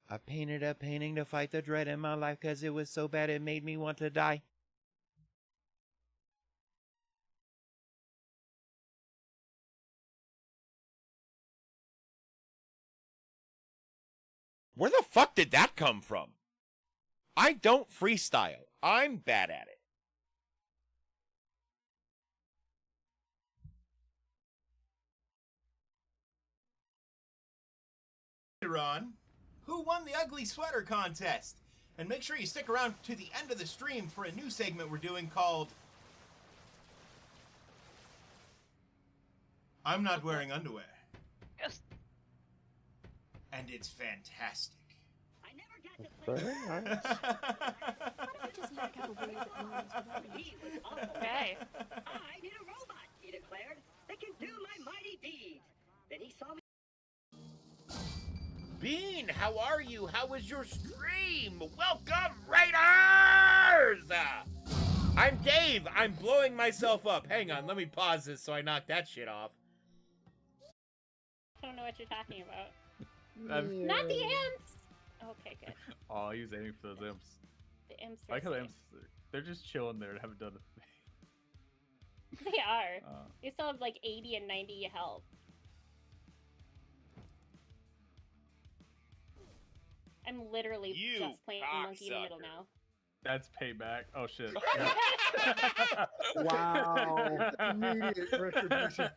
I painted a painting to fight the dread in my life because it was so bad it made me want to die. Where the fuck did that come from? I don't freestyle. I'm bad at it. On who won the ugly sweater contest, and make sure you stick around to the end of the stream for a new segment we're doing called I'm Not Wearing Underwear. Yes. And it's fantastic. I never got to play. Very nice. Okay. I need a robot, he declared, that can do my mighty deeds. Then he saw me. Bean, how are you? How was your stream? Welcome, Raiders! I'm Dave. I'm blowing myself up. Hang on, let me pause this so I knock that shit off. I don't know what you're talking about. Yeah. Not the imps! Okay, good. Oh, he was aiming for those imps. The imps I are like how the safe. imps, they're just chilling there and haven't done a thing. They are. Uh, You still have like 80 and 90 health. I'm literally You just playing Monkey in the Middle cocksucker. now. that's payback. Oh shit. Wow. Immediate retribution.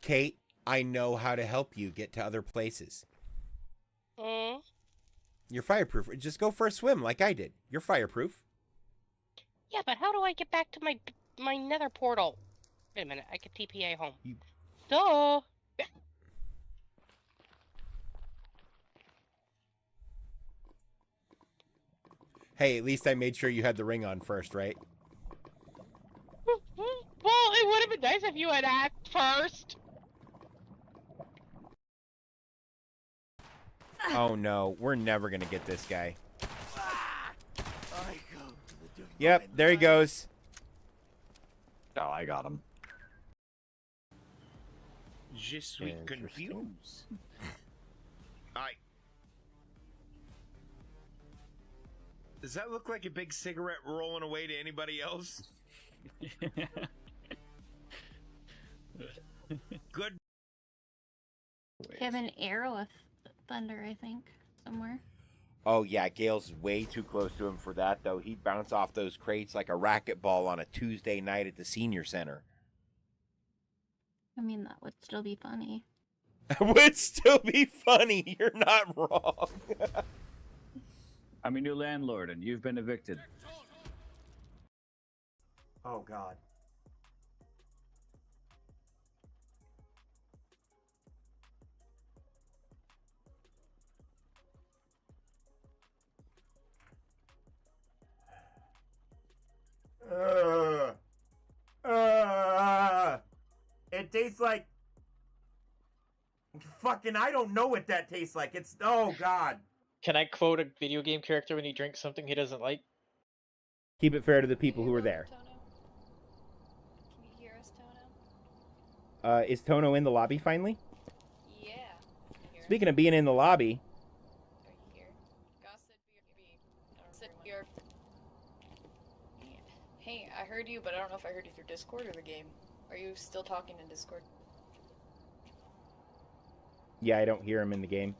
Kate, I know how to help you get to other places. You're fireproof. Just go for a swim like I did. You're fireproof. Yeah, but how do I get back to my nether portal? Wait a minute, I could TPA home. Duh! Hey, at least I made sure you had the ring on first, right? Well, it would have been nice if you had asked first. Oh no, we're never gonna get this guy. Yep, there he goes. Oh, I got him. Je suis Interesting. confused. Does that look like a big cigarette rolling away to anybody else? Good. You have an arrow of thunder, I think, somewhere. Oh yeah, Gale's way too close to him for that, though. He'd bounce off those crates like a racquetball on a Tuesday night at the senior center. I mean, that would still be funny. That would still be funny. You're not wrong. I'm your new landlord, and you've been evicted. Oh, God. It tastes like fucking, I don't know what that tastes like. It's, oh God. Can I quote a video game character when he drinks something he doesn't like? Keep it fair to the people who were there. Can you hear us, Tono? Is Tono in the lobby finally? Yeah. Speaking of being in the lobby, Are you here? Gossip, sit here. Hey, I heard you, but I don't know if I heard you through Discord or the game. Are you still talking in Discord? yeah, I don't hear him in the game.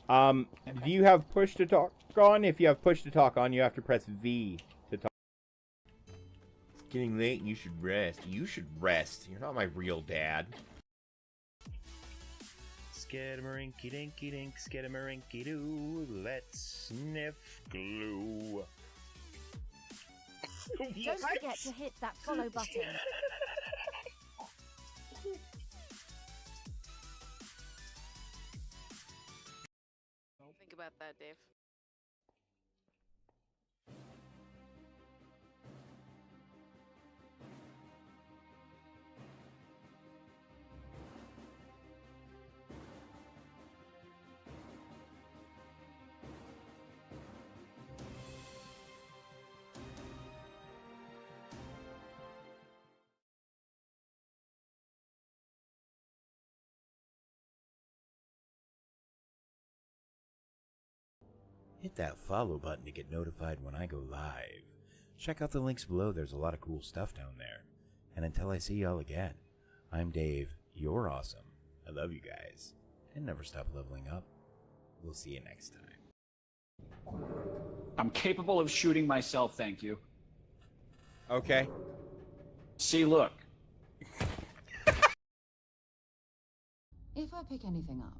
Do you have push to talk on? If you have push to talk on, you have to press V to talk. It's getting late and you should rest. You should rest. You're not my real dad. Skidamarinky dinky dink, skidamarinky doo. Let's sniff glue. Don't forget to hit that follow button. Think about that, Dave. Hit that follow button to get notified when I go live. Check out the links below, there's a lot of cool stuff down there. And until I see y'all again, I'm Dave, you're awesome. I love you guys. And never stop leveling up. We'll see you next time. I'm capable of shooting myself, thank you. Okay. See, look. If I pick anything up,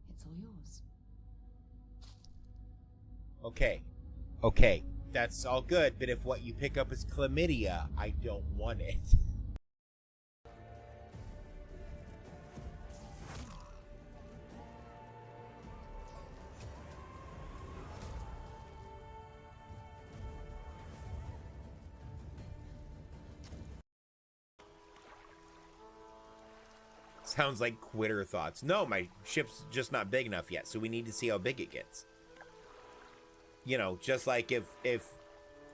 it's all yours. Okay, that's all good, but if what you pick up is chlamydia, I don't want it. Sounds like quitter thoughts. No, my ship's just not big enough yet, so we need to see how big it gets. You know, just like if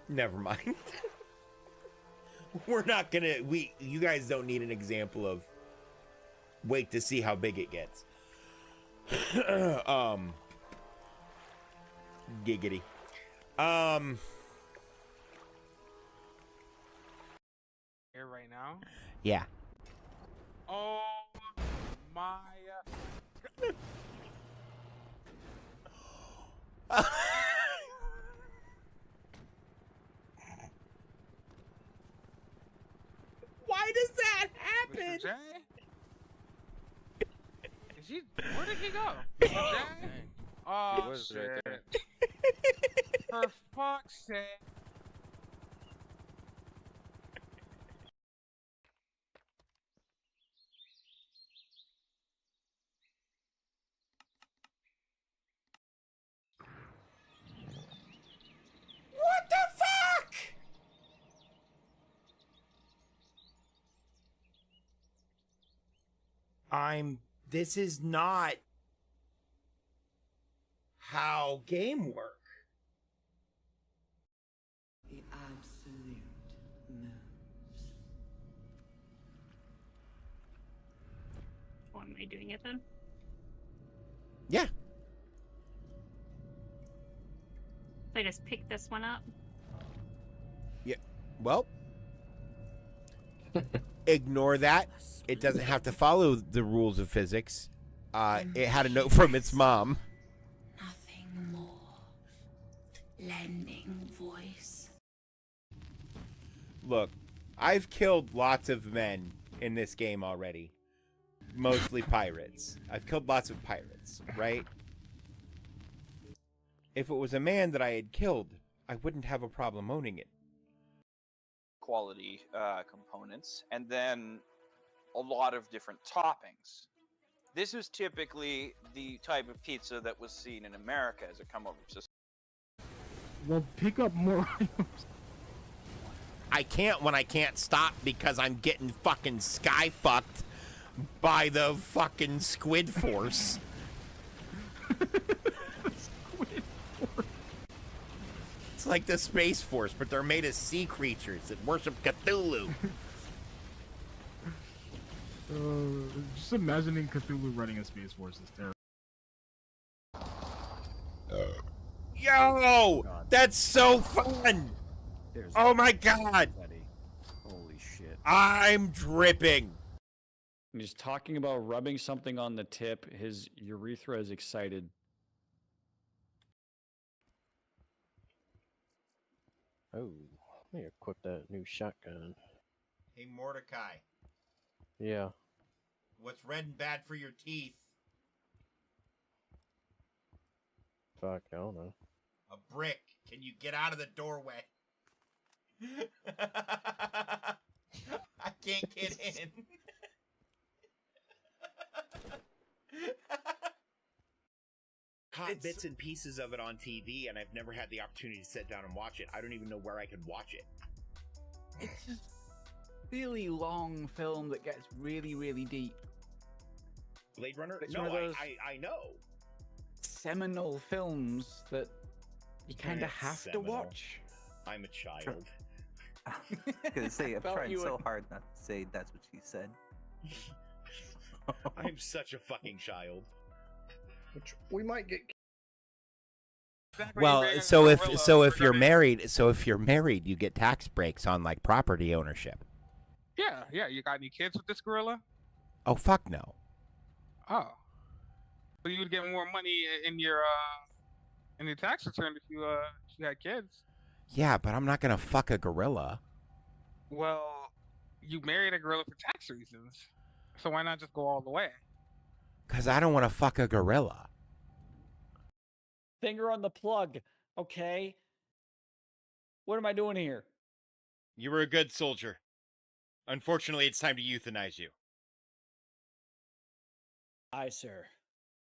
never mind. We're not gonna you guys don't need an example of wait to see how big it gets. Giggity. Here right now? Yeah. Oh my Why does that happen? Mr. J? Is he where did he go? Mr. J? Oh shit. For fuck's sake. What the fuck? This is not how game work. The absolute moves. What am I doing it then? Yeah. I just pick this one up. Yeah. Well, ignore that. It doesn't have to follow the rules of physics. It had a note from its mom. Nothing more. Lending voice. Look, I've killed lots of men in this game already. Mostly pirates. I've killed lots of pirates, right? If it was a man that I had killed, I wouldn't have a problem owning it. Quality components, and then a lot of different toppings. This is typically the type of pizza that was seen in America as a come-over system. Well, pick up more items. I can't when I can't stop because I'm getting fucking sky fucked by the fucking squid force. It's like the Space Force, but they're made of sea creatures that worship Cthulhu. Just imagining Cthulhu running a Space Force is terrible. Yo! That's so fun! Oh my god! Holy shit. I'm dripping! He's talking about rubbing something on the tip. His urethra is excited. Oh, let me equip that new shotgun. Hey, Mordecai. Yeah. What's red and bad for your teeth? Fuck, I don't know. A brick. Can you get out of the doorway? I can't get in. Caught bits and pieces of it on TV, and I've never had the opportunity to sit down and watch it. I don't even know where I could watch it. It's just really long film that gets really, really deep. Blade Runner? It's No, one of those I know. seminal films that you kind of It's have to seminal. watch. I'm a child. I was gonna say, I'm Felt trying you so would- hard not to say that's what she said. I'm such a fucking child. Which we might get. exactly Well, being a so if gorilla you're regarding- married, you get tax breaks on like property ownership. Yeah. You got any kids with this gorilla? Oh fuck no. Oh. So you would get more money in your tax return if you had kids. Yeah, but I'm not gonna fuck a gorilla. Well, you married a gorilla for tax reasons, so why not just go all the way? Cause I don't want to fuck a gorilla. Finger on the plug, okay? What am I doing here? You were a good soldier. Unfortunately, it's time to euthanize you. Aye, sir.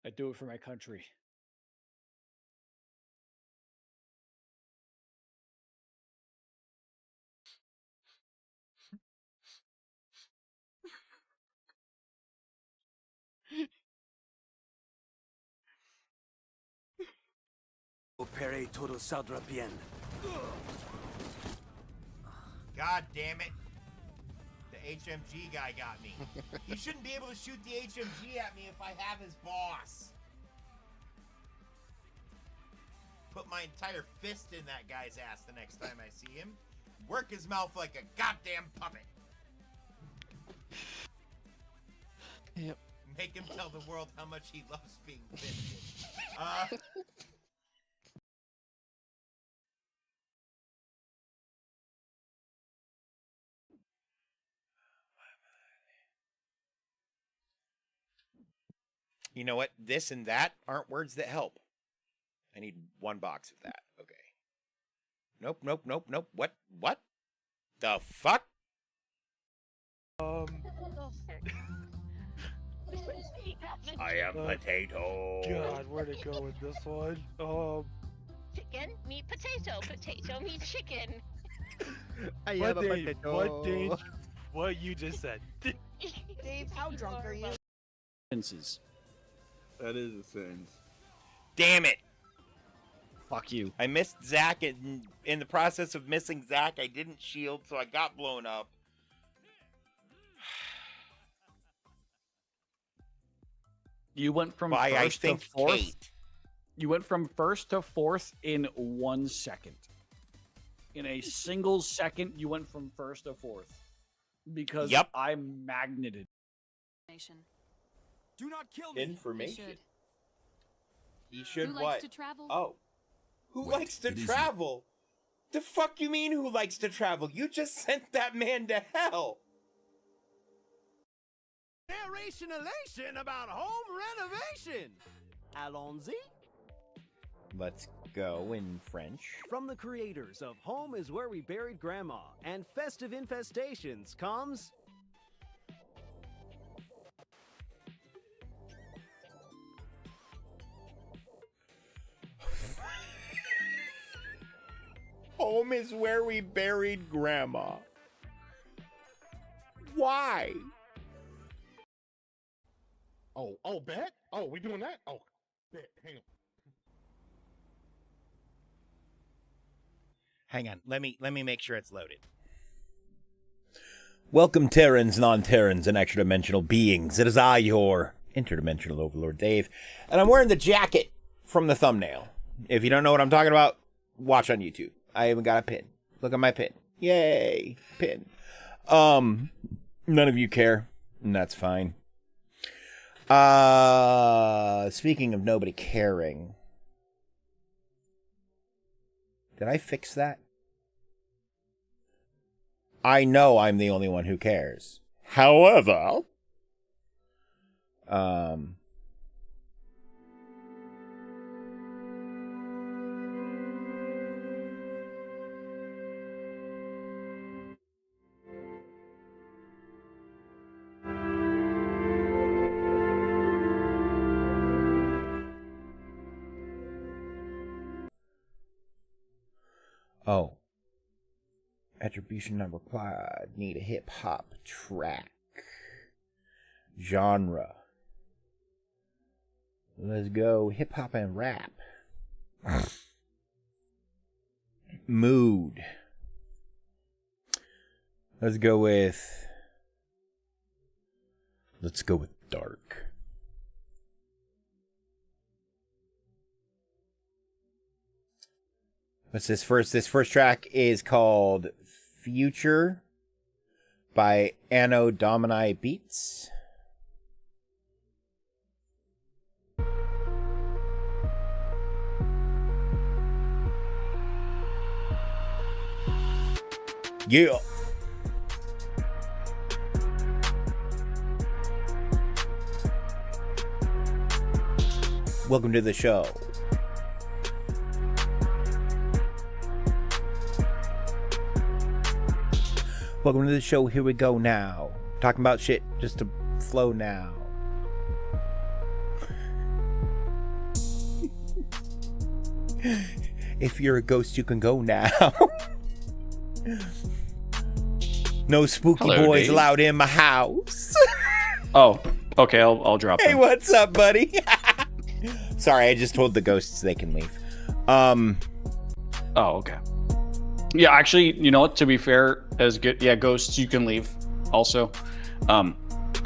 I do it for my country. Opere todo saldrá bien. God damn it. The HMG guy got me. He shouldn't be able to shoot the HMG at me if I have his boss. Put my entire fist in that guy's ass the next time I see him. Work his mouth like a goddamn puppet. Yep. Make him tell the world how much he loves being fisted. You know what? This and that aren't words that help. I need one box of that. Okay. Nope. What? The fuck? I am potato. God, where'd it go with this one? Chicken, meat, potato. Potato, meat, chicken. I am a Dave, potato. What you just said. Dave, how drunk are you? Sentences. That is a sentence. Damn it. Fuck you. I missed Zach, and in the process of missing Zach, I didn't shield, so I got blown up. You went from By, I first think, to fourth. Kate. You went from first to fourth in 1 second. In a single second, you went from first to fourth. Because Yep. I'm magneted. Do not kill me. Information. You He should Who what? likes to travel? Oh. Who Wait, likes to it is you. travel? The fuck you mean who likes to travel? You just sent that man to hell. Narration elation about home renovation. Allons-y. Let's go in French. From the creators of Home is Where We Buried Grandma and Festive Infestations comes... Home is where we buried Grandma. Why? Oh, bet? Oh, we doing that? Oh, bet. Hang on. Hang on. Let me make sure it's loaded. Welcome, Terrans, non-Terrans, and extra-dimensional beings. It is I, your interdimensional overlord, Dave, and I'm wearing the jacket from the thumbnail. If you don't know what I'm talking about, watch on YouTube. I even got a pin. Look at my pin. Yay, pin. None of you care, and that's fine. Speaking of nobody caring, did I fix that? I know I'm the only one who cares. However, oh. Attribution not required. Need a hip hop track. Genre. Let's go hip hop and rap. Mood. Let's go with dark. What's this first? This first track is called Future by Anno Domini Beats. Yeah. Welcome to the show. Welcome to the show. Here we go now. Talking about shit just to flow now. If you're a ghost, you can go now. No spooky Hello, boys Dave. allowed in my house. Oh, okay. I'll drop Hey, them. what's up, buddy? Sorry, I just told the ghosts they can leave. Oh, okay. Yeah, actually, you know what? To be fair, as good. Yeah, ghosts, you can leave. Also,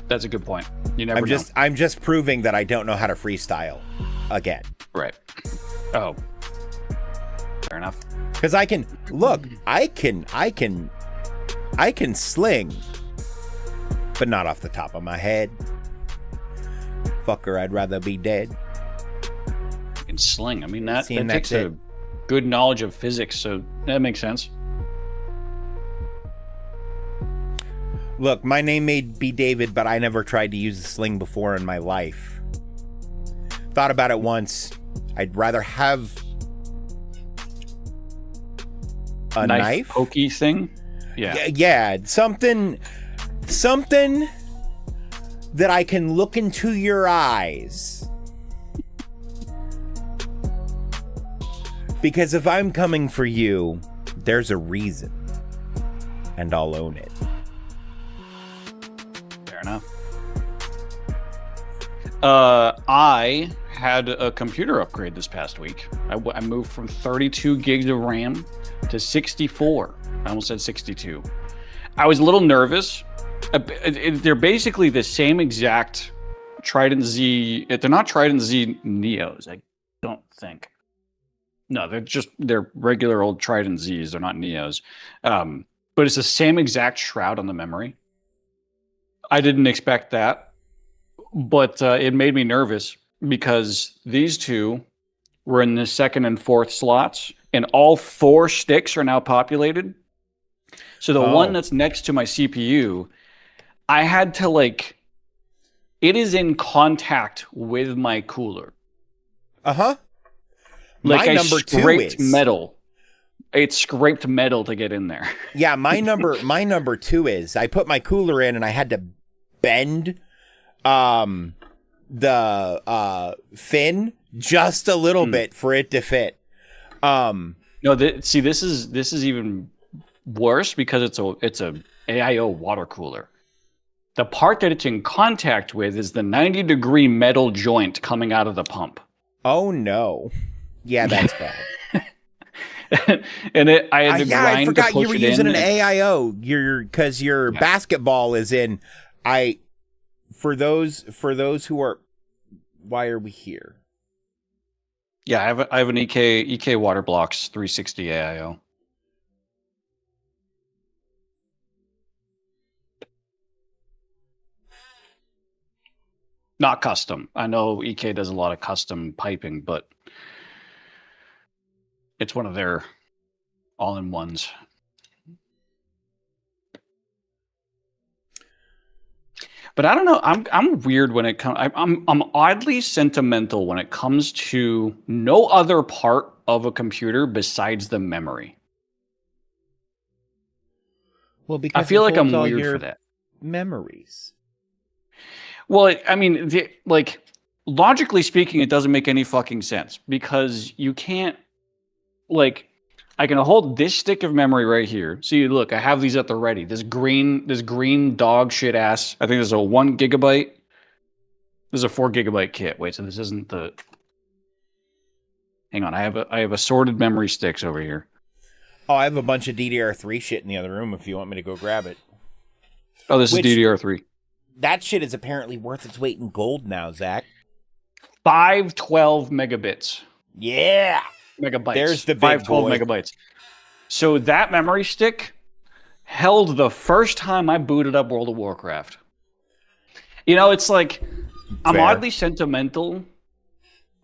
that's a good point. You never know. I'm just proving that I don't know how to freestyle again. Right. Oh. Fair enough. Because I can sling, but not off the top of my head. Fucker, I'd rather be dead. You can sling. I mean, that See, and takes that's a it. good knowledge of physics, so that makes sense. Look, my name may be David, but I never tried to use a sling before in my life. Thought about it once. I'd rather have a knife? Pokey thing? Yeah. Yeah, something that I can look into your eyes. Because if I'm coming for you, there's a reason. And I'll own it. Fair enough. I had a computer upgrade this past week. I moved from 32 gigs of RAM to 64. I almost said 62. I was a little nervous. They're basically the same exact Trident Z. They're not Trident Z Neos, I don't think. No, they're regular old Trident Zs. They're not Neos. But it's the same exact shroud on the memory. I didn't expect that, but it made me nervous because these two were in the second and fourth slots, and all 4 sticks are now populated. So the one that's next to my CPU, I had to it is in contact with my cooler. Uh-huh. Like My I number 2 scraped is metal. It scraped metal to get in there. Yeah, my number 2 is I put my cooler in and I had to bend the fin just a little bit for it to fit. No, see, this is even worse because it's a AIO water cooler. The part that it's in contact with is the 90-degree metal joint coming out of the pump. Oh no. Yeah, that's bad. And I had to grind I forgot to push you were it using in. an AIO. Because your basketball is in. For those who are, why are we here? Yeah, I have an EK Water Blocks 360 AIO. Not custom. I know EK does a lot of custom piping, but it's one of their all-in-ones. But I don't know. I'm weird when it comes. I'm oddly sentimental when it comes to no other part of a computer besides the memory. Well, because I feel it like I'm holds all weird your for that. memories. Well, I mean, logically speaking, it doesn't make any fucking sense because you can't, I can hold this stick of memory right here. See, look, I have these at the ready. This green dog shit ass. I think there's a 1 gigabyte. This is a 4 gigabyte kit. Wait, so this isn't the. Hang on, I have assorted memory sticks over here. Oh, I have a bunch of DDR3 shit in the other room if you want me to go grab it. Oh, this is DDR3. That shit is apparently worth its weight in gold now, Zach. 512 megabits. Yeah. megabytes. There's the big 512 boy. megabytes. So that memory stick held the first time I booted up World of Warcraft. You know, it's like I'm Fair. oddly sentimental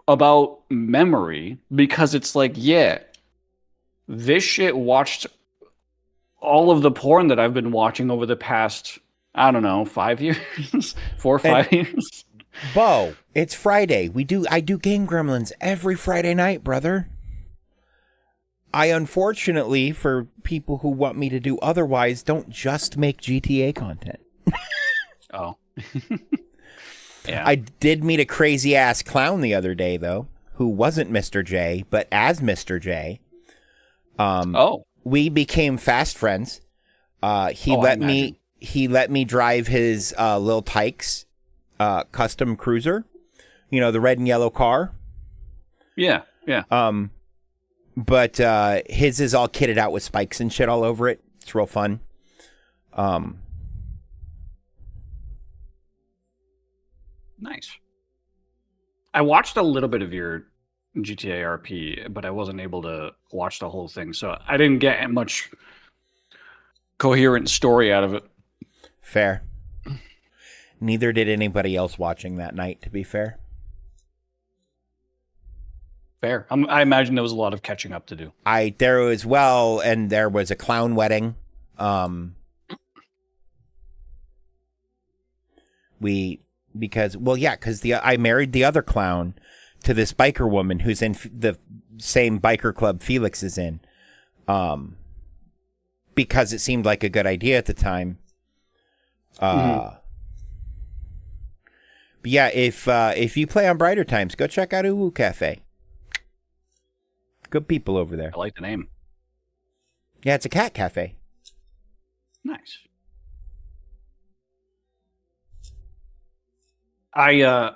about memory because it's like, yeah, this shit watched all of the porn that I've been watching over the past, I don't know, 5 years, 4 or 5 years. Bo, it's Friday. I do Game Gremlins every Friday night, brother. I unfortunately, for people who want me to do otherwise, don't just make GTA content. Oh. Yeah. I did meet a crazy ass clown the other day though, who wasn't Mr. J, but as Mr. J. We became fast friends. He let me drive his Lil Tykes custom cruiser. You know, the red and yellow car. Yeah, yeah. But his is all kitted out with spikes and shit all over it. It's real fun. Nice. I watched a little bit of your GTA RP, but I wasn't able to watch the whole thing, so I didn't get much coherent story out of it. Fair. Neither did anybody else watching that night, to be fair. Fair. I imagine there was a lot of catching up to do. There was a clown wedding. Because I married the other clown to this biker woman who's in the same biker club Felix is in. Because it seemed like a good idea at the time. But yeah, if you play on Brighter Times, go check out Uwu Cafe. Good people over there. I like the name. Yeah, it's a cat cafe. Nice. I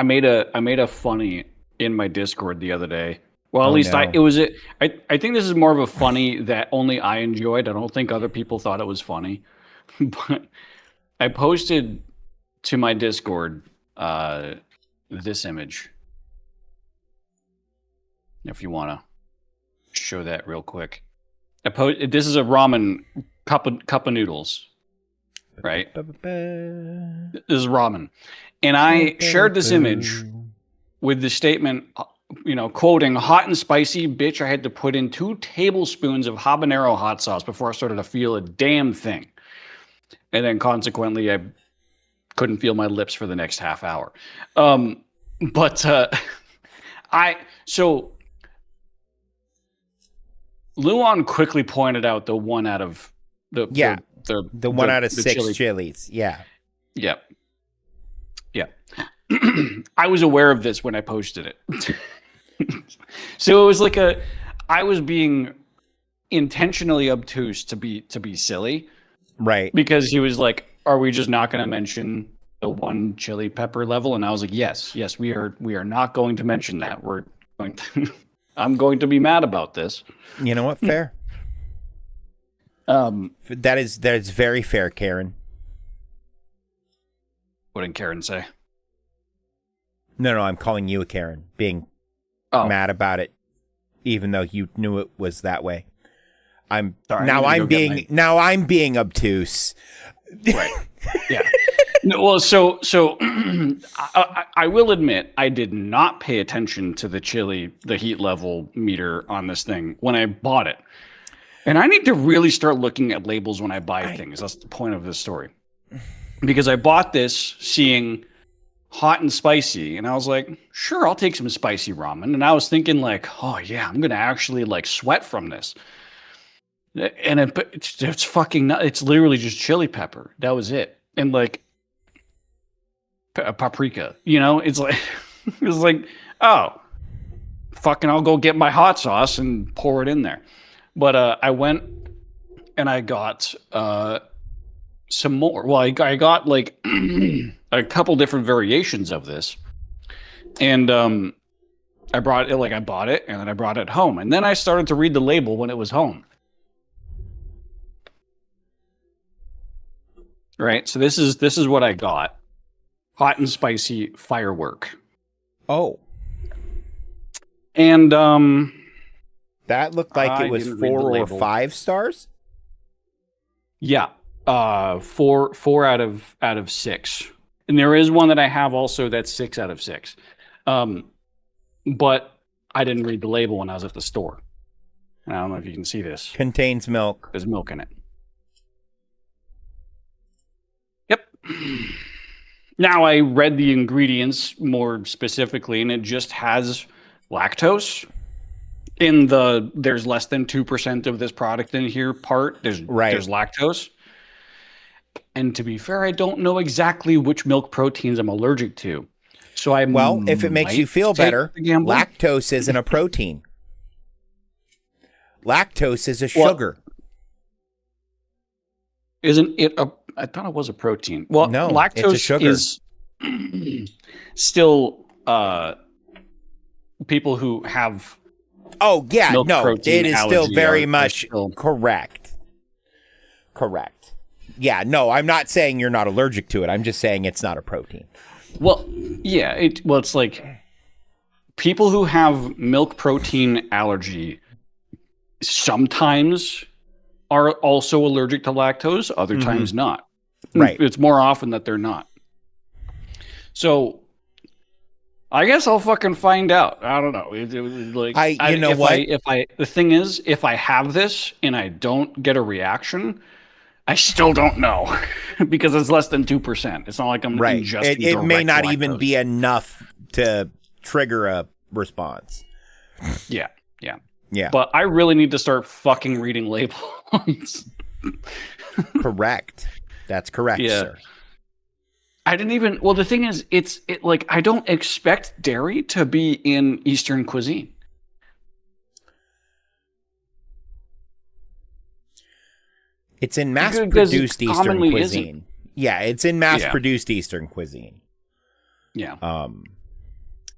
made a funny in my Discord the other day. Well, at least no. I think this is more of a funny that only I enjoyed. I don't think other people thought it was funny. But I posted to my Discord this image. If you want to show that real quick. This is a ramen cup of noodles. Right? This is ramen. And I shared this image with the statement, quoting, "Hot and spicy, bitch, I had to put in 2 tablespoons of habanero hot sauce before I started to feel a damn thing." And then consequently, I couldn't feel my lips for the next half hour. Luan quickly pointed out the 1 out of the 1 out of 6 chili. chilies. Yeah. Yep. Yeah. I was aware of this when I posted it. So it was like I was being intentionally obtuse to be silly. Right. Because he was like, "Are we just not going to mention the 1 chili pepper level?" And I was like, Yes, we are not going to mention that. We're going to I'm going to be mad about this. You know what? Fair. That is very fair, Karen. What did Karen say? No, I'm calling you a Karen, being mad about it, even though you knew it was that way. I'm being obtuse. Right. Yeah. No, well, so I will admit I did not pay attention to the heat level meter on this thing when I bought it. And I need to really start looking at labels when I buy things. That's the point of this story. Because I bought this seeing hot and spicy, and I was like, sure, I'll take some spicy ramen. And I was thinking like, oh yeah, I'm going to actually like sweat from this. And it's fucking not, it's literally just chili pepper. That was it. And like paprika, it's like, oh, fucking I'll go get my hot sauce and pour it in there. But I went and I got some more. Well, I got like a couple different variations of this. And I bought it and then I brought it home. And then I started to read the label when it was home. Right? So this is what I got. Hot and spicy firework. Oh. And that looked like I it was didn't read the 4 or label. 5 stars. Yeah, 4 out of 6, and there is one that I have also that's 6 out of 6. But I didn't read the label when I was at the store. I don't know if you can see this. Contains milk. There's milk in it. Yep. Now I read the ingredients more specifically, and it just has lactose. In the there's less than 2% of this product in here part. There's lactose. And to be fair, I don't know exactly which milk proteins I'm allergic to. So if it makes you feel better, lactose isn't a protein. Lactose is a sugar. Isn't it a? I thought it was a protein. Well, no, lactose it's a sugar. Is still people who have. Oh yeah, milk no, protein it is still allergy very are much still- correct. Correct. Yeah, no, I'm not saying you're not allergic to it. I'm just saying it's not a protein. Well, yeah, it's like people who have milk protein allergy sometimes are also allergic to lactose, other times not. Right. It's more often that they're not. So I guess I'll fucking find out. I don't know. It was like the thing is, if I have this and I don't get a reaction, I still don't know because it's less than 2%. It's not like I'm ingesting It may direct not lactose. even be enough to trigger a response. Yeah. Yeah. But I really need to start fucking reading labels. Correct. That's correct, sir. I didn't even. Well, the thing is, it like I don't expect dairy to be in Eastern cuisine. It's in mass-produced Eastern commonly cuisine. isn't. Yeah, it's in mass-produced Eastern cuisine. Yeah.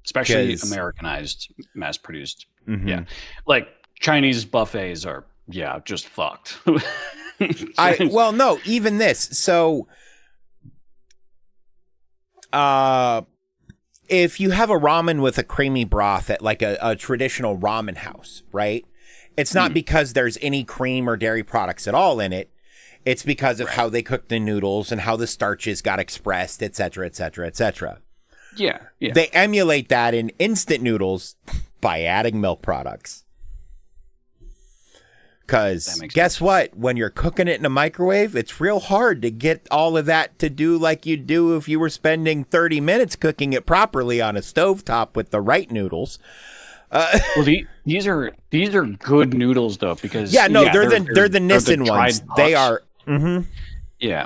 Especially 'cause- Americanized, mass-produced. Mhm. Yeah. Like Chinese buffets are, just fucked. Well, no, even this. So, if you have a ramen with a creamy broth at like a traditional ramen house, right? It's not because there's any cream or dairy products at all in it. It's because of how they cook the noodles and how the starches got expressed, et cetera, et cetera, et cetera. Yeah. They emulate that in instant noodles by adding milk products. Because guess what? When you're cooking it in a microwave, it's real hard to get all of that to do like you'd do if you were spending 30 minutes cooking it properly on a stovetop with the right noodles. Well, these are good noodles though, because they're the Nissin ones. tried They pots. are. Mm-hmm. Yeah.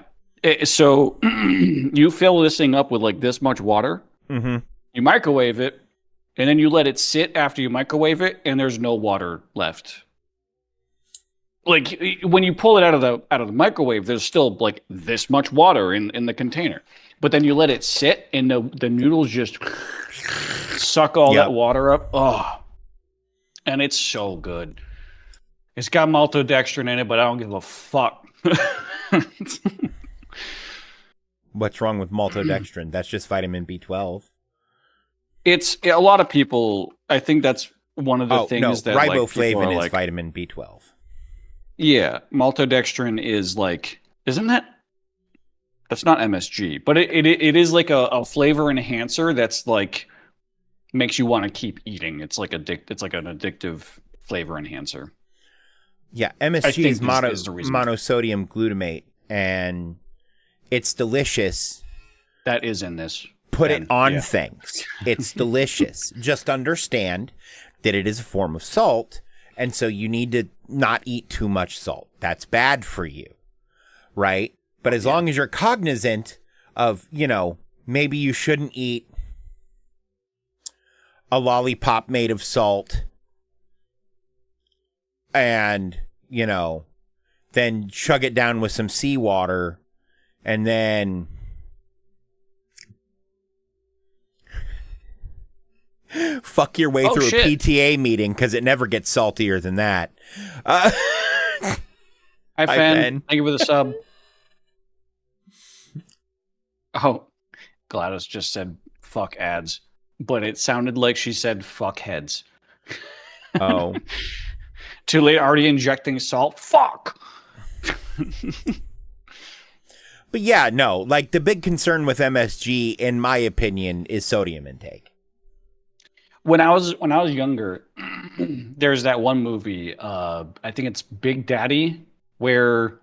So you fill this thing up with like this much water. Mm-hmm. You microwave it, and then you let it sit after you microwave it, and there's no water left. Like when you pull it out of the microwave, there's still like this much water in the container. But then you let it sit, and the noodles just suck all that water up. Oh, and it's so good. It's got maltodextrin in it, but I don't give a fuck. What's wrong with maltodextrin? That's just vitamin B12. It's a lot of people. I think that's one of the things that riboflavin like, is vitamin B12. Yeah, maltodextrin is like, isn't that? That's not MSG, but it is like a flavor enhancer that's like makes you want to keep eating. It's like It's like an addictive flavor enhancer. Yeah, MSG is the reason. monosodium glutamate, and it's delicious. That is in this. Put it on things. It's delicious. Just understand that it is a form of salt, and so you need to not eat too much salt. That's bad for you, right? But as long as you're cognizant of, maybe you shouldn't eat a lollipop made of salt and, then chug it down with some seawater and then fuck your way through a PTA meeting because it never gets saltier than that. Hi, Fen. Thank you for the sub. Oh, Gladys just said fuck ads, but it sounded like she said fuck heads. Oh. Too late, already injecting salt. Fuck. But yeah, no, like the big concern with MSG, in my opinion, is sodium intake. When I was younger, there's that one movie, I think it's Big Daddy, where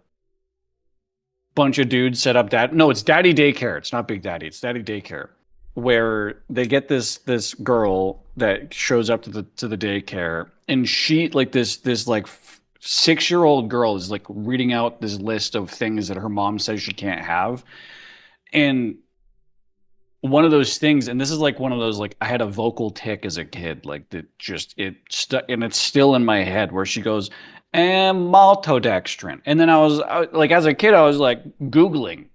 bunch of dudes set up it's Daddy Daycare. It's not Big Daddy, it's Daddy Daycare, where they get this girl that shows up to the daycare, and she like this 6-year-old girl is like reading out this list of things that her mom says she can't have. And one of those things, and this is like one of those, like, I had a vocal tick as a kid, like that just it stuck, and it's still in my head, where she goes, and maltodextrin. And then I was like, as a kid, I was like Googling,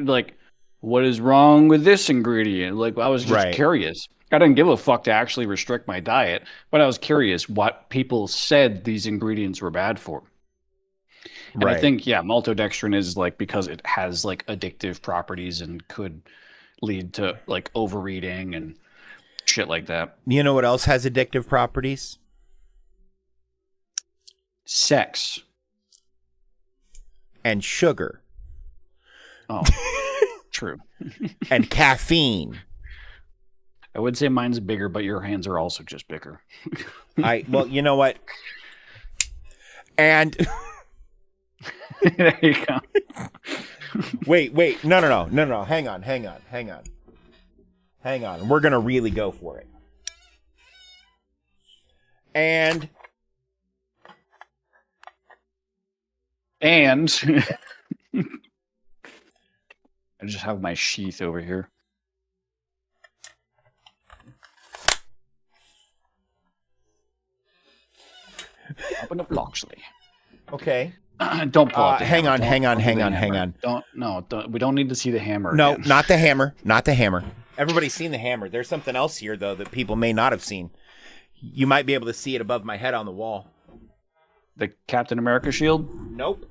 like, what is wrong with this ingredient? Like, I was just curious. I didn't give a fuck to actually restrict my diet, but I was curious what people said these ingredients were bad for. And I think, maltodextrin is like, because it has like addictive properties and could lead to like overeating and shit like that. You know what else has addictive properties? Sex. And sugar. Oh, true. And caffeine. I would say mine's bigger, but your hands are also just bigger. Well, you know what? And there you go. Wait. No. Hang on. We're going to really go for it. And I just have my sheath over here. Open up Loxley. Okay. Don't pull out the hang hammer. on. We don't need to see the hammer. No, again. not the hammer. Not the hammer. Everybody's seen the hammer. There's something else here, though, that people may not have seen. You might be able to see it above my head on the wall. The Captain America shield? Nope.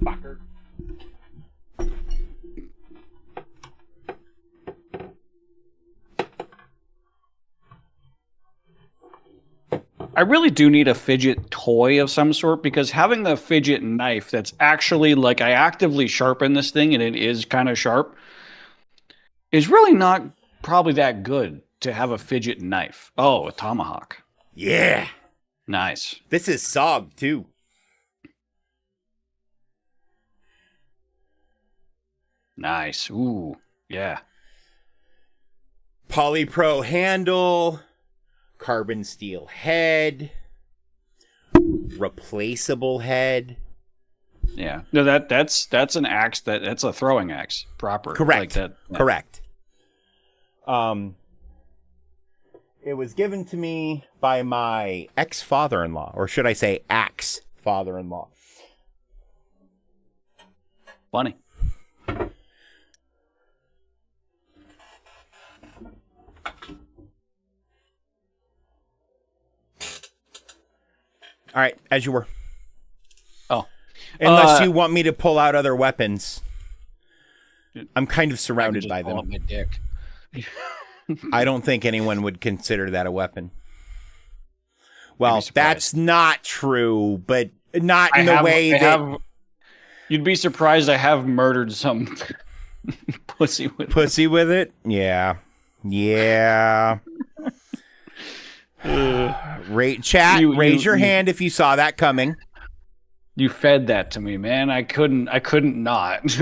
Fucker. I really do need a fidget toy of some sort, because having the fidget knife that's actually like, I actively sharpen this thing and it is kind of sharp, is really not probably that good to have a fidget knife. Oh, a tomahawk. Yeah. Nice. This is SOG, too. Nice. Ooh, yeah. Polypro handle. Carbon steel head. Replaceable head. Yeah. No, that's an axe that's a throwing axe proper. Correct. Like that. Yeah. Correct. It was given to me by my ex-father-in-law, or should I say axe father-in-law. Funny. All right, as you were. Oh. Unless you want me to pull out other weapons. I'm kind of surrounded by them. My dick. I don't think anyone would consider that a weapon. Well, that's not true, but not in the way that... You'd be surprised I have murdered some pussy with Pussy with it? Yeah. Yeah. Chat, raise your hand if you saw that coming. You fed that to me, man. I couldn't not.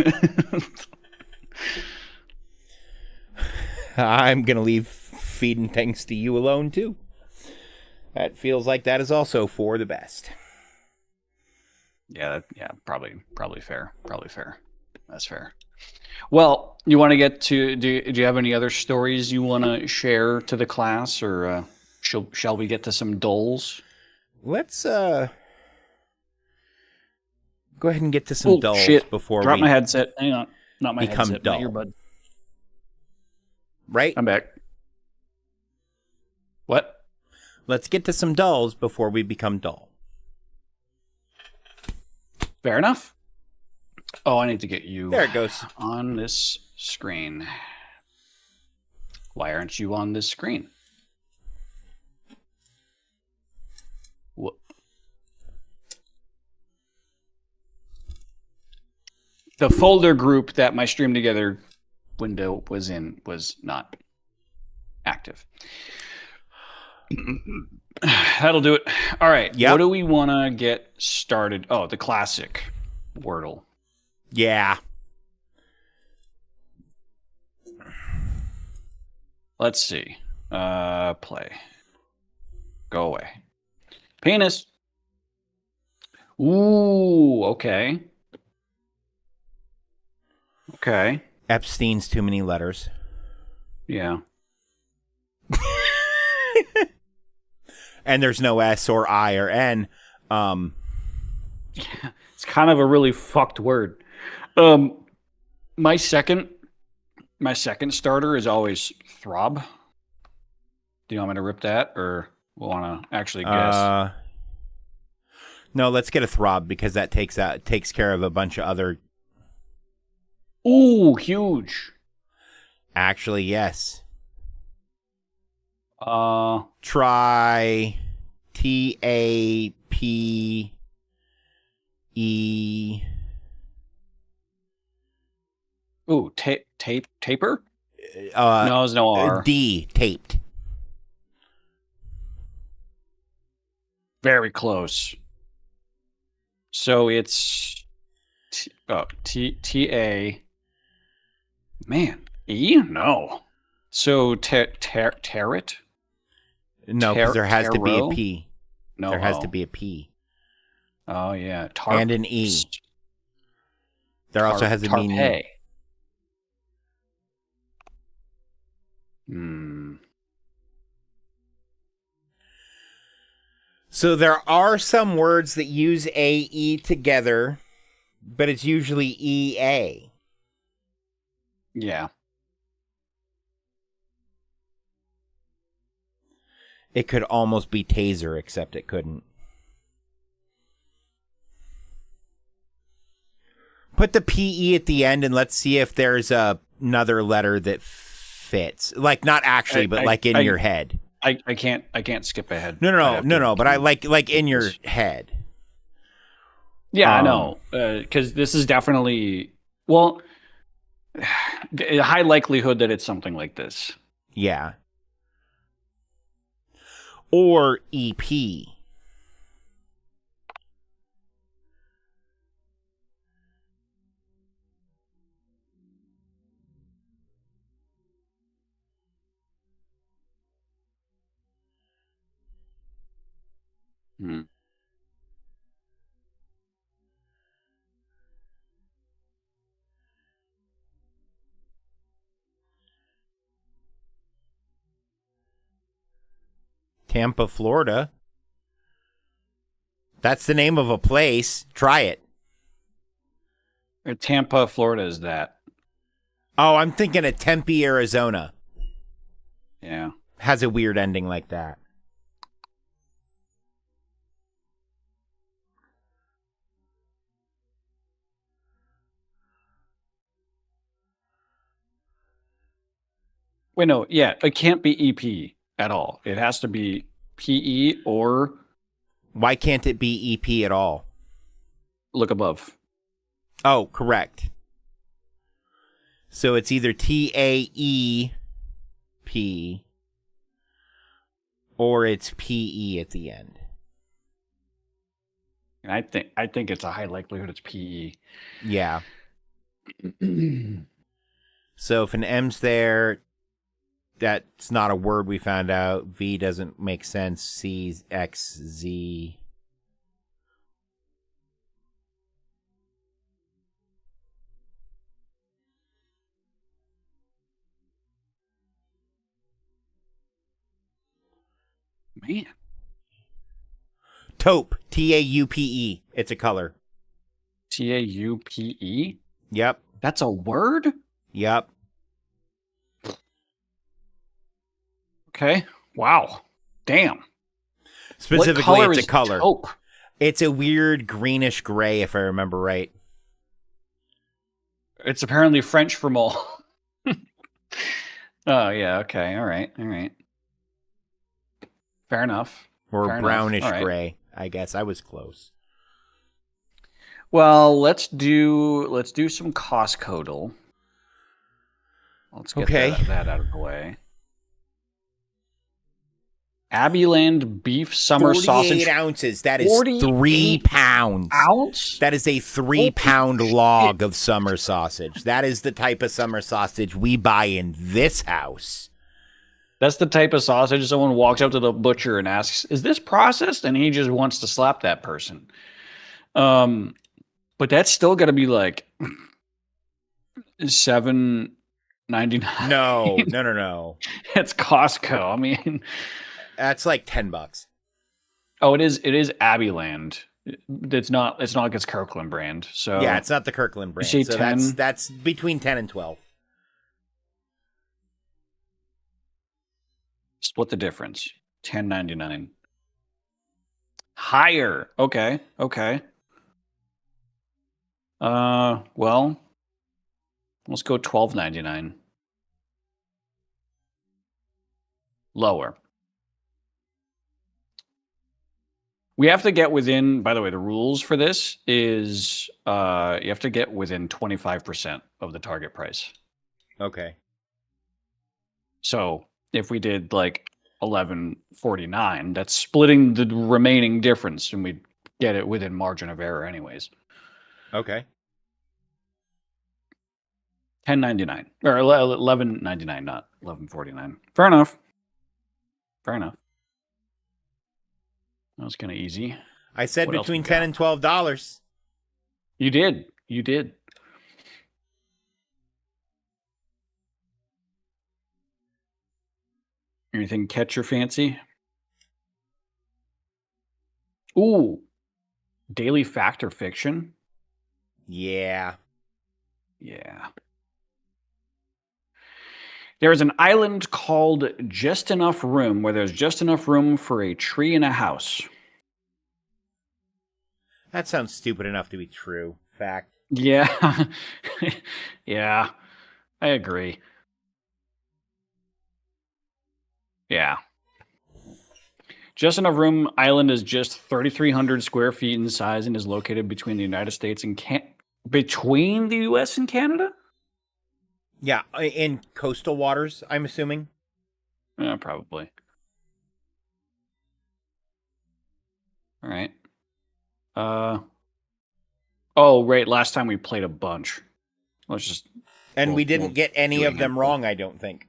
I'm going to leave feeding things to you alone, too. That feels like that is also for the best. Yeah, probably fair. Probably fair. That's fair. Well, you want to get to, do you have any other stories you want to share to the class, or shall we get to some doles? Let's go ahead and get to some doles before Drop we my headset. Hang on. Not my become headset, dull. my earbud. Right? I'm back. What? Let's get to some dulls before we become dull. Fair enough. Oh, I need to get you there it goes. On this screen. Why aren't you on this screen? The folder group that my Stream Together window was in was not active. That'll do it. All right. Yep. What do we want to get started? Oh, the classic Wordle. Yeah. Let's see. Play. Go away. Penis. Ooh, okay. Okay. Epstein's too many letters. Yeah. And there's no S or I or N. It's kind of a really fucked word. My second starter is always throb. Do you want me to rip that, or want to actually guess? No, let's get a throb because that takes care of a bunch of other. Ooh, huge. Actually, yes. Ooh, Try taper? No, there's no R. D, taped. Very close. So it's T-A. Man, E? No. So tarot? No, because there has to be a P. No, there has to be a P. Oh, yeah. And an E. There also has a meaning. So there are some words that use A-E together, but it's usually E-A. Yeah. It could almost be taser, except it couldn't. Put the P-E at the end and let's see if there's another letter that fits. Like, not actually, but like in your head. I can't skip ahead. No, but I like in your head. Yeah, I know. Because this is definitely, well, a high likelihood that it's something like this. Yeah. Or EP. Tampa, Florida. That's the name of a place. Try it. Tampa, Florida is that. Oh, I'm thinking of Tempe, Arizona. Yeah. Has a weird ending like that. Wait, no, yeah, it can't be EP at all. It has to be PE or... Why can't it be EP at all? Look above. Oh, correct. So it's either TAEP or it's PE at the end. And I think it's a high likelihood it's PE. Yeah. So if an M's there, that's not a word we found out. V doesn't make sense. C, X, Z. Man. Taupe. T-A-U-P-E. It's a color. T-A-U-P-E? Yep. That's a word? Yep. Okay. Wow. Damn. Specifically, it's a color. Taupe? It's a weird greenish gray, if I remember right. It's apparently French for mole. Oh, yeah. Okay. All right. Fair enough. Or brownish All right. gray. I guess I was close. Well, let's do some Costco. Let's get that out of the way. Abbeyland beef summer 48 sausage. ounces. That is 3 pounds. Ounce? That is a 3-pound log of summer sausage. That is the type of summer sausage we buy in this house. That's the type of sausage someone walks up to the butcher and asks, "Is this processed?" And he just wants to slap that person. But that's still got to be like $7.99. No. It's Costco. I mean, that's like $10. Oh, it is Abbeyland. It's not like it's Kirkland brand. So yeah, it's not the Kirkland brand. So 10? That's between 10 and 12. Split the difference. $10.99. Higher. Okay. Well, let's go $12.99. Lower. We have to get within, by the way, the rules for this is you have to get within 25% of the target price. Okay. So if we did like $11.49, that's splitting the remaining difference, and we'd get it within margin of error anyways. Okay. $10.99 or $11.99, not $11.49. Fair enough. That was kind of easy. I said between $10 and $12. You did. Anything catch your fancy? Ooh. Daily fact or fiction? Yeah. There is an island called Just Enough Room where there's just enough room for a tree and a house. That sounds stupid enough to be true. Fact. Yeah. Yeah. I agree. Yeah. Just Enough Room Island is just 3,300 square feet in size and is located between the United States and between the U.S. and Canada? Yeah, in coastal waters, I'm assuming. Yeah, probably. All right. Oh, right. Last time we played a bunch. Let's just. And we didn't get any of them wrong, I don't think.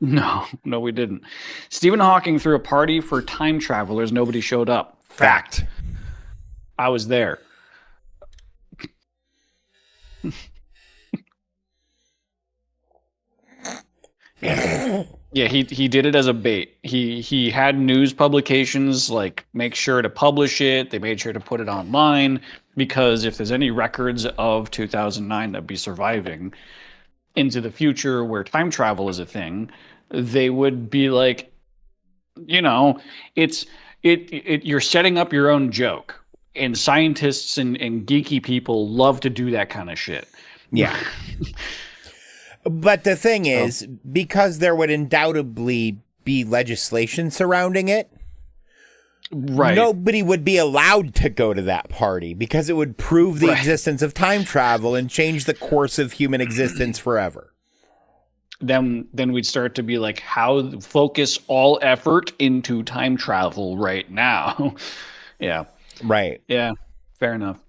No, we didn't. Stephen Hawking threw a party for time travelers. Nobody showed up. Fact. I was there. Yeah, he did it as a bait. He had news publications like make sure to publish it. They made sure to put it online because if there's any records of 2009 that'd be surviving into the future where time travel is a thing, they would be like, you're setting up your own joke, and scientists and geeky people love to do that kind of shit. Yeah. But the thing is, because there would undoubtedly be legislation surrounding it, right? Nobody would be allowed to go to that party because it would prove the existence of time travel and change the course of human existence forever. Then we'd start to be like, how focus all effort into time travel right now. Yeah. Right. Yeah. Fair enough.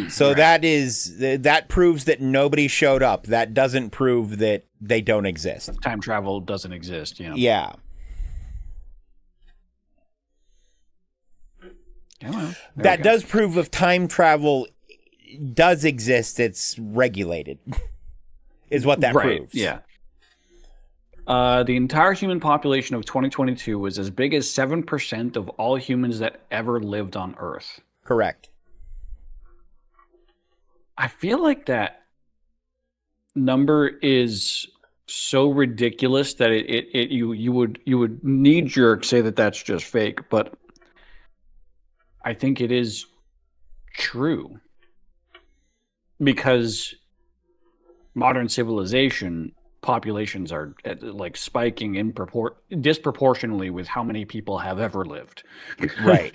So that proves that nobody showed up. That doesn't prove that they don't exist. Time travel doesn't exist. Yeah. Yeah. Well, that does prove if time travel does exist, it's regulated. Is what that proves. Yeah. The entire human population of 2022 was as big as 7% of all humans that ever lived on Earth. Correct. I feel like that number is so ridiculous that you would knee jerk say that that's just fake, but I think it is true because modern civilization populations are like spiking in disproportionately with how many people have ever lived. Right.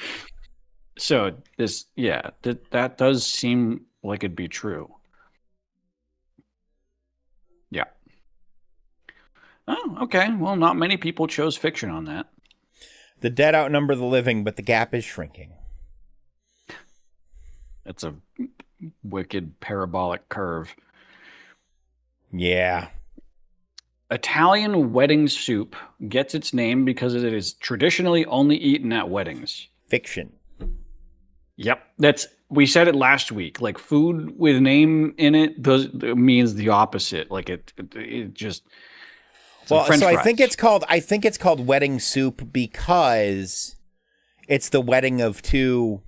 So that does seem like it'd be true. Yeah. Oh, okay. Well, not many people chose fiction on that. The dead outnumber the living, but the gap is shrinking. It's a wicked parabolic curve. Yeah. Italian wedding soup gets its name because it is traditionally only eaten at weddings. Fiction. Yep. We said it last week. Like, food with name in it means the opposite. Like it just Well, like French so fries. I think it's called wedding soup because it's the wedding of two.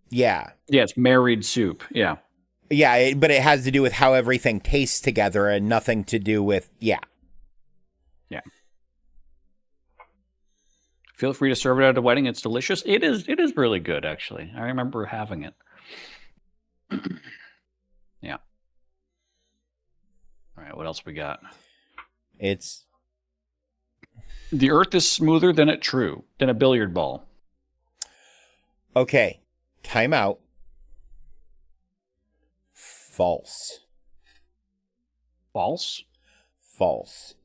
Yeah. Yeah, it's married soup. Yeah. Yeah, but it has to do with how everything tastes together and nothing to do with, yeah. Yeah. Feel free to serve it at a wedding. It's delicious. It is really good, actually. I remember having it. Yeah. All right, what else we got? It's... The earth is smoother than a billiard ball. Okay, time out. False. False? False.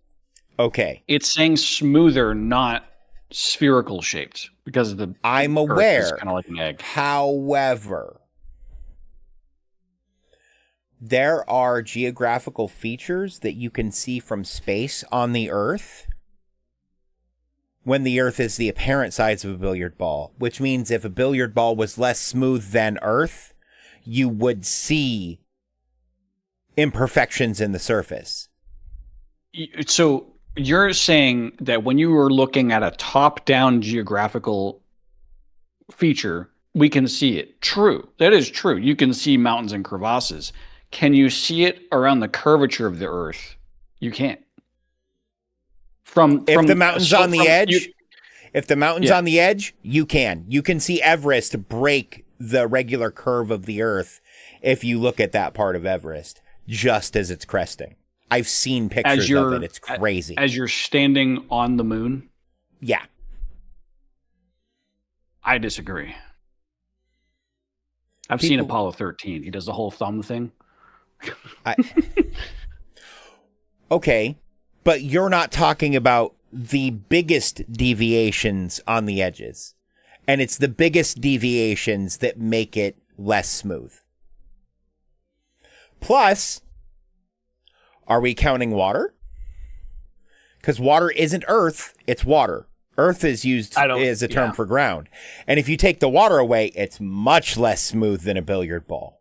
Okay. It's saying smoother, not spherical shaped, because the I'm Earth aware. is kind of like an egg. However, there are geographical features that you can see from space on the Earth when the Earth is the apparent size of a billiard ball, which means if a billiard ball was less smooth than Earth, you would see imperfections in the surface. So you're saying that when you were looking at a top-down geographical feature, we can see it. True. That is true. You can see mountains and crevasses. Can you see it around the curvature of the Earth? You can't. If the mountain's on the edge, you can. You can see Everest break the regular curve of the Earth if you look at that part of Everest, just as it's cresting. I've seen pictures of it. It's crazy. As you're standing on the moon? Yeah. I disagree. I've seen Apollo 13. He does the whole thumb thing. Okay, but you're not talking about the biggest deviations on the edges. And it's the biggest deviations that make it less smooth. Plus, are we counting water? Because water isn't earth, it's water. Earth is used as a term for ground. And if you take the water away, it's much less smooth than a billiard ball.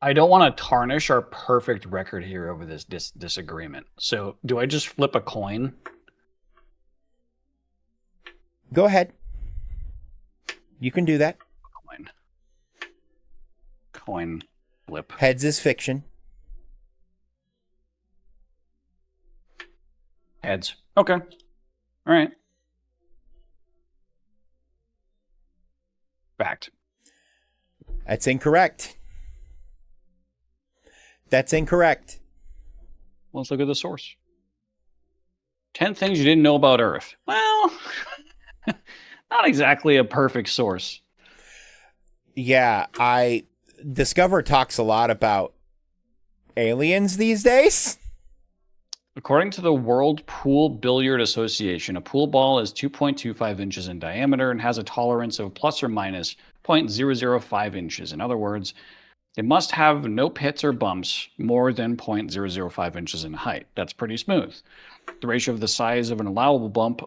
I don't want to tarnish our perfect record here over this disagreement. So do I just flip a coin? Go ahead. You can do that. Coin flip. Heads is fiction. Heads. Okay. All right. Fact. That's incorrect. That's incorrect. Let's look at the source. 10 things you didn't know about Earth. Well, not exactly a perfect source. Yeah, Discover talks a lot about aliens these days. According to the World Pool Billiard Association, a pool ball is 2.25 inches in diameter and has a tolerance of plus or minus 0.005 inches. In other words, it must have no pits or bumps more than 0.005 inches in height. That's pretty smooth. The ratio of the size of an allowable bump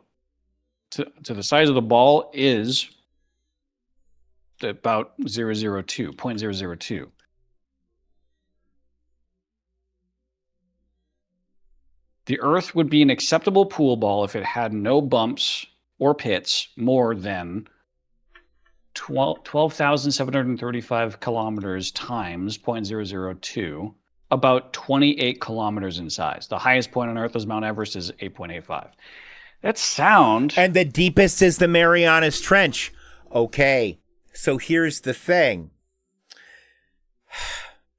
to the size of the ball is about 0.002. The Earth would be an acceptable pool ball if it had no bumps or pits more than 12,735 kilometers times 0.002, about 28 kilometers in size. The highest point on Earth is Mount Everest is 8.85. That's sound. And the deepest is the Marianas Trench. Okay, so here's the thing.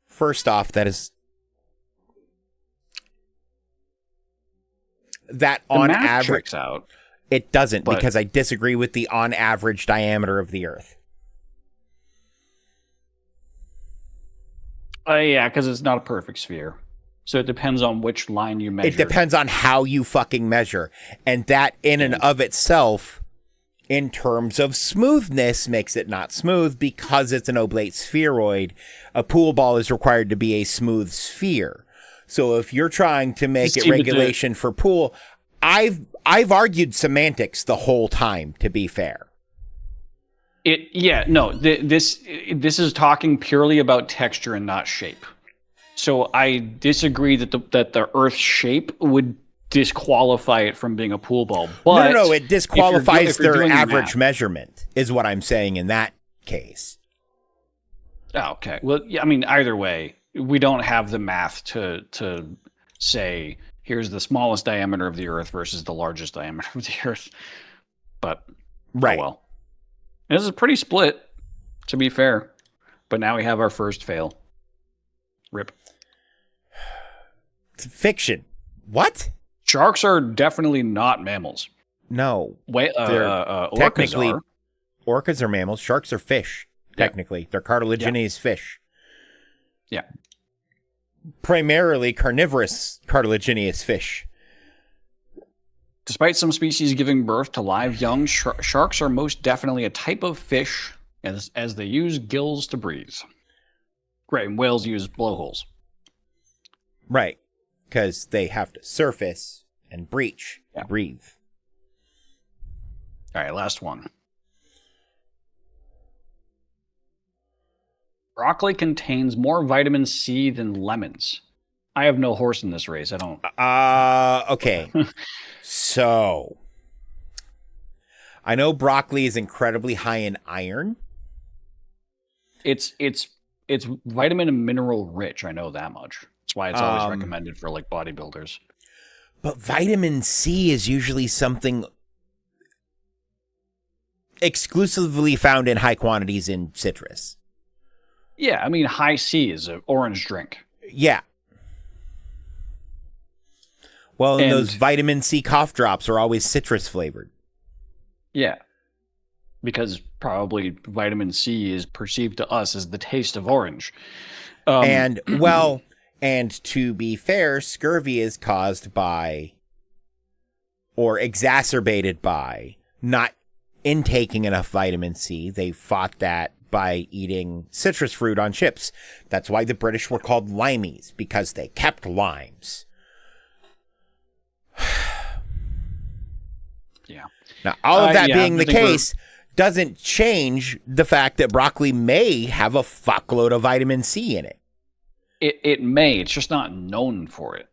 First off, that is that The on math average checks out. It doesn't, but- because I disagree with the on average diameter of the Earth. Yeah, because it's not a perfect sphere. So it depends on which line you measure. It depends on how you fucking measure. And that in and of itself, in terms of smoothness, makes it not smooth because it's an oblate spheroid. A pool ball is required to be a smooth sphere. So if you're trying to make it regulation for pool, I've argued semantics the whole time, to be fair. This is talking purely about texture and not shape. So I disagree that the Earth shape would disqualify it from being a pool ball. But No, it disqualifies if you're their doing the average math- measurement, is what I'm saying in that case. Oh, okay. Well, yeah, I mean, either way, we don't have the math to say here's the smallest diameter of the Earth versus the largest diameter of the Earth. But right. Oh well, this is pretty split, to be fair. But now we have our first fail. Rip. It's fiction. What? Sharks are definitely not mammals. No. Orcas technically, are. Orcas are mammals. Sharks are fish, technically. They're cartilaginous fish. Yeah. Primarily carnivorous cartilaginous fish. Despite some species giving birth to live young, sharks are most definitely a type of fish as they use gills to breathe. Right, and whales use blowholes. Right, because they have to surface and breach, breathe. All right, last one. Broccoli contains more vitamin C than lemons. I have no horse in this race. I don't. Okay. So, I know broccoli is incredibly high in iron. It's vitamin and mineral rich. I know that much. That's why it's always recommended for like bodybuilders. But vitamin C is usually something exclusively found in high quantities in citrus. Yeah, I mean, high C is an orange drink. Yeah. Well, and those vitamin C cough drops are always citrus flavored. Yeah. Because probably vitamin C is perceived to us as the taste of orange. And to be fair, scurvy is caused by or exacerbated by not intaking enough vitamin C. They fought that by eating citrus fruit on ships. That's why the British were called limeys, because they kept limes. Yeah. Now, all of that being the case doesn't change the fact that broccoli may have a fuckload of vitamin C in it. It may. It's just not known for it.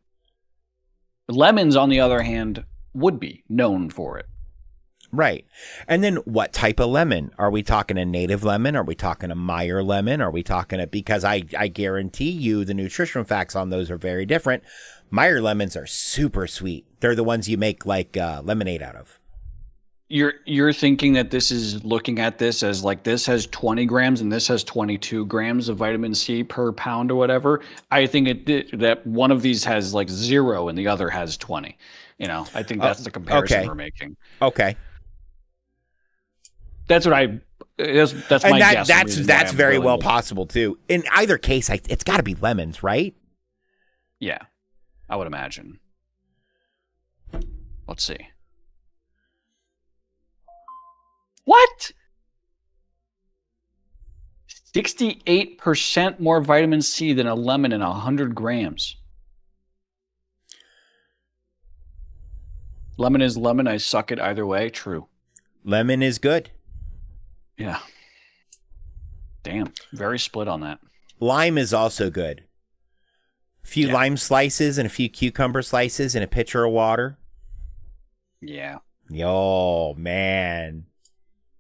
Lemons, on the other hand, would be known for it. Right. And then what type of lemon? Are we talking a native lemon? Are we talking a Meyer lemon? Are we talking because I guarantee you the nutrition facts on those are very different. Meyer lemons are super sweet. They're the ones you make like lemonade out of. You're thinking that this is looking at this as like this has 20 grams and this has 22 grams of vitamin C per pound or whatever. I think that one of these has like 0 and the other has 20. You know, I think that's the comparison we're making. Okay. That's what that's my guess. That's very well possible too. In either case, it's got to be lemons, right? Yeah, I would imagine. Let's see. What? 68% more vitamin C than a lemon in 100 grams. Lemon is lemon. I suck it either way. True. Lemon is good. Yeah. Damn. Very split on that. Lime is also good. A few lime slices and a few cucumber slices in a pitcher of water. Yeah. Yo, man.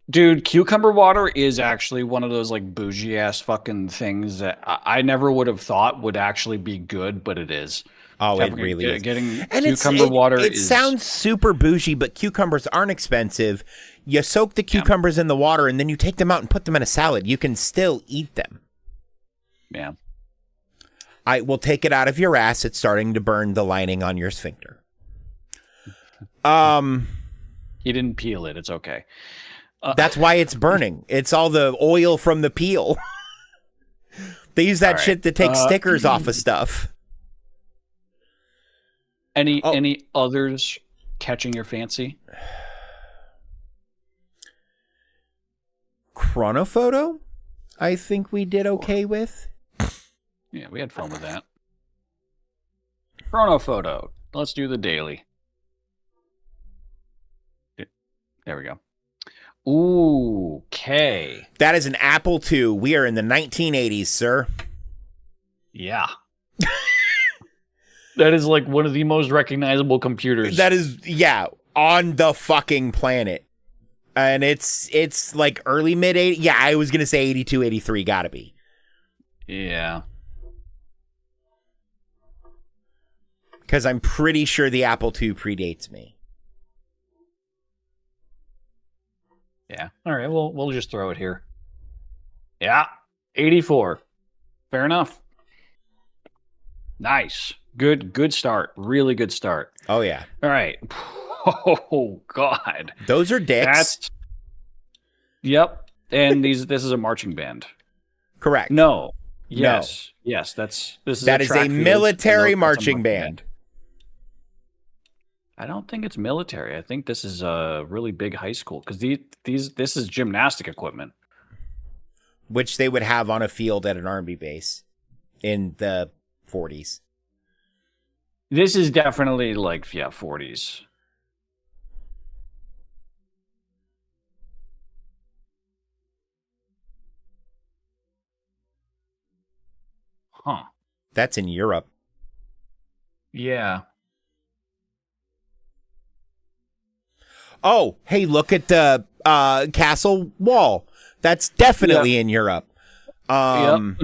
Dude, cucumber water is actually one of those like bougie ass fucking things that I never would have thought would actually be good, but it is. Oh, it really is. Getting and cucumber water it sounds super bougie, but cucumbers aren't expensive. You soak the cucumbers in the water and then you take them out and put them in a salad. You can still eat them. Yeah. I will take it out of your ass. It's starting to burn the lining on your sphincter. He didn't peel it. It's okay. That's why it's burning. It's all the oil from the peel. They use that shit to take stickers off of stuff. Any others catching your fancy? Chronophoto, I think we did okay with. Yeah, we had fun with that. Chronophoto. Let's do the daily. There we go. Ooh, okay. That is an Apple II. We are in the 1980s, sir. Yeah. That is like one of the most recognizable computers. That is, yeah, on the fucking planet. And it's like early mid 80s. Yeah, I was going to say 82, 83. Gotta be. Yeah. Because I'm pretty sure the Apple II predates me. Yeah. All right. We'll just throw it here. Yeah. 84. Fair enough. Nice. Good start. Really good start. Oh, yeah. All right. Oh, God. Those are dicks. Yep. And this is a marching band. Correct. No. Yes. No. Yes. This is a military marching band. I don't think it's military. I think this is a really big high school because this is gymnastic equipment, which they would have on a field at an army base in the 40s. This is definitely like 40s. Huh. That's in Europe. Yeah. Oh, hey, look at the castle wall. That's definitely in Europe. I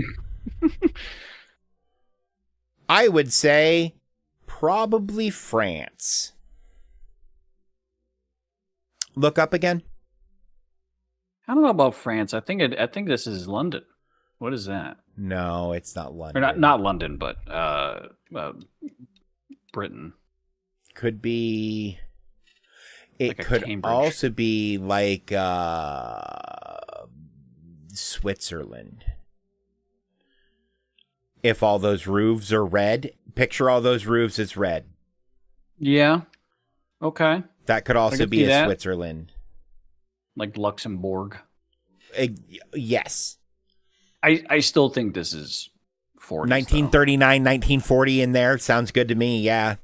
would say probably France. Look up again. I don't know about France. I think this is London. What is that? No, it's not London. Or not London, but Britain. Could be. It like could Cambridge. Also be like Switzerland. If all those roofs are red, picture all those roofs as red. Yeah. Okay. That could also be Switzerland. Like Luxembourg. Yes. I still think this is 40s. 1939, 1940 in there. Sounds good to me, yeah.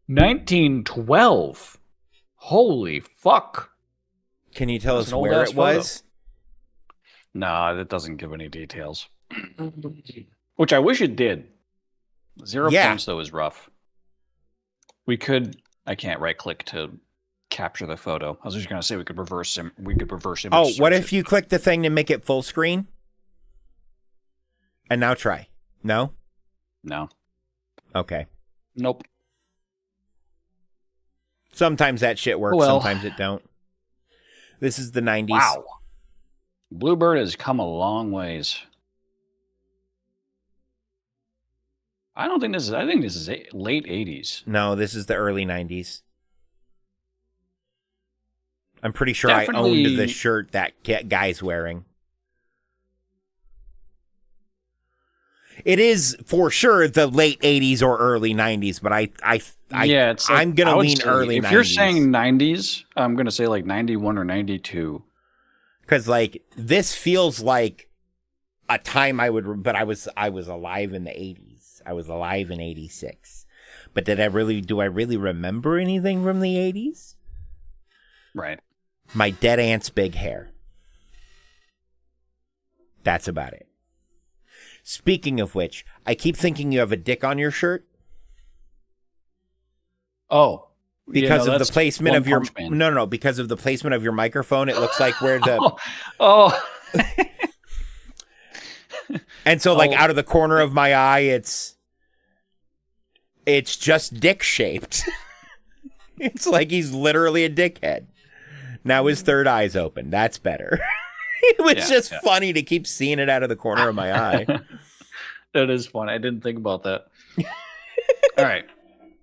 1912. Holy fuck. Can you tell us where it was? No, that doesn't give any details. Which I wish it did. 0 points, though, is rough. I can't right click to capture the photo. I was just going to say we could reverse image. Oh, what if you click the thing to make it full screen? And now try. No? No. Okay. Nope. Sometimes that shit works, sometimes it don't. This is the 90s. Wow. Bluebird has come a long ways. I think this is late 80s. No, this is the early 90s. I'm pretty sure I owned the shirt that guy's wearing. It is for sure the late 80s or early 90s, but I'm going to lean early 90s. If you're saying 90s, I'm going to say like 91 or 92. Because like this feels like a time but I was alive in the 80s. I was alive in 86. But do I really remember anything from the 80s? Right. My dead aunt's big hair. That's about it. Speaking of which, I keep thinking you have a dick on your shirt. Oh. Because of the placement of your because of the placement of your microphone, it looks like where the and so like out of the corner of my eye, it's just dick shaped. It's like he's literally a dickhead. Now his third eye's open. That's better. It was just funny to keep seeing it out of the corner of my eye. That is fun. I didn't think about that. All right.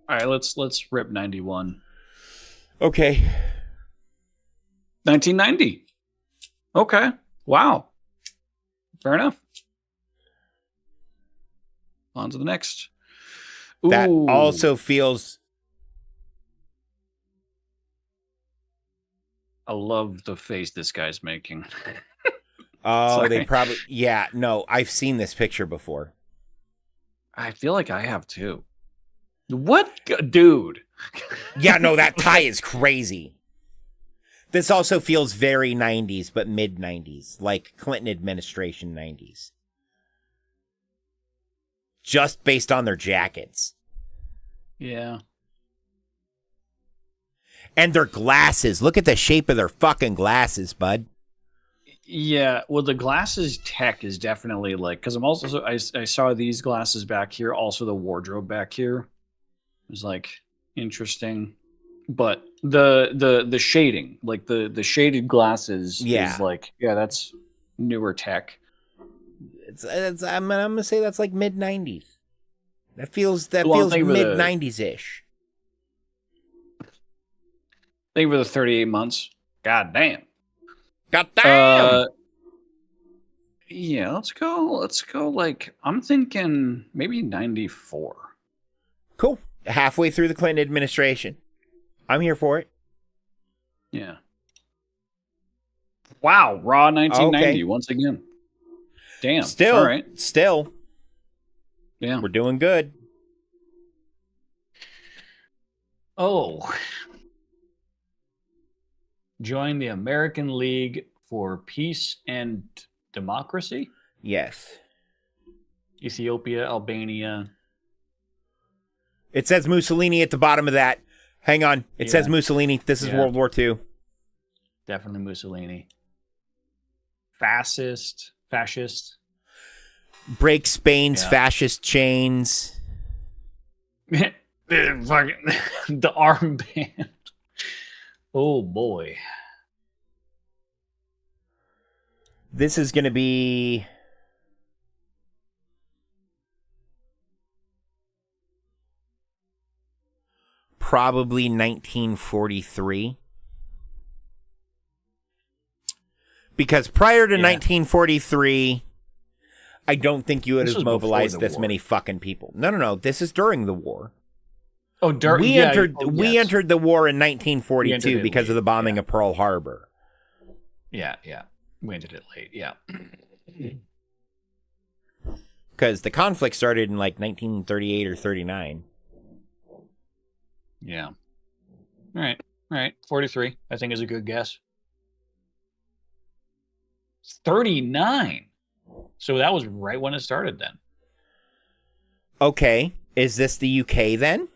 Let's rip 91. Okay. 1990. Okay. Wow. Fair enough. On to the next. That Ooh. also feels. I love the face this guy's making. Oh, Sorry. they probably. Yeah, no, I've seen this picture before. I feel like I have too. What? Dude. Yeah, no, that tie is crazy. This also feels very 90s, but mid 90s, like Clinton administration 90s. Just based on their jackets. Yeah. And their glasses. Look at the shape of their fucking glasses, bud. Yeah, well, the glasses tech is definitely like, because I'm also, I saw these glasses back here, also the wardrobe back here is like interesting, but the shading, like the shaded glasses, Yeah. is like, yeah, that's newer tech. I'm gonna say that's like mid 90s. That feels Well, feels thank you for mid the- 90s ish. Thank you for the 38 months. God damn. God damn. Yeah, let's go. Like, I'm thinking maybe 94. Cool. Halfway through the Clinton administration. I'm here for it. Yeah. Wow, raw 1990 Okay. once again. Damn. Still, All right. still. Yeah. We're doing good. Oh. Join the American League for Peace and Democracy? Yes. Ethiopia, Albania. It says Mussolini at the bottom of that. Hang on. It says Yeah. Mussolini. This is Yeah. World War II. Definitely Mussolini. Fascist. Break Spain's Yeah. fascist chains. Fucking the armband. Oh boy. This is going to be... probably 1943. Because prior to 1943, I don't think you would This have was before mobilized the this war. many fucking people. No. This is during the war. Oh, during We entered the war in We entered 1942 it because of late, the bombing of Pearl Harbor. Yeah. We ended it late, yeah. Because the conflict started in like 1938 or 39. Yeah. All right. 43, I think, is a good guess. 39. So that was right when it started then. Okay, is this the UK then?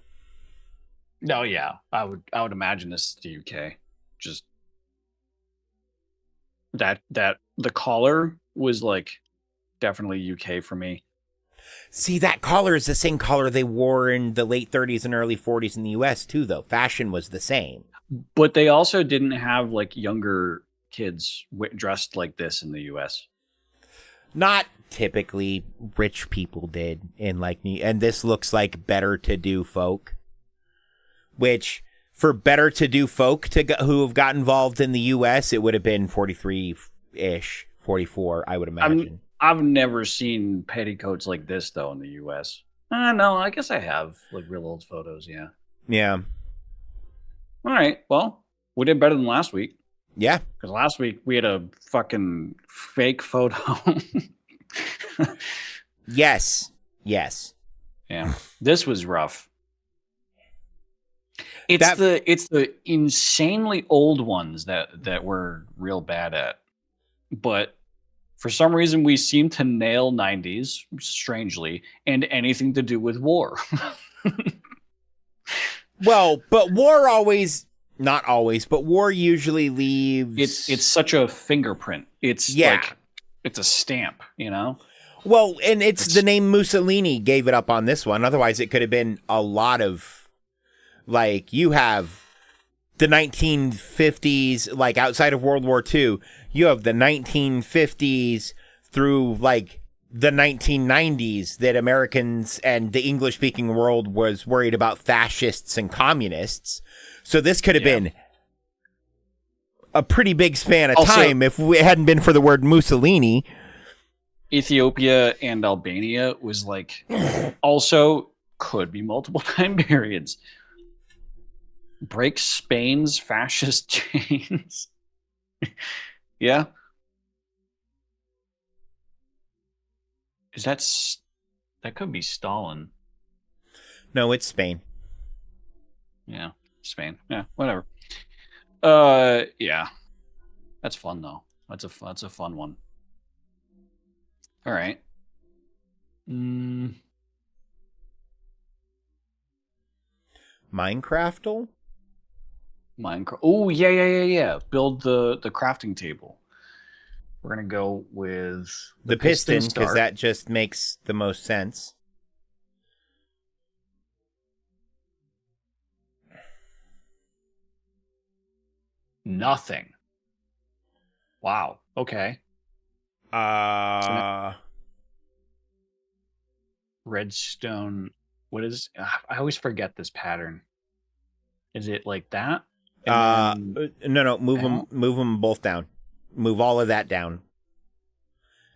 No, yeah. I would imagine this is the UK. Just that the collar was like definitely UK for me. See, that collar is the same collar they wore in the late 30s and early 40s in the US too, though. Fashion was the same. But they also didn't have like younger kids dressed like this in the US. Not typically. Rich people did in like and this looks like better to do folk, which for better to do folk who have got involved in the US, it would have been 43-ish, 44, I would imagine. I've never seen petticoats like this though in the US. No, I guess I have like real old photos, yeah. Yeah. All right. Well, we did better than last week. Yeah. Because last week we had a fucking fake photo. Yes. Yeah. This was rough. It's the insanely old ones that we're real bad at. But for some reason we seem to nail 90s, strangely, and anything to do with war. Well, but war always, not always, but war usually leaves... It's such a fingerprint. It's like, it's a stamp, you know? Well, and it's the name Mussolini gave it up on this one. Otherwise, it could have been a lot of, like, you have the 1950s, like, outside of World War II, you have the 1950s through, like, the 1990s that Americans and the English-speaking world was worried about fascists and communists. So this could have been a pretty big span of time if it hadn't been for the word Mussolini. Ethiopia and Albania was like also could be multiple time periods. Break Spain's fascist chains. Yeah. That could be Stalin. No, it's Spain. Yeah, Spain. Yeah, whatever. Yeah. That's fun though. That's a fun one. All right. Minecraftal? Minecraft. Oh, yeah. Build the crafting table. We're gonna go with the piston because start. that just makes the most sense. Nothing. Wow. Okay. Redstone. What is? I always forget this pattern. Is it like that? No. Move them both down. Move all of that down.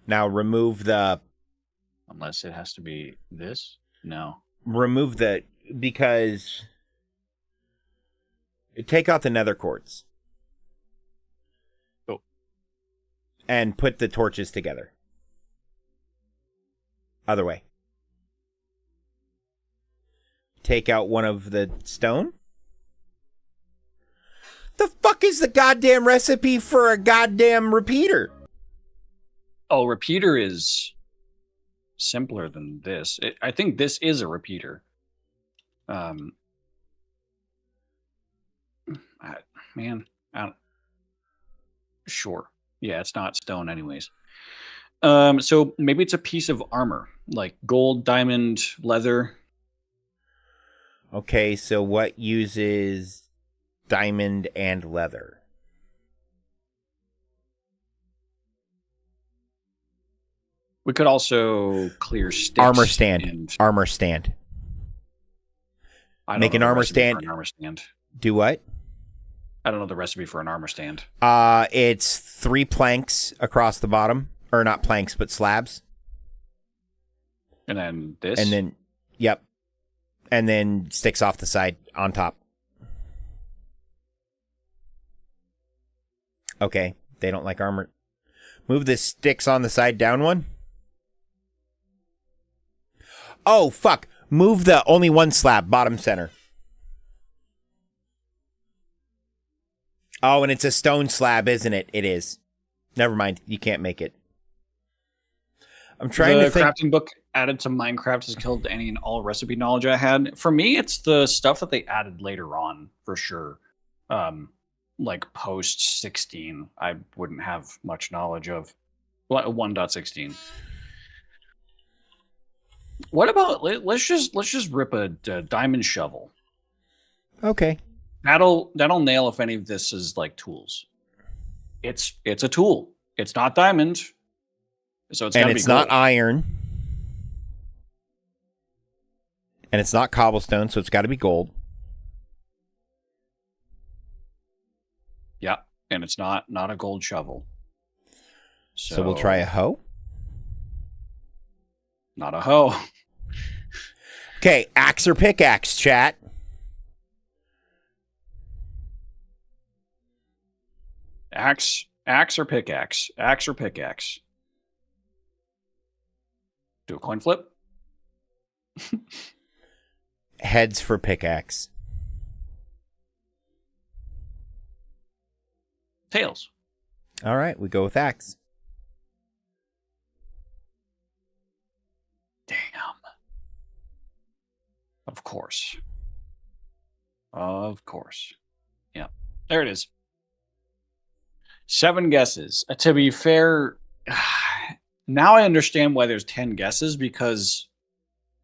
Now remove the. Unless it has to be this. No. Remove the because. Take out the nether quartz. Oh. And put the torches together. Other way. Take out one of the stone. The fuck is the goddamn recipe for a goddamn repeater? Oh, repeater is simpler than this. I think this is a repeater. Sure. Yeah, it's not stone anyways. So maybe it's a piece of armor, like gold, diamond, leather. Okay, so what uses diamond and leather? We could also clear sticks. Armor stand. Armor stand. Make an armor stand. Do what? I don't know the recipe for an armor stand. It's 3 planks across the bottom. Or not planks, but slabs. And then this? And then, yep. And then sticks off the side on top. Okay, they don't like armor. Move the sticks on the side down one. Oh, fuck. Move the only one slab, bottom center. Oh, and it's a stone slab, isn't it? It is. Never mind. You can't make it. I'm trying to think. The crafting book added to Minecraft has killed any and all recipe knowledge I had. For me, it's the stuff that they added later on, for sure. Like post 16, I wouldn't have much knowledge of. 1.16. What about let's just rip a diamond shovel. Okay. That'll nail if any of this is like tools. It's a tool. It's not diamond. So it's and it's not iron. And it's not cobblestone, so it's got to be gold. Yeah, and it's not a gold shovel. So we'll try a hoe? Not a hoe. Okay, axe or pickaxe, chat. Axe or pickaxe? Axe or pickaxe? Do a coin flip? Heads for pickaxe. Tails. All right, we go with axe. Damn. Of course. Of course. Yeah. There it is. 7 guesses. To be fair, now I understand why there's 10 guesses because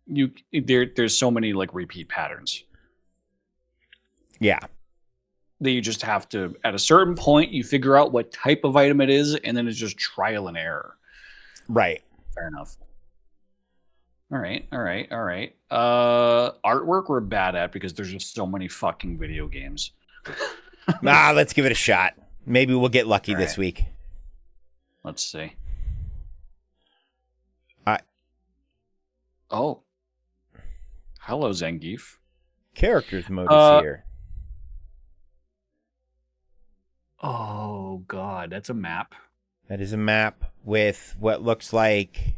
there's so many like repeat patterns. Yeah. That you just have to, at a certain point, you figure out what type of item it is, and then it's just trial and error. Right. Fair enough. All right. Artwork we're bad at because there's just so many fucking video games. Let's give it a shot. Maybe we'll get lucky All this right. week. Let's see. Oh. Hello, Zangief. Characters mode is here. Oh, God. That's a map. That is a map with what looks like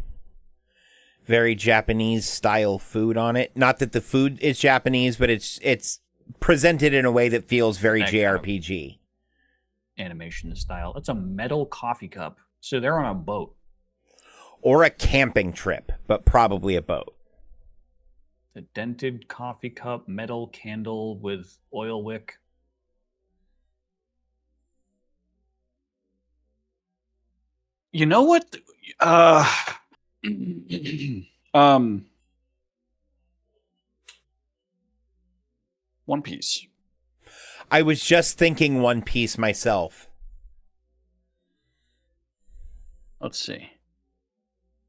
very Japanese style food on it. Not that the food is Japanese, but it's presented in a way that feels very JRPG. Animation style. It's a metal coffee cup. So they're on a boat. Or a camping trip, but probably a boat. A dented coffee cup, metal candle with oil wick. You know what? One Piece. I was just thinking One Piece myself. Let's see.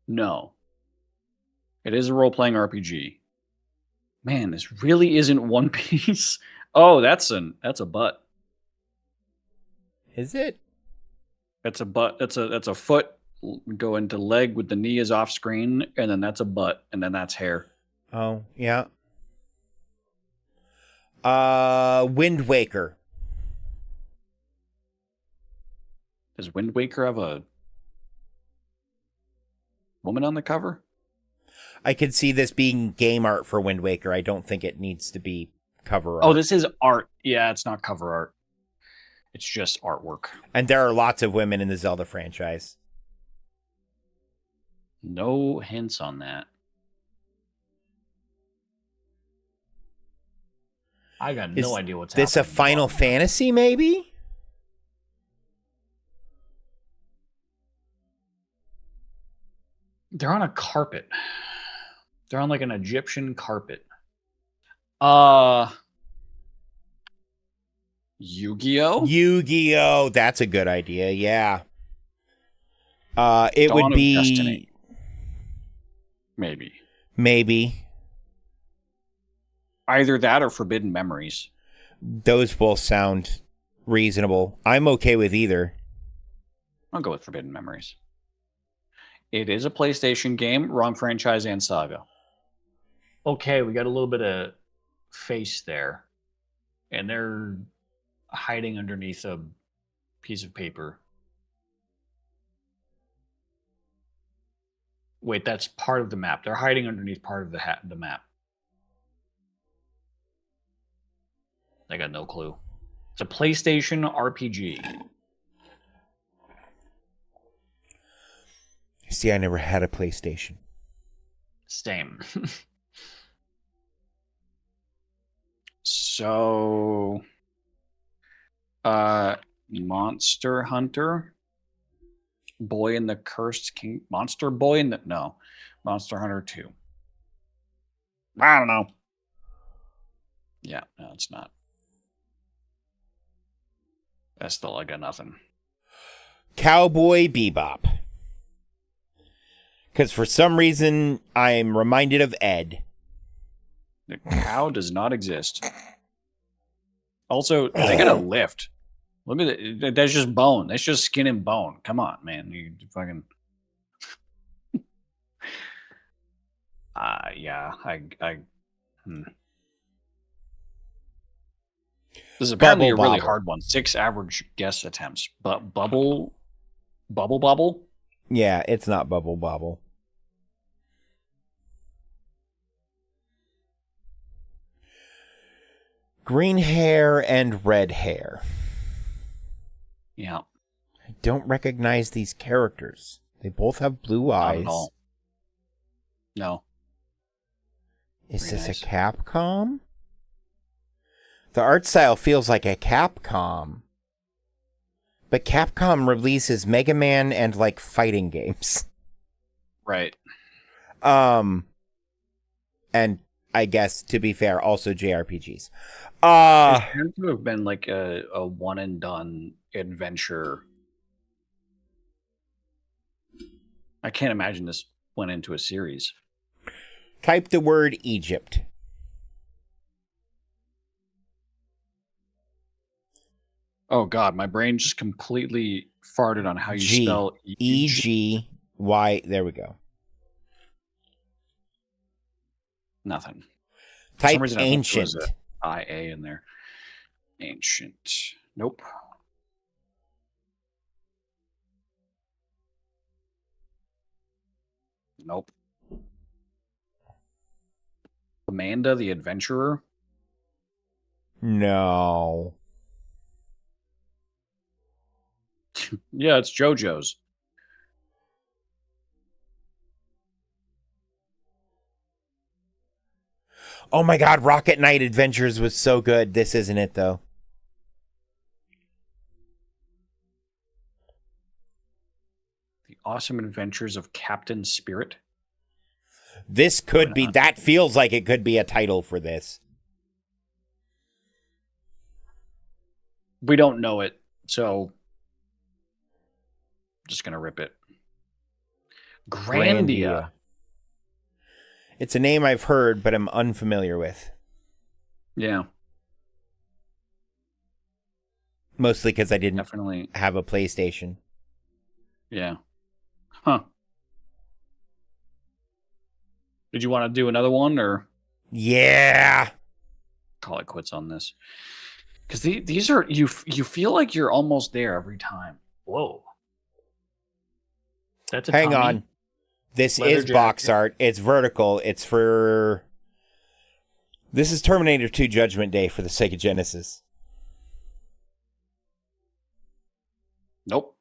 No. It is a role-playing RPG. Man, this really isn't One Piece. Oh, that's a butt. Is it? That's a butt. That's a foot. Go into leg with the knee is off screen, and then that's a butt, and then that's hair. Oh, yeah. Wind Waker. Does Wind Waker have a woman on the cover? I could see this being game art for Wind Waker. I don't think it needs to be cover art. Oh, this is art. Yeah, it's not cover art. It's just artwork. And there are lots of women in the Zelda franchise. No hints on that. I got no idea what's happening. Is this a Final Fantasy, maybe? They're on a carpet. They're on like an Egyptian carpet. Yu-Gi-Oh? Yu-Gi-Oh! That's a good idea, yeah. It Dawn would of be... Destiny. Maybe. Either that or Forbidden Memories. Those both sound reasonable. I'm okay with either. I'll go with Forbidden Memories. It is a PlayStation game, wrong franchise and saga. Okay, we got a little bit of face there. And they're hiding underneath a piece of paper. Wait, that's part of the map. They're hiding underneath part of the map. I got no clue. It's a PlayStation RPG. See, I never had a PlayStation. Same. So, Monster Hunter, Boy in the Cursed King, Monster Boy in the, no, Monster Hunter 2. I don't know. Yeah, no, it's not. That's still, I got nothing. Cowboy Bebop. Because for some reason, I'm reminded of Ed. The cow does not exist. Also, they got a lift. Look at it. That's just bone. That's just skin and bone. Come on, man. You fucking... yeah, This is apparently a really hard one. 6 average guess attempts. But Bubble? Yeah, it's not Bubble Bobble. Green hair and red hair. Yeah. I don't recognize these characters. They both have blue eyes. Not at all. No. Is this a Capcom? The art style feels like a Capcom. But Capcom releases Mega Man and, like, fighting games. Right. And I guess, to be fair, also JRPGs. It had to have been like a one and done adventure. I can't imagine this went into a series. Type the word Egypt. Oh God, my brain just completely farted on how you G. spell E-G-Y. There we go. Nothing. For Type some reason, I thought there was ancient. a IA in there. Ancient. Nope. Nope. Amanda the Adventurer. No. Yeah, it's JoJo's. Oh my God, Rocket Knight Adventures was so good. This isn't it, though. The Awesome Adventures of Captain Spirit. This could be, that feels like it could be a title for this. We don't know it, so I'm just going to rip it. Grandia. It's a name I've heard, but I'm unfamiliar with. Yeah. Mostly because I didn't Definitely have a PlayStation. Yeah. Huh. Did you want to do another one, or? Yeah. Call it quits on this. Because these are, you feel like you're almost there every time. Whoa. That's a Hang Tommy. on. This Leather is box jacket. art. It's vertical. It's for... This is Terminator 2 Judgment Day for the Sega Genesis. Nope.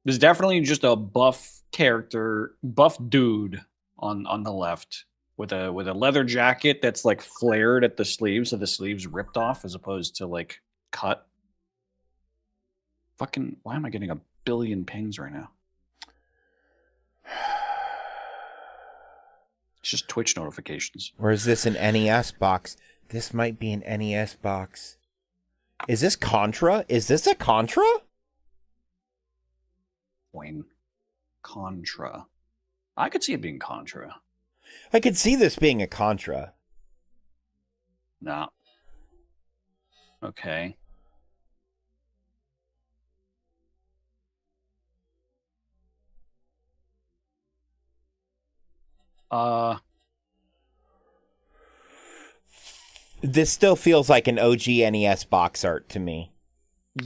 There's definitely just a buff character, buff dude on the left with a leather jacket that's like flared at the sleeves, so the sleeves ripped off as opposed to like cut. Fucking, why am I getting a billion pings right now? It's just Twitch notifications. Or is this an NES box? This might be an NES box. Is this Contra? Is this a Contra? Wayne. Contra. I could see it being Contra. I could see this being a Contra. No. Okay. This still feels like an OG NES box art to me.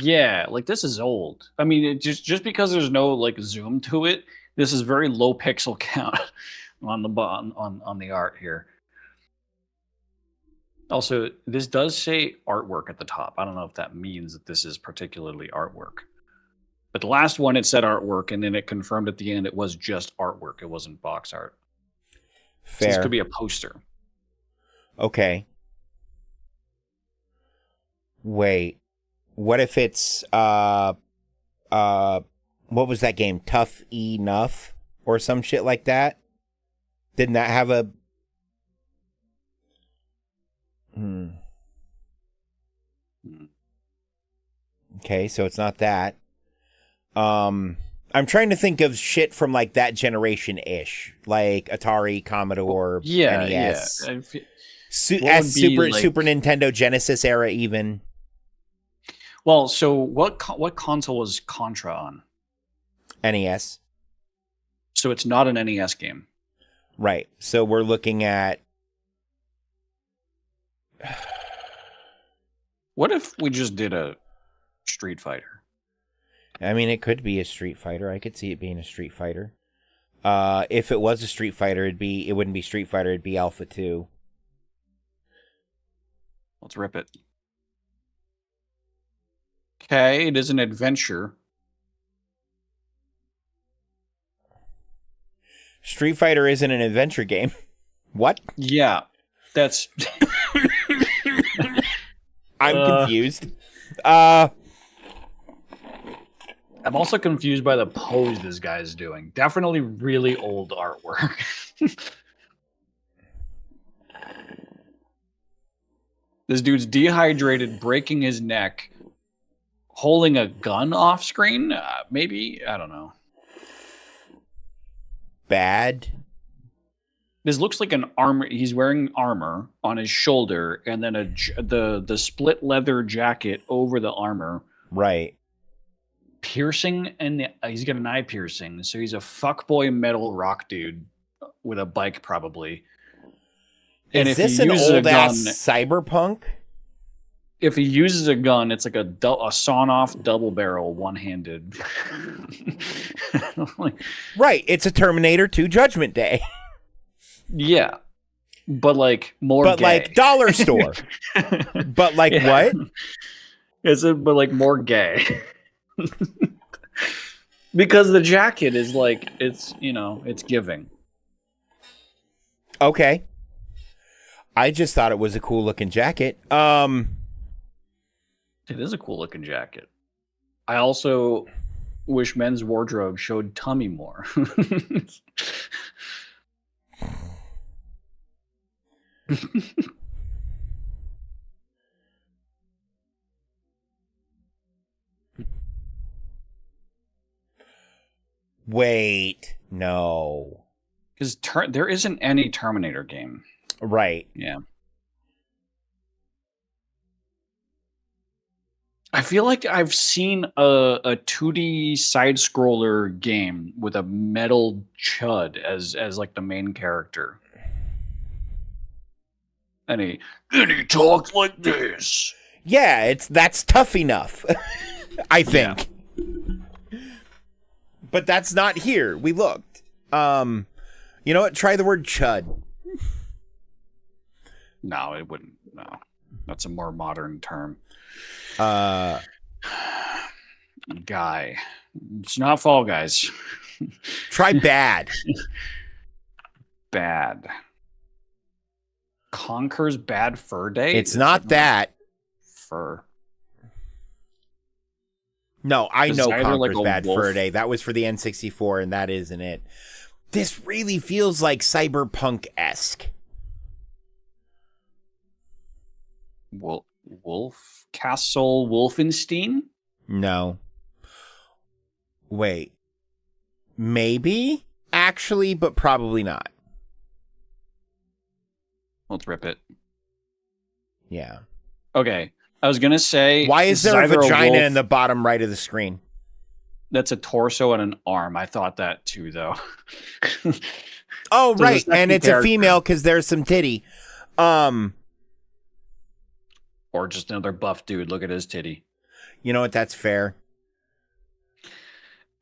Yeah, like this is old. I mean, it just because there's no like zoom to it, this is very low pixel count on the on the art here. Also, this does say artwork at the top. I don't know if that means that this is particularly artwork. But the last one it said artwork, and then it confirmed at the end it was just artwork. It wasn't box art. So this Fair. could be a poster. Okay. Wait. What if it's what was that game? Tough Enough or some shit like that? Didn't that have a Okay, so it's not that. I'm trying to think of shit from like that generation-ish, like Atari, Commodore, NES. Yeah. Super Nintendo Genesis era even. Well, so what console was Contra on? NES. So it's not an NES game. Right. So we're looking at... What if we just did a Street Fighter? I mean, it could be a Street Fighter. I could see it being a Street Fighter. If it was a Street Fighter, it wouldn't be Street Fighter, it'd be Alpha 2. Let's rip it. Okay, it is an adventure. Street Fighter isn't an adventure game. What? Yeah, that's... I'm confused. I'm also confused by the pose this guy is doing. Definitely really old artwork. This dude's dehydrated, breaking his neck, holding a gun off screen. Maybe, I don't know. Bad. This looks like an armor. He's wearing armor on his shoulder, and then the split leather jacket over the armor. Right. Piercing, and he's got an eye piercing. So he's a fuckboy metal rock dude with a bike, probably. And Is if this he an uses old a ass gun, cyberpunk? if he uses a gun, it's like a sawn-off double barrel, one-handed. Right. It's a Terminator 2 Judgment Day. Yeah, but like more. But gay. like dollar store. But like what? Is it? But like more gay. Because the jacket is like it's it's giving. Okay. I just thought it was a cool looking jacket. It is a cool looking jacket. I also wish men's wardrobe showed tummy more. Wait, no. Because there isn't any Terminator game. Right. Yeah. I feel like I've seen a 2D side scroller game with a metal chud as like the main character. And he talks like this. Yeah, that's tough enough. I think. Yeah. But that's not here. We looked. You know what? Try the word chud. No, it wouldn't. No. That's a more modern term. Guy. It's not Fall Guys. Try bad. Bad. Conker's Bad Fur Day? It's not that. Fur. No, I know Conker's like Bad Fur Day. That was for the N64, and that isn't it. This really feels like cyberpunk-esque. Wolf Castle Wolfenstein? No. Wait. Maybe? Actually, but probably not. Let's rip it. Yeah. Okay. I was going to say... Why is there a vagina in the bottom right of the screen? That's a torso and an arm. I thought that too, though. Oh, right. And it's a female because there's some titty. Or just another buff dude. Look at his titty. You know what? That's fair.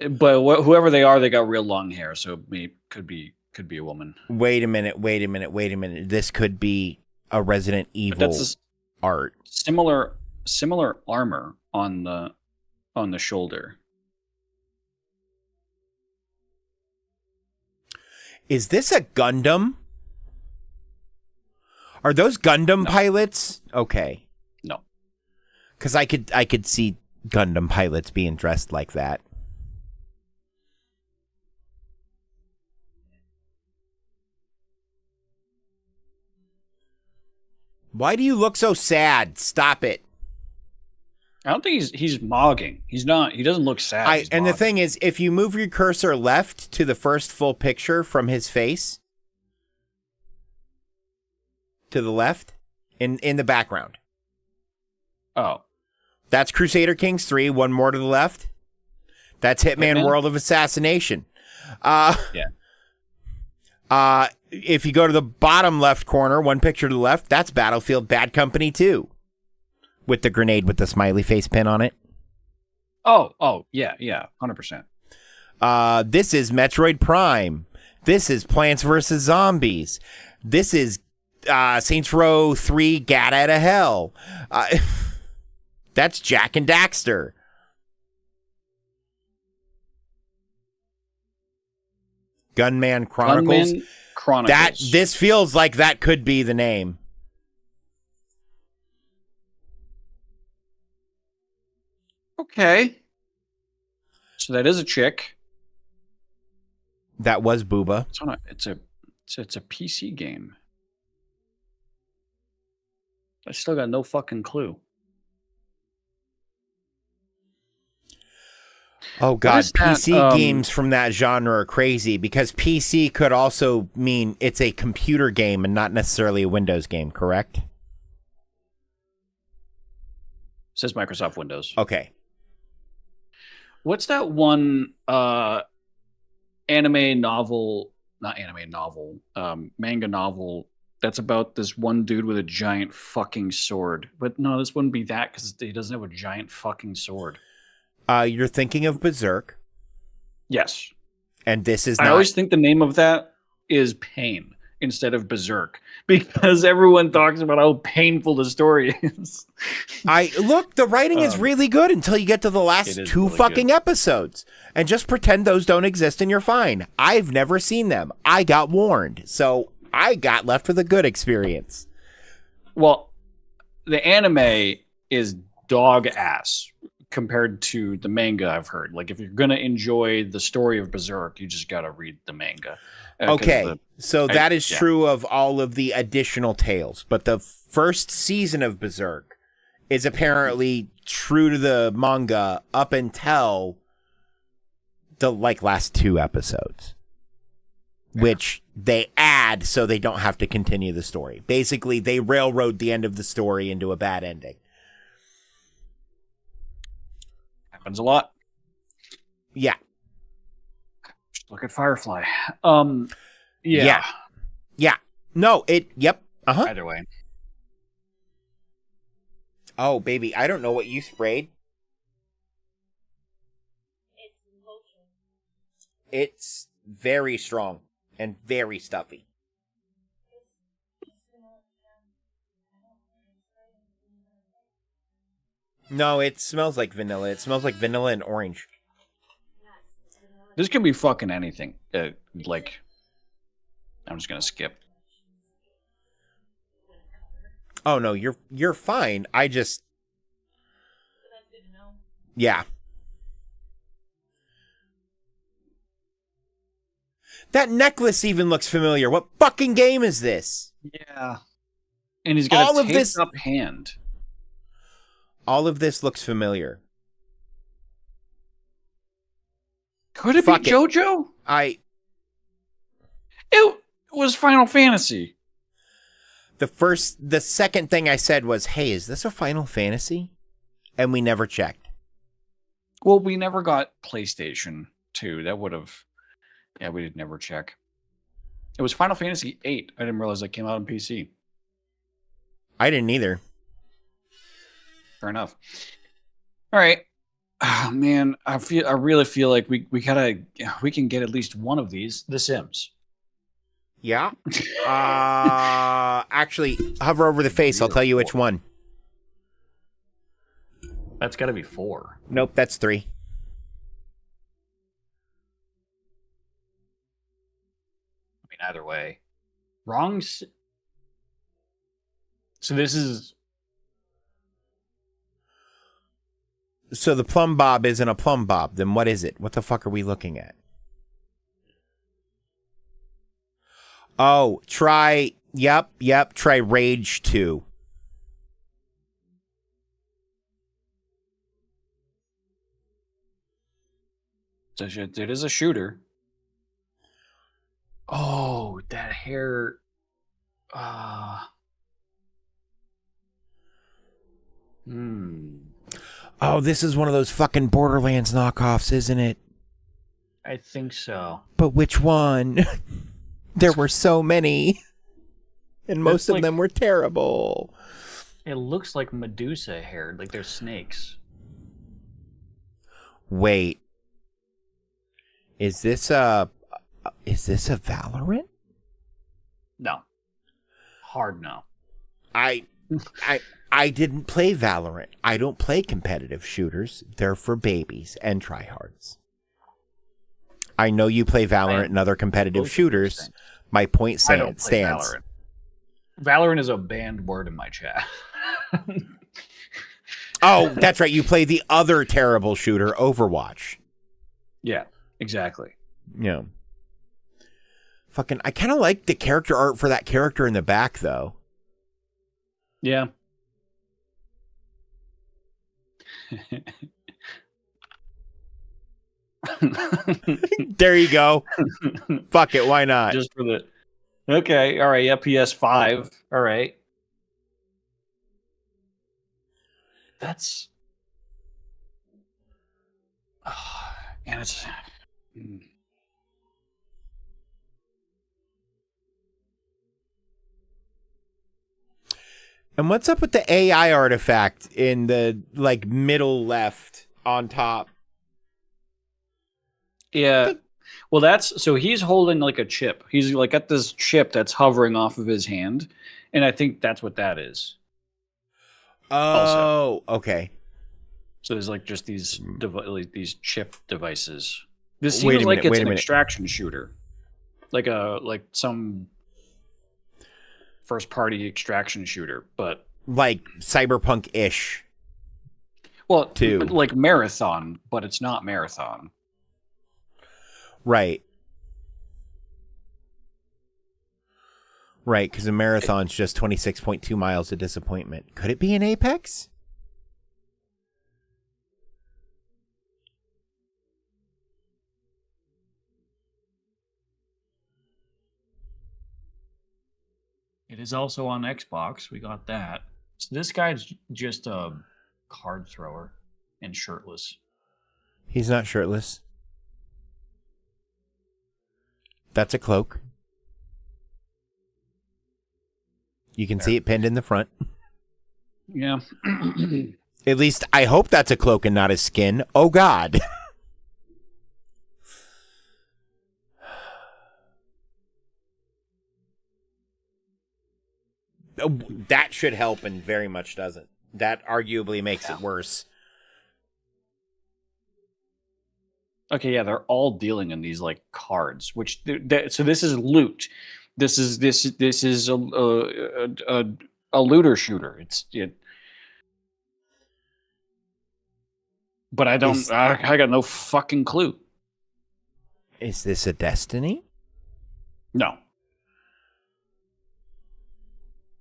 But whoever they are, they got real long hair, so it could be a woman. Wait a minute. This could be a Resident Evil art. Similar armor on the shoulder. Is this a Gundam? Are those Gundam pilots? Okay. No. Because I could see Gundam pilots being dressed like that. Why do you look so sad? Stop it. I don't think he's mogging. He's not. He doesn't look sad. The thing is, if you move your cursor left to the first full picture from his face, to the left, in the background. Oh. That's Crusader Kings 3, one more to the left. That's Hitman World of Assassination. Yeah. If you go to the bottom left corner, one picture to the left, that's Battlefield Bad Company 2. With the grenade with the smiley face pin on it. Oh, yeah, 100%. This is Metroid Prime. This is Plants vs. Zombies. This is Saints Row 3 Gat Out of Hell. That's Jak and Daxter. Gunman Chronicles. This feels like that could be the name. Okay. So that is a chick. That was Booba. It's a PC game. I still got no fucking clue. Oh god, is that, PC games from that genre are crazy because PC could also mean it's a computer game and not necessarily a Windows game, correct? Says Microsoft Windows. Okay. What's that one anime novel, not anime novel, manga novel that's about this one dude with a giant fucking sword? But no, this wouldn't be that because he doesn't have a giant fucking sword. You're thinking of Berserk. Yes. And this is I not... always think the name of that is Pain instead of Berserk because everyone talks about how painful the story is. Look, the writing is really good until you get to the last 2 really fucking episodes. And just pretend those don't exist and you're fine. I've never seen them. I got warned. So I got left with a good experience. Well, the anime is dog ass compared to the manga I've heard. Like, if you're going to enjoy the story of Berserk, you just got to read the manga. Okay, so that is true of all of the additional tales. But the first season of Berserk is apparently true to the manga up until the last 2 episodes. Which they add so they don't have to continue the story. Basically, they railroad the end of the story into a bad ending. Happens a lot. Yeah. Just look at Firefly. Yeah. No, yep. Uh-huh. Either way. Oh, baby, I don't know what you sprayed. It's very strong and very stuffy. No, it smells like vanilla. It smells like vanilla and orange. This could be fucking anything. I'm just gonna skip. Oh no, you're fine. I just yeah. That necklace even looks familiar. What fucking game is this? Yeah. And he's got all a of this taped up hand. All of this looks familiar. Could it be JoJo? It was Final Fantasy. The second thing I said was, hey, is this a Final Fantasy? And we never checked. Well, we never got PlayStation 2. That would have... Yeah, we did never check. It was Final Fantasy 8. I didn't realize that came out on PC. I didn't either. Fair enough. All right. Oh, man, I really feel like we can get at least one of these. The Sims. Yeah. Actually, hover over the face. I'll tell you which one. That's got to be 4. Nope, that's 3. I mean, either way. Wrong. So this is... So the plumb bob isn't a plumb bob. Then what is it? What the fuck are we looking at? Oh, try... Yep. Try Rage 2. It is a shooter. Oh, that hair... Oh, this is one of those fucking Borderlands knockoffs, isn't it? I think so. But which one? There were so many. And most of them were terrible. It looks like Medusa hair, like they're snakes. Wait. Is this a Valorant? No. Hard no. I didn't play Valorant. I don't play competitive shooters. They're for babies and tryhards. I know you play Valorant and other competitive shooters. My point stands. Valorant. Valorant is a banned word in my chat. Oh, that's right. You play the other terrible shooter, Overwatch. Yeah, exactly. Yeah. Fucking, I kind of like the character art for that character in the back, though. Yeah. There you go. Fuck it, why not? Just for the. Okay, all right, yeah, PS5. All right. That's. And it's. And what's up with the AI artifact in the like middle left on top? Yeah. Well, that's so he's holding like a chip. He's like got this chip that's hovering off of his hand, and I think that's what that is. Oh, okay. So there's like just these these chip devices. This Wait seems a like minute, it's wait a an minute. extraction shooter, like some first party extraction shooter, but Like cyberpunk-ish. well, too. like Marathon, but it's not Marathon. Right. Right, because a marathon's just 26.2 miles of disappointment. Could it be an Apex? It is also on Xbox. We got that. So this guy's just a card thrower and shirtless. He's not shirtless. That's a cloak. You can see it pinned in the front. Yeah. At least I hope that's a cloak and not a skin. Oh, God. That should help and very much doesn't. That arguably makes it worse. Okay, yeah, they're all dealing in these like cards, which so this is loot. This is a looter shooter. But I don't. I got no fucking clue. Is this a Destiny? No.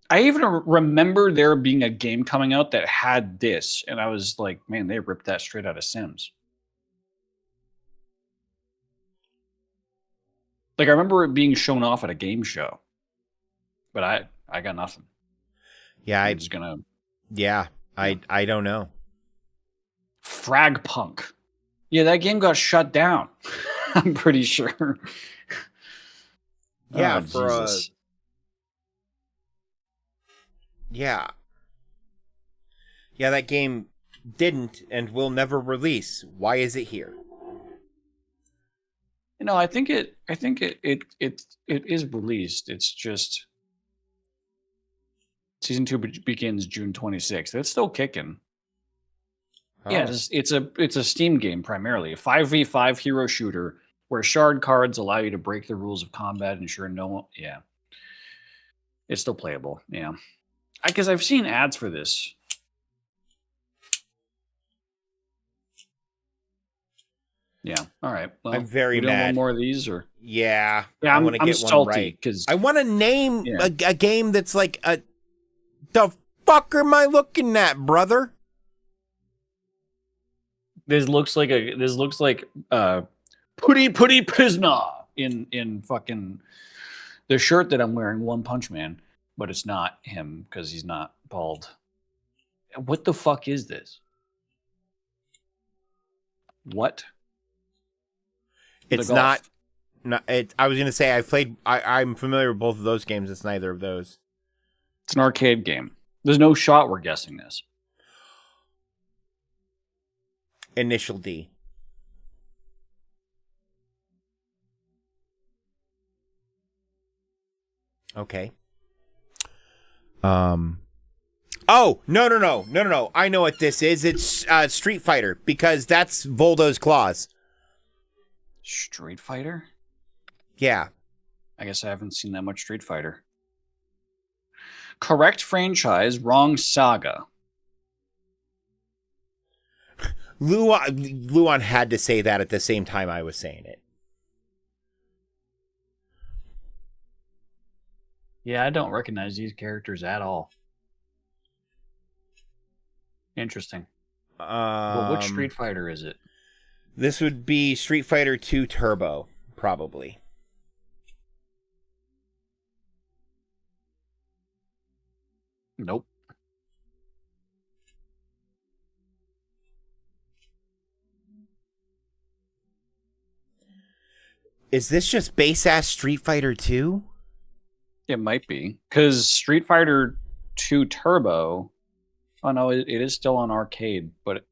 I even remember there being a game coming out that had this, and I was like, man, they ripped that straight out of Sims. Like I remember it being shown off at a game show, but I got nothing. Yeah, I'm just gonna. Yeah, I don't know. Fragpunk. Yeah, that game got shut down. I'm pretty sure. Yeah, Oh, for Jesus. Yeah. Yeah, that game didn't and will never release. Why is it here? You know, I think it is released. It's just season 2 begins June 26th. It's still kicking. Oh. Yeah, it's a Steam game primarily, a 5v5 hero shooter where shard cards allow you to break the rules of combat and ensure no one. Yeah, it's still playable. Yeah, because I've seen ads for this. Yeah. All right. Well, I'm very we doing mad. one more of these, or Yeah. Yeah, I want to I'm get salty, one right 'cause- I want to name Yeah. a game that's like a. The fuck am I looking at, brother? This looks like putty prisoner in fucking the shirt that I'm wearing, One Punch Man, but it's not him because he's not bald. What the fuck is this? What? It's The golf. not. I was gonna say I'm familiar with both of those games. It's neither of those. It's an arcade game. There's no shot we're guessing this. Initial D. Okay. Oh, no. I know what this is. It's Street Fighter because that's Voldo's Claws. Street Fighter? Yeah. I guess I haven't seen that much Street Fighter. Correct franchise, wrong saga. Luan had to say that at the same time I was saying it. Yeah, I don't recognize these characters at all. Interesting. Well, which Street Fighter is it? This would be Street Fighter 2 Turbo, probably. Nope. Is this just base-ass Street Fighter 2? It might be. Because Street Fighter 2 Turbo... Oh, no, it is still on arcade, but...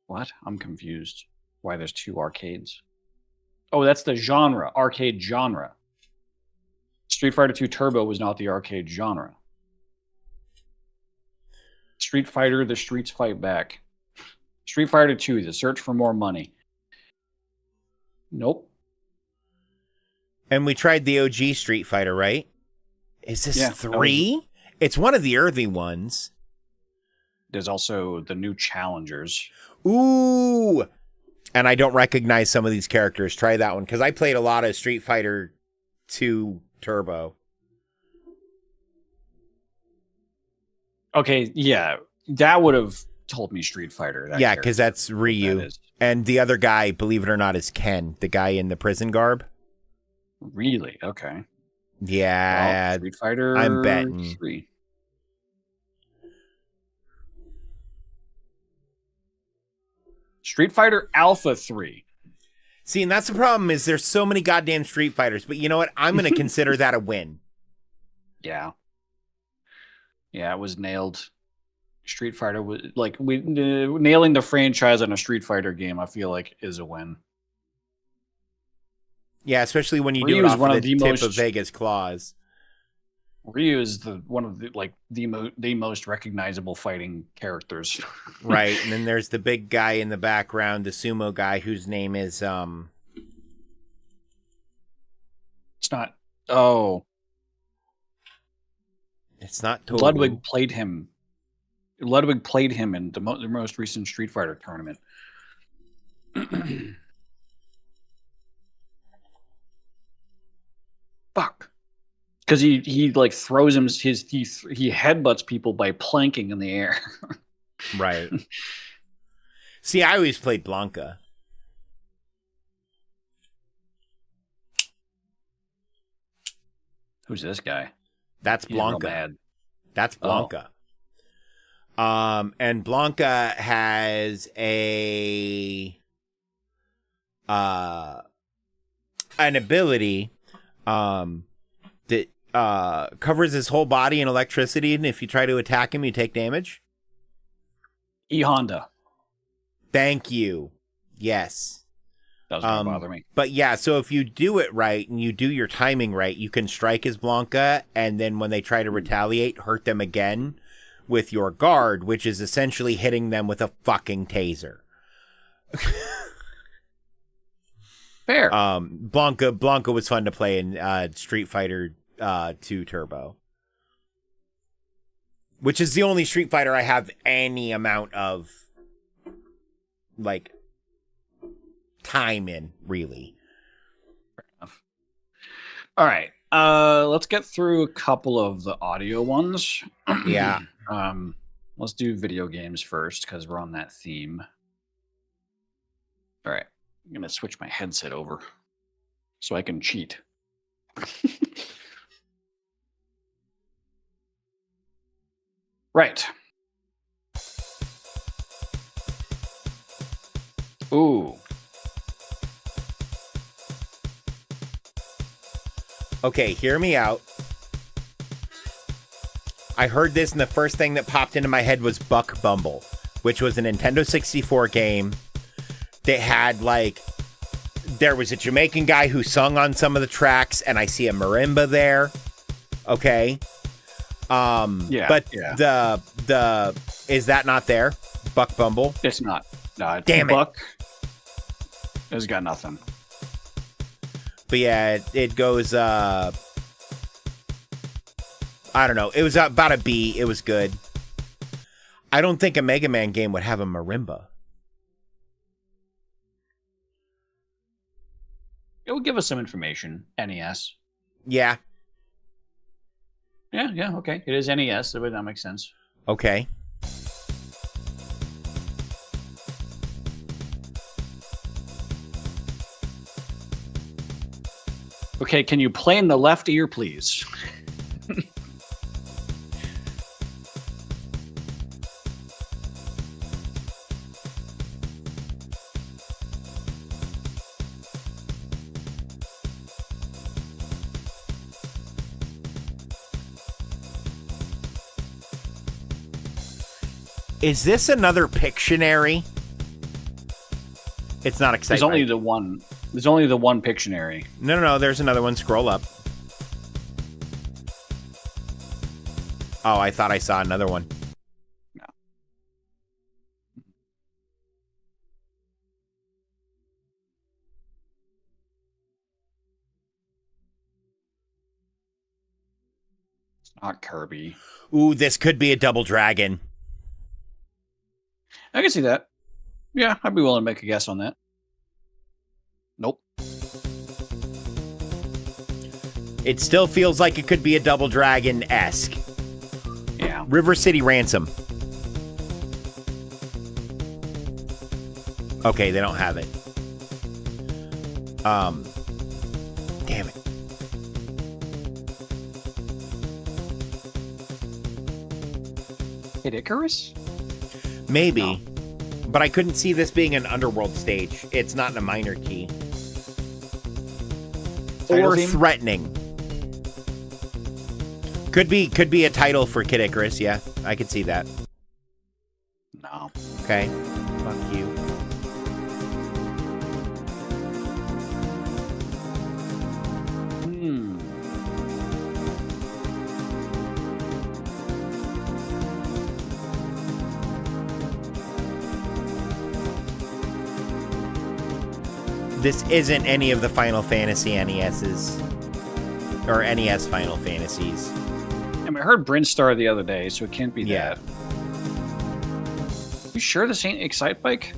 What? I'm confused. Why there's two arcades. Oh, that's the genre. Arcade genre. Street Fighter 2 Turbo was not the arcade genre. Street Fighter, the streets fight back. Street Fighter 2, the search for more money. Nope. And we tried the OG Street Fighter, right? Is this 3? It's one of the early ones. There's also the new challengers. Ooh! And I don't recognize some of these characters. Try that one, because I played a lot of Street Fighter 2 Turbo. Okay, yeah. That would have told me Street Fighter. Yeah, because that's Ryu. And the other guy, believe it or not, is Ken, the guy in the prison garb. Really? Okay. Yeah. Well, Street Fighter I'm betting. 3. Street Fighter Alpha 3. See, and that's the problem, is there's so many goddamn Street Fighters. But you know what? I'm going to consider that a win. Yeah. Yeah, it was nailed. Street Fighter was like nailing the franchise on a Street Fighter game. I feel like is a win. Yeah, especially when you Ryu do it is off one of of the the tip most- of Vega's claws. Ryu is one of the most recognizable fighting characters. Right, and then there's the big guy in the background, the sumo guy, whose name is It's not. Oh, it's not Toru. Ludwig played him. Ludwig played him in the most recent Street Fighter tournament. Fuck. Because he like throws him he headbutts people by planking in the air. Right. See, I always played Blanca. Who's this guy? That's He's real Blanca. mad. That's Oh. Blanca. And Blanca has an ability that covers his whole body in electricity, and if you try to attack him, you take damage. E-Honda. Thank you. Yes. Doesn't bother me. But yeah, so if you do it right and you do your timing right, you can strike as Blanca, and then when they try to retaliate, hurt them again with your guard, which is essentially hitting them with a fucking taser. Fair. Blanca was fun to play in Street Fighter 2 Turbo, which is the only Street Fighter I have any amount of like time in, really. Fair enough. All right. Let's get through a couple of the audio ones. Yeah. Let's do video games first because we're on that theme. All right. I'm going to switch my headset over so I can cheat. Right. Ooh. Okay, hear me out. I heard this, and the first thing that popped into my head was Buck Bumble, which was a Nintendo 64 game that had, like, there was a Jamaican guy who sung on some of the tracks, and I see a marimba there. Okay. Yeah, but yeah. the is that not there? Buck Bumble? It's not. No, Damn it. Buck has got nothing. But yeah, it goes, I don't know. It was about a B. It was good. I don't think a Mega Man game would have a marimba. It will give us some information. NES. Yeah. Yeah, okay. It is NES, so that makes sense. Okay. Okay, can you play in the left ear, please? Is this another Pictionary? It's not exciting. There's only the one. There's only the one Pictionary. No. There's another one. Scroll up. Oh, I thought I saw another one. No. It's not Kirby. Ooh, this could be a Double Dragon. I can see that. Yeah, I'd be willing to make a guess on that. Nope. It still feels like it could be a Double Dragon-esque. Yeah. River City Ransom. Okay, they don't have it. Damn it. Kid Icarus? Maybe. But I couldn't see this being an Underworld stage. It's not in a minor key. Title or theme? threatening. Could be a title for Kid Icarus, yeah. I could see that. No. Okay. Fuck you. This isn't any of the Final Fantasy NES's or NES Final Fantasies. I mean, I heard Brinstar the other day, so it can't be that. You sure this ain't Excite Bike?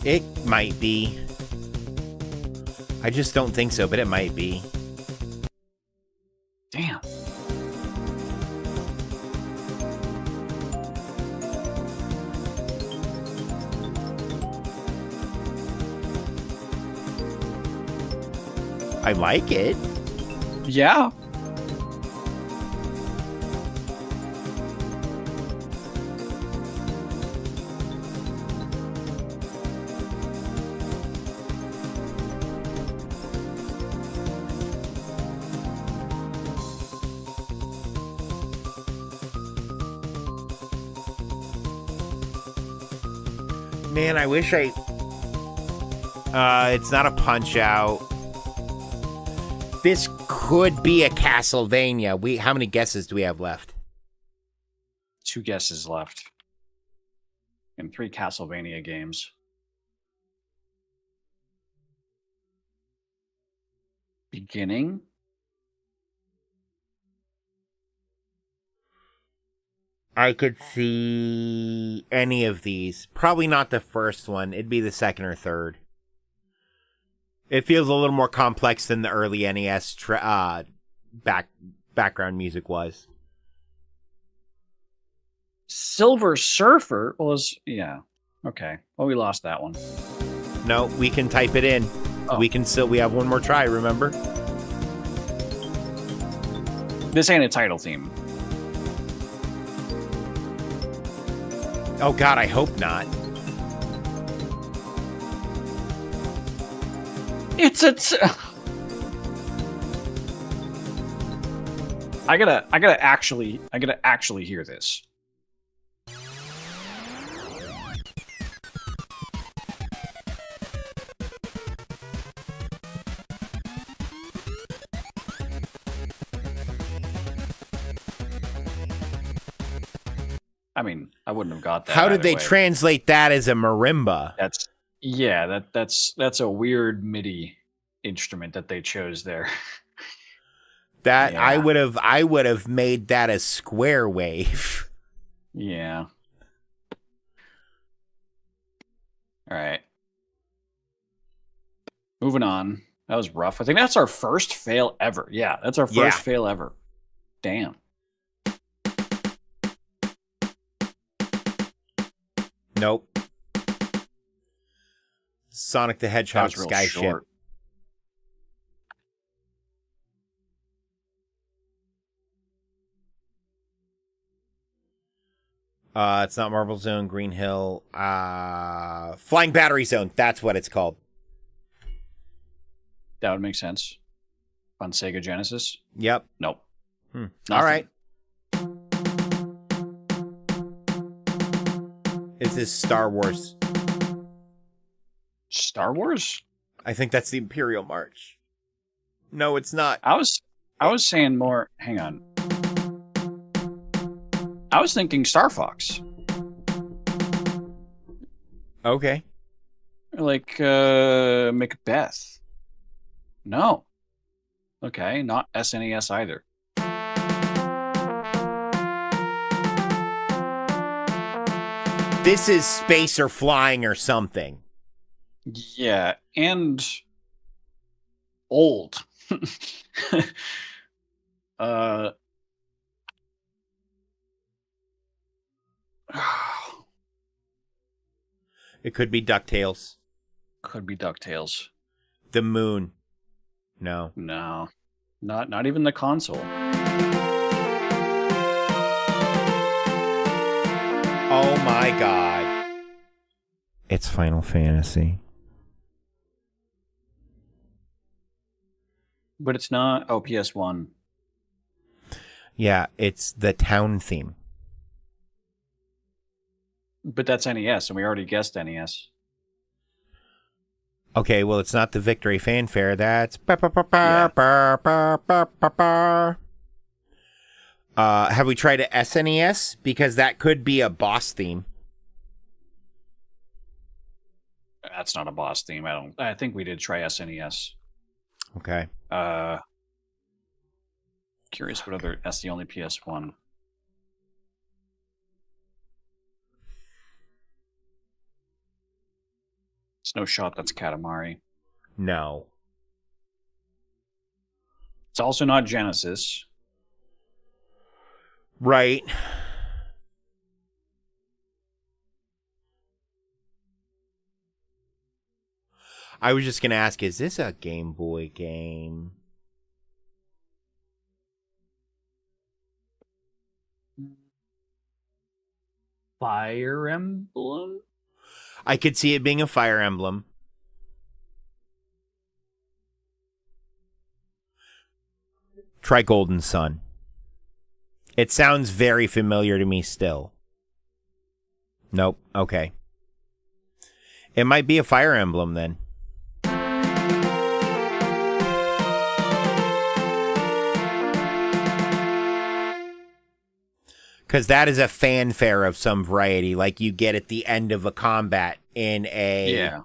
It might be. I just don't think so, but it might be. Damn. I like it. Yeah. Man, I wish I... it's not a Punch-Out. This could be a Castlevania. How many guesses do we have left? 2 guesses left. And 3 Castlevania games. Beginning? I could see any of these. Probably not the first one. It'd be the second or third. It feels a little more complex than the early NES background music was. Silver Surfer was... Yeah. Okay. Well, we lost that one. No, we can type it in. Oh. We have one more try, remember? This ain't a title theme. Oh god, I hope not. It's a... I gotta actually hear this. I mean, I wouldn't have got that. How did either they way. translate that as a marimba? That's a weird MIDI instrument that they chose there. That Yeah. I would have made that a square wave. Yeah. All right. Moving on. That was rough. I think that's our first fail ever. Yeah, that's our first fail ever. Damn. Nope. Sonic the Hedgehog That was real Skyship. short. It's not Marble Zone, Green Hill. Flying Battery Zone. That's what it's called. That would make sense. On Sega Genesis? Yep. Nope. All right. This is Star Wars. Star Wars? I think that's the Imperial March. No, it's not. I was saying more. Hang on. I was thinking Star Fox. Okay. Like Macbeth. No. Okay, not SNES either. This is space or flying or something. Yeah, and old. It could be DuckTales. Could be DuckTales. The Moon. No. No. Not even the console. Oh my god. It's Final Fantasy. But it's not. Oh, PS1. Yeah, it's the town theme. But that's NES, and we already guessed NES. Okay, well, it's not the Victory Fanfare. That's... have we tried a SNES? Because that could be a boss theme. That's not a boss theme. I think we did try SNES. Okay. Curious what other... That's the only PS1. It's no shot that's Katamari. No. It's also not Genesis. Right. I was just going to ask, is this a Game Boy game? Fire Emblem? I could see it being a Fire Emblem. Try Golden Sun. It sounds very familiar to me still. Nope. Okay. It might be a Fire Emblem then. Because that is a fanfare of some variety, like you get at the end of a combat in a... Yeah.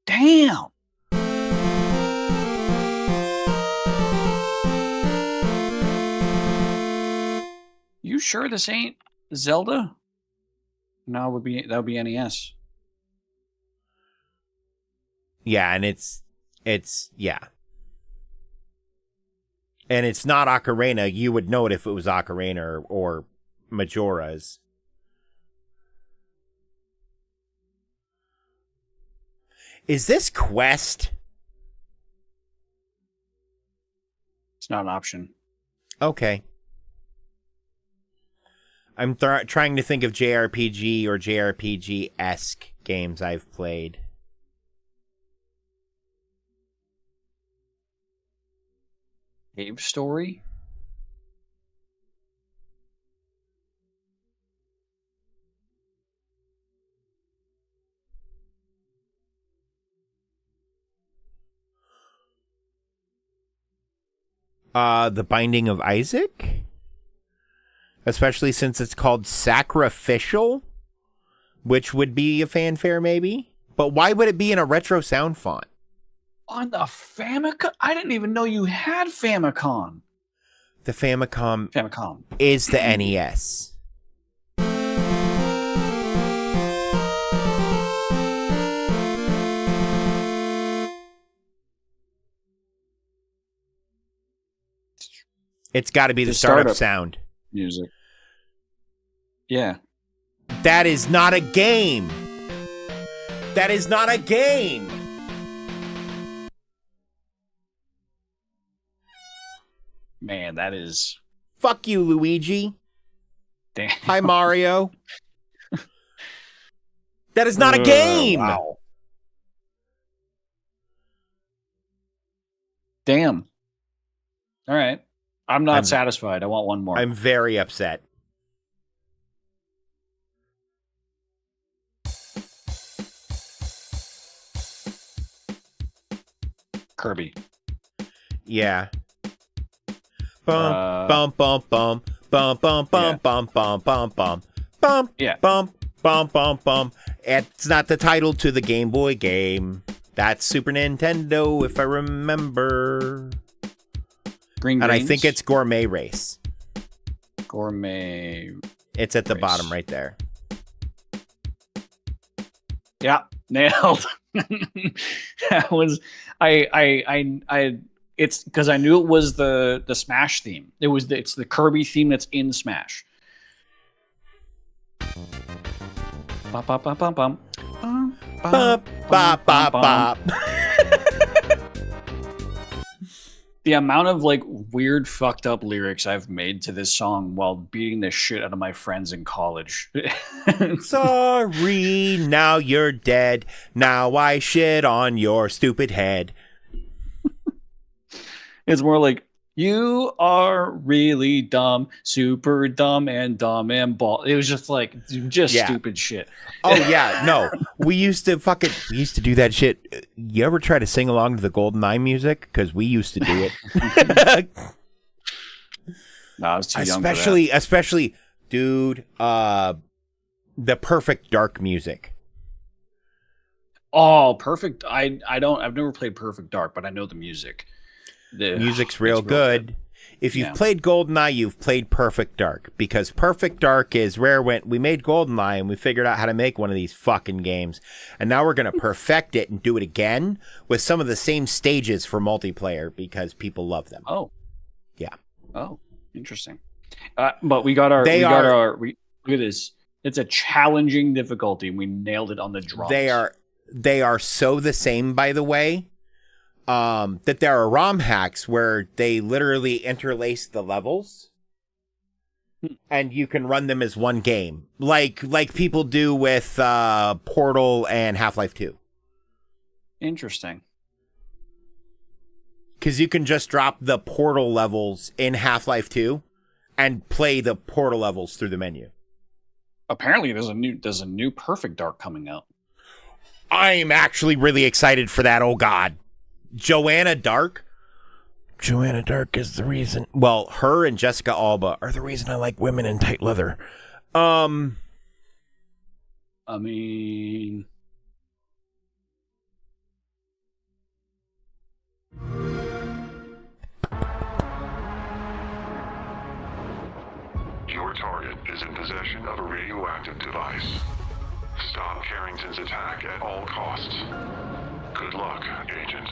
Damn! You sure this ain't Zelda? No, that would be NES. Yeah, and it's yeah. And it's not Ocarina. You would know it if it was Ocarina or Majora's. Is this Quest? It's not an option. Okay. I'm trying to think of JRPG or JRPG-esque games I've played. Cave Story? The Binding of Isaac? Especially since it's called Sacrificial, which would be a fanfare maybe. But why would it be in a retro sound font? On the Famicom? I didn't even know you had Famicom. The Famicom is the NES. It's got to be the startup sound. Music. Yeah. That is not a game. That is not a game. Man, that is Fuck you, Luigi. Damn. Hi, Mario. That is not a game. Wow. Damn. All right. I'm not satisfied. I want one more. I'm very upset. Kirby. Yeah. Bum bum bum bum bum bum bum bum bum bum bum bum bum bum bum. It's not the title to the Game Boy game. That's Super Nintendo, if I remember. Green and Greens? I think it's Gourmet Race. Gourmet. It's at the Race. bottom right there. Yeah, nailed. That was I. It's because I knew it was the Smash theme. It's the Kirby theme that's in Smash. Bop, bop, bop, bop, bop. Bop, bop, bop, bop. The amount of like weird, fucked up lyrics I've made to this song while beating the shit out of my friends in college. Sorry, now you're dead. Now I shit on your stupid head. It's more like, you are really dumb, super dumb and ball. It was just like, stupid shit. Oh, yeah, no. We used to do that shit. You ever try to sing along to the GoldenEye music? Because we used to do it. No, I was too young for that. Especially, dude, the Perfect Dark music. Oh, Perfect. I've never played Perfect Dark, but I know the music. The music's real good. If you've played GoldenEye, you've played Perfect Dark, because Perfect Dark is rare. When we made GoldenEye and we figured out how to make one of these fucking games, and now we're going to perfect it and do it again with some of the same stages for multiplayer because people love them. Oh, yeah. Oh, interesting. But we got our. Look at this. It's a challenging difficulty. We nailed it on the drums. They are so the same, by the way. That there are ROM hacks where they literally interlace the levels and you can run them as one game. Like people do with Portal and Half-Life 2. Interesting. Because you can just drop the Portal levels in Half-Life 2 and play the Portal levels through the menu. Apparently there's a new Perfect Dark coming out. I'm actually really excited for that. Oh God. Joanna Dark is the reason. Well, her and Jessica Alba are the reason I like women in tight leather. I mean, your target is in possession of a radioactive device. Stop Carrington's attack at all costs. Good luck, Agent.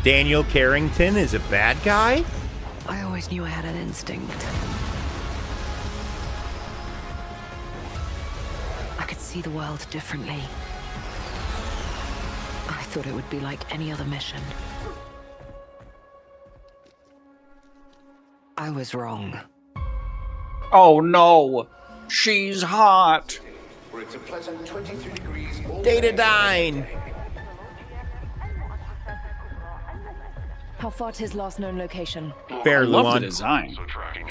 Daniel Carrington is a bad guy? I always knew I had an instinct. I could see the world differently. I thought it would be like any other mission. I was wrong. oh no, she's hot. Where it's a pleasant 23 degrees. Datadyne. How far to his last known location? Fair I love the Luan. design.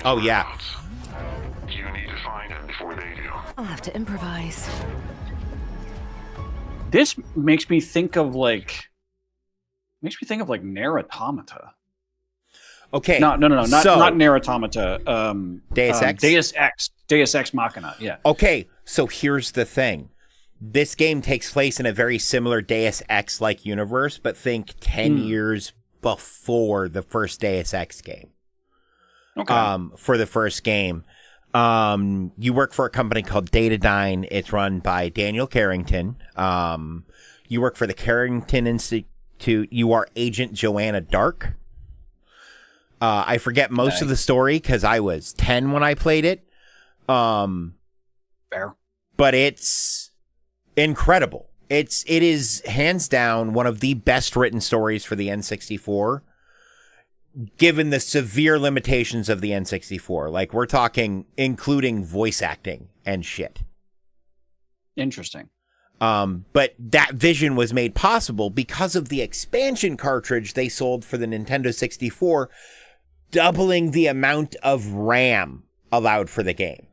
Oh yeah. You need to find him before they do. I'll have to improvise. This makes me think of like Nier Automata. Okay. No, not Nier Automata. Deus Ex? Deus Ex Machina. Yeah. Okay, so here's the thing. This game takes place in a very similar Deus Ex-like universe, but think 10 years before the first Deus Ex game. Okay. For the first game. You work for a company called Datadyne. It's run by Daniel Carrington. You work for the Carrington Institute. You are Agent Joanna Dark. I forget most of the story because I was 10 when I played it. Fair. But it's incredible. It is hands down one of the best written stories for the N64. given the severe limitations of the N64. Like, we're talking including voice acting and shit. Interesting. But that vision was made possible because of the expansion cartridge they sold for the Nintendo 64, doubling the amount of RAM allowed for the game.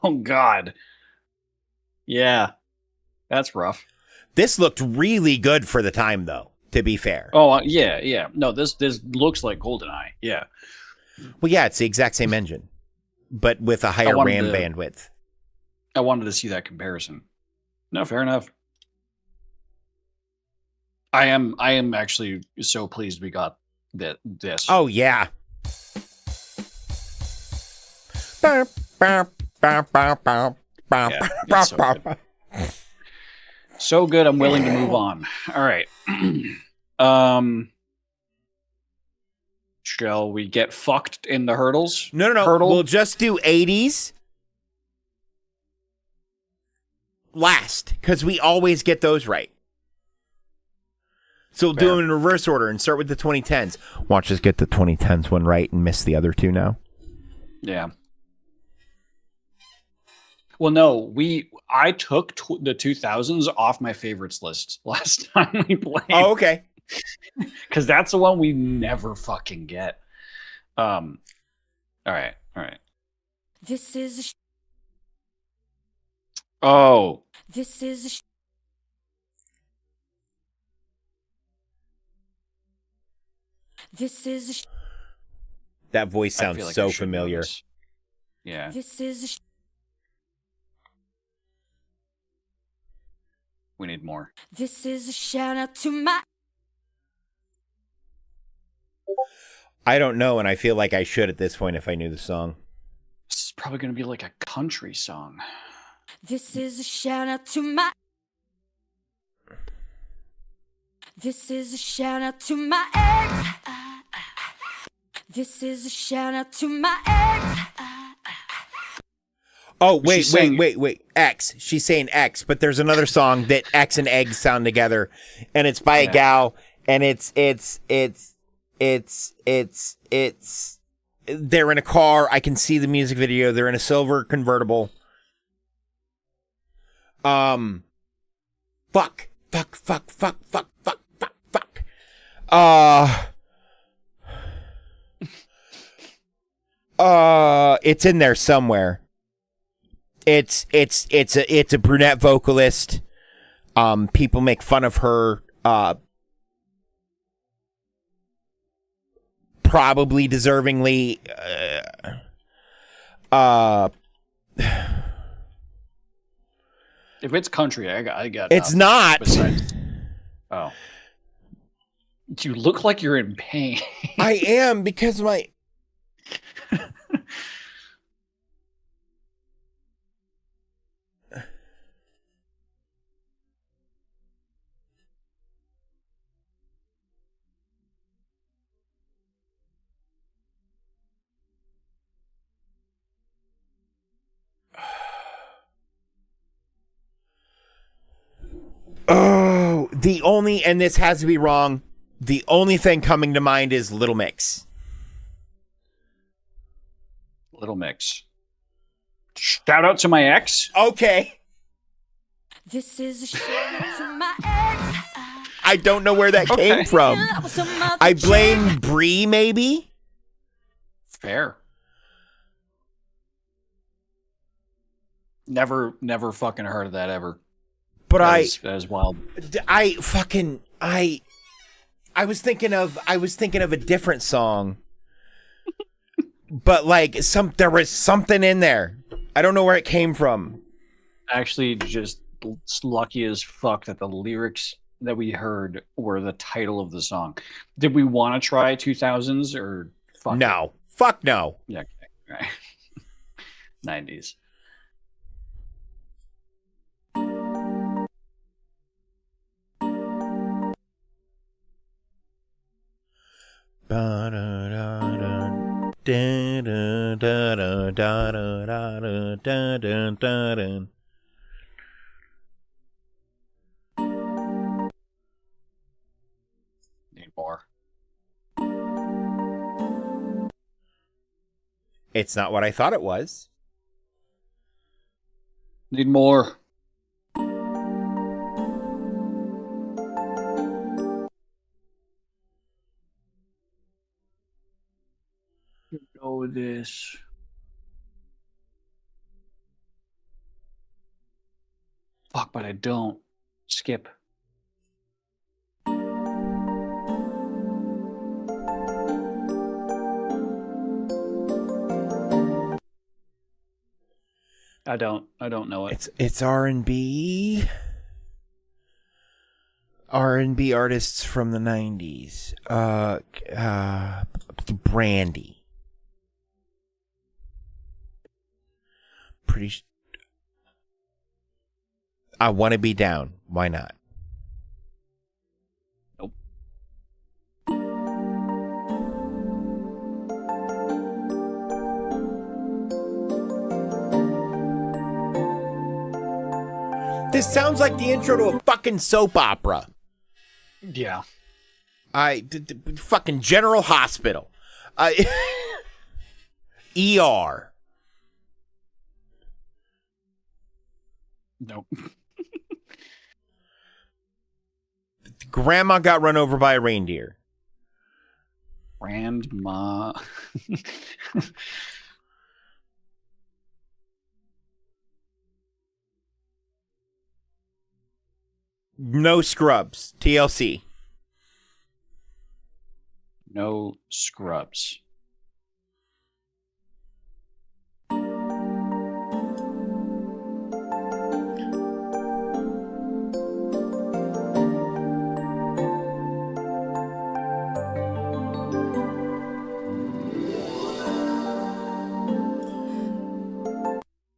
Oh, God. Yeah. That's rough. This looked really good for the time, though, to be fair. Oh, yeah, yeah. No, this looks like GoldenEye. Yeah. Well, yeah, it's the exact same engine, but with a higher RAM bandwidth. I wanted to see that comparison. No, fair enough. I am actually so pleased we got this. Oh, yeah. So good, I'm willing to move on. All right. Shall we get fucked in the hurdles? No. Hurdle? We'll just do 80s last, because we always get those right. So we'll do them in reverse order and start with the 2010s. Watch us get the 2010s one right and miss the other two now. Yeah. Well, no, I took the 2000s off my favorites list last time we played. Oh, okay. Because that's the one we never fucking get. All right. This is Oh. This is This is That voice I sounds feel like I so should know familiar. this. Yeah. This is We need more. This is a shout out to my I don't know, and I feel like I should at this point if I knew the song. This is probably going to be like a country song. This is a shout out to my This is a shout out to my ex. This is a shout out to my ex. Oh, wait. X. She's saying X, but there's another song that X and eggs sound together, and it's by a gal, and it's they're in a car. I can see the music video. They're in a silver convertible. Fuck. It's in there somewhere. It's a brunette vocalist. People make fun of her. Probably deservingly. If it's country, I got. It's not. Besides... Oh. You look like you're in pain. I am, because my. Oh, the only, and this has to be wrong, the only thing coming to mind is Little Mix. Little Mix. Shout out to my ex. Okay. This is a shout out to my ex. I don't know where that came from. I blame Brie, maybe? Fair. Never fucking heard of that ever. But that is wild. I was thinking of a different song. But like there was something in there. I don't know where it came from. Actually, just lucky as fuck that the lyrics that we heard were the title of the song. Did we want to try 2000s or fuck no? Fuck no. Yeah, okay. Right. 90s. more. It's not what I thought it was. Need more. Go with this. Fuck, but I don't. Skip. I don't know it. It's R&B. R&B artists from the 90s. Brandy. I Want to Be Down. Why not? Nope. This sounds like the intro to a fucking soap opera. Yeah. Fucking General Hospital. ER. Nope. Grandma got run over by a reindeer. Grandma. No Scrubs. TLC. No Scrubs.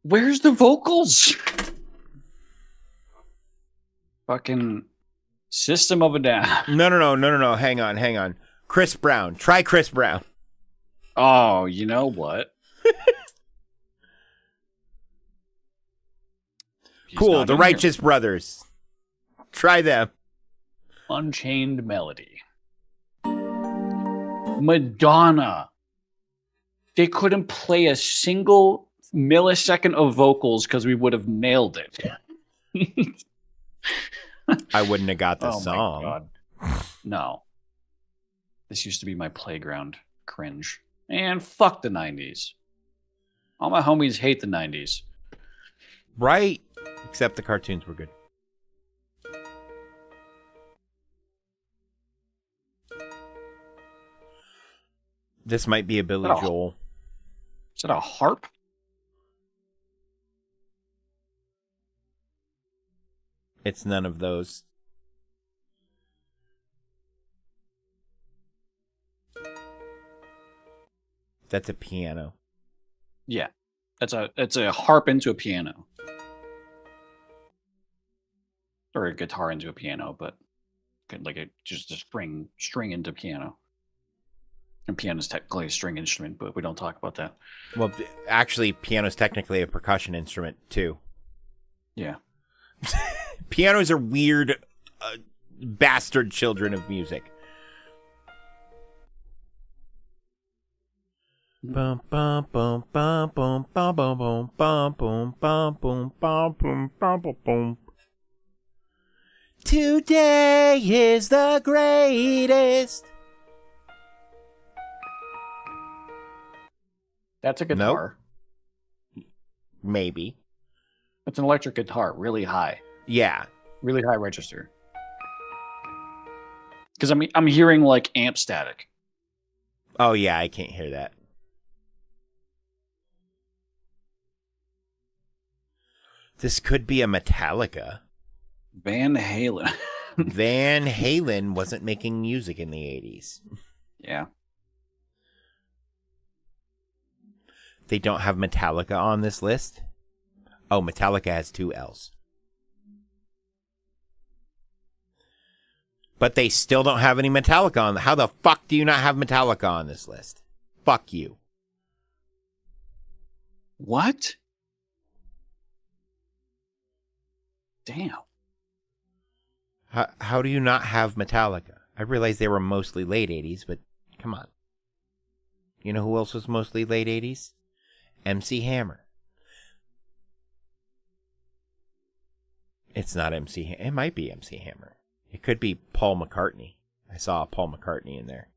Where's the vocals? Fucking System of a Down. No. Hang on. Chris Brown. Try Chris Brown. Oh, you know what? Cool. The Righteous Brothers. Try them. Unchained Melody. Madonna. They couldn't play a single millisecond of vocals because we would have nailed it. I wouldn't have got the Oh song. my God. No. This used to be my playground. Cringe. And fuck the 90s. All my homies hate the 90s. Right. Except the cartoons were good. This might be a Billy Joel. Is that a harp? It's none of those. That's a piano. Yeah. It's a harp into a piano. Or a guitar into a piano, but just a string into piano. And piano's technically a string instrument, but we don't talk about that. Well, actually, piano's technically a percussion instrument, too. Yeah. Pianos are weird, bastard children of music. Bum bum bum bum bum bum bum bum bum bum bum bum bum bum bum. Today is the greatest. That's a guitar. Nope. Maybe. It's an electric guitar, really high. Yeah. Really high register. Because I'm hearing like amp static. Oh yeah, I can't hear that. This could be a Metallica. Van Halen. Van Halen wasn't making music in the 80s. Yeah. They don't have Metallica on this list? Oh, Metallica has 2 L's. But they still don't have any Metallica on. How the fuck do you not have Metallica on this list? Fuck you. What? Damn. How do you not have Metallica? I realize they were mostly late 80s, but come on. You know who else was mostly late 80s? MC Hammer. It's not MC Hammer. It might be MC Hammer. It could be Paul McCartney. I saw Paul McCartney in there.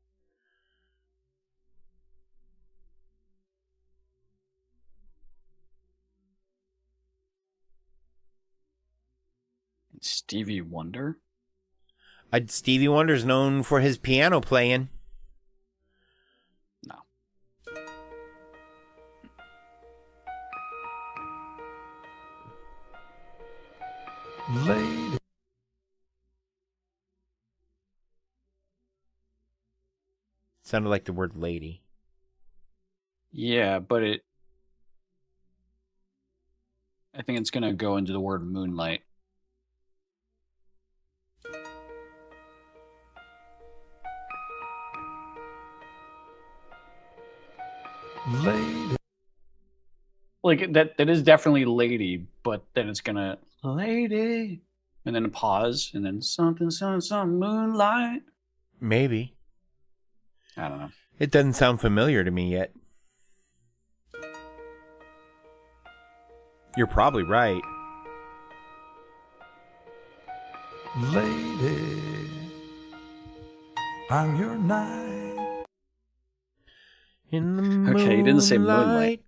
Stevie Wonder? Stevie Wonder's known for his piano playing. No. Lady. Sounded like the word lady. Yeah, but I think it's gonna go into the word moonlight. Lady. Like that is definitely lady, but then it's gonna lady and then a pause and then something moonlight. Maybe. I don't know. It doesn't sound familiar to me yet. You're probably right. Lady, I'm your knight. In the moonlight. Okay, you didn't say moonlight.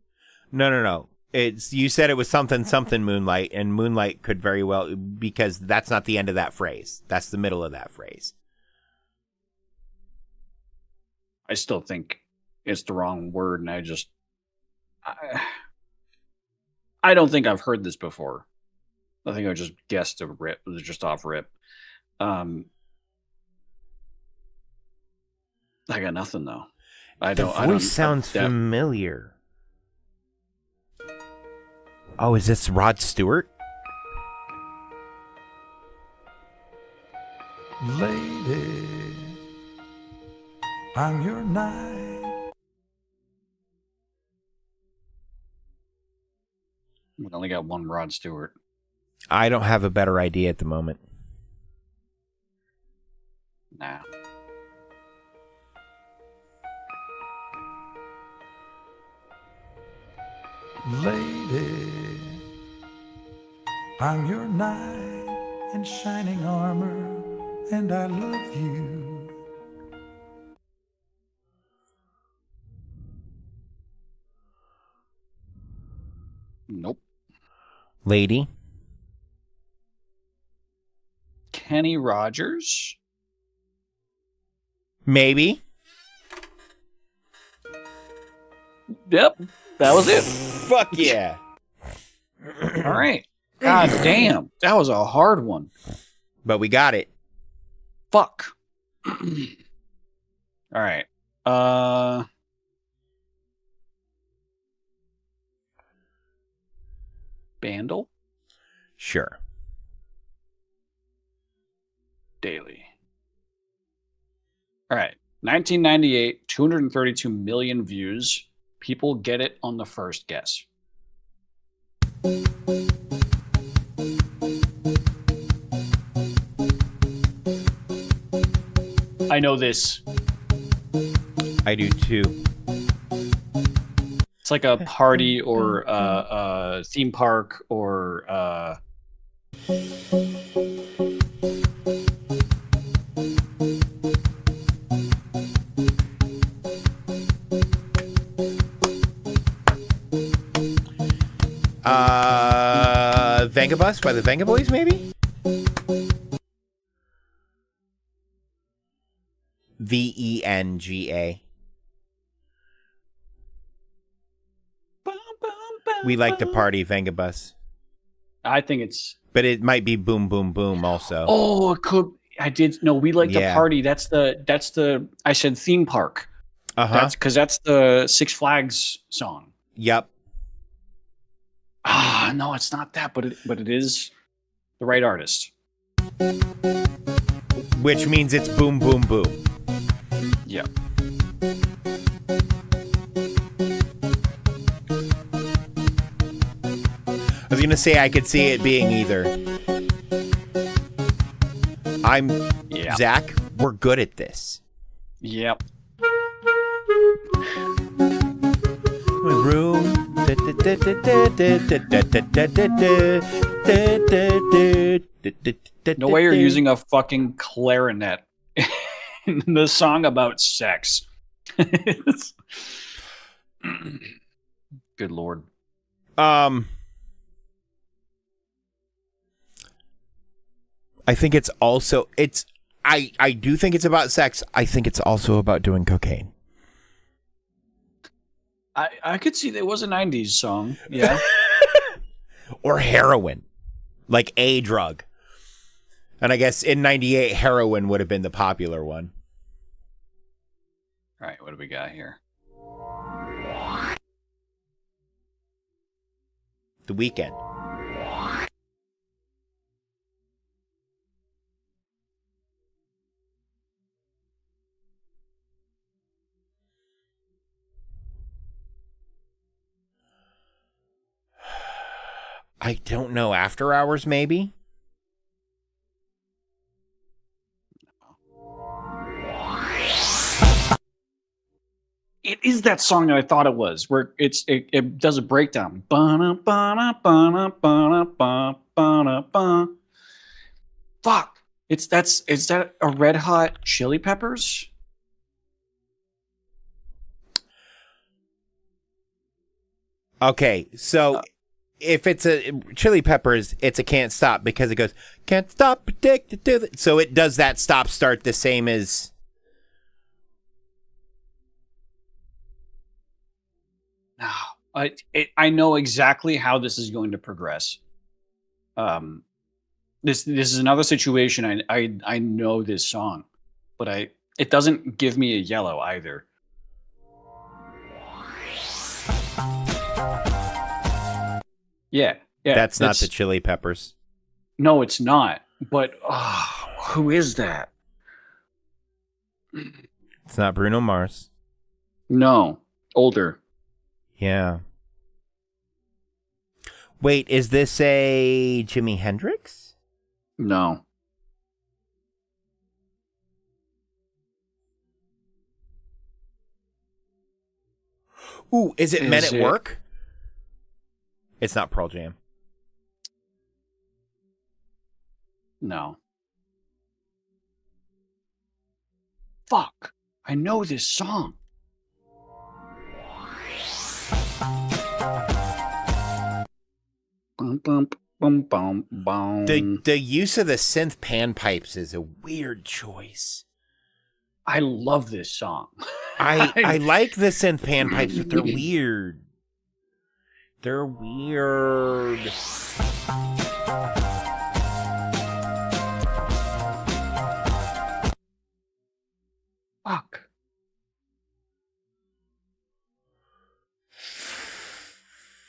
No. You said it was something moonlight, and moonlight could very well, because that's not the end of that phrase. That's the middle of that phrase. I still think it's the wrong word, and I don't think I've heard this before. I think I just guessed a rip, just off rip. I got nothing though. The voice sounds familiar. Oh, is this Rod Stewart? Lady, I'm your knight. We only got one Rod Stewart. I don't have a better idea at the moment. Nah. Lady, I'm your knight in shining armor, and I love you. Nope. Lady. Kenny Rogers? Maybe. Yep. That was it. Fuck yeah. All right. God damn. That was a hard one. But we got it. Fuck. All right. Bandle? Sure. Daily. All right. 1998, 232 million views. People get it on the first guess. I know this. I do too. It's like a party or a theme park or Vengabus by the Venga Boys, maybe? Venga. We like to party, Vengabus. I think it's... But it might be Boom Boom Boom also. Oh, it could... I did... No, we like to party. That's the... I said theme park. Uh-huh. Because that's the Six Flags song. Yep. Ah, no, it's not that, but it is the right artist. Which means it's Boom Boom Boom. Yep. I was gonna say I could see it being either. I'm Zach, We're good at this. Yep. Room. No way you're using a fucking clarinet in the song about sex. Good lord. I think it's also I do think it's about sex. I think it's also about doing cocaine. I could see there was a 90s song. Yeah. Or heroin. Like a drug. And I guess in 98 heroin would have been the popular one. All right, what do we got here? The Weeknd. I don't know. After Hours, maybe? It is that song that I thought it was, where it does a breakdown. Ba-na-ba-na-ba-na-ba-na-ba-na-ba. Fuck. Is that a Red Hot Chili Peppers? Okay, so if it's a Chili Peppers, it's a Can't Stop because it goes, can't stop, addicted to the... So it does that stop start the same as... No, I know exactly how this is going to progress. This is another situation. I know this song, but it doesn't give me a yellow either. Yeah. That's not the Chili Peppers. No, it's not. But who is that? It's not Bruno Mars. No, older. Yeah. Wait, is this a Jimi Hendrix? No. Ooh, is it Men at Work? It's not Pearl Jam. No. Fuck. I know this song. Bum, bum, bum, bum, bum. The use of the synth panpipes is a weird choice. I love this song. I like the synth panpipes, but they're weird. They're weird. Fuck.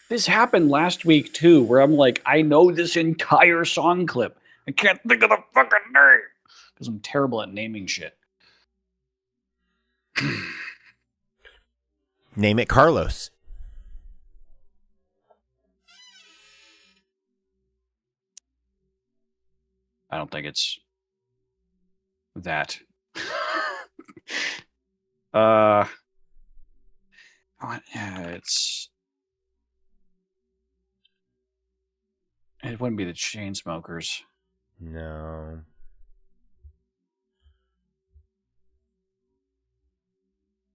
This happened last week too, where I'm like, I know this entire song clip. I can't think of the fucking name because I'm terrible at naming shit. Name it Carlos. I don't think it's that. It wouldn't be the Chainsmokers. No.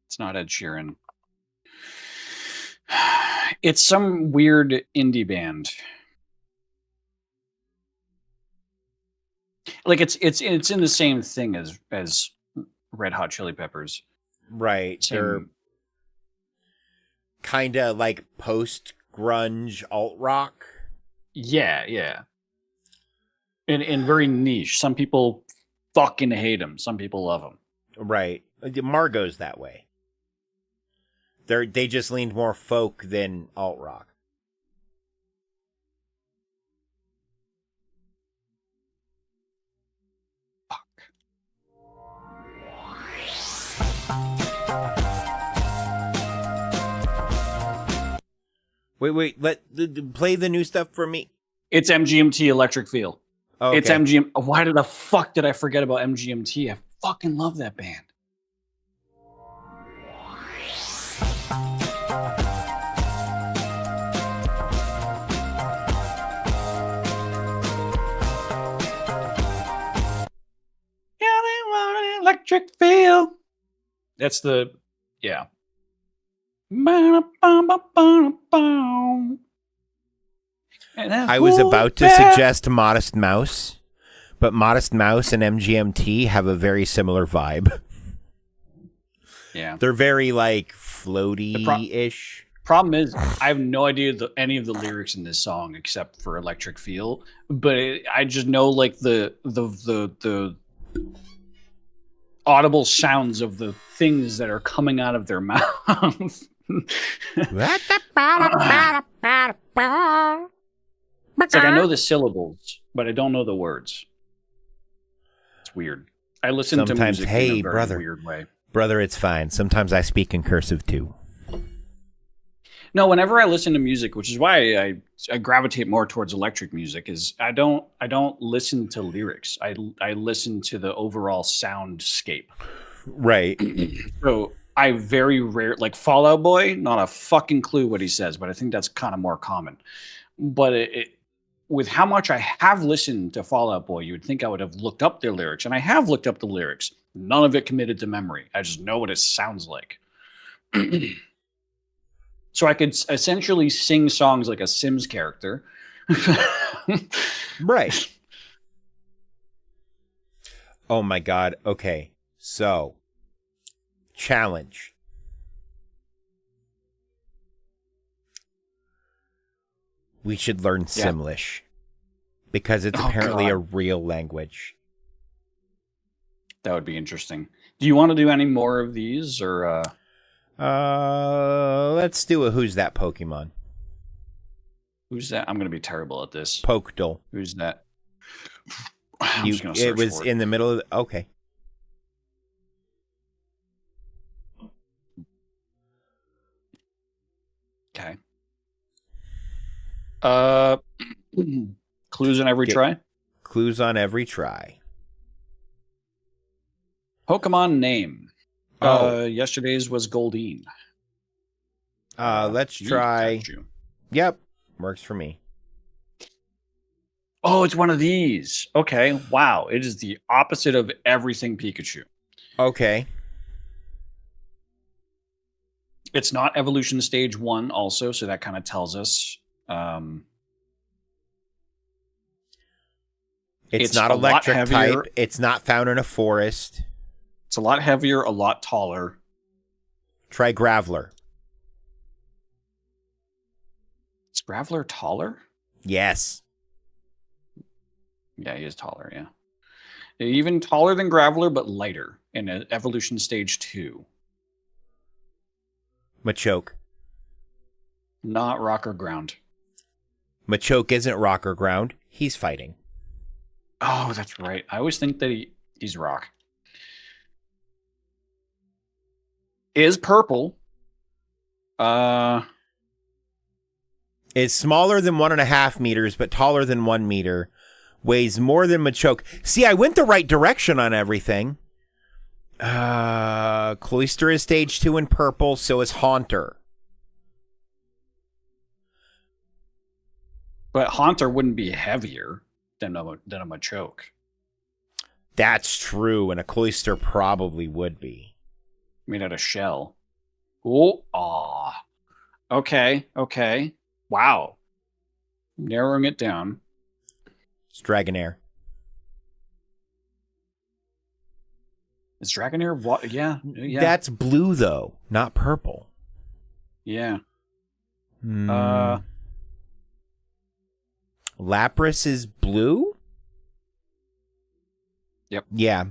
It's not Ed Sheeran. It's some weird indie band. Like it's in the same thing as Red Hot Chili Peppers. Right. They're kind of like post-grunge alt-rock. Yeah. And very niche. Some people fucking hate them. Some people love them. Right. Margot's that way. They just leaned more folk than alt-rock. Wait. Play the new stuff for me. It's MGMT Electric Feel. Okay. It's MGM. Why the fuck did I forget about MGMT? I fucking love that band. Yeah, they want an electric feel. That's the, yeah. I was about to suggest Modest Mouse, but Modest Mouse and MGMT have a very similar vibe. Yeah. They're very, like, floaty-ish. Problem is, I have no idea any of the lyrics in this song except for Electric Feel, but I just know, like, the audible sounds of the things that are coming out of their mouth. It's like I know the syllables, but I don't know the words. It's weird. I listen to music in a very weird way. Brother, it's fine. Sometimes I speak in cursive too. No, whenever I listen to music, which is why I gravitate more towards electric music, is I don't listen to lyrics. I listen to the overall soundscape. Right. So I very rare, like Fall Out Boy, not a fucking clue what he says, but I think that's kind of more common. But with how much I have listened to Fall Out Boy, you would think I would have looked up their lyrics, and I have looked up the lyrics. None of it committed to memory. I just know what it sounds like. So I could essentially sing songs like a Sims character. Right. Oh my God. Okay. So, challenge. We should learn Simlish because it's apparently a real language. That would be interesting. Do you want to do any more of these, or? Let's do a Who's That Pokemon. Who's that? I'm going to be terrible at this. Pokedal. Who's that? It was in the middle of the, okay. Okay. Clues on every try? Clues on every try. Pokemon name. Yesterday's was Goldeen. Let's try. Yep. Works for me. Oh, it's one of these. Okay. Wow. It is the opposite of everything Pikachu. Okay. It's not evolution stage 1 also, so that kind of tells us. It's not electric type. It's not found in a forest. It's a lot heavier, a lot taller. Try Graveler. Is Graveler taller? Yes. Yeah, he is taller, yeah. Even taller than Graveler, but lighter in evolution stage 2. Machoke. Not rock or ground. Machoke isn't rock or ground. He's fighting. Oh, that's right. I always think that he's rock. Is purple. Is smaller than 1.5 meters, but taller than 1 meter. Weighs more than Machoke. See, I went the right direction on everything. Cloyster is stage 2 in purple, so is Haunter. But Haunter wouldn't be heavier than a Machoke. That's true, and a Cloyster probably would be. Made out of shell. Oh, aw. Okay, okay. Wow. Narrowing it down. It's Dragonair. Is Dragonair what? Yeah, yeah. That's blue, though, not purple. Yeah. Lapras is blue? Yep. Yeah.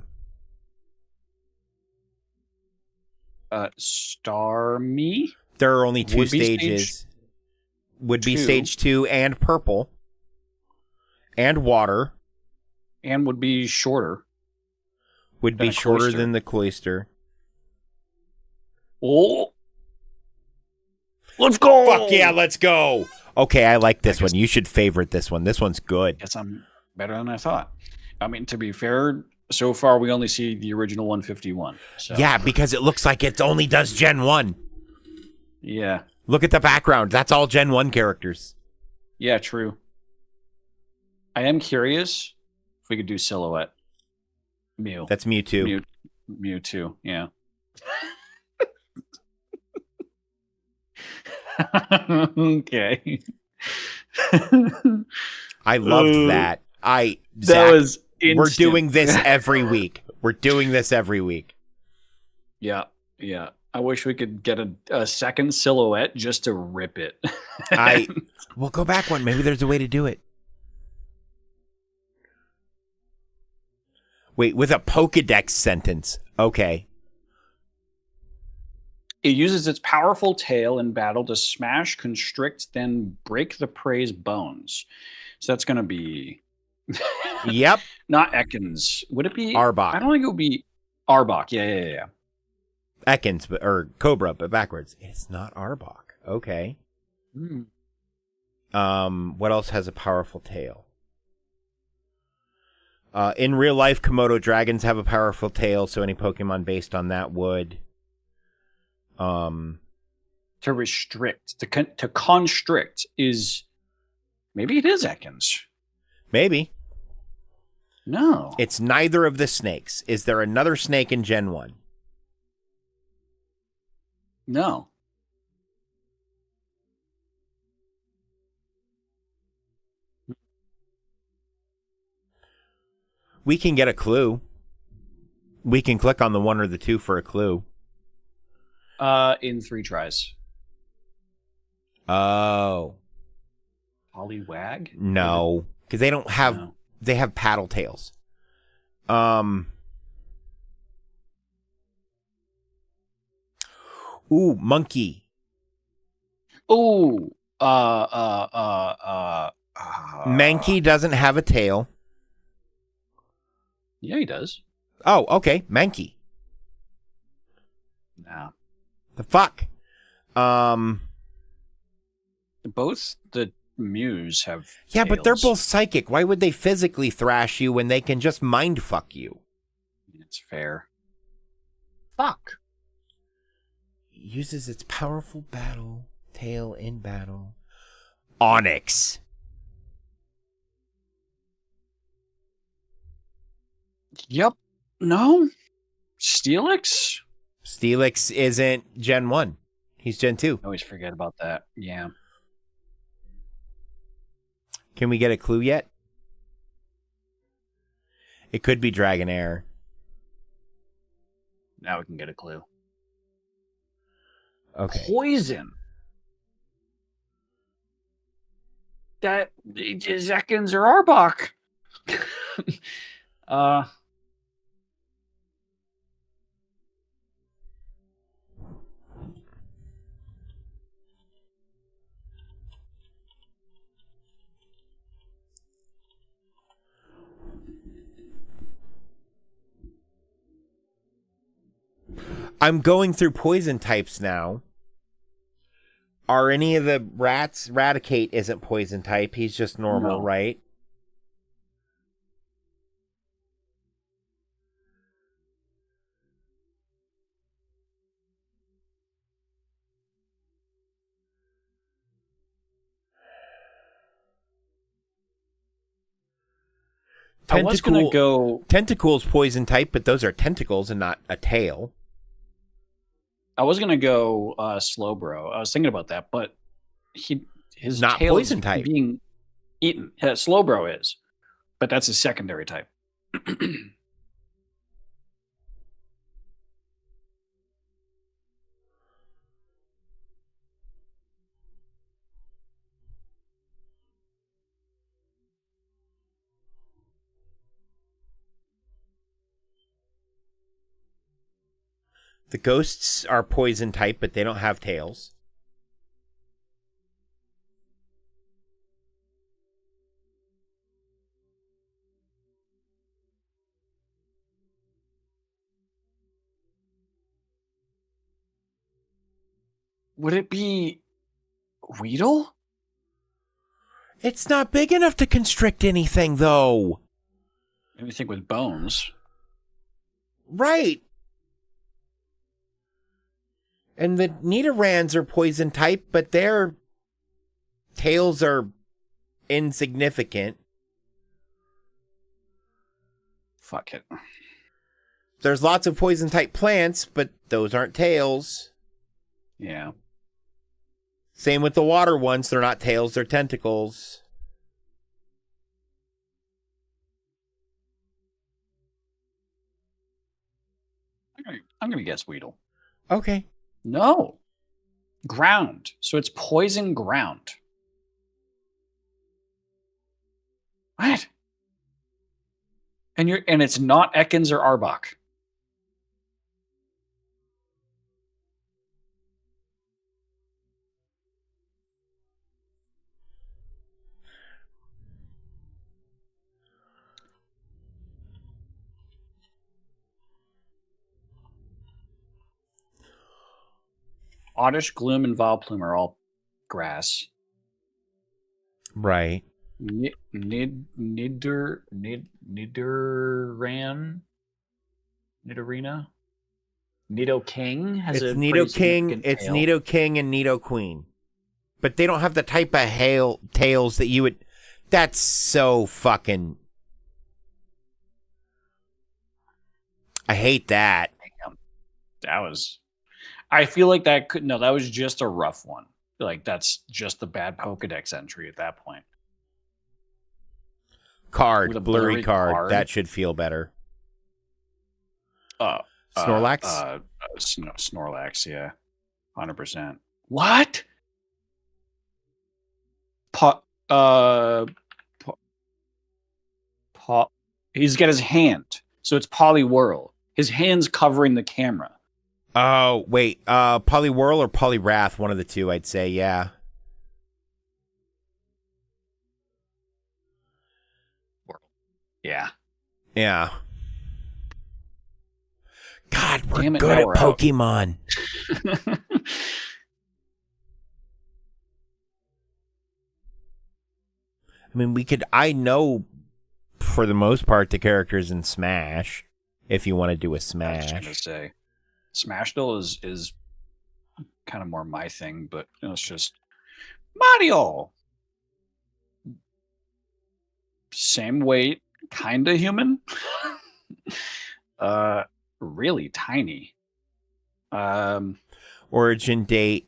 Starmie? There are only 2 stages. Would be stage 2 and purple. And water. And would be shorter. Would be shorter than the Cloyster. Oh. Let's go! Fuck yeah, let's go! Okay, I like this one. You should favorite this one. This one's good. Guess I'm better than I thought. I mean, to be fair, so far we only see the original 151. So. Yeah, because it looks like it only does Gen 1. Yeah. Look at the background. That's all Gen 1 characters. Yeah, true. I am curious if we could do silhouette. Mew. That's Mewtwo. Mewtwo, yeah. Okay. I loved that. That Zach, was we're instant. doing this every week. We're doing this every week. Yeah, yeah. I wish we could get a second silhouette just to rip it. We'll go back one. Maybe there's a way to do it. Wait, with a Pokedex sentence. Okay. It uses its powerful tail in battle to smash, constrict, then break the prey's bones. So that's going to be... Yep. Not Ekans. Would it be... Arbok. I don't think it would be Arbok. Yeah. Ekans, or Cobra, but backwards. It's not Arbok. Okay. What else has a powerful tail? In real life, Komodo dragons have a powerful tail, so any Pokemon based on that would. To restrict, to constrict is... Maybe it is Ekans. Maybe. No. It's neither of the snakes. Is there another snake in Gen 1? No. We can get a clue. We can click on the 1 or the 2 for a clue. In 3 tries. Oh. Poliwag? No. Because they don't have... No. They have paddle tails. Ooh, monkey. Ooh. Mankey doesn't have a tail. Yeah, he does. Oh, okay. Mankey. Nah. The fuck? Both the Mews have Yeah, tails. but they're both psychic. Why would they physically thrash you when they can just mind fuck you? It's fair. Fuck. Uses its powerful battle tail in battle. Onyx. Yep. No. Steelix? Steelix isn't Gen 1. He's Gen 2. I always forget about that. Yeah. Can we get a clue yet? It could be Dragonair. Now we can get a clue. Okay. Poison. That is Ekans or Arbok. I'm going through poison types now. Are any of the rats... Raticate isn't poison type. He's just normal, No. right? I was going to go... Tentacle's poison type, but those are tentacles and not a tail. I was going to go Slowbro. I was thinking about that, but his Not tail poison is type. being eaten. Slowbro is, but that's his secondary type. The ghosts are poison type, but they don't have tails. Would it be Weedle? It's not big enough to constrict anything, though. Anything with bones. Right. And the Nidorans are poison type, but their tails are insignificant. Fuck it. There's lots of poison type plants, but those aren't tails. Yeah. Same with the water ones. They're not tails, they're tentacles. I'm gonna guess Weedle. Okay. No. Ground. So it's poison ground. What? And it's not Ekans or Arbok. Oddish, Gloom, and Vileplume are all grass. Right. Nidorina? Nidoking has It's a Nido pretty King, significant it's tail. Nido King and Nido Queen. But they don't have the type of tails that you would... That's so fucking... I hate that. Damn. That was... I feel like that could... No, that was just a rough one. Like, that's just the bad Pokedex entry at that point. Card, With a blurry blurry card. card? That should feel better. Snorlax? Snorlax, yeah. 100%. What? He's got his hand. So it's Poliwhirl. His hand's covering the camera. Oh, wait. Poliwhirl or Poliwrath, one of the two, I'd say, yeah. Yeah. Yeah. God, we're Damn it, good now at we're out. Pokemon. I mean, I know, for the most part, the characters in Smash, if you want to do a I was Smash. going to say. Smash Duel is kind of more my thing, but it's just Mario. Same weight, kind of human. Really tiny. Origin date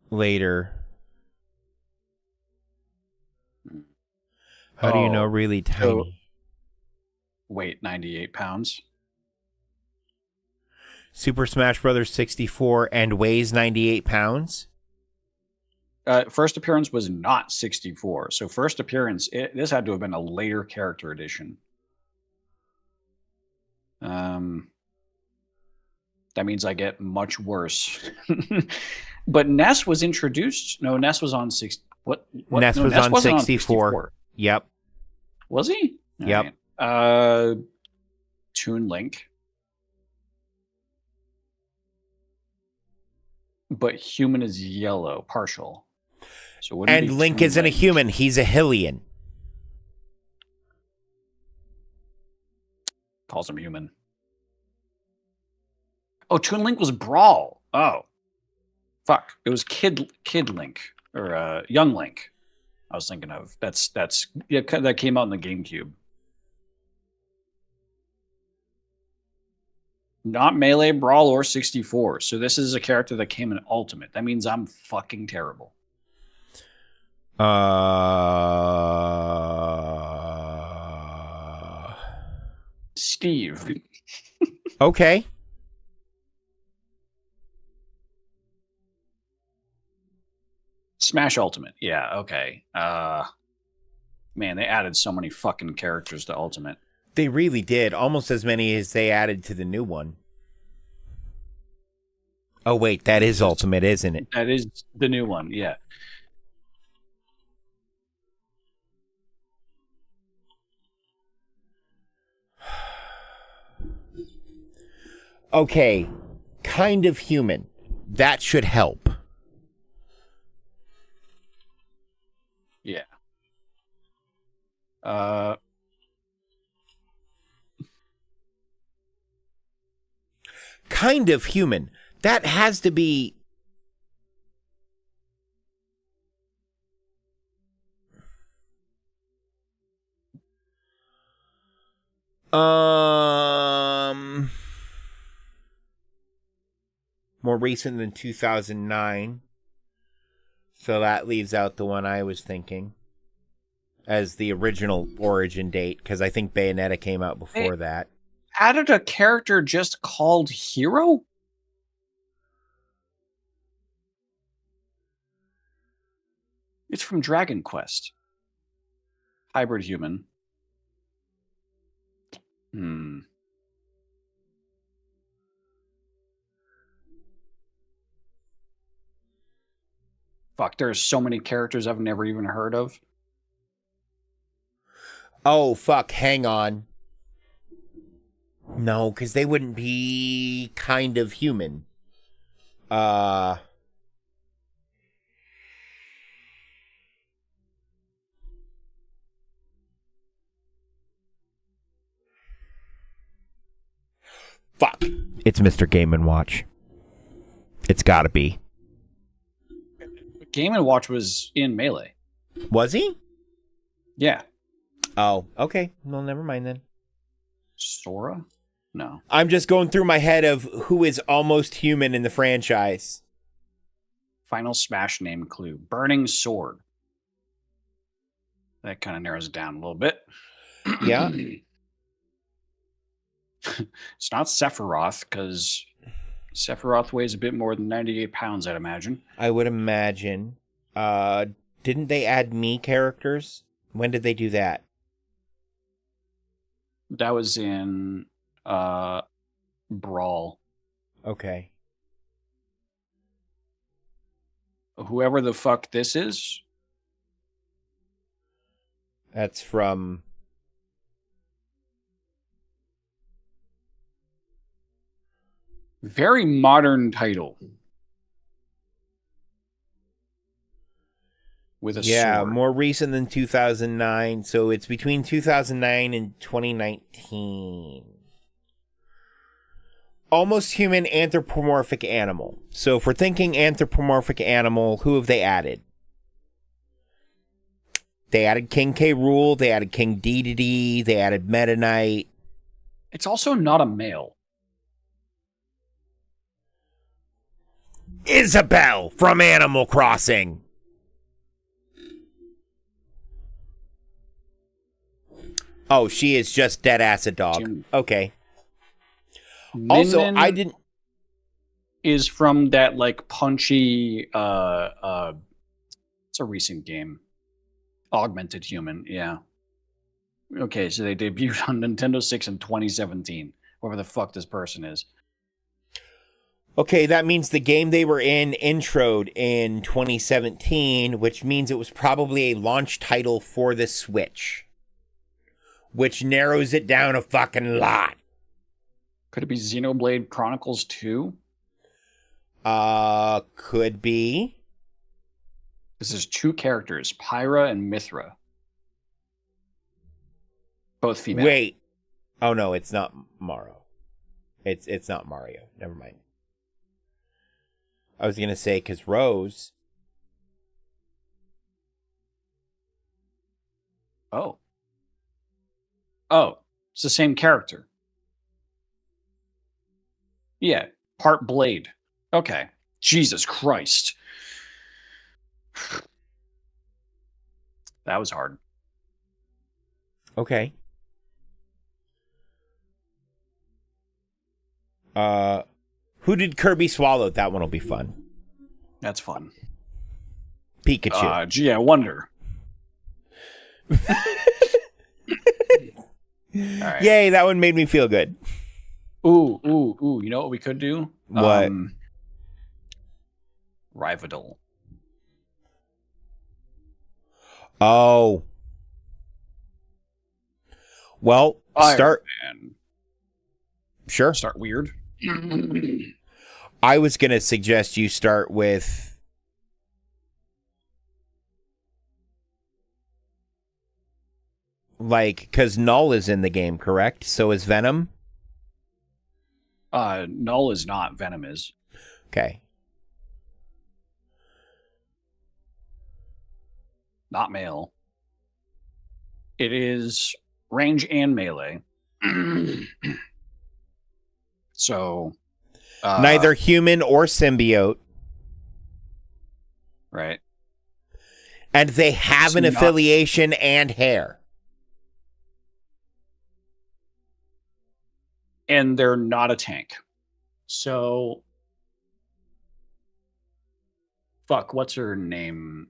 later. How do you know really tiny? So, weight 98 pounds. Super Smash Brothers 64 and weighs 98 pounds? First appearance was not 64. So first appearance, this had to have been a later character edition. That means I get much worse. But Ness was introduced. No, Ness was on 60. What? Ness No, was Ness on wasn't 64. Yep. Was he? Yep. Right. Toon Link. But human is yellow, partial. So wouldn't it And be Link Toon isn't a human. He's a Hylian. Calls him human. Oh, Toon Link was Brawl. Oh. Fuck. It was Kid Link. Or Young Link. I was thinking of. That's yeah, that came out in the GameCube. Not Melee, Brawl, or 64. So this is a character that came in Ultimate. That means I'm fucking terrible. Steve. Okay. Smash Ultimate. Yeah, okay. Man, they added so many fucking characters to Ultimate. They really did. Almost as many as they added to the new one. Oh, wait. That is Ultimate, isn't it? That is the new one, yeah. Okay. Kind of human. That should help. Yeah. Kind of human. That has to be... More recent than 2009. So that leaves out the one I was thinking as the original origin date, because I think Bayonetta came out before that. Added a character just called Hero? It's from Dragon Quest. Hybrid human. Fuck, there's so many characters I've never even heard of. Oh, fuck, hang on. No, because they wouldn't be kind of human. Fuck. It's Mr. Game & Watch. It's gotta be. Game & Watch was in Melee. Was he? Yeah. Oh, okay. Well, never mind then. Sora? No. I'm just going through my head of who is almost human in the franchise. Final Smash name clue. Burning Sword. That kind of narrows it down a little bit. Yeah. It's not Sephiroth, because Sephiroth weighs a bit more than 98 pounds, I'd imagine. I would imagine. Didn't they add Mii characters? When did they do that? That was in Brawl. Okay. Whoever the fuck this is? That's from... Very modern title. With a sword. More recent than 2009. So it's between 2009 and 2019. Almost human anthropomorphic animal. So if we're thinking anthropomorphic animal, who have they added? They added King K. Rool. They added King Dedede. They added Meta Knight. It's also not a male. Isabelle from Animal Crossing. Oh, she is just dead ass a dog. Okay. Also, Min-Min I didn't... is from that like punchy it's a recent game. Augmented Human, yeah. Okay, so they debuted on Nintendo 6 in 2017. Whoever the fuck this person is. Okay, that means the game they were in introed in 2017, which means it was probably a launch title for the Switch. Which narrows it down a fucking lot. Could it be Xenoblade Chronicles 2? Could be. This is two characters, Pyra and Mithra. Both female. Wait. Oh no, it's not Mario. It's not Mario. Never mind. I was gonna say, because Rose. Oh. Oh, it's the same character. Yeah, part Blade. Okay. Jesus Christ. That was hard. Okay. Who did Kirby swallow? That one will be fun. That's fun. Pikachu. Gee, I wonder. Right. Yay, that one made me feel good. Ooh. You know what we could do? What? Rivadol. Oh. Well, start. Man. Sure. Start weird. I was going to suggest you start with... Like, because Null is in the game, correct? So is Venom? Null is not. Venom is. Okay. Not male. It is range and melee. So neither human or symbiote. Right. And they have It's an not- affiliation and hair. And they're not a tank. So fuck, what's her name?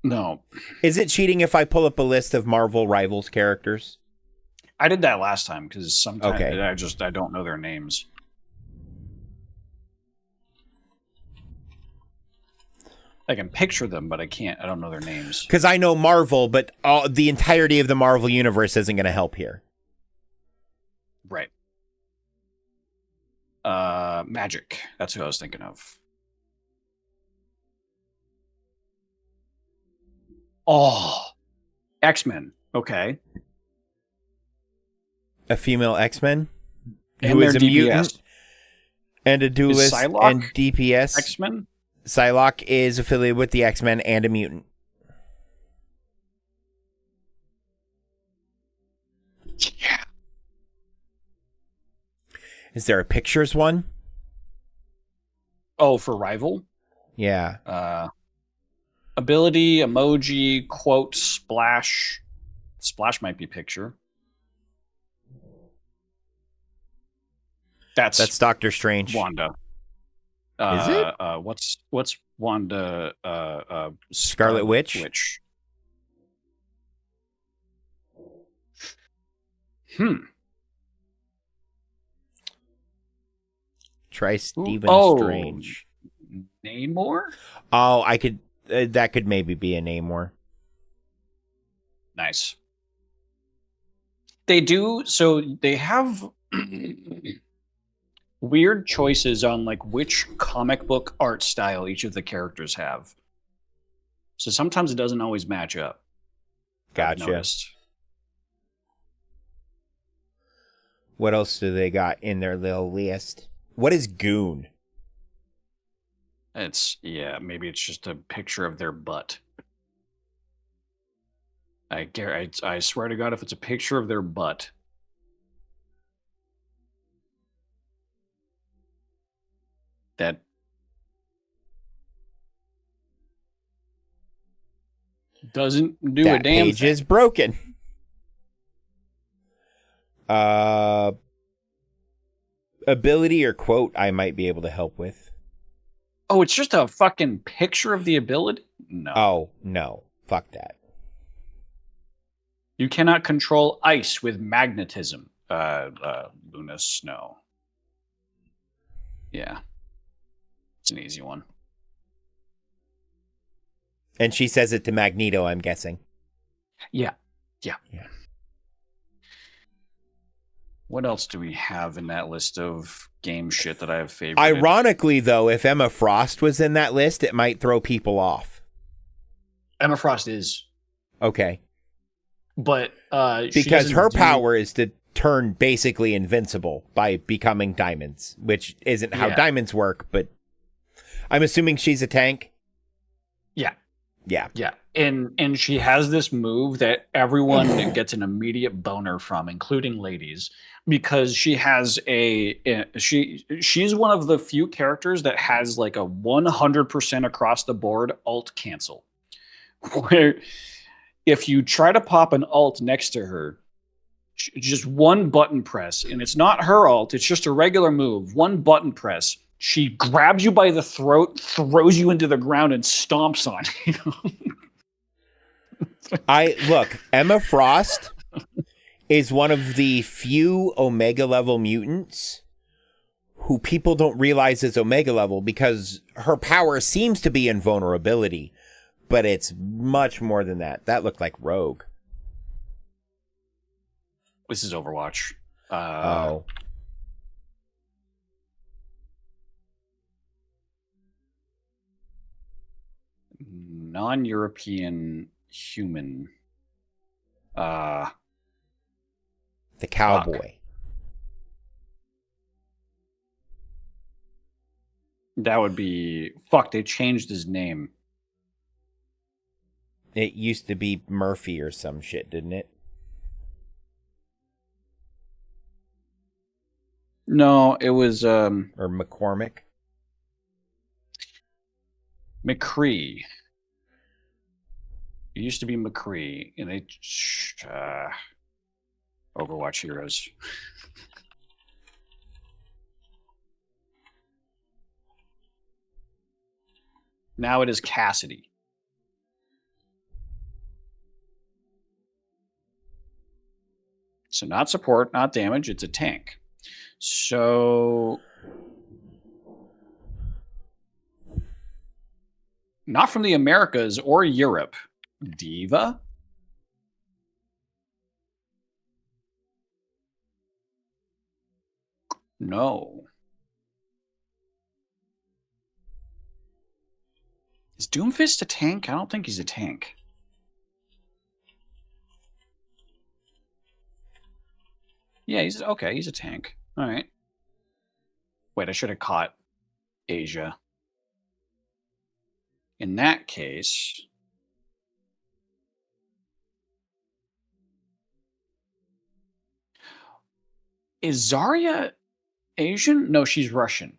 No. Is it cheating if I pull up a list of Marvel Rivals characters? I did that last time because sometimes Okay. I don't know their names. I can picture them, but I don't know their names. Because I know Marvel, but the entirety of the Marvel universe isn't going to help here. Right. Magic. That's who I was thinking of. Oh, X-Men. Okay. A female X-Men? And Who is they're a mutant DPS. and a duelist Psylocke and DPS. X-Men? Psylocke is affiliated with the X-Men and a mutant. Yeah. Is there a pictures one? Oh, for Rival? Yeah. Ability, emoji, quote, splash. Splash might be picture. That's Doctor Strange. Wanda. Is it? What's Wanda? Scarlet Witch? Try Stephen Strange. Namor? Oh, I could. That could maybe be a Namor. Nice. They do. So they have weird choices on like which comic book art style each of the characters have. So sometimes it doesn't always match up. I've Gotcha. noticed. What else do they got in their little list? What is Goon? Maybe it's just a picture of their butt. I swear to God, if it's a picture of their butt. That doesn't do a That damn page thing. is broken. Ability or quote I might be able to help with. Oh, it's just a fucking picture of the ability? No. Oh, no. Fuck that. You cannot control ice with magnetism. Luna Snow. Yeah. It's an easy one. And she says it to Magneto, I'm guessing. Yeah. What else do we have in that list of game shit that I have favorited? Ironically, though, if Emma Frost was in that list, it might throw people off. Emma Frost is. Okay. But she because doesn't her do- power is to turn basically invincible by becoming diamonds, which isn't how Yeah. diamonds work, but I'm assuming she's a tank. Yeah. Yeah. Yeah. And she has this move that everyone gets an immediate boner from, including ladies, because she has she's one of the few characters that has like a 100% across the board alt cancel. Where if you try to pop an alt next to her, just one button press, and it's not her alt, it's just a regular move, one button press, she grabs you by the throat, throws you into the ground, and stomps on you. Emma Frost is one of the few Omega level mutants who people don't realize is Omega level because her power seems to be invulnerability, but it's much more than that. That looked like Rogue. This is Overwatch. Oh. Non-European human. The cowboy. That would be fuck. They changed his name. It used to be Murphy or some shit, didn't it? No, it was or McCormick. McCree. It used to be McCree, and they Overwatch Heroes. Now it is Cassidy. So not support, not damage, it's a tank. So not from the Americas or Europe. Diva? No. Is Doomfist a tank? I don't think he's a tank. Yeah, he's okay. He's a tank. All right. Wait, I should have caught Asia. In that case, is Zarya Asian? No, she's Russian.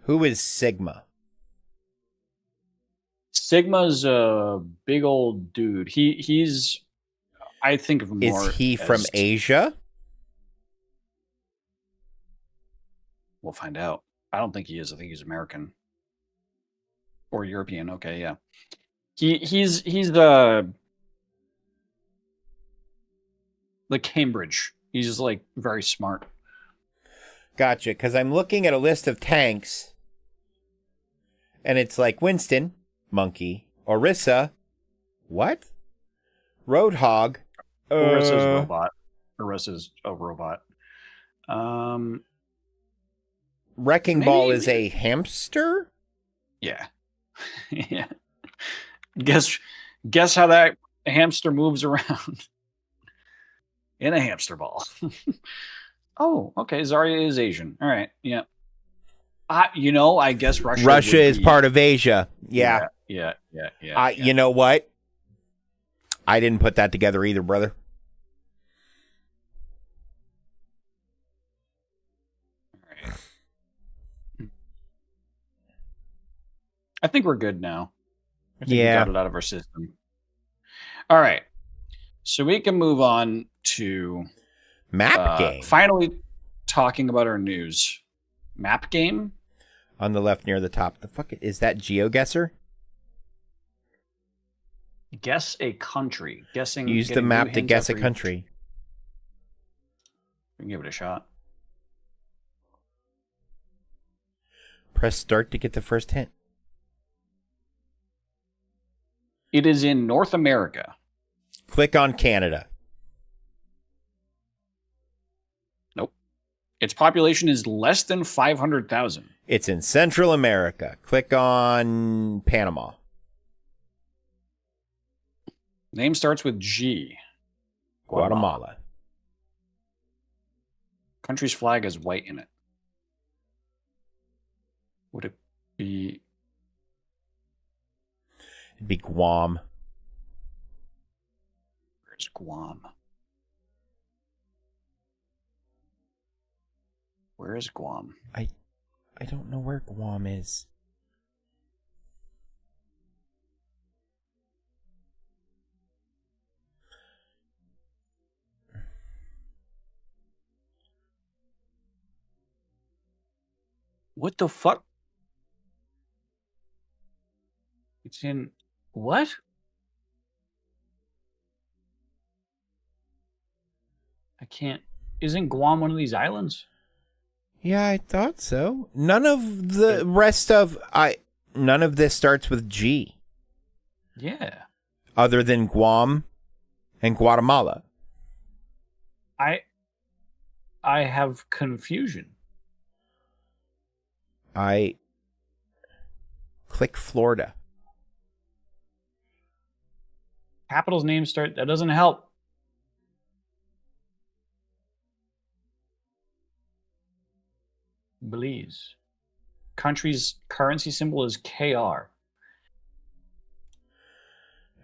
Who is Sigma? Sigma's a big old dude. He's I think of him more. Is he as, from Asia? We'll find out. I don't think he is. I think he's American or European. Okay, yeah. He's the Cambridge. He's like very smart. Gotcha. Because I'm looking at a list of tanks, and it's like Winston, Monkey, Orisa, what? Roadhog. Orisa's a robot. Orisa's a robot. Wrecking Ball is a hamster? Yeah. Yeah. Guess how that hamster moves around. In a hamster ball. Oh, okay. Zarya is Asian. All right. Yeah. I guess Russia is part of Asia. Yeah. Yeah. You know what? I didn't put that together either, brother. I think we're good now. I think Yeah. we got it out of our system. All right. So we can move on to Map game. Finally talking about our news. Map game? On the left near the top. The fuck is that GeoGuessr? Guess a country. Guessing. Use the getting map new to hints guess a every- country. We can give it a shot. Press start to get the first hint. It is in North America. Click on Canada. Nope. Its population is less than 500,000. It's in Central America. Click on Panama. Name starts with G. Guatemala. Country's flag has white in it. Would it be... It'd be Guam. Where's Guam? Where is Guam? I don't know where Guam is. What the fuck? It's in... What? I can't... Isn't Guam one of these islands? Yeah, I thought so. None of the rest of none of this starts with G. Yeah. Other than Guam and Guatemala. I have confusion. Click Florida. Capital's name start. That doesn't help. Belize. Country's currency symbol is KR.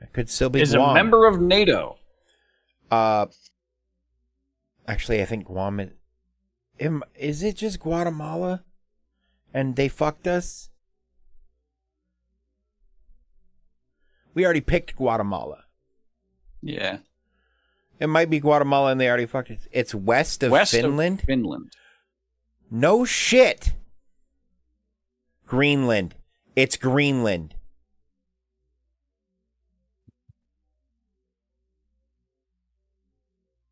It could still be Is Guam. a member of NATO. Actually, I think Guam is... Is it just Guatemala? And they fucked us? We already picked Guatemala. Yeah. It might be Guatemala and they already fucked us. It's west of Finland? Of Finland. No shit. Greenland. It's Greenland.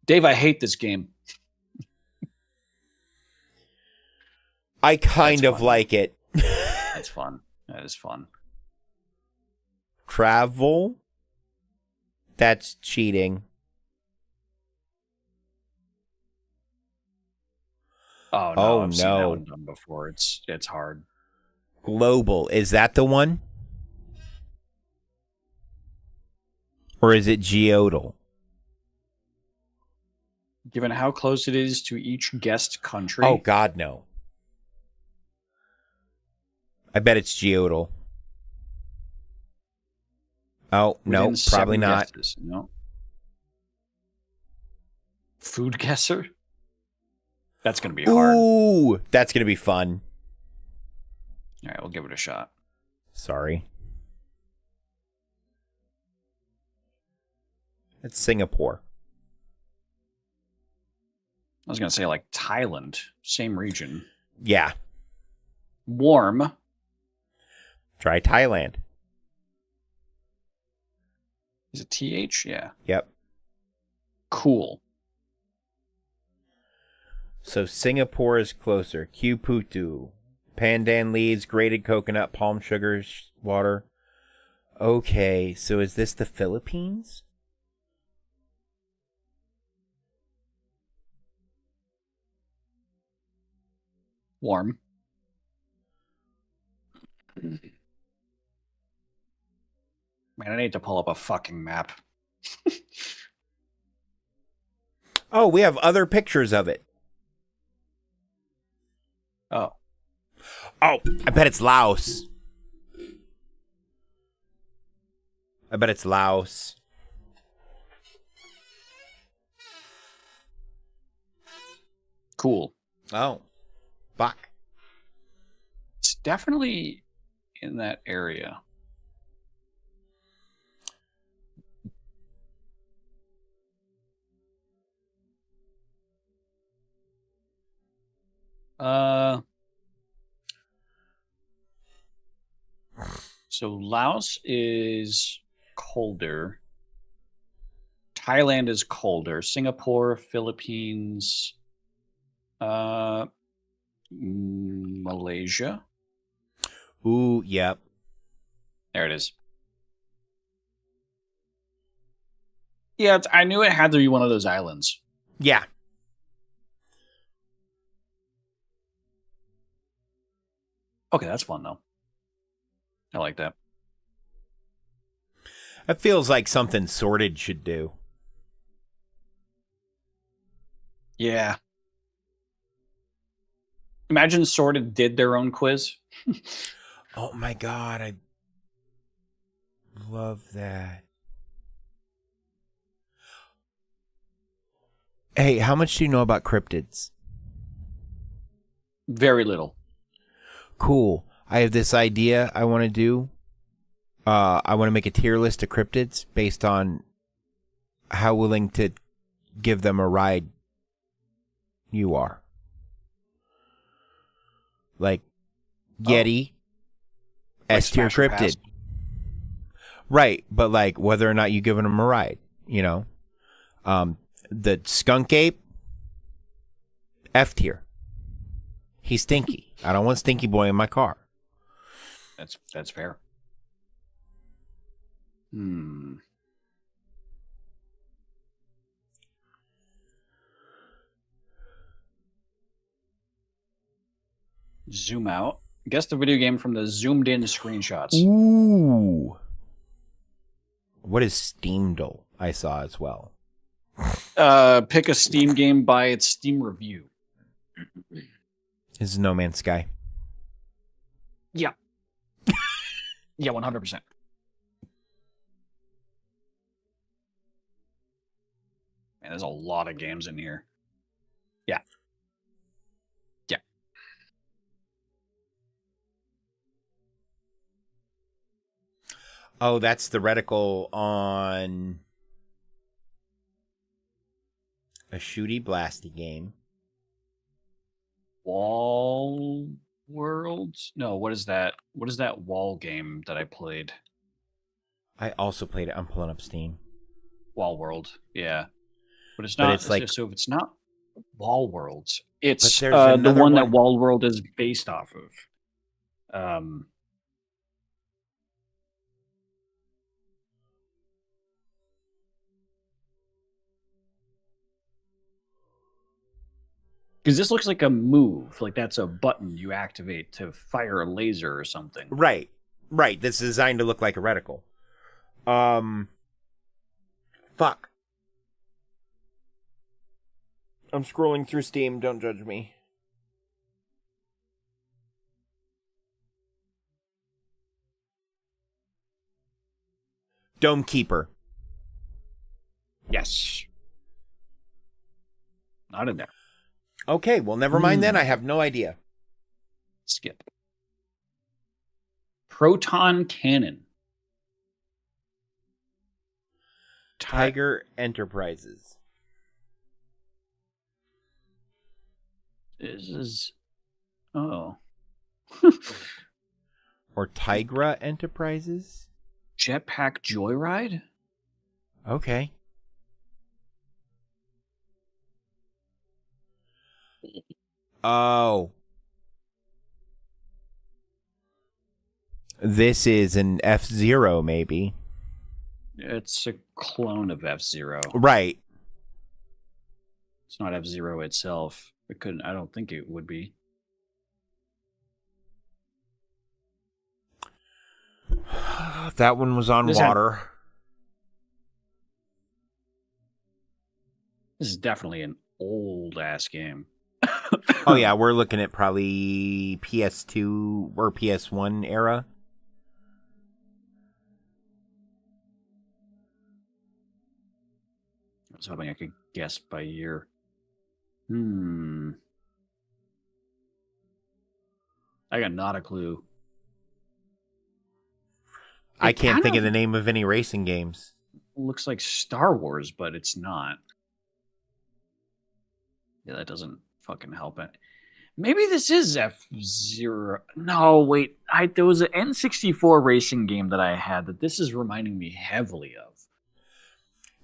Dave, I hate this game. I kind of like it. That's fun. That is fun. Travel? That's cheating. Oh no! Oh, I've seen that no. one done before. It's hard. Global. Is that the one? Or is it geodal? Given how close it is to each guest country. Oh, God, no. I bet it's geodal. Oh, no, within probably 7 not. guesses, no. Food guesser? That's going to be hard. Ooh, that's going to be fun. All right, we'll give it a shot. Sorry. It's Singapore. I was going to say like Thailand, same region. Yeah. Warm. Try Thailand. Is it TH? Yeah. Yep. Cool. So Singapore is closer. Putu. Pandan leaves, grated coconut, palm sugar, water. Okay, so is this the Philippines? Warm. Man, I need to pull up a fucking map. Oh, we have other pictures of it. Oh. Oh, I bet it's Laos. I bet it's Laos. Cool. Oh. Fuck. It's definitely in that area. So Laos is colder. Thailand is colder. Singapore, Philippines, Malaysia. Ooh, yep. There it is. Yeah, I knew it had to be one of those islands. Yeah. Okay, that's fun though. I like that. That feels like something Sorted should do. Yeah. Imagine Sorted did their own quiz. Oh my God, I love that. Hey, how much do you know about cryptids? Very little. Cool. I have this idea I want to do. I want to make a tier list of cryptids based on how willing to give them a ride you are. Like Yeti, S tier cryptid. Right, but like whether or not you giving them a ride, you know. The skunk ape, F tier. He's stinky. I don't want Stinky Boy in my car. That's fair. Zoom out. Guess the video game from the zoomed in screenshots. Ooh. What is Steamdle? I saw as well. Pick a Steam game by its Steam review. This is No Man's Sky. Yeah. Yeah, 100%. Man, there's a lot of games in here. Yeah. Yeah. Oh, that's the reticle on a shooty blasty game. Wall Worlds? No, what is that? What is that wall game that I played? I also played it. I'm pulling up Steam. Wall World, yeah. But it's not. it's like, so if it's not Wall Worlds, it's there's the another one that one. Wall World is based off of. Because this looks like a move, like that's a button you activate to fire a laser or something. Right. That's designed to look like a reticle. Fuck. I'm scrolling through Steam. Don't judge me. Dome Keeper. Yes. Not in there. Okay, well, never mind then. I have no idea. Skip. Proton Cannon. Tiger Enterprises. This is... Oh. Or Tigra Enterprises? Jetpack Joyride? Okay. Oh. This is an F-Zero, maybe. It's a clone of F-Zero. Right. It's not F-Zero itself. It couldn't. I don't think it would be. That one was on water. This is definitely an old-ass game. Oh, yeah, we're looking at probably PS2 or PS1 era. I was hoping I could guess by year. I got not a clue. I can't think of the name of any racing games. Looks like Star Wars, but it's not. Yeah, that doesn't fucking help it. Maybe this is F-Zero. No, wait. There was an N64 racing game that I had that this is reminding me heavily of.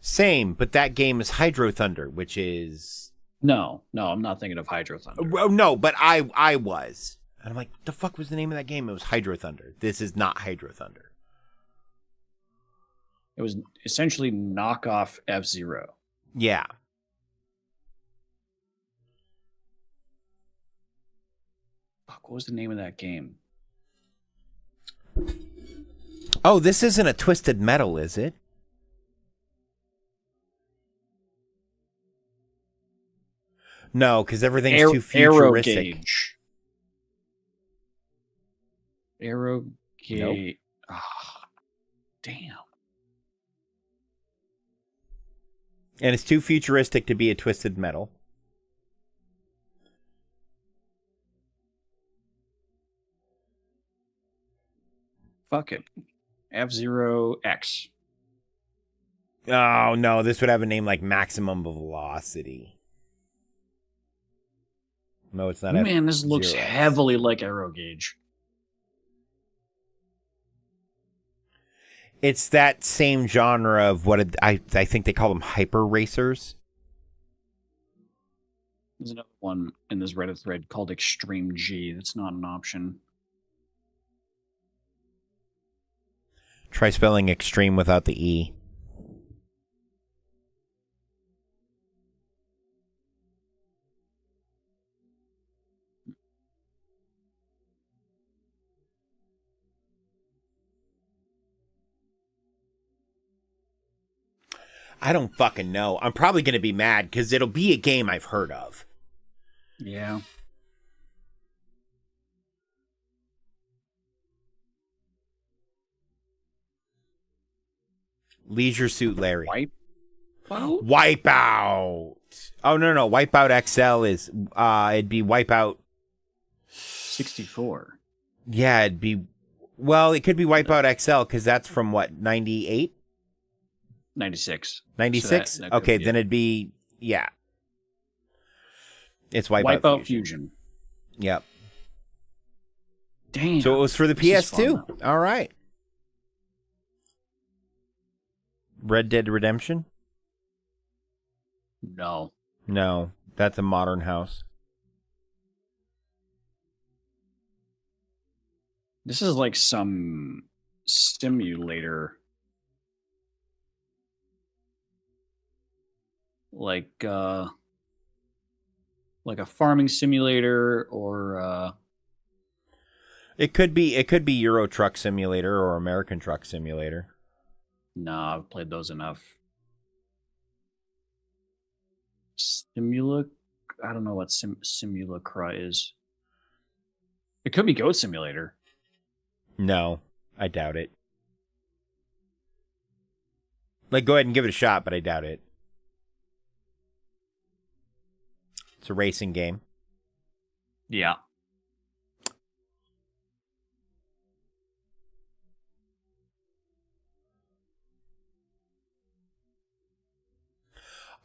Same, but that game is Hydro Thunder, which is... No, I'm not thinking of Hydro Thunder. Well, no, but I was. And I'm like, the fuck was the name of that game? It was Hydro Thunder. This is not Hydro Thunder. It was essentially knockoff F-Zero. Yeah. Fuck, what was the name of that game? Oh, this isn't a Twisted Metal, is it? No, because everything's too futuristic. Aero Gauge. Nope. Oh, damn. And it's too futuristic to be a Twisted Metal. Fuck it. F-Zero X. Oh, no, this would have a name like Maximum Velocity. No, it's not. Man, this looks heavily like Aero Gauge. It's that same genre of what I think they call them hyper racers. There's another one in this Reddit thread called Extreme G. That's not an option. Try spelling extreme without the E. I don't fucking know. I'm probably going to be mad because it'll be a game I've heard of. Yeah. Leisure Suit Larry. Wipeout? Wipeout. Oh, no. Wipeout XL is, it'd be Wipeout 64. Yeah, it'd be, well, it could be Wipeout XL because that's from what, 98? 96. 96? So that okay, could, then it'd be, yeah. It's Wipeout Fusion. Yep. Damn. So it was for the PS2. All right. Red Dead Redemption? No. No, that's a modern house. This is like some simulator. Like a farming simulator or It could be Euro Truck Simulator or American Truck Simulator. no, I've played those enough. Simula, I don't know what Simulacra is. It could be Goat Simulator. No, I doubt it. Like, go ahead and give it a shot, but I doubt it. It's a racing game. Yeah.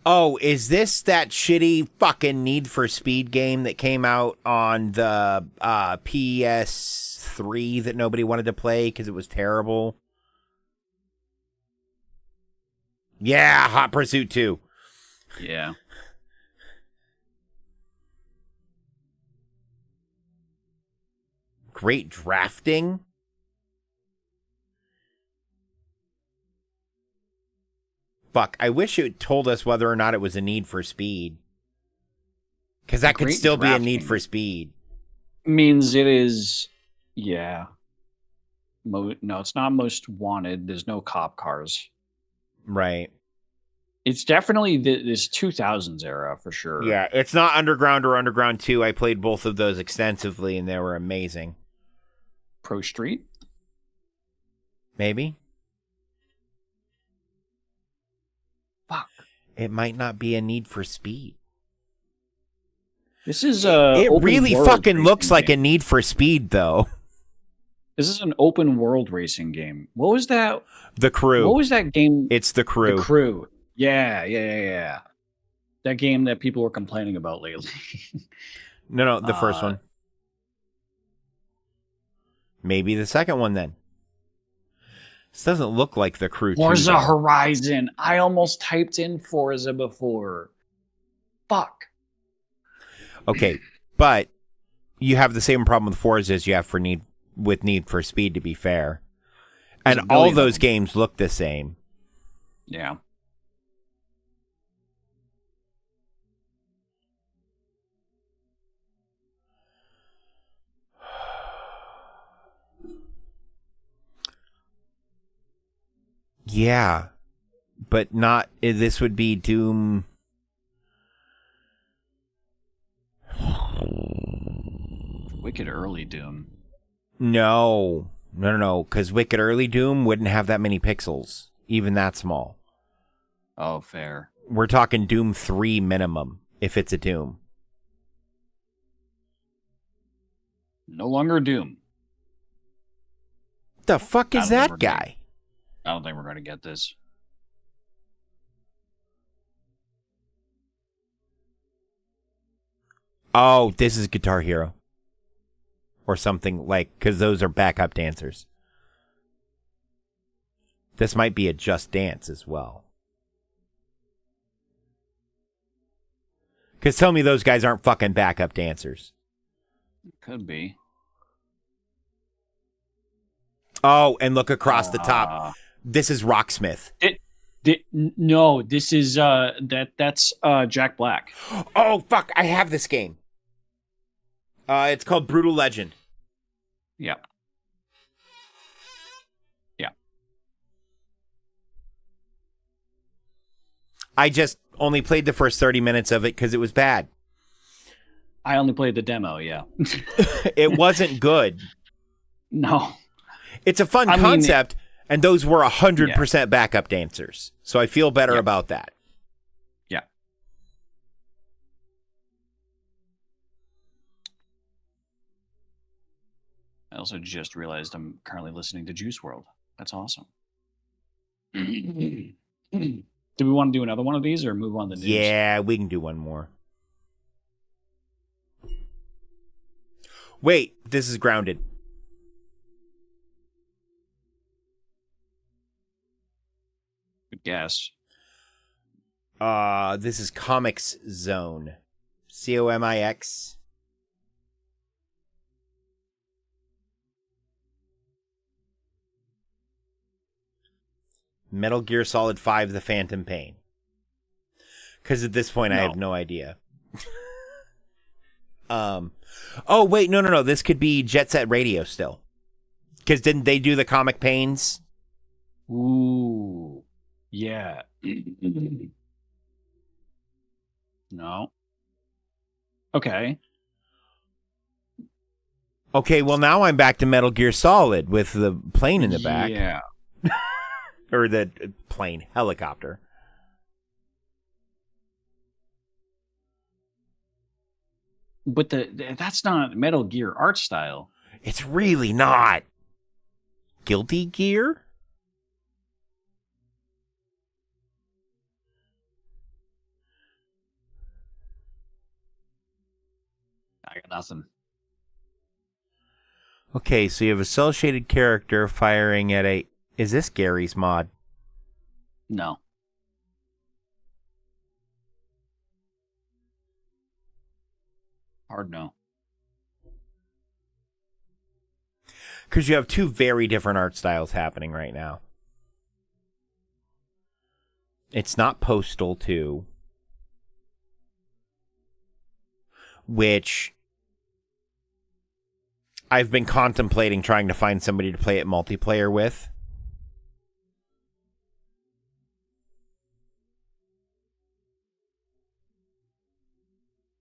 Oh, is this that shitty fucking Need for Speed game that came out on the PS3 that nobody wanted to play because it was terrible? Yeah, Hot Pursuit 2. Yeah. Great drafting. Fuck, I wish it told us whether or not it was a Need for Speed. Because that could still be a Need for Speed. Means it is, yeah. No, it's not Most Wanted. There's no cop cars. Right. It's definitely this 2000s era for sure. Yeah, it's not Underground or Underground 2. I played both of those extensively, and they were amazing. Pro Street? Maybe. Fuck. It might not be a Need for Speed. This is It really fucking looks like a Need for Speed, though. This is an open world racing game. What was that? The Crew. What was that game? It's The Crew. The Crew. Yeah. That game that people were complaining about lately. No, the first one. Maybe the second one then. This doesn't look like The Crew 2. Forza Horizon. I almost typed in Forza before. Fuck. Okay, but you have the same problem with Forza as you have for Need for Speed, to be fair. And all those games look the same. Yeah. Yeah, but not. This would be Doom. Wicked Early Doom. No, because Wicked Early Doom wouldn't have that many pixels, even that small. Oh, fair. We're talking Doom 3 minimum, if it's a Doom. No longer Doom. The fuck is that guy? I don't think we're going to get this. Oh, this is Guitar Hero. Or something like, because those are backup dancers. This might be a Just Dance as well. Because tell me those guys aren't fucking backup dancers. Could be. Oh, and look across the top. This is Rocksmith. No, this is that's Jack Black. Oh fuck! I have this game. It's called Brutal Legend. Yeah. Yeah. I just only played the first 30 minutes of it because it was bad. I only played the demo, yeah. It wasn't good. No. It's a fun concept, and those were 100% backup dancers. So I feel better about that. Yeah. I also just realized I'm currently listening to Juice World. That's awesome. Do we want to do another one of these or move on to the news? Yeah, we can do one more. Wait, this is Grounded. Good guess. This is Comics Zone. Comix. Metal Gear Solid 5: The Phantom Pain. Because at this point, I have no idea. Oh, wait, no. This could be Jet Set Radio still. Because didn't they do the Comic Pains? Ooh. Yeah. No. Okay. Okay, well, now I'm back to Metal Gear Solid with the plane in the back. Yeah. Or the plane, helicopter. But that's not Metal Gear art style. It's really not. Guilty Gear? I got nothing. Okay, so you have a cel-shaded character firing at a... Is this Gary's mod? No. Hard no. Because you have two very different art styles happening right now. It's not Postal 2. Which I've been contemplating trying to find somebody to play it multiplayer with.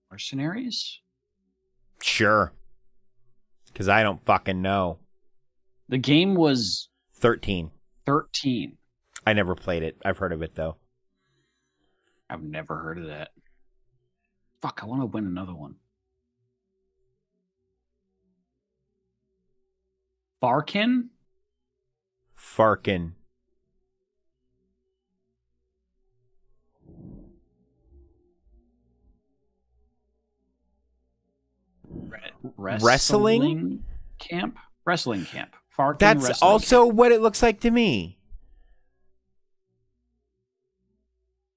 Mercenaries? Sure. Because I don't fucking know. The game was 13. 13. I never played it. I've heard of it, though. I've never heard of that. Fuck, I want to win another one. Farkin? Farkin. Wrestling camp? Wrestling camp. Farkin That's wrestling also camp. what it looks like to me.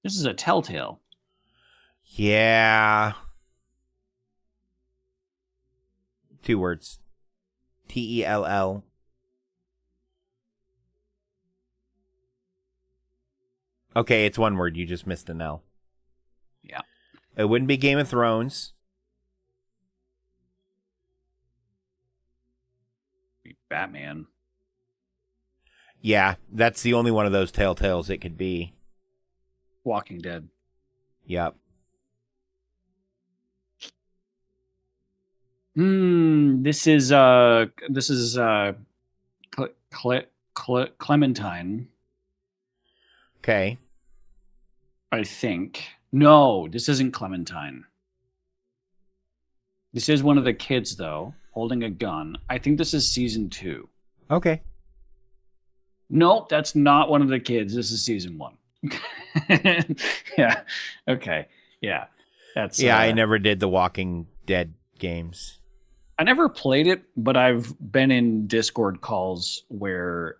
This is a Telltale. Yeah. 2 words. Tell. Okay, it's 1 word. You just missed an L. Yeah. It wouldn't be Game of Thrones. Be Batman. Yeah, that's the only one of those Telltales it could be. Walking Dead. Yep. This is Clementine. Okay. I think. No, this isn't Clementine. This is one of the kids though, holding a gun. I think this is season 2. Okay. Nope, that's not one of the kids. This is season 1. Yeah. Okay. Yeah. That's I never did the Walking Dead games. I never played it, but I've been in Discord calls where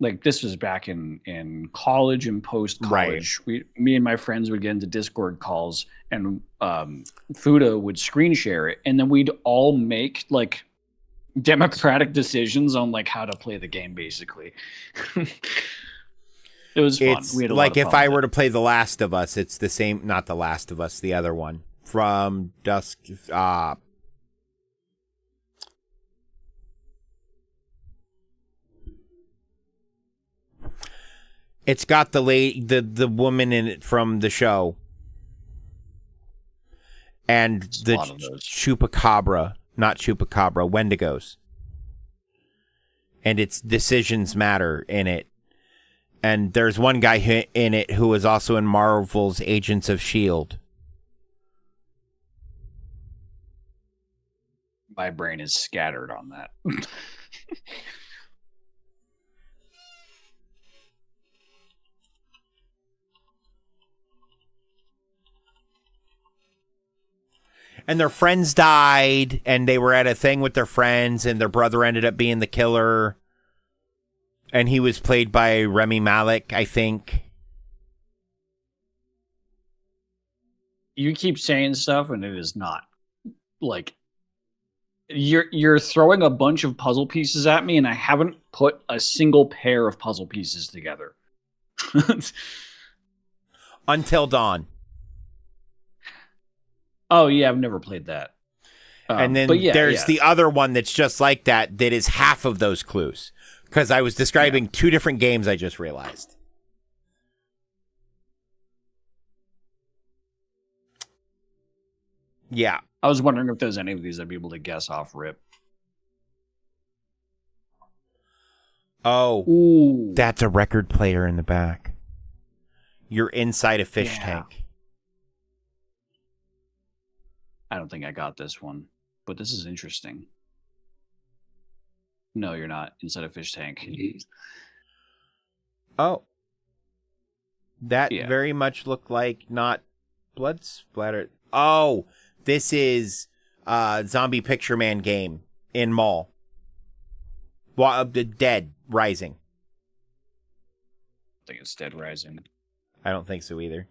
like this was back in college and post college. Me and my friends would get into Discord calls and Fuda would screen share it, and then we'd all make like democratic decisions on like how to play the game basically. It was fun. It's We had a like lot of if fun I with were it. to play The Last of Us, it's the same, not The Last of Us, the other one. From Dusk, It's got the woman in it from the show. And the chupacabra, not chupacabra, Wendigos. And its decisions matter in it. And there's one guy in it who was also in Marvel's Agents of S.H.I.E.L.D. My brain is scattered on that. And their friends died, and they were at a thing with their friends, and their brother ended up being the killer. And he was played by Remy Malek, I think. You keep saying stuff, and it is not. Like, you're throwing a bunch of puzzle pieces at me, and I haven't put a single pair of puzzle pieces together. Until Dawn. Oh, yeah, I've never played that. And then there's the other one that's just like that is half of those clues. Because I was describing two different games, I just realized. Yeah. I was wondering if there's any of these I'd be able to guess off rip. Oh. Ooh. That's a record player in the back. You're inside a fish tank. I don't think I got this one, but this is interesting. No, you're not inside a fish tank. Oh. That very much looked like not blood splattered. Oh, this is Zombie Picture Man game in mall. The Dead Rising. I think it's Dead Rising. I don't think so either.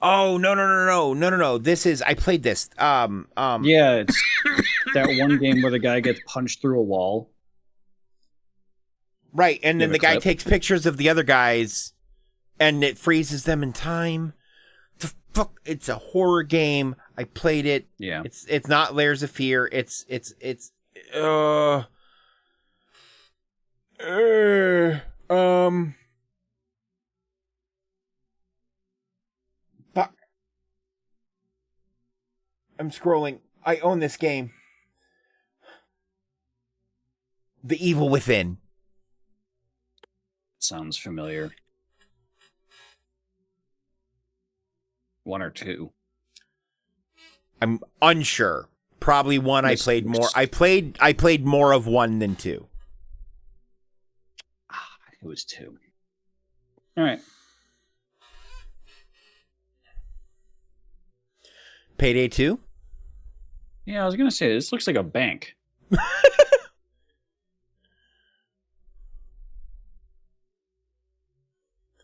Oh, no. This is, I played this. Yeah, it's that one game where the guy gets punched through a wall. Right, and then the guy takes pictures of the other guys, and it freezes them in time. The fuck, it's a horror game. I played it. Yeah. It's not Layers of Fear. Fuck. I'm scrolling. I own this game. The Evil Within. Sounds familiar. One or two. I'm unsure. Probably one. I played more. I played more of one than two. It was two. All right. Payday 2? Yeah, I was gonna say this looks like a bank.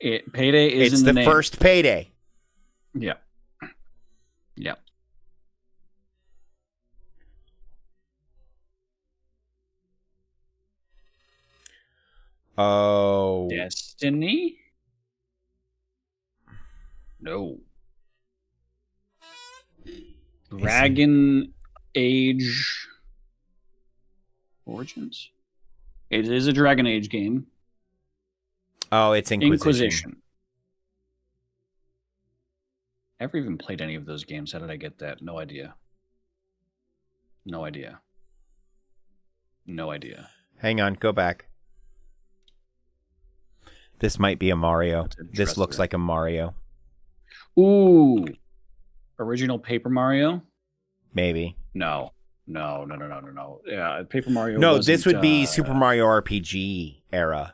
Payday is it's in the the name. first Payday. Yeah. Yeah. Oh. Destiny? No. Dragon Age Origins? It is a Dragon Age game. Oh, it's Inquisition. Never even played any of those games. How did I get that? No idea. No idea. No idea. Hang on, go back. This might be a Mario. This looks like a Mario. Ooh. Original Paper Mario? Maybe. No. No. Yeah, Paper Mario. No, this would be Super Mario RPG era.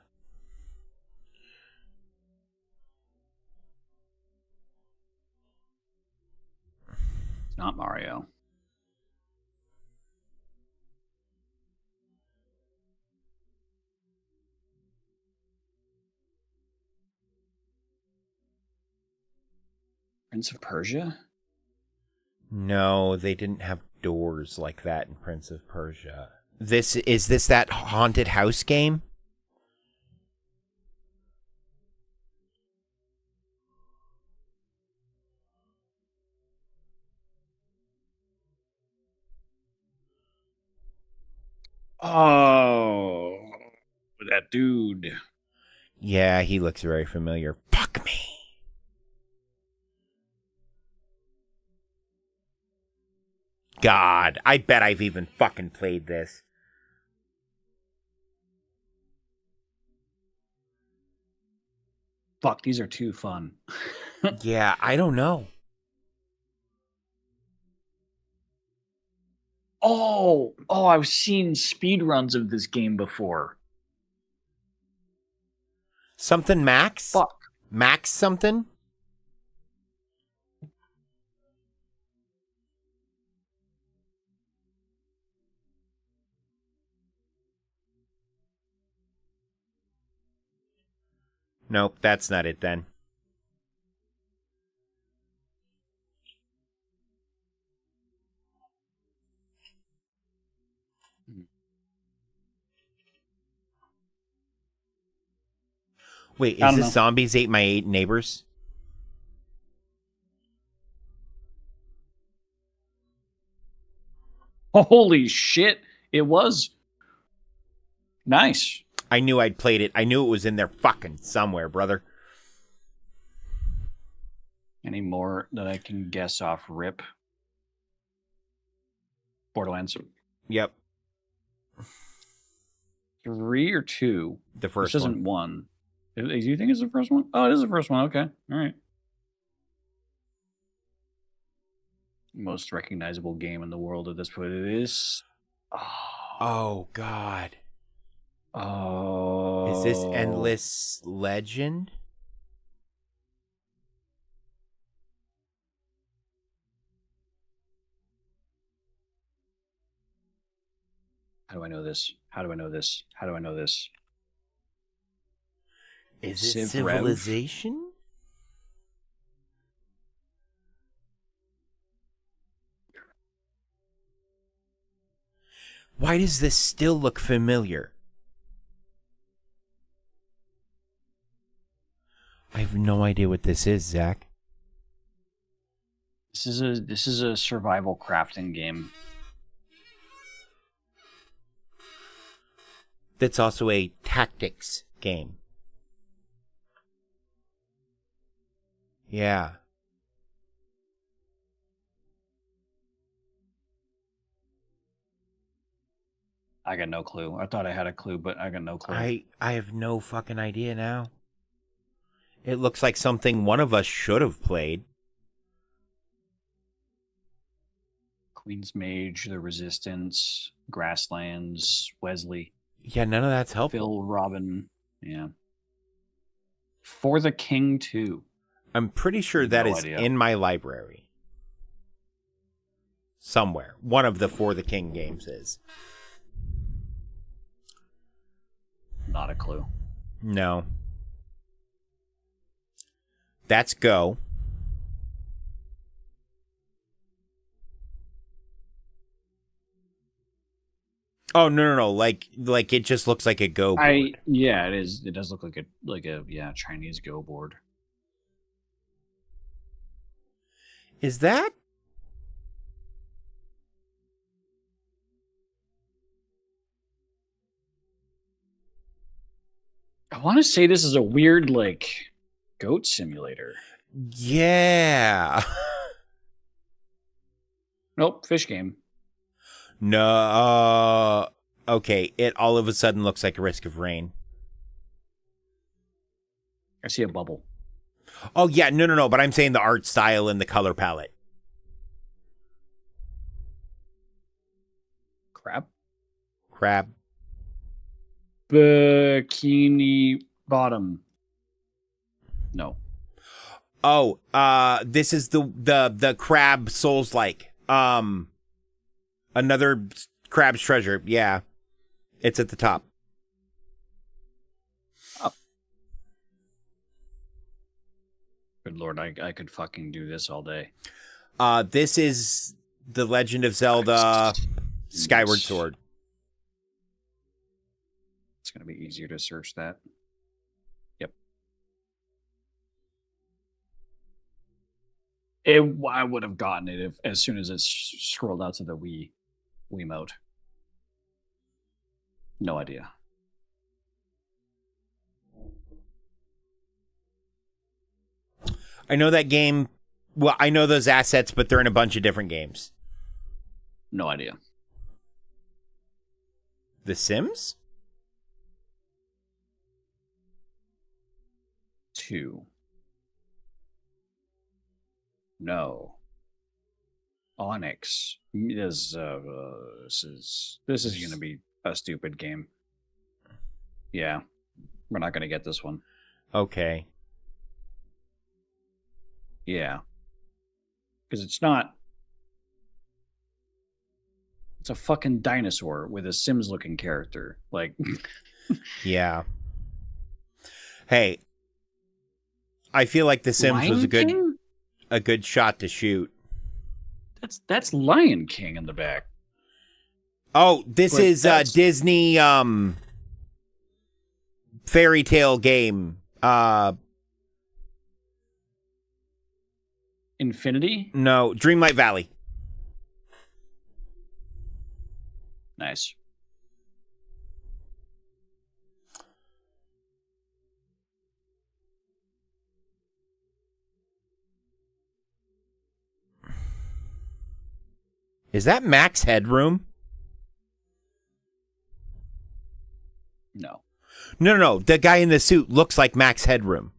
It's not Mario. Prince of Persia? No, they didn't have doors like that in Prince of Persia. Is this that haunted house game? Oh, that dude. Yeah, he looks very familiar. Fuck me. God, I bet I've even fucking played this. Fuck, these are too fun. Yeah, I don't know. Oh, I've seen speed runs of this game before. Something Max? Fuck. Max something? Nope, that's not it then. Wait, is this Zombies Ate My 8 Neighbors? Holy shit, it was. Nice. I knew I'd played it. I knew it was in there fucking somewhere, brother. Any more that I can guess off rip? Borderlands. Yep. 3 or 2? The first this isn't one. Do you think it's the first one? Oh, it is the first one. Okay. All right. Most recognizable game in the world at this point. It is. Oh, God. Oh. Is this Endless Legend? How do I know this? How do I know this? How do I know this? Is it Civ Civilization? Why does this still look familiar? I have no idea what this is, Zach. This is a survival crafting game. That's also a tactics game. Yeah. I got no clue. I thought I had a clue, but I got no clue. I have no fucking idea now. It looks like something one of us should have played. Queen's Mage, The Resistance, Grasslands, Wesley. Yeah, none of that's helpful. Phil, Robin. Yeah. For the King 2. I'm pretty sure that is in my library. Somewhere. One of the For the King games is. Not a clue. No. That's Go. Oh no! Like it just looks like a Go board. Yeah, it is. It does look like a Chinese Go board. Is that? I want to say this is a weird goat simulator. Yeah. Nope, fish game. No. Okay, it all of a sudden looks like a Risk of Rain. I see a bubble. Oh, yeah, no, but I'm saying the art style and the color palette. Crab. Bikini Bottom. No. Oh, this is the Crab Souls-like. Another Crab's Treasure. Yeah. It's at the top. Oh. Good Lord, I could fucking do this all day. This is The Legend of Zelda Skyward Sword. It's going to be easier to search that. Yep. I would have gotten it as soon as it scrolled out to the Wiimote. No idea. I know that game. Well, I know those assets, but they're in a bunch of different games. No idea. The Sims? 2. No. Onyx. This is going to be a stupid game. Yeah, we're not going to get this one. Okay. Yeah, because it's not. It's a fucking dinosaur with a Sims-looking character. Like, yeah. Hey, I feel like The Sims Lion was King? a good shot to shoot. That's Lion King in the back. Oh, this But is that's- Disney fairy tale game. Infinity? No, Dreamlight Valley. Nice. Is that Max Headroom? No. No. The guy in the suit looks like Max Headroom.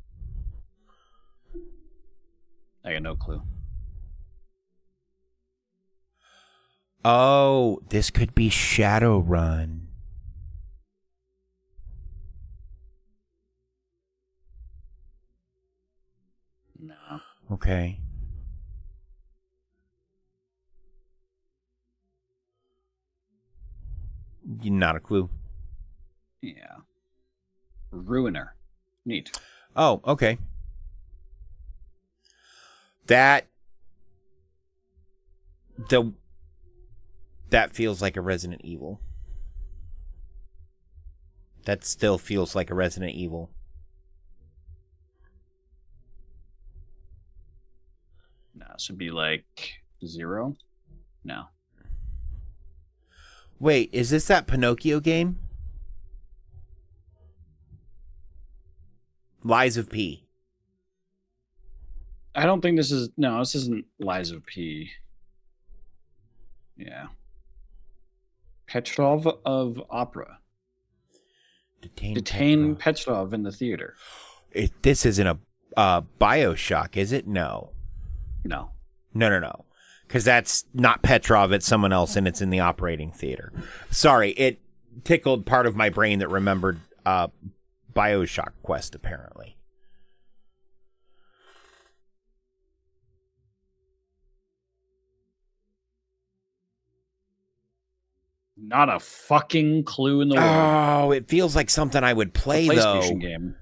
I got no clue. Oh, this could be Shadowrun. No. Okay. Not a clue. Yeah. Ruiner. Neat. Oh, okay. That feels like a Resident Evil. That still feels like a Resident Evil. No, this would be like 0? No. Wait, is this that Pinocchio game? Lies of P. I don't think this is... No, this isn't Lies of P. Yeah. Petrov of Opera. Detain Petrov in the theater. This isn't a BioShock, is it? No. No. No. Because that's not Petrov, it's someone else, and it's in the operating theater. Sorry, it tickled part of my brain that remembered BioShock Quest, apparently. Not a fucking clue in the world. Oh, it feels like something I would play, A though. PlayStation game.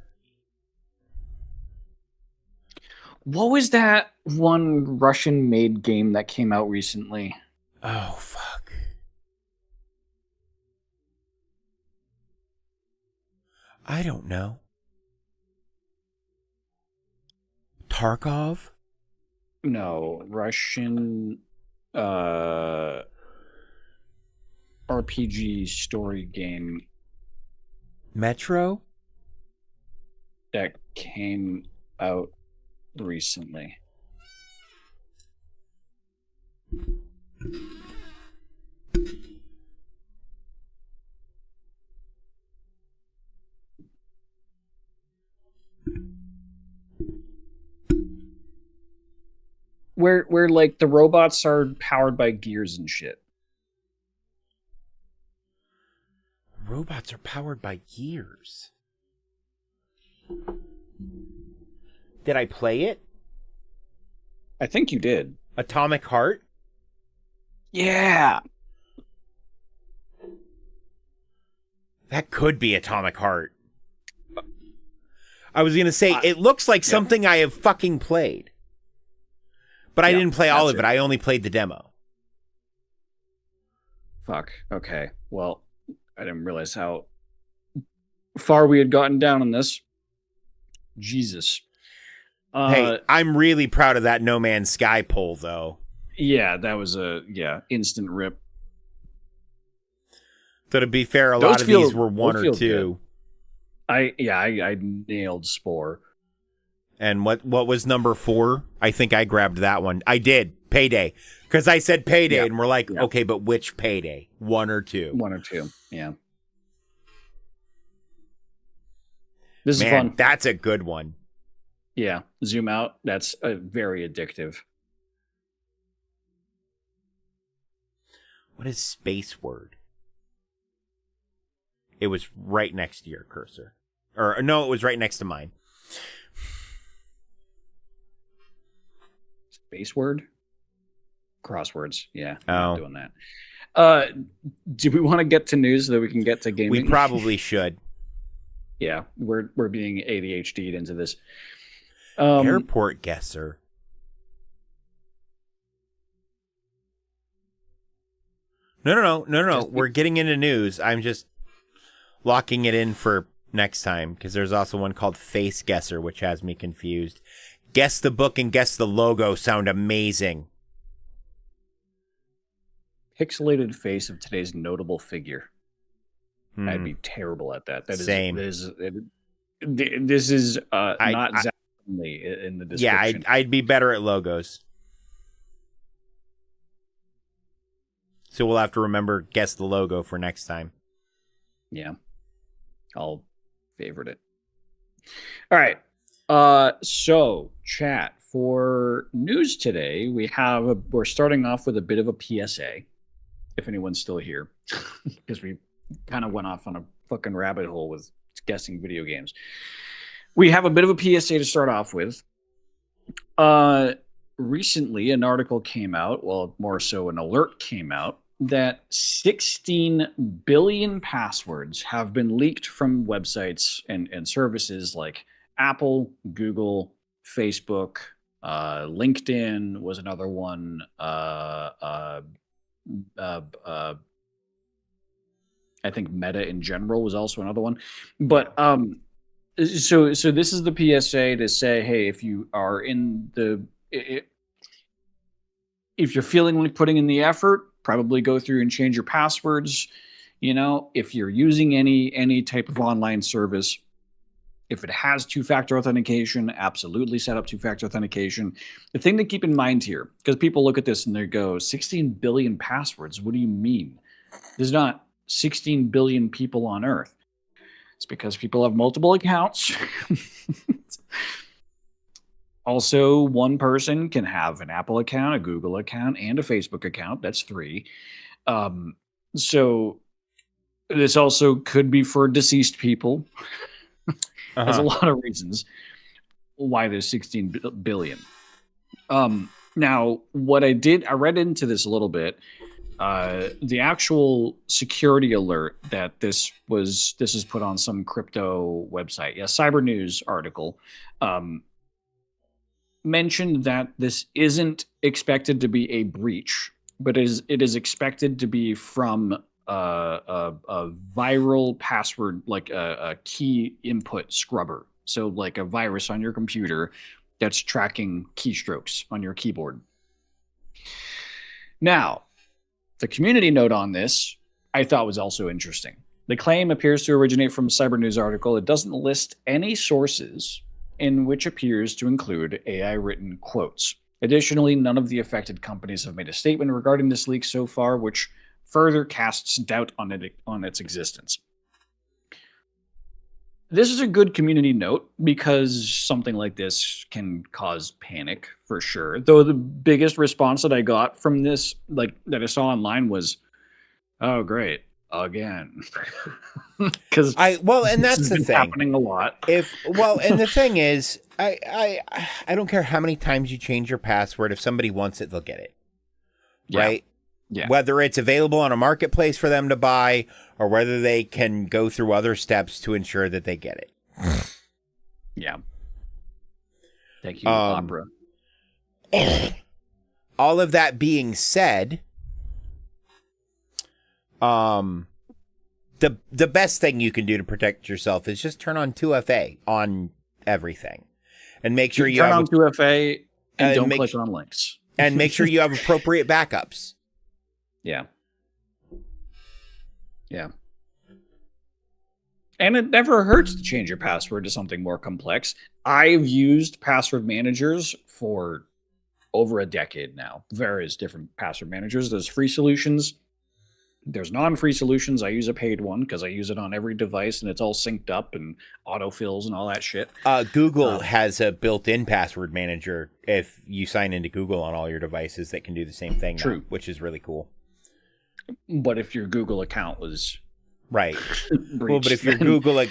What was that one Russian-made game that came out recently? Oh, fuck. I don't know. Tarkov? No, Russian RPG story game Metro? that came out recently. Where like the robots are powered by gears and shit. Robots are powered by gears. Did I play it? I think you did. Atomic Heart? Yeah. That could be Atomic Heart. I was going to say, it looks like something I have fucking played. But I didn't play all of it. I only played the demo. Fuck. Okay. Well, I didn't realize how far we had gotten down on this. Jesus. Hey, I'm really proud of that No Man's Sky poll, though. Yeah, that was a instant rip. So to be fair, a Those lot of feel- these were those one or feel two. good. I nailed Spore. And what was number 4? I think I grabbed that one. I did. Payday. Because I said Payday, and we're like, okay, but which Payday? 1 or 2? 1 or 2, yeah. This Man, is fun. That's a good one. Yeah, zoom out. That's very addictive. What is space word? It was right next to your cursor. Or no, it was right next to mine. Space word? Crosswords. Yeah, Oh. not doing that. Do we want to get to news so that we can get to gaming? We probably should. Yeah, we're being ADHD'd into this. Airport guesser. No. We're getting into news. I'm just locking it in for next time because there's also one called Face Guesser, which has me confused. Guess the book and guess the logo sound amazing. Pixelated face of today's notable figure. I'd be terrible at that. That is Same. This is not exactly in the description. Yeah, I'd be better at logos. So we'll have to remember guess the logo for next time. Yeah. I'll favorite it. All right. So chat for news today. We're starting off with a bit of a PSA, if anyone's still here, because we kind of went off on a fucking rabbit hole with guessing video games. We have a bit of a PSA to start off with. Recently, an article came out, well, more so an alert came out, that 16 billion passwords have been leaked from websites and services like Apple, Google, Facebook, LinkedIn was another one. I think Meta in general was also another one. But so this is the PSA to say, hey, if you are in if you're feeling like putting in the effort, probably go through and change your passwords. You know, if you're using any type of online service, if it has two-factor authentication, absolutely set up two-factor authentication. The thing to keep in mind here, because people look at this and they go, 16 billion passwords, what do you mean? There's not 16 billion people on Earth. It's because people have multiple accounts. Also, one person can have an Apple account, a Google account, and a Facebook account. That's 3. So this also could be for deceased people. There's a lot of reasons why there's 16 billion. Now, what I read into this a little bit. The actual security alert that this is put on some crypto website. Yeah, Cyber News article mentioned that this isn't expected to be a breach, but it is expected to be from a viral password, like a key input scrubber. So like a virus on your computer that's tracking keystrokes on your keyboard. Now, the community note on this I thought was also interesting. The claim appears to originate from a Cyber News article. It doesn't list any sources in which appears to include AI-written quotes. Additionally, none of the affected companies have made a statement regarding this leak so far, which further casts doubt on its existence. This is a good community note because something like this can cause panic for sure. Though the biggest response that I got from this, like that I saw online, was, "Oh, great, again." Because and that's the thing happening a lot. And the thing is, I don't care how many times you change your password. If somebody wants it, they'll get it, right? Yeah. Whether it's available on a marketplace for them to buy or whether they can go through other steps to ensure that they get it. Yeah. Thank you, Opera. All of that being said, the best thing you can do to protect yourself is just turn on 2FA on everything, and make sure you turn have on 2FA and don't make click on links, and make sure you have appropriate backups. Yeah. Yeah. And it never hurts to change your password to something more complex. I've used password managers for over a decade now. Various different password managers. There's free solutions. There's non-free solutions. I use a paid one because I use it on every device and it's all synced up and autofills and all that shit. Google has a built-in password manager if you sign into Google on all your devices that can do the same thing now, which is really cool. But if your Google account was right, breached, well, but if your Google, like,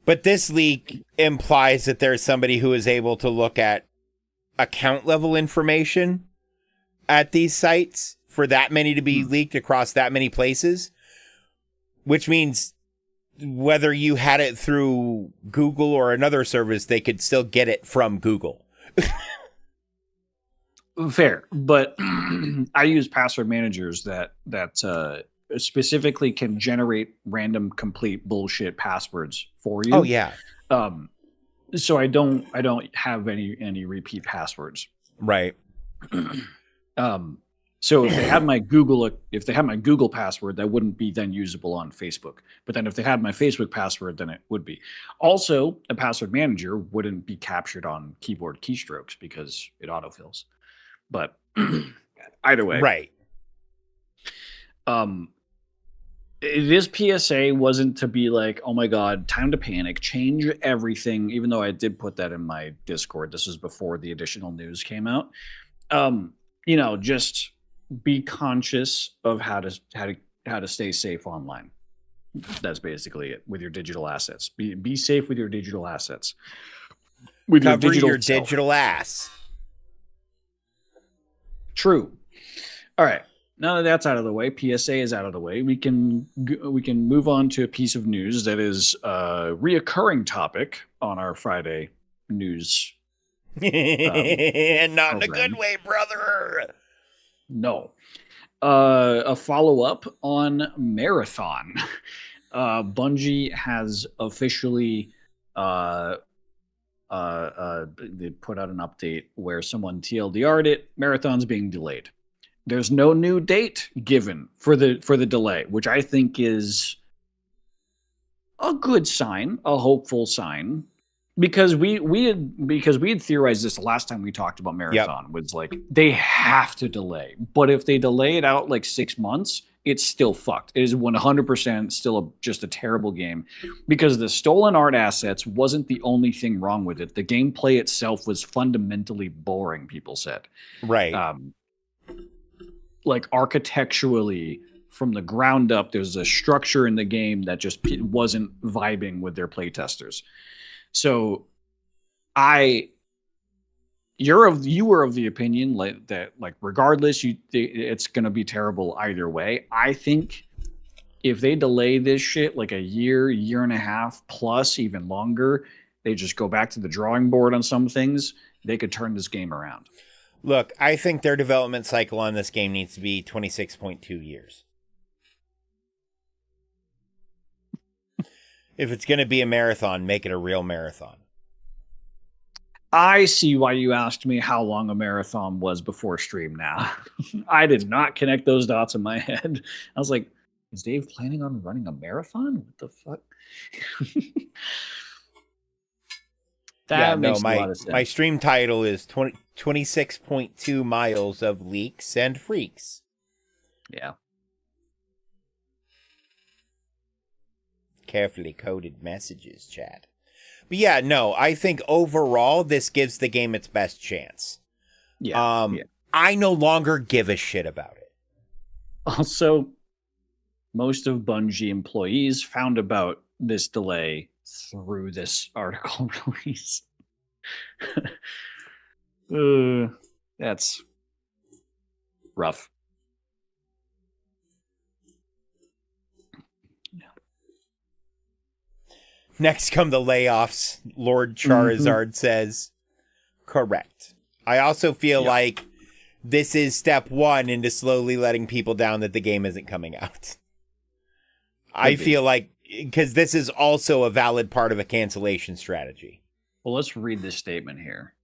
but this leak implies that there's somebody who is able to look at account level information at these sites for that many to be leaked across that many places, which means whether you had it through Google or another service, they could still get it from Google. Fair, but I use password managers that specifically can generate random complete bullshit passwords for you. Oh yeah. So I don't have any repeat passwords. Right. So if they had my Google password, that wouldn't be then usable on Facebook. But then if they had my Facebook password, then it would be. Also, a password manager wouldn't be captured on keyboard keystrokes because it autofills. But either way. Right. This PSA wasn't to be like, oh my God, time to panic, change everything, even though I did put that in my Discord. This was before the additional news came out. Just be conscious of how to stay safe online. That's basically it with your digital assets. Be safe with your digital assets. With Cover your digital ass. True. All right. Now that that's out of the way, PSA is out of the way. We can move on to a piece of news that is a reoccurring topic on our Friday news. And not in a good way, brother. No. A follow-up on Marathon. Bungie has officially they put out an update where someone TLDR'd it. Marathon's being delayed. There's no new date given for the delay, which I think is a good sign, a hopeful sign, because we had theorized this the last time we talked about Marathon. Was like they have to delay, but if they delay it out like 6 months, it's still fucked. It is 100% still just a terrible game, because the stolen art assets wasn't the only thing wrong with it. The gameplay itself was fundamentally boring. People said, right. Like architecturally from the ground up, there's a structure in the game that just wasn't vibing with their playtesters. So you were of the opinion that regardless, it's going to be terrible either way. I think if they delay this shit like a year and a half plus, even longer, they just go back to the drawing board on some things, they could turn this game around. Look, I think their development cycle on this game needs to be 26.2 years. If it's going to be a marathon, make it a real marathon. I see why you asked me how long a marathon was before stream now. I did not connect those dots in my head. I was like, is Dave planning on running a marathon? What the fuck? That makes a lot of sense. My stream title is 26.2 miles of leaks and freaks. Yeah. Carefully coded messages, chat. But yeah, no, I think overall this gives the game its best chance. Yeah. I no longer give a shit about it. Also, most of Bungie employees found about this delay through this article release. That's rough. Next come the layoffs, Lord Charizard says. Correct. I also feel like this is step one into slowly letting people down that the game isn't coming out. I feel like, because this is also a valid part of a cancellation strategy. Well, let's read this statement here.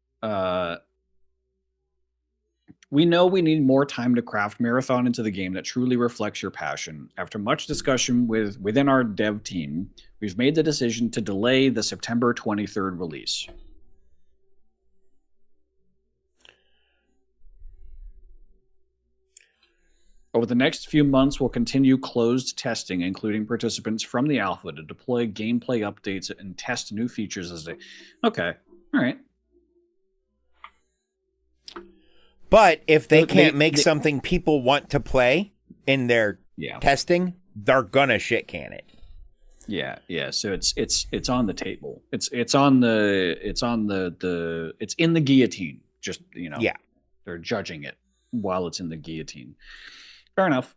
We know we need more time to craft Marathon into the game that truly reflects your passion. After much discussion within our dev team, we've made the decision to delay the September 23rd release. Over the next few months, we'll continue closed testing, including participants from the alpha, to deploy gameplay updates and test new features as they... Okay, all right. But if they can't make something people want to play in their testing, they're gonna shit can it. Yeah. So it's on the table. It's in the guillotine. Just Yeah. They're judging it while it's in the guillotine. Fair enough.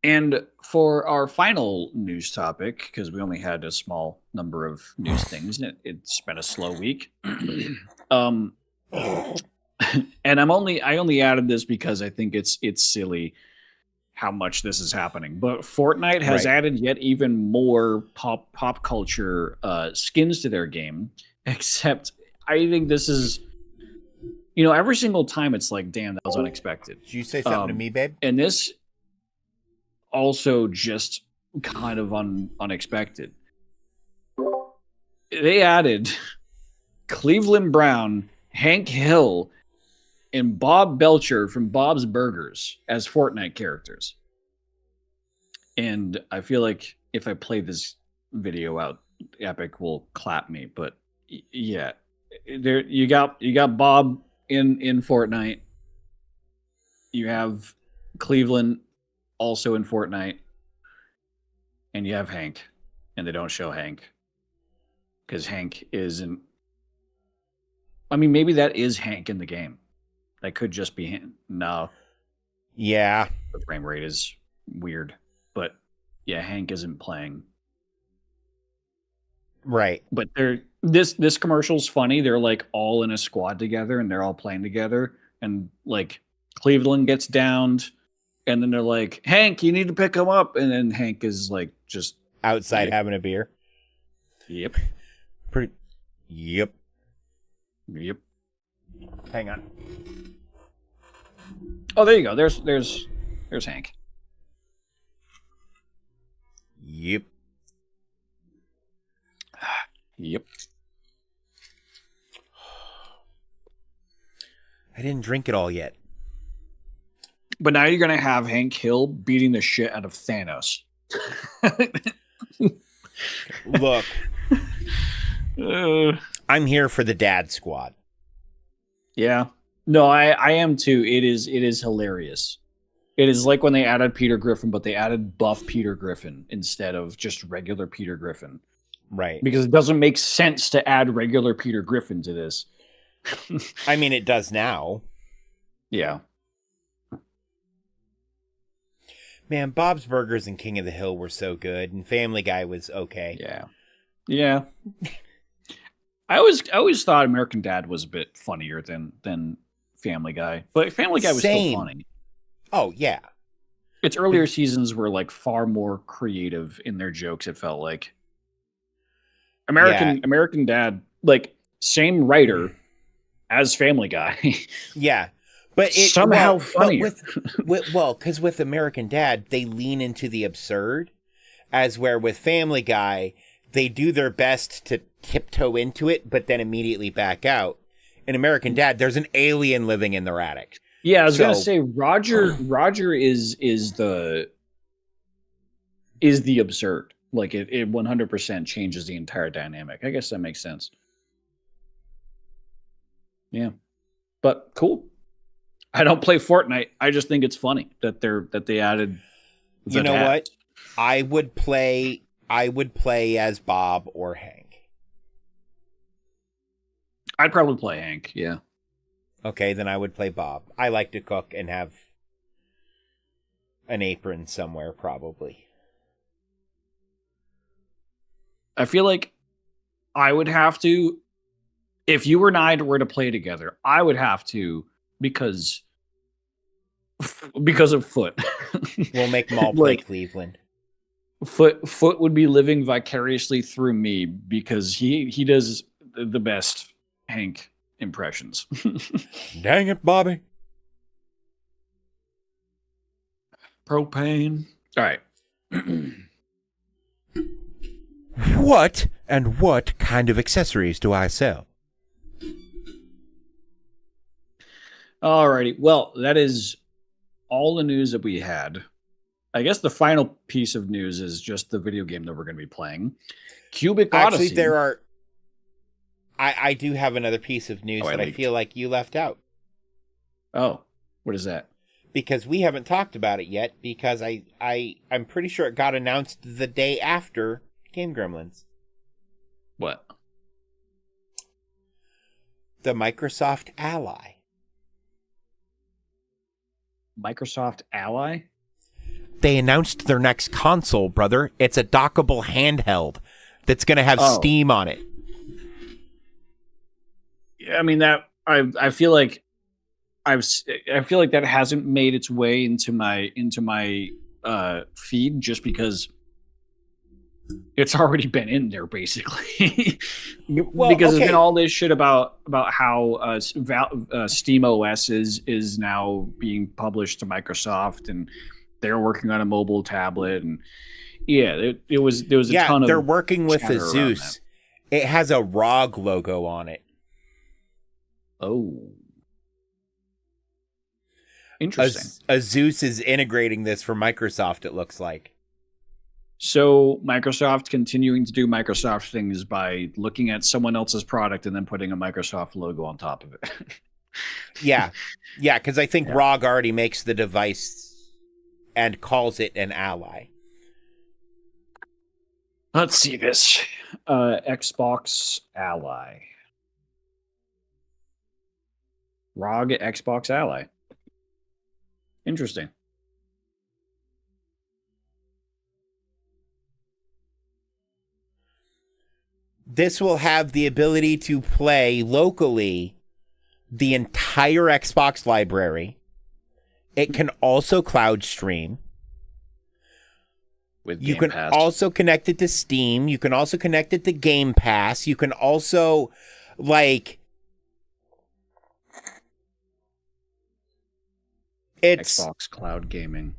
And for our final news topic, because we only had a small number of news things, it's been a slow week. And I only added this because I think it's silly how much this is happening. But Fortnite has added yet even more pop culture skins to their game. Except I think this is, every single time it's like, damn, that was unexpected. Did you say something to me, babe? And this also just kind of unexpected. They added Cleveland Brown, Hank Hill, and Bob Belcher from Bob's Burgers as Fortnite characters. And I feel like if I play this video out, Epic will clap me. But yeah, there you got Bob in Fortnite. You have Cleveland also in Fortnite, and you have Hank, and they don't show Hank because Hank isn't. I mean, maybe that is Hank in the game. That could just be him. No. Yeah. The frame rate is weird. But yeah, Hank isn't playing. Right. But this commercial's funny. They're like all in a squad together and they're all playing together. And like Cleveland gets downed. And then they're like, Hank, you need to pick him up. And then Hank is like just outside having a beer. Yep. Yep. Hang on. Oh, there you go. There's Hank. Yep. Yep. I didn't drink it all yet. But now you're going to have Hank Hill beating the shit out of Thanos. Look. I'm here for the dad squad. Yeah. No, I am too. It is hilarious. It is like when they added Peter Griffin, but they added buff Peter Griffin instead of just regular Peter Griffin. Right. Because it doesn't make sense to add regular Peter Griffin to this. I mean, it does now. Yeah. Man, Bob's Burgers and King of the Hill were so good, and Family Guy was okay. Yeah. Yeah. I always thought American Dad was a bit funnier than Family Guy, but Family Guy was still funny. Oh yeah, its earlier seasons were like far more creative in their jokes. It felt like American Dad, like same writer as Family Guy. Yeah, but somehow funnier. Because with American Dad, they lean into the absurd, as where with Family Guy, they do their best to tiptoe into it, but then immediately back out. In American Dad, there's an alien living in their attic. Yeah, I was gonna say Roger is the absurd. Like it 100% changes the entire dynamic. I guess that makes sense. Yeah, but cool. I don't play Fortnite. I just think it's funny that they added. You know what? I would play as Bob or Hank. I'd probably play Hank. Yeah. Okay, then I would play Bob. I like to cook and have an apron somewhere, probably. I feel like I would have to, if you and I were to play together, I would have to because of Foot. We'll make them all play Cleveland. Foot would be living vicariously through me because he does the best Hank impressions. Dang it, Bobby. Propane. All right. What kind of accessories do I sell? Alrighty. Well, that is all the news that we had. I guess the final piece of news is just the video game that we're going to be playing. Cubic Odyssey. Actually, there are... I do have another piece of news that I feel like you left out. Oh, what is that? Because we haven't talked about it yet, because I'm pretty sure it got announced the day after Game Gremlins. What? The Microsoft Ally. Microsoft Ally? They announced their next console, brother. It's a dockable handheld that's going to have Steam on it. Yeah, I mean that I feel like I feel like that hasn't made its way into my feed just because it's already been in there basically. Because there's been all this shit about how Steam OS is now being published to Microsoft and they're working on a mobile tablet and there was a ton of they're working with chatter around Azus. It has a ROG logo on it. Oh. Interesting. Azus is integrating this for Microsoft, it looks like. So Microsoft continuing to do Microsoft things by looking at someone else's product and then putting a Microsoft logo on top of it. Yeah, because I think ROG already makes the device and calls it an Ally. Let's see this. Xbox Ally. ROG Xbox Ally. Interesting. This will have the ability to play locally the entire Xbox library. It can also cloud stream. You can also connect it to Steam. You can also connect it to Game Pass. You can also, like... It's Xbox Cloud Gaming.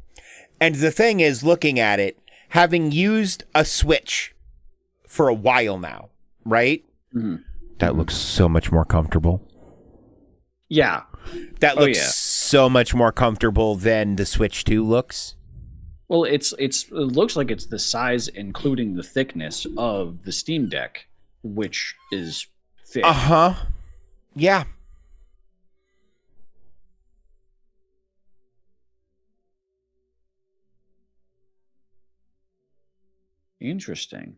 And the thing is, looking at it, having used a Switch for a while now, right? Mm-hmm. That looks so much more comfortable. Yeah. That looks so much more comfortable than the Switch 2 looks. Well, it looks like it's the size, including the thickness of the Steam Deck, which is thick. Uh-huh. Yeah. Interesting.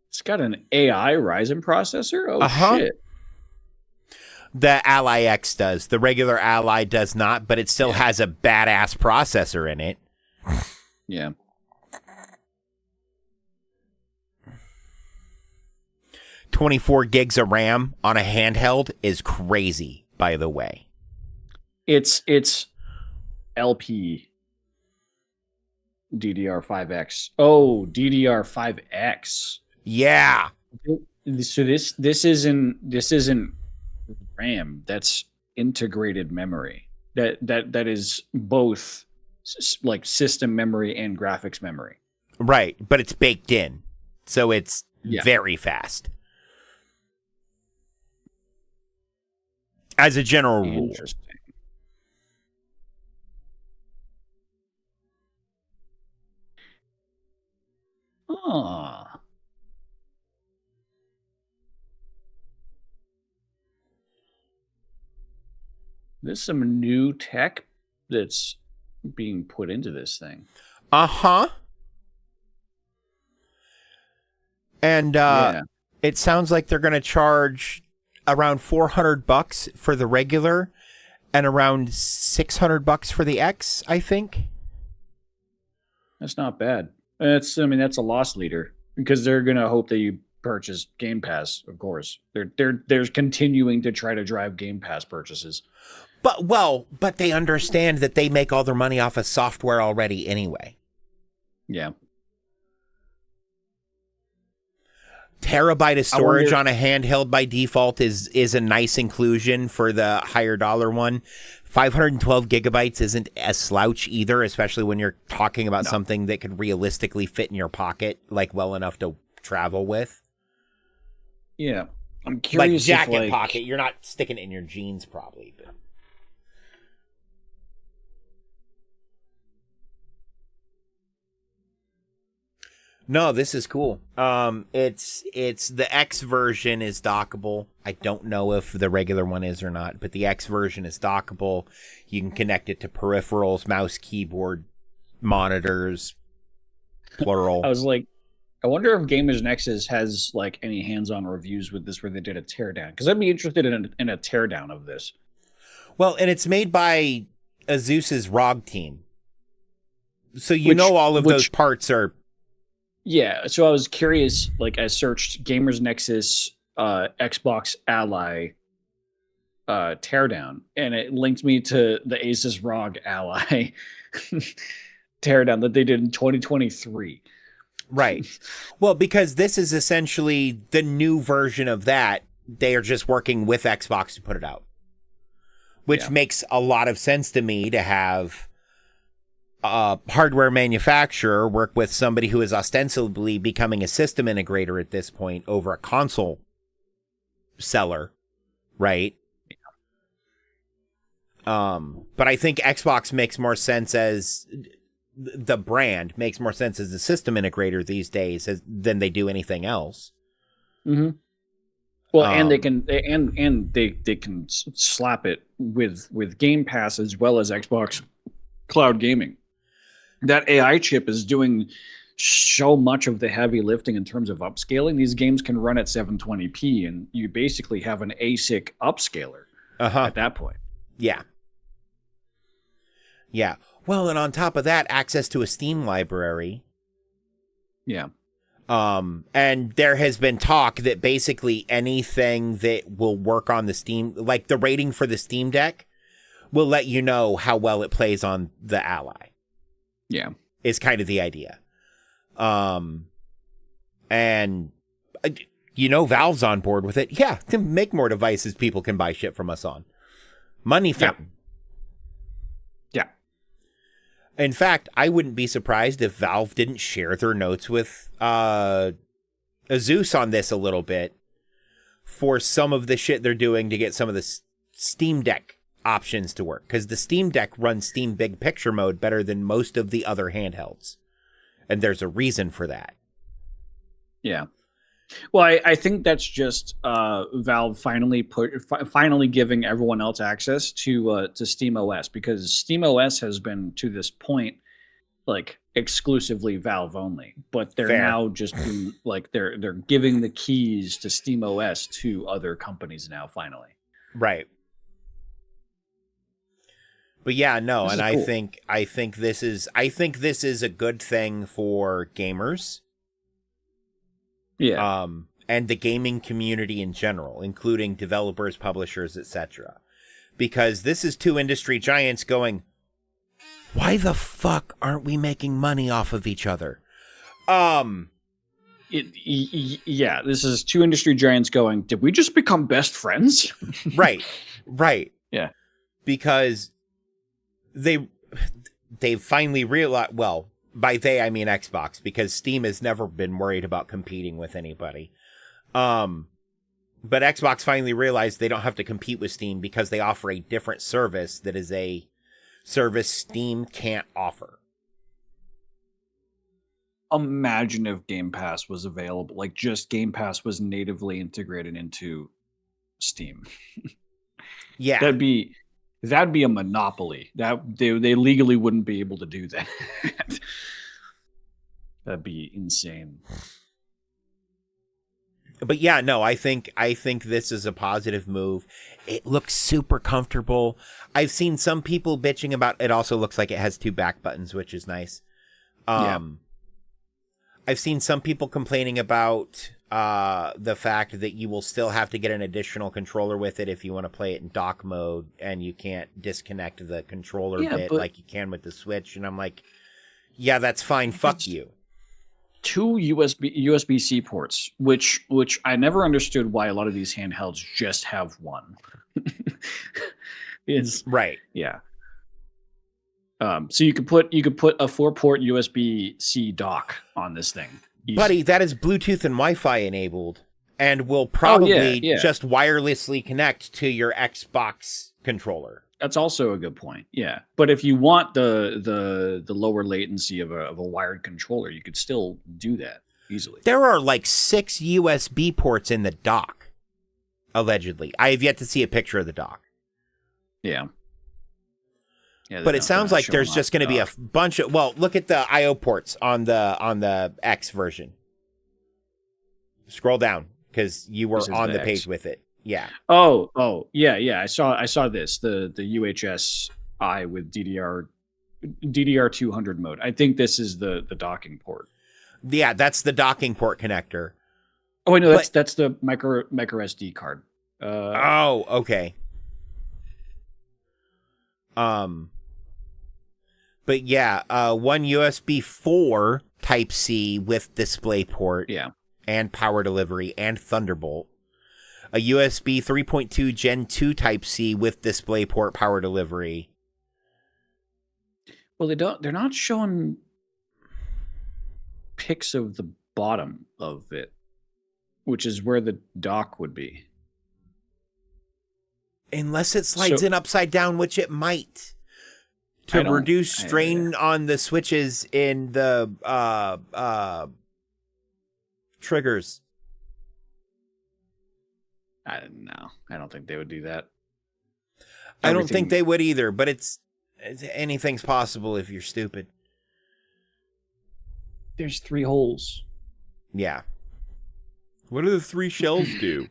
It's got an AI Ryzen processor? Oh, shit. The Ally X does. The regular Ally does not, but it still has a badass processor in it. Yeah. $24 gigs of RAM on a handheld is crazy, by the way. It's LP DDR5X. Oh, DDR5X. Yeah. So this isn't RAM. That's integrated memory. That is both like system memory and graphics memory. Right, but it's baked in, so it's very fast. As a general rule. Interesting. There's some new tech that's being put into this thing. Uh-huh. And it sounds like they're going to charge around $400 for the regular and around $600 for the X, I think. That's not bad. That's a loss leader because they're going to hope that you purchase Game Pass, of course. They're continuing to try to drive Game Pass purchases. But they understand that they make all their money off of software already anyway. Yeah. Terabyte of storage wonder- on a handheld by default is a nice inclusion for the higher dollar one. 512 gigabytes isn't a slouch either, especially when you're talking about something that could realistically fit in your pocket, like well enough to travel with. Yeah, I'm curious. Like jacket if, pocket, you're not sticking it in your jeans probably. But... No, this is cool. It's the X version is dockable. I don't know if the regular one is or not, but the X version is dockable. You can connect it to peripherals, mouse, keyboard, monitors, plural. I was like, I wonder if Gamers Nexus has like any hands-on reviews with this where they did a teardown, because I'd be interested in a teardown of this. Well, and it's made by Asus's ROG team, so you know all of those parts are. Yeah, so I was curious, like I searched Gamers Nexus Xbox Ally teardown, and it linked me to the Asus ROG Ally teardown that they did in 2023. Right. Well, because this is essentially the new version of that. They are just working with Xbox to put it out, which makes a lot of sense to me to have a hardware manufacturer work with somebody who is ostensibly becoming a system integrator at this point over a console seller, right? But I think Xbox makes more sense as the brand makes more sense as a system integrator these days than they do anything else. Mm-hmm. Well, and they can they can slap it with Game Pass as well as Xbox Cloud Gaming. That AI chip is doing so much of the heavy lifting in terms of upscaling. These games can run at 720p, and you basically have an ASIC upscaler at that point. Yeah. Yeah. Well, and on top of that, access to a Steam library. Yeah. And there has been talk that basically anything that will work on the Steam, like the rating for the Steam Deck, will let you know how well it plays on the Ally. Yeah. Is kind of the idea. And Valve's on board with it. Yeah, to make more devices people can buy shit from us on. Money fountain. Yeah. In fact, I wouldn't be surprised if Valve didn't share their notes with Asus on this a little bit for some of the shit they're doing to get some of the Steam Deck options to work, because the Steam Deck runs Steam Big Picture mode better than most of the other handhelds, and there's a reason for that. Yeah. Well, I think that's just Valve finally giving everyone else access to Steam OS, because Steam OS has been to this point like exclusively Valve only, but they're now just being, like they're giving the keys to Steam OS to other companies now finally. Right. But yeah, no, This and is cool. I think this is a good thing for gamers. Yeah. And the gaming community in general, including developers, publishers, etc. Because this is two industry giants going, why the fuck aren't we making money off of each other? Yeah, this is two industry giants going, did we just become best friends? Right. Yeah. Because they've finally realized, well, by they I mean Xbox, because Steam has never been worried about competing with anybody. But Xbox finally realized they don't have to compete with Steam because they offer a different service that is a service Steam can't offer. Imagine if Game Pass was available, like just Game Pass was natively integrated into Steam. Yeah. That'd be a monopoly. That they legally wouldn't be able to do that. That'd be insane. But yeah, no, I think this is a positive move. It looks super comfortable. I've seen some people bitching about it. Also looks like it has two back buttons, which is nice. I've seen some people complaining about the fact that you will still have to get an additional controller with it if you want to play it in dock mode, and you can't disconnect the controller bit like you can with the Switch. And I'm like, yeah, that's fine. Fuck you. 2 USB-C ports, which I never understood why a lot of these handhelds just have one. It's right. Yeah. So you could put a 4-port USB-C dock on this thing. Buddy, that is Bluetooth and Wi-Fi enabled, and will probably yeah. just wirelessly connect to your Xbox controller. That's also a good point. Yeah, but if you want the lower latency of a wired controller, you could still do that easily. There are like 6 USB ports in the dock, allegedly. I have yet to see a picture of the dock. Yeah. But it sounds like there's just going to be a bunch of. Well, look at the I/O ports on the X version. Scroll down because you were on the page with it. Yeah. Oh, yeah. I saw this the UHS-I with DDR200 mode. I think this is the docking port. Yeah, that's the docking port connector. Oh wait, no, that's the micro SD card. Oh, okay. But yeah, one USB 4 Type C with display port, and power delivery and Thunderbolt. A USB 3.2 Gen 2 Type C with display port, power delivery. Well, they're not showing pics of the bottom of it, which is where the dock would be. Unless it slides in upside down, which it might. To reduce strain on the switches in the triggers. I don't know. I don't think they would do that. I don't think they would either, but anything's possible if you're stupid. There's 3 holes. Yeah. What do the 3 shells do?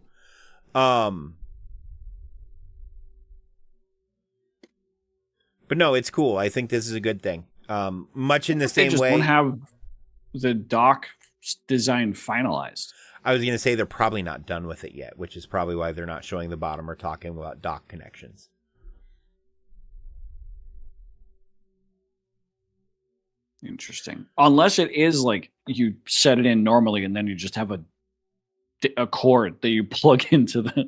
But no, it's cool. I think this is a good thing. Much in the same way. They just won't have the dock design finalized. I was going to say they're probably not done with it yet, which is probably why they're not showing the bottom or talking about dock connections. Interesting. Unless it is like you set it in normally and then you just have a cord that you plug into the...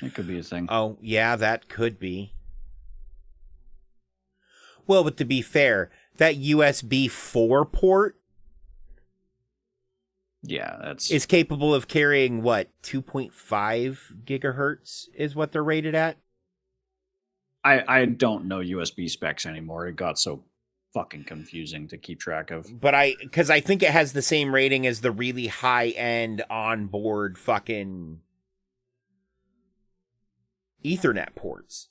That could be a thing. Oh, yeah, that could be. Well, but to be fair, that USB 4 port is capable of carrying, what, 2.5 gigahertz is what they're rated at? I don't know USB specs anymore. It got so fucking confusing to keep track of. But because I think it has the same rating as the really high-end onboard fucking Ethernet ports.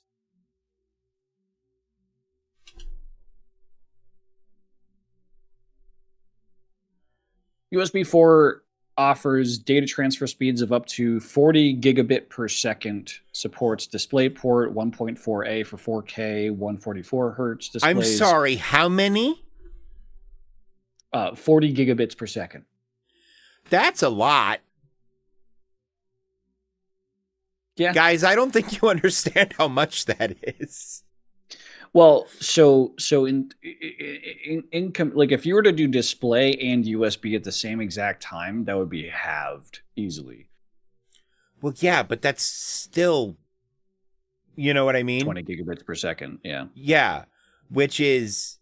USB 4 offers data transfer speeds of up to 40 gigabit per second, supports DisplayPort 1.4a for 4K, 144 hertz displays. I'm sorry, how many? 40 gigabits per second. That's a lot. Yeah. Guys, I don't think you understand how much that is. Well, so in like if you were to do display and USB at the same exact time, that would be halved easily. Well, yeah, but that's still, you know what I mean? 20 gigabits per second, yeah. Yeah, which is,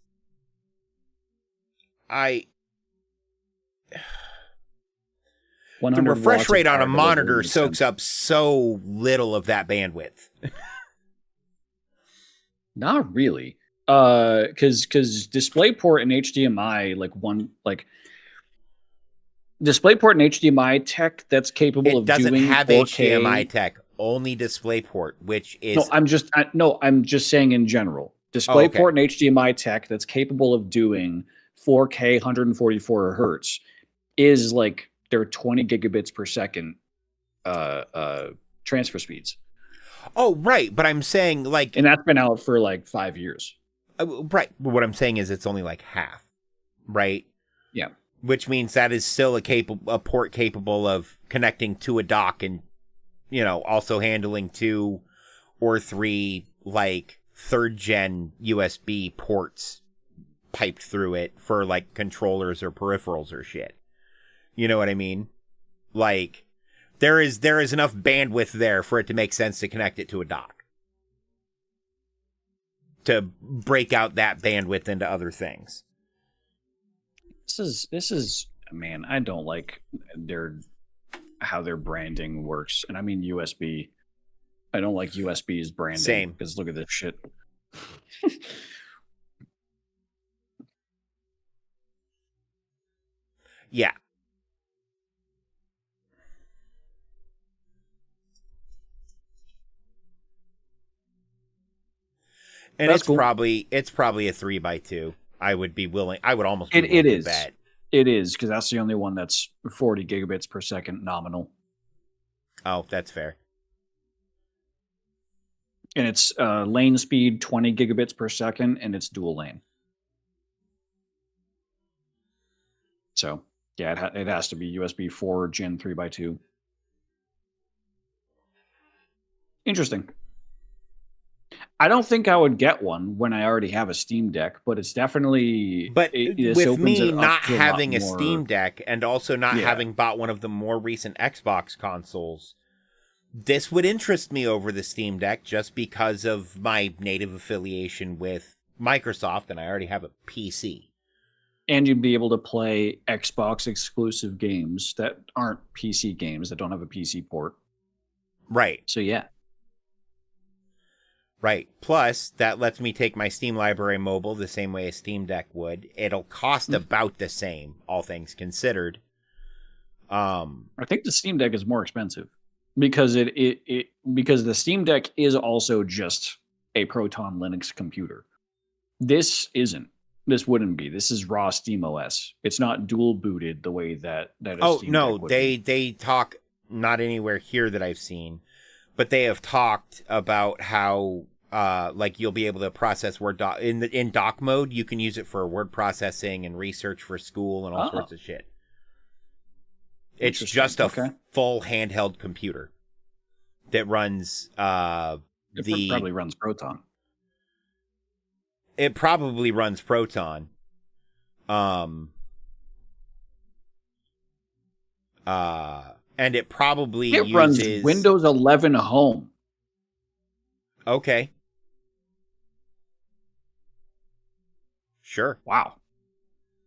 the refresh rate on a monitor soaks up so little of that bandwidth. Not really, because DisplayPort and HDMI DisplayPort and HDMI tech that's capable of doing 4K. It doesn't have HDMI tech, only DisplayPort, which is I'm just saying in general. DisplayPort and HDMI tech that's capable of doing 4K 144 hertz is like their 20 gigabits per second transfer speeds. Oh, right. But I'm saying and that's been out for like 5 years. Right. But what I'm saying is it's only like half. Right. Yeah. Which means that is still a port capable of connecting to a dock and, also handling 2 or 3 3rd-gen USB ports piped through it for, like, controllers or peripherals or shit. You know what I mean? Like, there is enough bandwidth there for it to make sense to connect it to a dock. To break out that bandwidth into other things. This is man, I don't like how their branding works. And I mean USB. I don't like USB's branding. Same. Because look at this shit. Yeah. And That's it's cool. probably a 3x2. I would almost be willing It to is. bet. It is, because that's the only one that's 40 gigabits per second nominal. Oh, that's fair. And it's lane speed 20 gigabits per second, and it's dual lane. So, yeah, it has to be USB 4 Gen 3x2. Interesting. I don't think I would get one when I already have a Steam Deck, but it's definitely... But with me not to having a more... Steam Deck and also not having bought one of the more recent Xbox consoles, this would interest me over the Steam Deck just because of my native affiliation with Microsoft, and I already have a PC. And you'd be able to play Xbox exclusive games that aren't PC games, that don't have a PC port. Right. So, yeah. Right. Plus, that lets me take my Steam library mobile the same way a Steam Deck would. It'll cost about the same, all things considered. I think the Steam Deck is more expensive because because the Steam Deck is also just a Proton Linux computer. This isn't. This wouldn't be. This is raw SteamOS. It's not dual booted the way that a Steam Deck would be. They talk, not anywhere here that I've seen, but they have talked about how like you'll be able to process Word doc in doc mode. You can use it for word processing and research for school and all sorts of shit. It's just a full handheld computer that runs It probably runs Proton. It probably runs Proton. And it probably runs uses Windows 11 Home. Okay. Sure. Wow.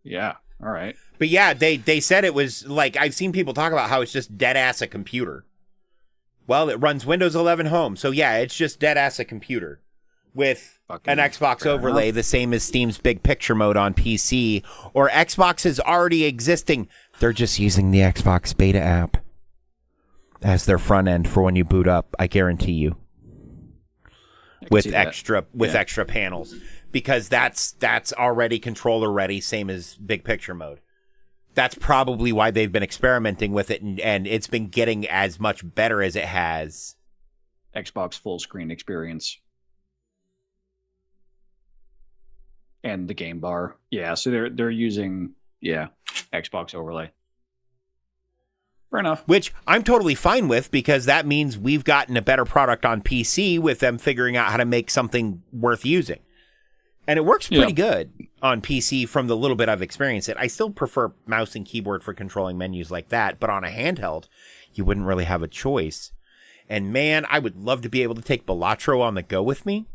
Yeah. All right. But yeah, they said it was like, I've seen people talk about how it's just dead ass a computer. Well, it runs Windows 11 Home. So yeah, it's just dead ass a computer with an Xbox overlay, the same as Steam's big picture mode on PC, or Xbox is already existing. They're just using the Xbox beta app as their front end for when you boot up, I guarantee you. With extra panels. Because that's already controller ready, same as big picture mode. That's probably why they've been experimenting with it, and it's been getting as much better as it has. Xbox full screen experience. And the game bar. Yeah, so they're using Xbox overlay. Fair enough. Which I'm totally fine with, because that means we've gotten a better product on PC with them figuring out how to make something worth using. And it works pretty good on PC from the little bit I've experienced it. I still prefer mouse and keyboard for controlling menus like that, but on a handheld, you wouldn't really have a choice. And man, I would love to be able to take Balatro on the go with me.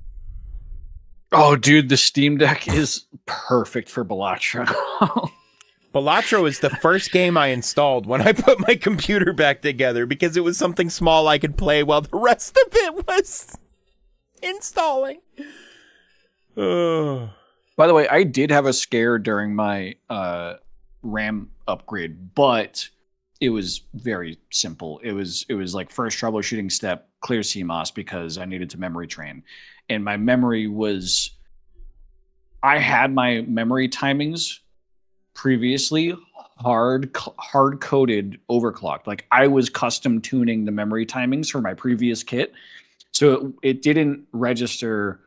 Oh, dude, the Steam Deck is perfect for Balatro. Balatro is the first game I installed when I put my computer back together because it was something small I could play while the rest of it was installing. By the way, I did have a scare during my RAM upgrade, but it was very simple. It was like first troubleshooting step, clear CMOS, because I needed to memory train. And my memory was... I had my memory timings previously hard-coded overclocked. Like, I was custom tuning the memory timings for my previous kit. So it didn't register...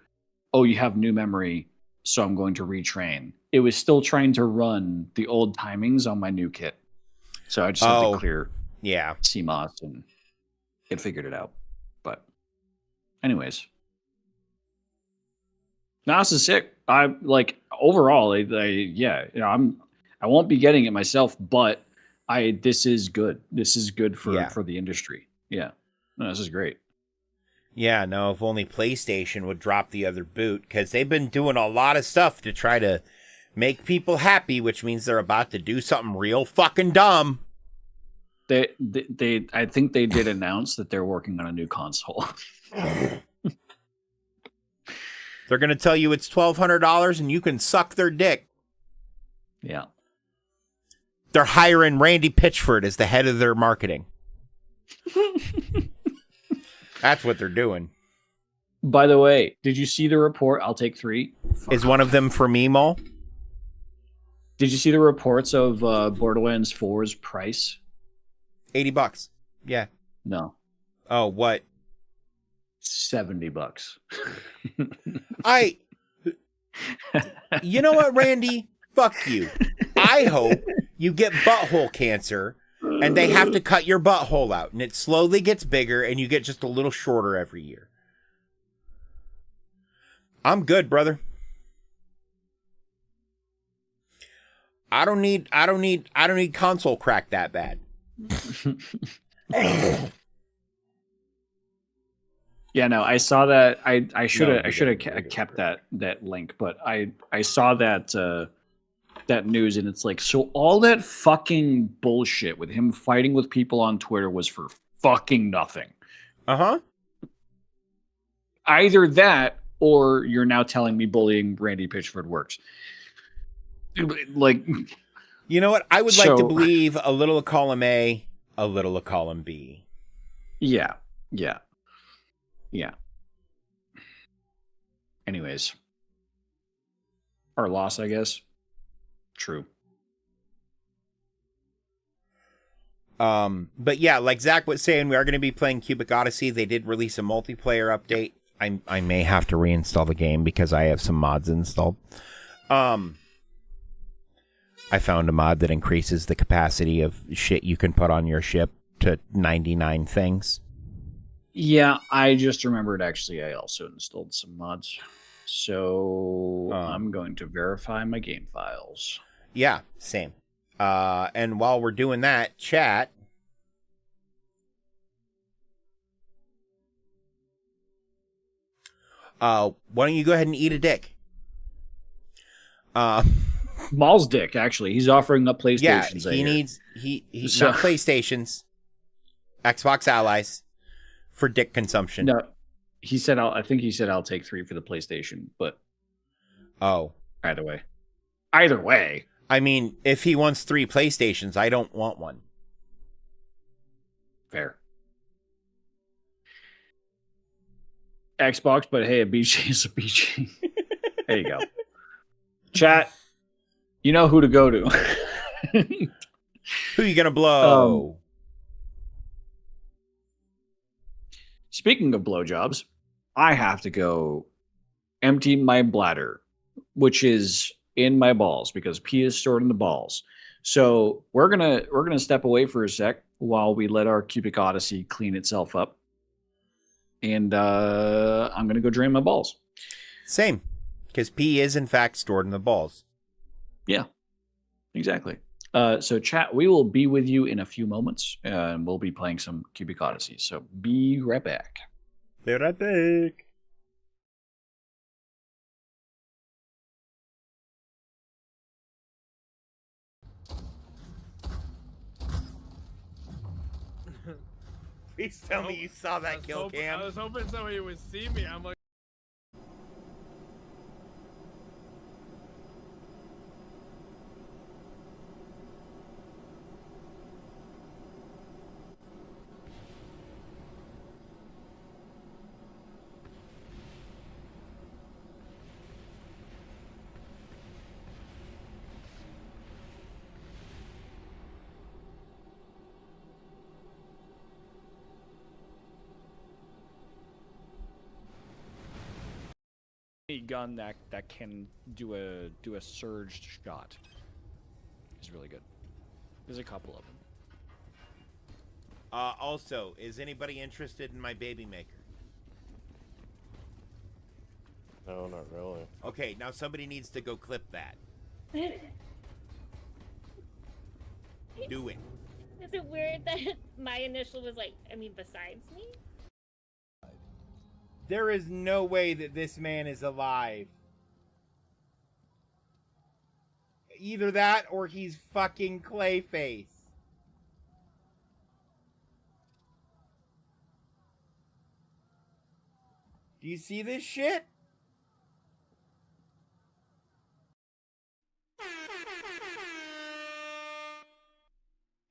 oh, you have new memory, so I'm going to retrain. It was still trying to run the old timings on my new kit. So I just had to clear CMOS, and it figured it out. But anyways. No, this is sick. I like overall. Yeah, you know, I won't be getting it myself, but this is good. This is good for the industry. Yeah, no, this is great. Yeah, no, if only PlayStation would drop the other boot, because they've been doing a lot of stuff to try to make people happy, which means they're about to do something real fucking dumb. I think they did announce that they're working on a new console. They're going to tell you it's $1,200 and you can suck their dick. Yeah. They're hiring Randy Pitchford as the head of their marketing. That's what they're doing. By the way, did you see the report? I'll take 3. Is one of them for me, Mo? Did you see the reports of Borderlands 4's price? $80. Yeah. No. Oh, what? $70. You know what, Randy? Fuck you. I hope you get butthole cancer and they have to cut your butthole out and it slowly gets bigger and you get just a little shorter every year. I'm good, brother. I don't need console crack that bad. Yeah, no, I saw that. I should have kept that link, but I saw that that news, and it's like, so all that fucking bullshit with him fighting with people on Twitter was for fucking nothing. Uh-huh. Either that, or you're now telling me bullying Randy Pitchford works. Like, you know what? I would like to believe a little of column A, a little of column B. Yeah. Anyways, our loss, I guess. True. But yeah, like Zach was saying, we are going to be playing Cubic Oddsey. They did release a multiplayer update. I may have to reinstall the game because I have some mods installed. I found a mod that increases the capacity of shit you can put on your ship to 99 things. Yeah, I just remembered, actually, I also installed some mods. So I'm going to verify my game files. Yeah, same. And while we're doing that, chat. Why don't you go ahead and eat a dick? Maul's dick, actually. He's offering up PlayStations. Yeah, he needs not PlayStations, Xbox allies for dick consumption. No, he said I think he said I'll take 3 for the PlayStation, but either way. I mean, if he wants 3 PlayStations, I don't want one. Fair. Xbox, but hey, a BG is a BG. There you go. Chat, you know who to go to. Who you gonna blow? Speaking of blowjobs, I have to go empty my bladder, which is in my balls because pee is stored in the balls. So we're gonna step away for a sec while we let our Cubic Oddsey clean itself up, and I'm gonna go drain my balls. Same, because pee is in fact stored in the balls. Yeah, exactly. So chat, we will be with you in a few moments, and we'll be playing some Cubic Oddsey. So be right back. Be right back. Please tell me you saw that kill cam. I was hoping somebody would see me. I'm like. Gun that can do a surged shot is really good. There's a couple of them. Also, is anybody interested in my baby maker? No, not really. Okay, now somebody needs to go clip that. Do it. Is it weird that my initial was like, I mean, besides me? There is no way that this man is alive. Either that or he's fucking Clayface. Do you see this shit?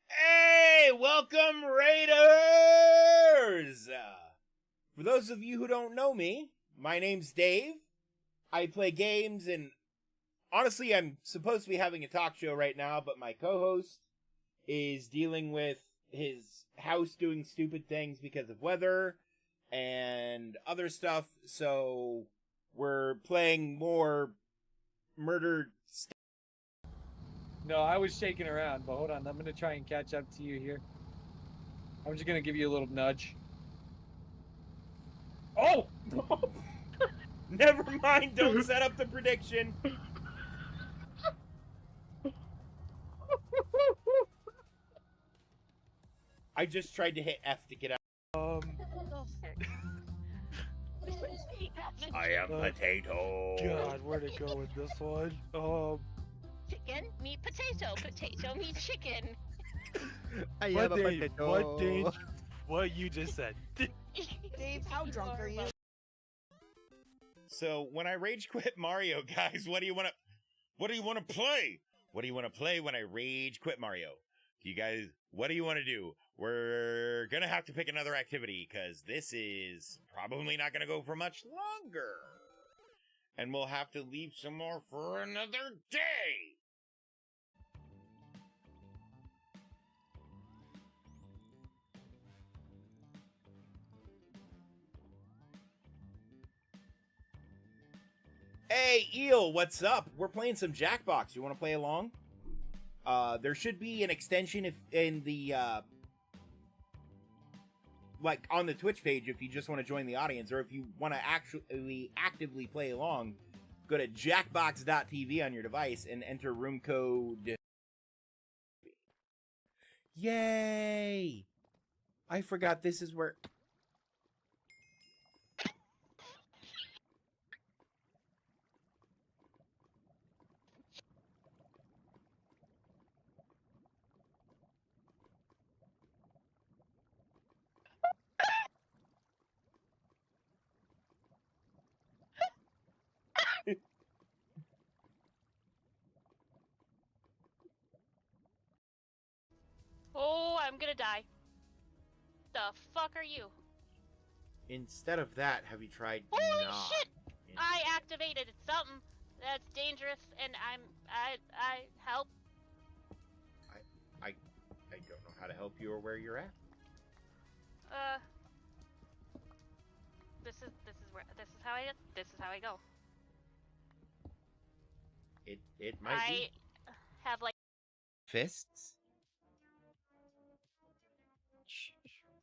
Hey, welcome Raiders! For those of you who don't know me, my name's Dave. I play games and honestly, I'm supposed to be having a talk show right now, but my co-host is dealing with his house doing stupid things because of weather and other stuff, so we're playing more murder stuff. No, I was shaking around, but hold on. I'm going to try and catch up to you here. I'm just going to give you a little nudge. Oh! Never mind, don't set up the prediction. I just tried to hit F to get out. I am potato. God, where'd it go with this one? Chicken, meat, potato. Potato, meat, chicken. I am a potato. What you just said. Dave, how drunk are you? So when I rage quit Mario, guys, what do you want to play? What do you want to play when I rage quit Mario? You guys, what do you want to do? We're gonna have to pick another activity because this is probably not gonna go for much longer. And we'll have to leave some more for another day. Hey, Eel, what's up? We're playing some Jackbox. You want to play along? There should be an extension in the, like, on the Twitch page if you just want to join the audience, or if you want to actually actively play along, go to jackbox.tv on your device and enter room code. Yay! I forgot this is where... Oh, I'm gonna die. The fuck are you? Instead of that, have you tried Holy not? shit! I activated something that's dangerous, and I help. I don't know how to help you or where you're at. This is how I go. It might be. I have like Fists?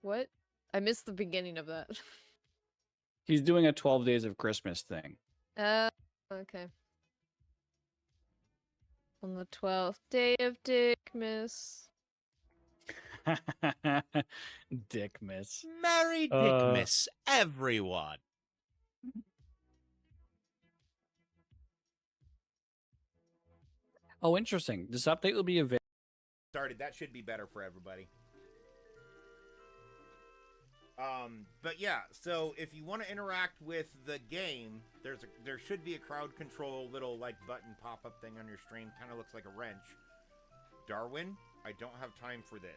What? I missed the beginning of that. He's doing a 12 Days of Christmas thing. Okay. On the 12th day of Dickmas. Dickmas. Merry Dickmas, everyone. Oh, interesting. This update will be available. Started. That should be better for everybody. But yeah, so if you want to interact with the game, there should be a crowd control little like button pop-up thing on your stream. Kind of looks like a wrench. Darwin, I don't have time for this.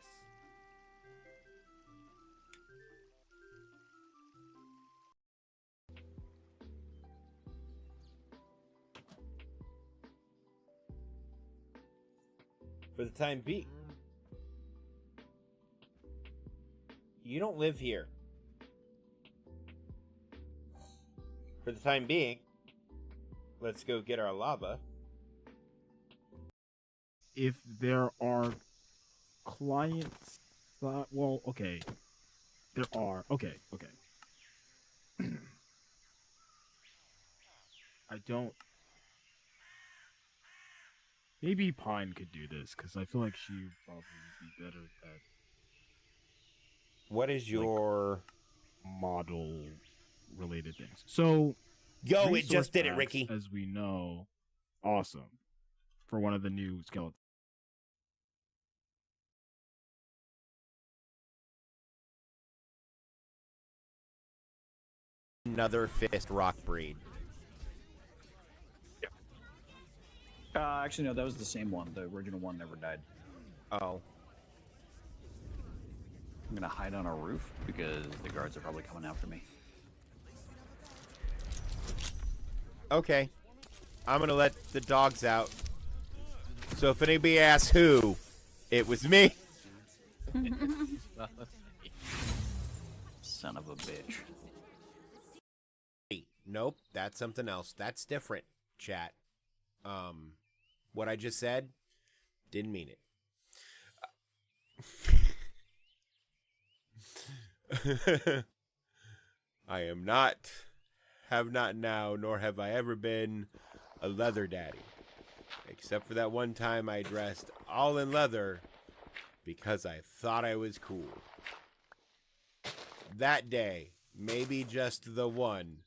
For the time being. You don't live here. For the time being, let's go get our lava. If there are clients, well, okay. There are. Okay. I don't. Maybe Pine could do this because I feel like she would probably be better at What is your model related things. So, Yo, it resource just did it, packs, Ricky. as we know, awesome for one of the new skeletons. Another fist rock breed. Actually, no, that was the same one. The original one never died. Oh. I'm gonna hide on a roof because the guards are probably coming after me. Okay. I'm gonna let the dogs out. So if anybody asks who, it was me. Son of a bitch. Nope, that's something else. That's different, chat. What I just said, didn't mean it. I am not, have not now, nor have I ever been a leather daddy. Except for that one time I dressed all in leather because I thought I was cool. That day, maybe just the one.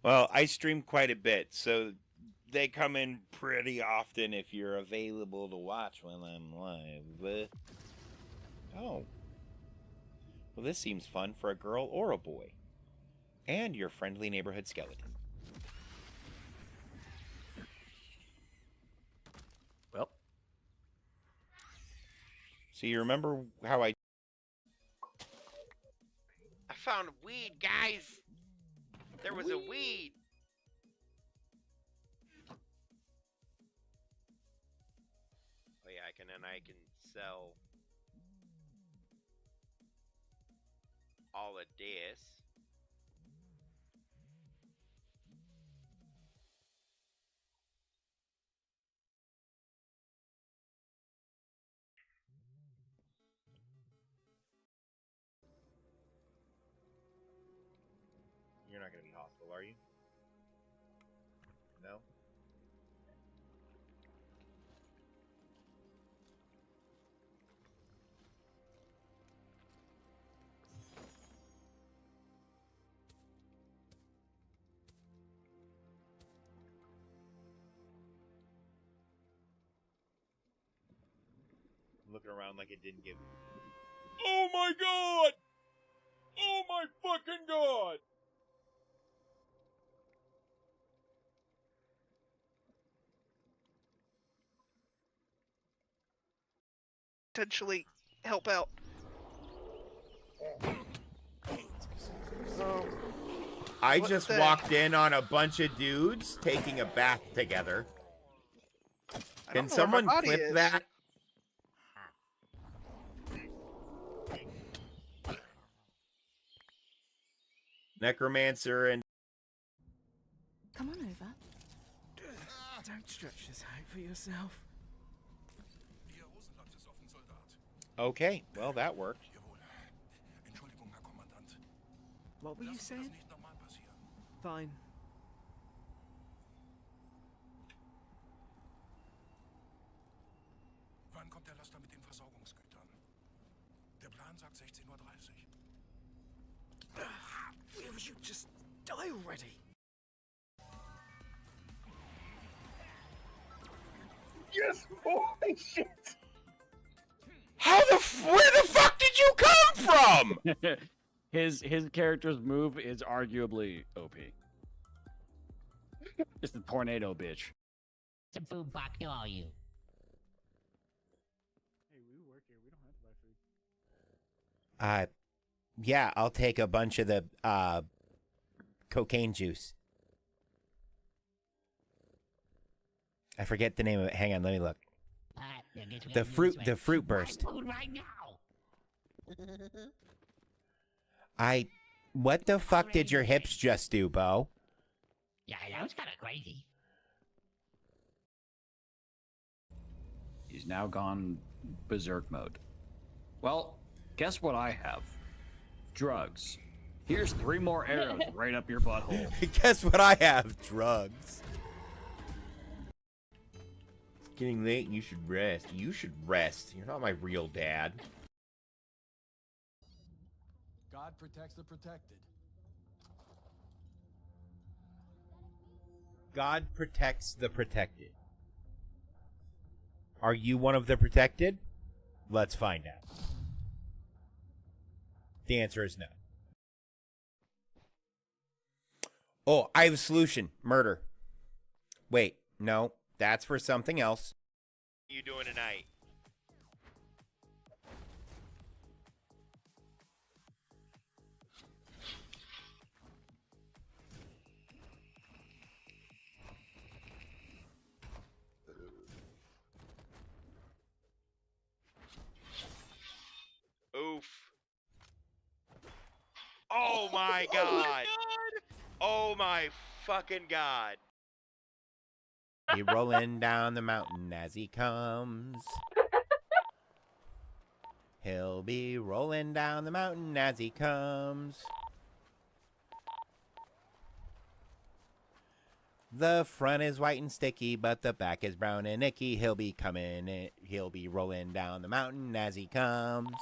Well, I stream quite a bit, so they come in pretty often if you're available to watch while I'm live. Oh. Well, this seems fun for a girl or a boy. And your friendly neighborhood skeleton. Well. So you remember how I found weed, guys. There was a weed. Oh yeah, I can sell all of this. You're not going to be hostile, are you? No? Looking around like it didn't give. Oh my god! Oh my fucking god! Potentially help out. I What just the- walked in on a bunch of dudes taking a bath together. I Can don't know where my someone body clip is. that? Necromancer and Come on over. Don't stretch this out for yourself. Okay, well that worked. What were you saying? Fine. Wann kommt der Laster mit den Versorgungsgütern? Der Plan sagt 16:30 Uhr. Will you just die already? Yes! Holy shit! Where the fuck did you come from? his character's move is arguably OP. It's the tornado bitch. Some food, fuck all you. Hey, we work here. We don't have to buy food. yeah, I'll take a bunch of the cocaine juice. I forget the name of it. Hang on, let me look. The fruit burst. Food right now. What the fuck did your hips just do, Bo? Yeah, that was kind of crazy. He's now gone berserk mode. Well, guess what I have? Drugs. Here's 3 more arrows right up your butthole. Guess what I have? Drugs. It's getting late and you should rest. You should rest. You're not my real dad. God protects the protected. God protects the protected. Are you one of the protected? Let's find out. The answer is no. Oh, I have a solution. Murder. Wait, no. That's for something else. What are you doing tonight? Oof. Oh my god. Oh my fucking god. He rolling down the mountain as he comes. He'll be rolling down the mountain as he comes. The front is white and sticky, but the back is brown and icky. He'll be coming, he'll be rolling down the mountain as he comes.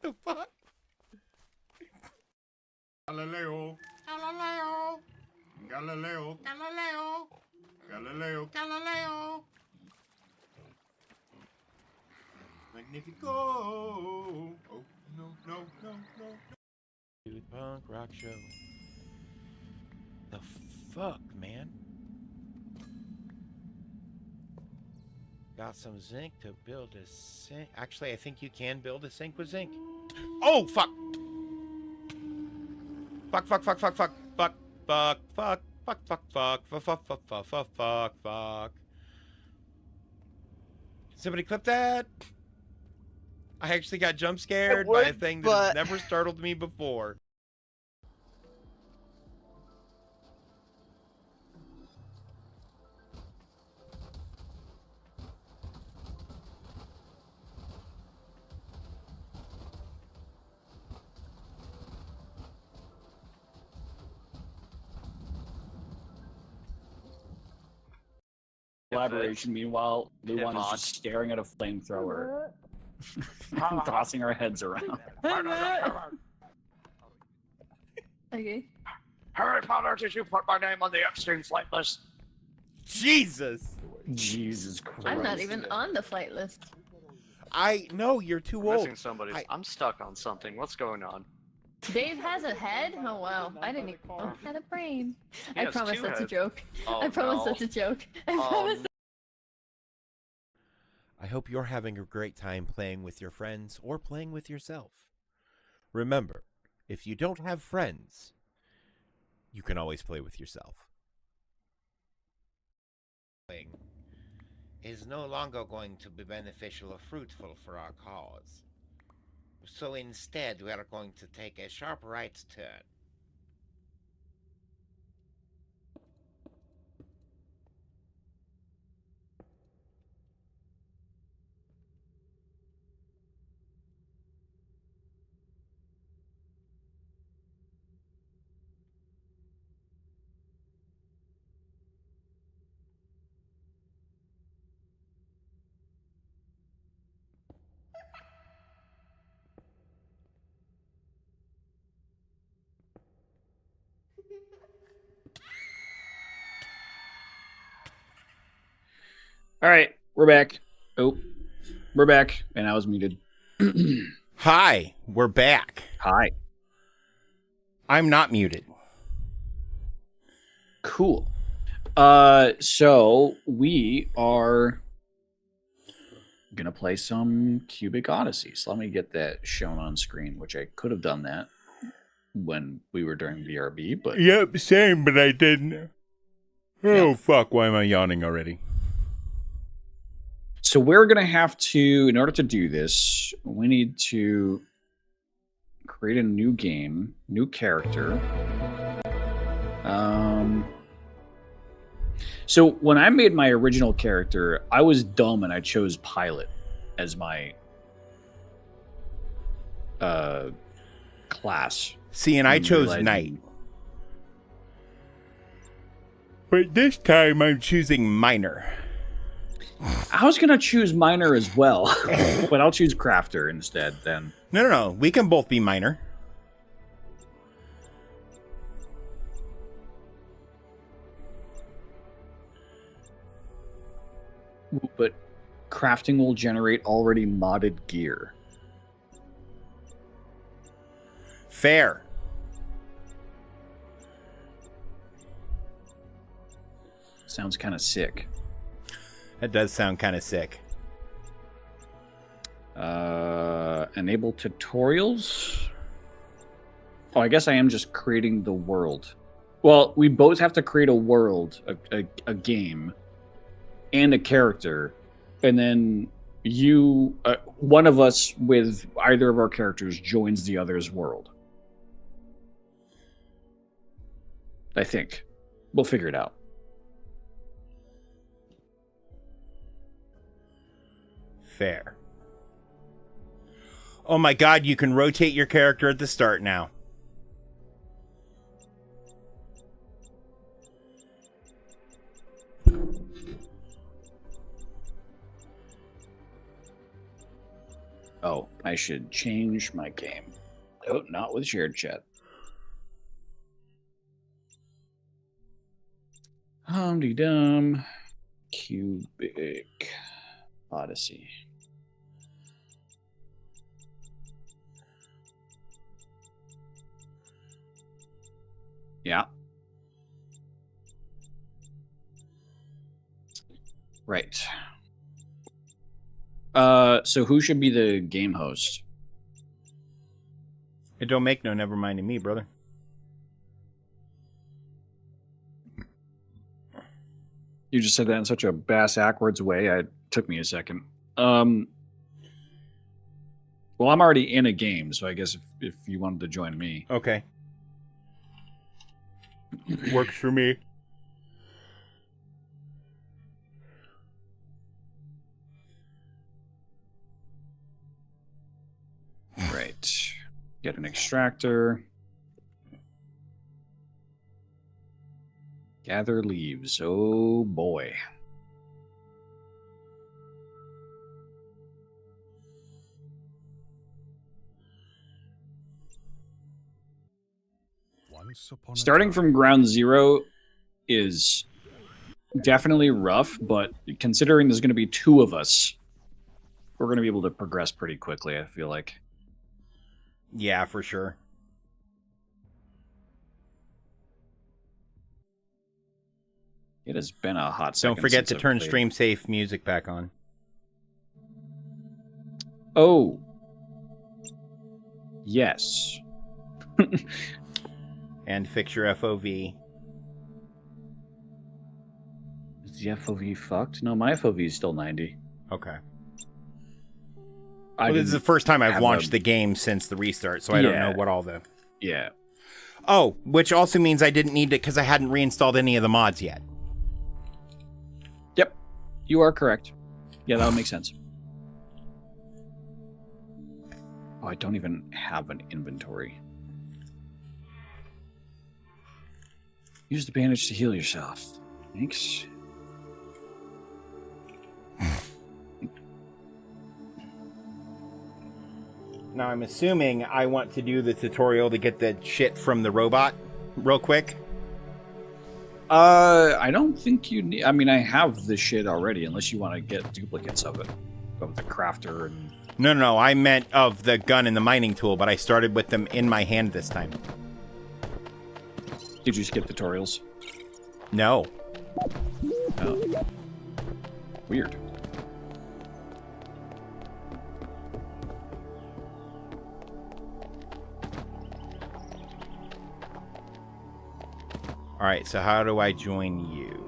The fuck? Galileo, Galileo, Galileo, Galileo, Galileo, Galileo. Magnifico. Oh, no, no, no, no. Punk rock show. The fuck, man? Got some zinc to build a sink. Actually, I think you can build a sink with zinc. Oh, fuck! Fuck, fuck, fuck, fuck, fuck, fuck, fuck, fuck, fuck, fuck, fuck, fuck, fuck, fuck, fuck, fuck, fuck, fuck. Somebody clip that? I actually got jump scared by a thing that has never startled me before. Collaboration. Meanwhile, Luwan is just staring at a flamethrower, tossing our heads around. Okay. Harry Potter, did you put my name on the Epstein flight list? Jesus! Jesus Christ. I'm not even on the flight list. No, you're too I'm old. missing somebody. I'm stuck on something. What's going on? Dave has a head? Oh wow. I didn't even know he had a brain. He I has promise 2 that's a heads. joke. Oh, I promise no. that's a joke. I Oh, promise. I hope you're having a great time playing with your friends or playing with yourself. Remember, if you don't have friends, you can always play with yourself. Is no longer going to be beneficial or fruitful for our cause. So instead, we are going to take a sharp right turn. All right, we're back. Oh, we're back, and I was muted. Hi, we're back. Hi. I'm not muted. Cool. So we are gonna play some Cubic Odyssey. So let me get that shown on screen, which I could have done that when we were during VRB, but Yep, same, but I didn't. Oh, fuck, why am I yawning already? so we're gonna have to, in order to do this, we need to create a new game, new character. So when I made my original character, I was dumb and I chose pilot as my class. See, and I chose knight. But this time I'm choosing miner. I was gonna choose miner as well, but I'll choose crafter instead then. No. We can both be miner. But crafting will generate already modded gear. Fair. Sounds kind of sick. That does sound kind of sick. Enable tutorials? Oh, I guess I am just creating the world. Well, we both have to create a world, a game, and a character, and then one of us with either of our characters joins the other's world. I think. We'll figure it out. Fair. Oh my god, you can rotate your character at the start now. Oh, I should change my game. Oh, not with shared chat. Humdy-dum. Cubic. Odssey. Yeah. Right. So who should be the game host? It don't make no never mind to me, brother. You just said that in such a bass-ackwards way. It took me a second. Well, I'm already in a game, so I guess if you wanted to join me. Okay. Works for me. Right. Get an extractor. Gather leaves. Oh boy. Starting from ground zero is definitely rough, but considering there's going to be two of us, we're going to be able to progress pretty quickly, I feel like. Yeah, for sure. It has been a hot second. Don't forget to since turn I've played. stream safe music back on. Oh. Yes. And fix your FOV. Is the FOV fucked? No, my FOV is still 90. Okay. I Well, this is the first time I've have launched a- the game since the restart, so I don't know Yeah. what all the... Yeah. Oh, which also means I didn't need it because I hadn't reinstalled any of the mods yet. Yep. You are correct. Yeah, that would make sense. Oh, I don't even have an inventory. Use the bandage to heal yourself. Thanks. Now, I'm assuming I want to do the tutorial to get the shit from the robot real quick. I don't think you need... I mean, I have the shit already, unless you want to get duplicates of it. Of the crafter and... No, I meant of the gun and the mining tool, but I started with them in my hand this time. Did you skip tutorials? No. Oh. Weird. Alright, so how do I join you?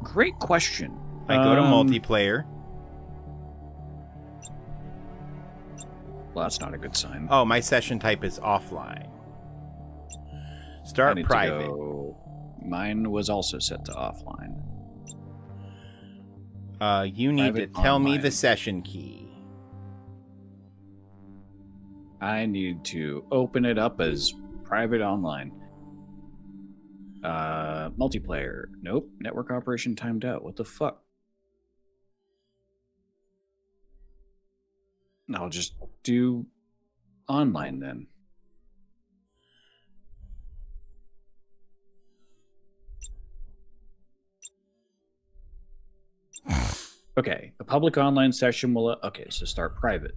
Great question. I go to multiplayer. Well, that's not a good sign. Oh, my session type is offline. I Start need to private. go- Mine was also set to offline. You need Private to tell me online. the session key. I need to open it up as private online. Multiplayer. Nope. Network operation timed out. What the fuck? I'll just do online then. Okay, a public online session will... Okay, so start private.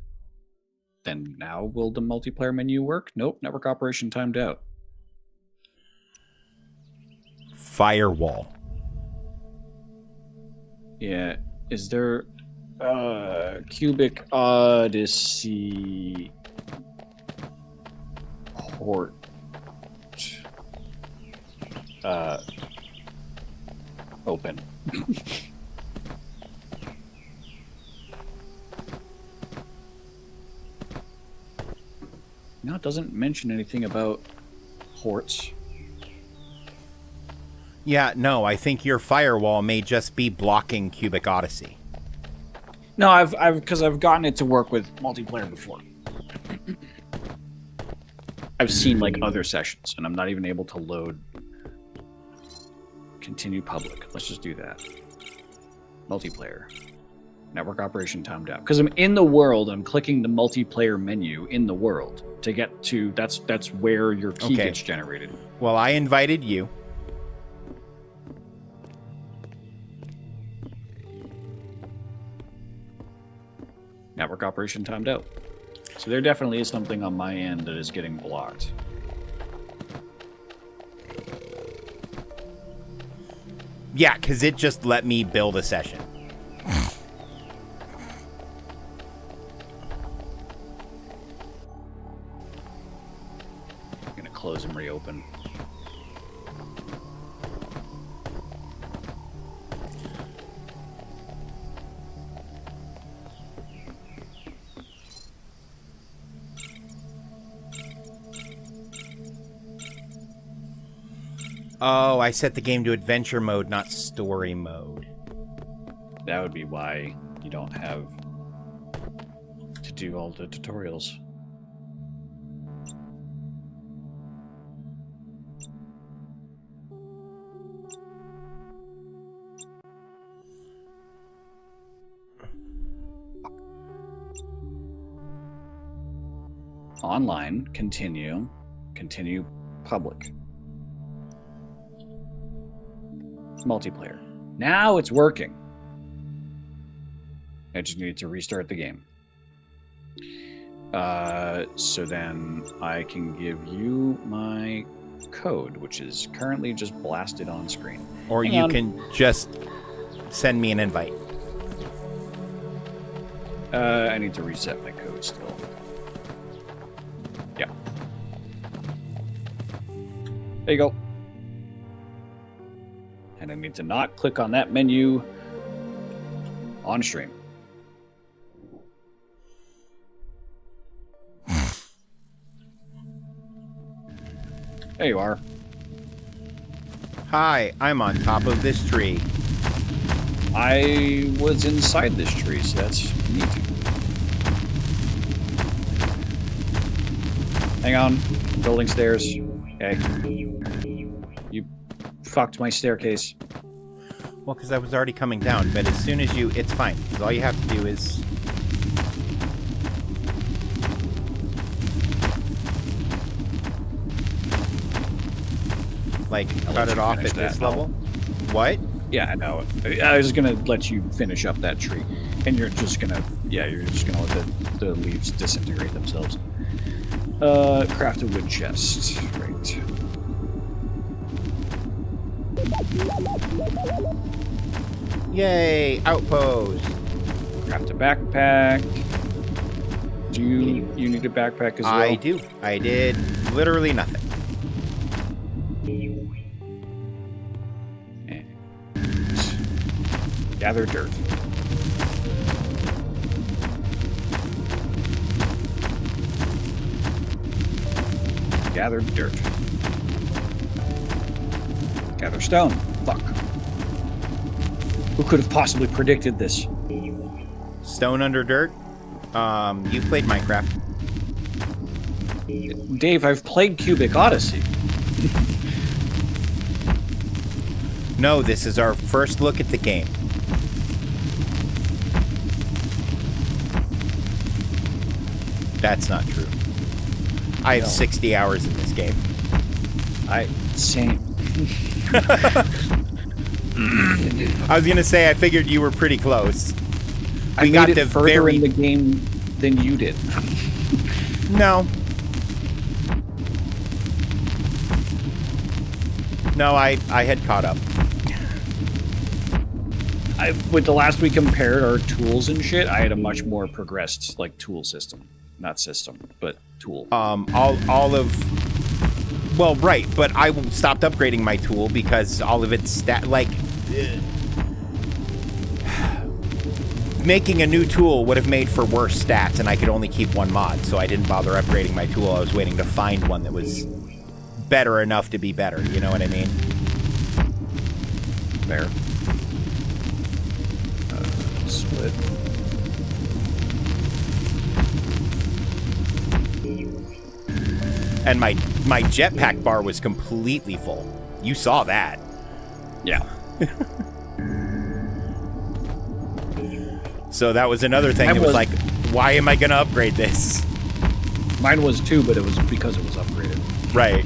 Then now will the multiplayer menu work? Nope, network operation timed out. Firewall. Yeah, is there... Cubic Odssey... Port... Open. No, it doesn't mention anything about ports. Yeah, no, I think your firewall may just be blocking Cubic Odssey. No, because I've gotten it to work with multiplayer before. I've seen like other sessions, and I'm not even able to load. Continue public. Let's just do that. Multiplayer. Network operation timed out. Because I'm in the world, I'm clicking the multiplayer menu in the world to get to. That's where your key gets generated. Well, I invited you. Network operation timed out. So there definitely is something on my end that is getting blocked. Yeah, because it just let me build a session. I'm going to close and reopen. Oh, I set the game to adventure mode, not story mode. That would be why you don't have to do all the tutorials. Online, continue public. Multiplayer. Now it's working. I just needed to restart the game. So then I can give you my code, which is currently just blasted on screen. Or you can just send me an invite. I need to reset my code still. Yeah. There you go. And I need to not click on that menu on stream. There you are. Hi, I'm on top of this tree. I was inside this tree, so that's neat. Hang on. Building stairs. Okay. You fucked my staircase. Well, because I was already coming down, but as soon as you... It's fine, because all you have to do is... like, cut it off at this level. What? Yeah, I know. I was gonna let you finish up that tree, and you're just gonna... Yeah, you're just gonna let the leaves disintegrate themselves. Craft a wood chest. Right. Yay! Outpost! Craft a backpack. Do you need a backpack as well? I do. I did literally nothing. And gather dirt. Gather dirt. Gather stone. Fuck. Who could have possibly predicted this? Stone Under Dirt. You've played Minecraft. Dave, I've played Cubic Odyssey. No, this is our first look at the game. That's not true. I have 60 hours in this game. Same. I was gonna say, I figured you were pretty close. I got it further in the game than you did. No. No, I had caught up. With the last we compared our tools and shit, I had a much more progressed like tool system. Not system, but tool. All of... Well, right, but I stopped upgrading my tool because all of its making a new tool would have made for worse stats, and I could only keep one mod, so I didn't bother upgrading my tool. I was waiting to find one that was better enough to be better, you know what I mean? Fair. Split. And my jetpack bar was completely full. You saw that. Yeah. So that was another thing. It was like, why am I going to upgrade this? Mine was too, but it was because it was upgraded. Right.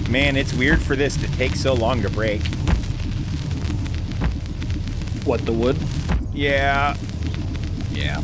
Man, it's weird for this to take so long to break. What, the wood? Yeah. Yeah.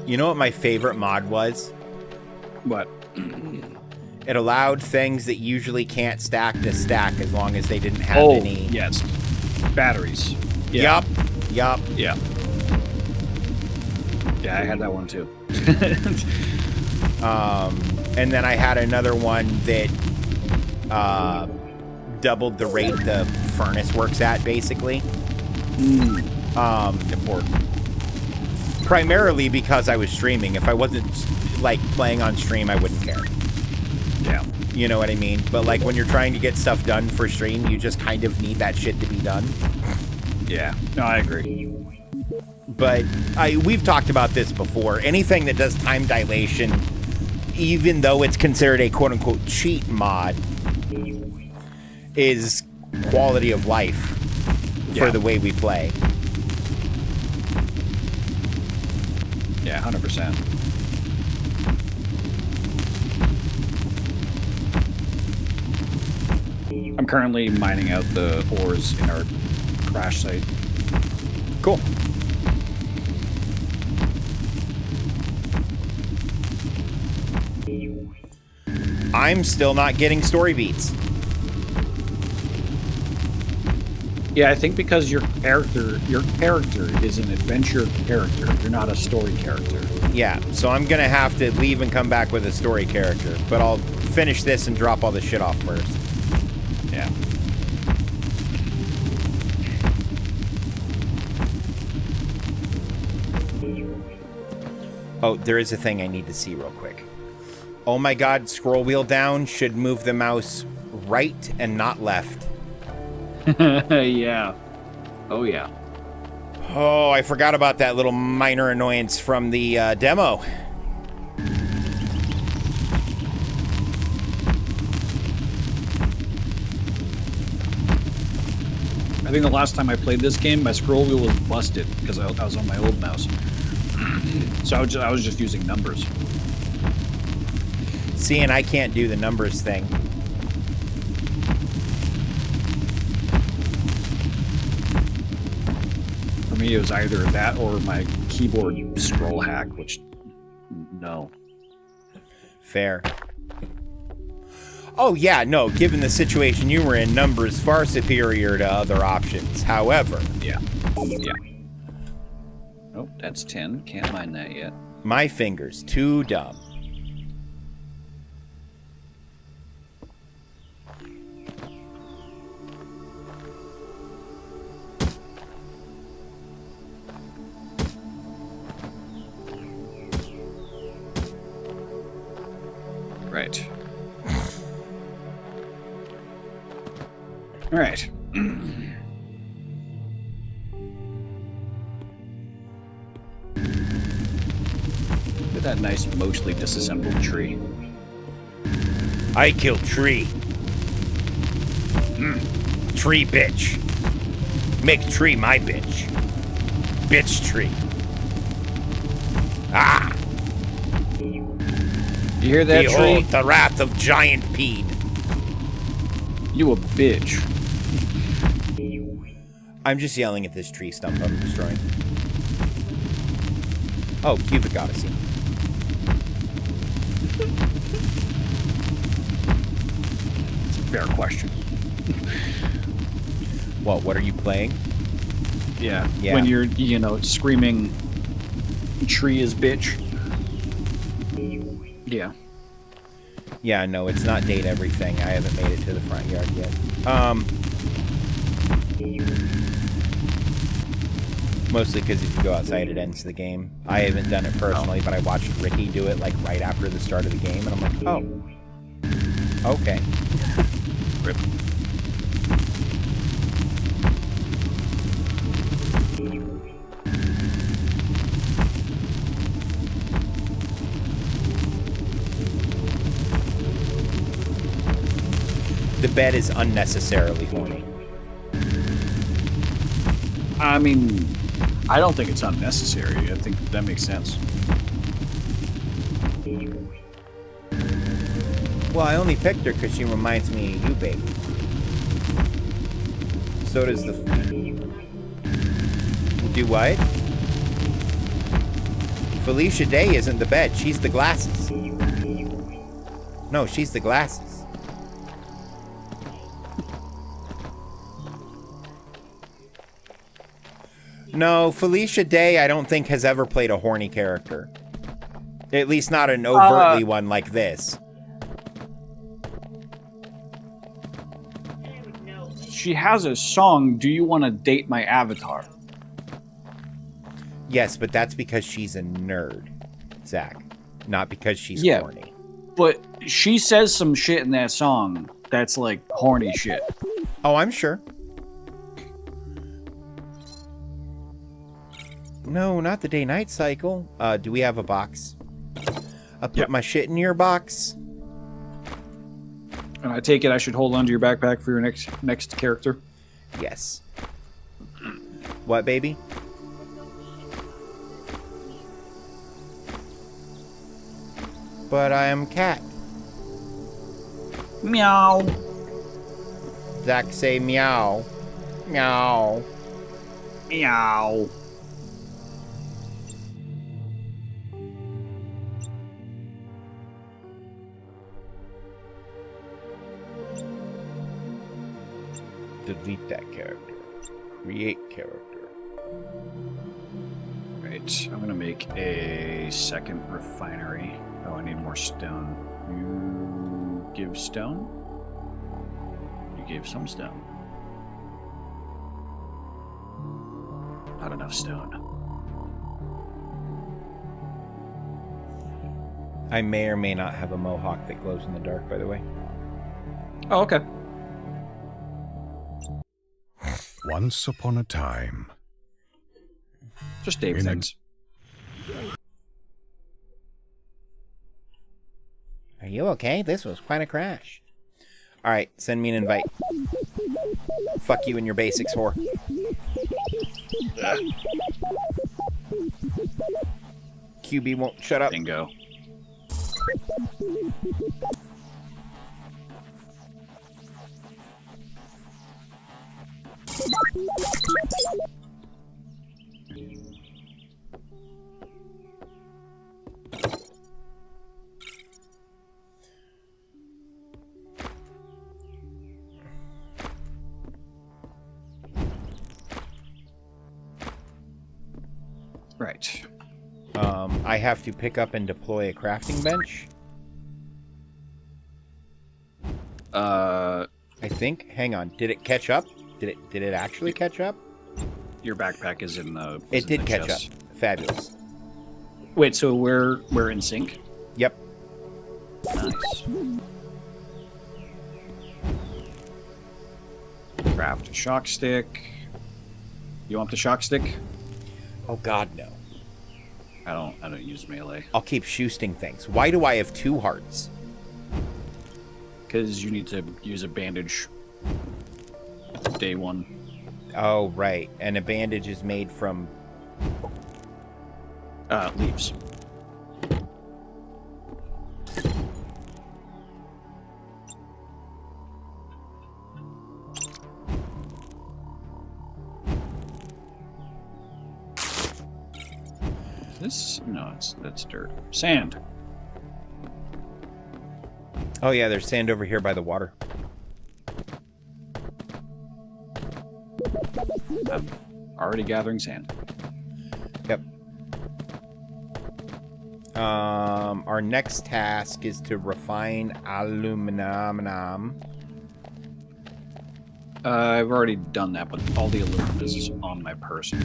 You know what my favorite mod was? What? It allowed things that usually can't stack to stack as long as they didn't have any... yes. Batteries. Yeah. Yup. Yeah. Yeah, I had that one too. And then I had another one that doubled the rate the furnace works at, basically. Important. Primarily because I was streaming. If I wasn't, like, playing on stream, I wouldn't care. Yeah. You know what I mean? But, like, when you're trying to get stuff done for stream, you just kind of need that shit to be done. Yeah. No, I agree. But we've talked about this before. Anything that does time dilation, even though it's considered a quote-unquote cheat mod, is quality of life for the way we play. Yeah, 100%. I'm currently mining out the ores in our crash site. Cool. I'm still not getting story beats. Yeah, I think because your character is an adventure character. You're not a story character. Yeah, so I'm gonna have to leave and come back with a story character, but I'll finish this and drop all the shit off first. Yeah. Oh, there is a thing I need to see real quick. Oh my god, scroll wheel down should move the mouse right and not left. Yeah. Oh, yeah. Oh, I forgot about that little minor annoyance from the demo. I think the last time I played this game, my scroll wheel was busted because I was on my old mouse. So I was just using numbers. See, and I can't do the numbers thing. me, it was either that or my keyboard scroll hack, which, no. Fair. Oh, yeah, no, given the situation you were in, number is far superior to other options. However... Yeah. Oh, that's 10. Can't mine that yet. My finger's too dumb. Right. All right. Look at that nice, mostly disassembled tree. I killed tree. Tree bitch. Make tree my bitch. Bitch tree. Ah! You hear that, Behold tree? the wrath of giant Peen. You a bitch. I'm just yelling at this tree stump I'm destroying. Oh, Cubic Oddsey. It's a fair question. What are you playing? Yeah. Yeah. When you're, screaming, tree is bitch. Yeah. Yeah, no, it's not date everything. I haven't made it to the front yard yet. Mostly because if you go outside, it ends the game. I haven't done it personally, but I watched Ricky do it, like, right after the start of the game, and I'm like, oh. Okay. Rip. The bed is unnecessarily horny. I mean, I don't think it's unnecessary. I think that makes sense. Well, I only picked her because she reminds me of you, baby. So does the... Do what? Felicia Day isn't the bed. She's the glasses. No, she's the glasses. No, Felicia Day, I don't think has ever played a horny character. At least not an overtly one like this. She has a song, Do You Want to Date My Avatar? Yes, but that's because she's a nerd, Zach. Not because she's Yeah. horny. But she says some shit in that song that's like horny shit. Oh, I'm sure. No, not the day-night cycle. Do we have a box? I put my shit in your box. And I take it I should hold onto your backpack for your next character? Yes. What, baby? But I am cat. Meow. Zach, say meow. Meow. Meow. Delete that character. Create character. Right, I'm gonna make a second refinery. Oh, I need more stone. You give stone? You gave some stone. Not enough stone. I may or may not have a mohawk that glows in the dark, by the way. Oh, okay. Once upon a time. Just Dave things. Are you okay? This was quite a crash. Alright, send me an invite. Fuck you and your basics, whore. QB won't shut up. Bingo. I have to pick up and deploy a crafting bench. I think. Hang on. Did it catch up? Did it actually catch up? Your backpack is in the. It did catch up. Fabulous. Wait, so we're in sync? Yep. Nice. Craft a shock stick. You want the shock stick? Oh God, no. I don't use melee. I'll keep shooting things. Why do I have 2 hearts? Because you need to use a bandage. Day 1. Oh, right. And a bandage is made from... leaves. This? No, that's dirt. Sand. Oh yeah, there's sand over here by the water. I'm already gathering sand. Yep. Our next task is to refine aluminum. I've already done that, but all the aluminum is on my person.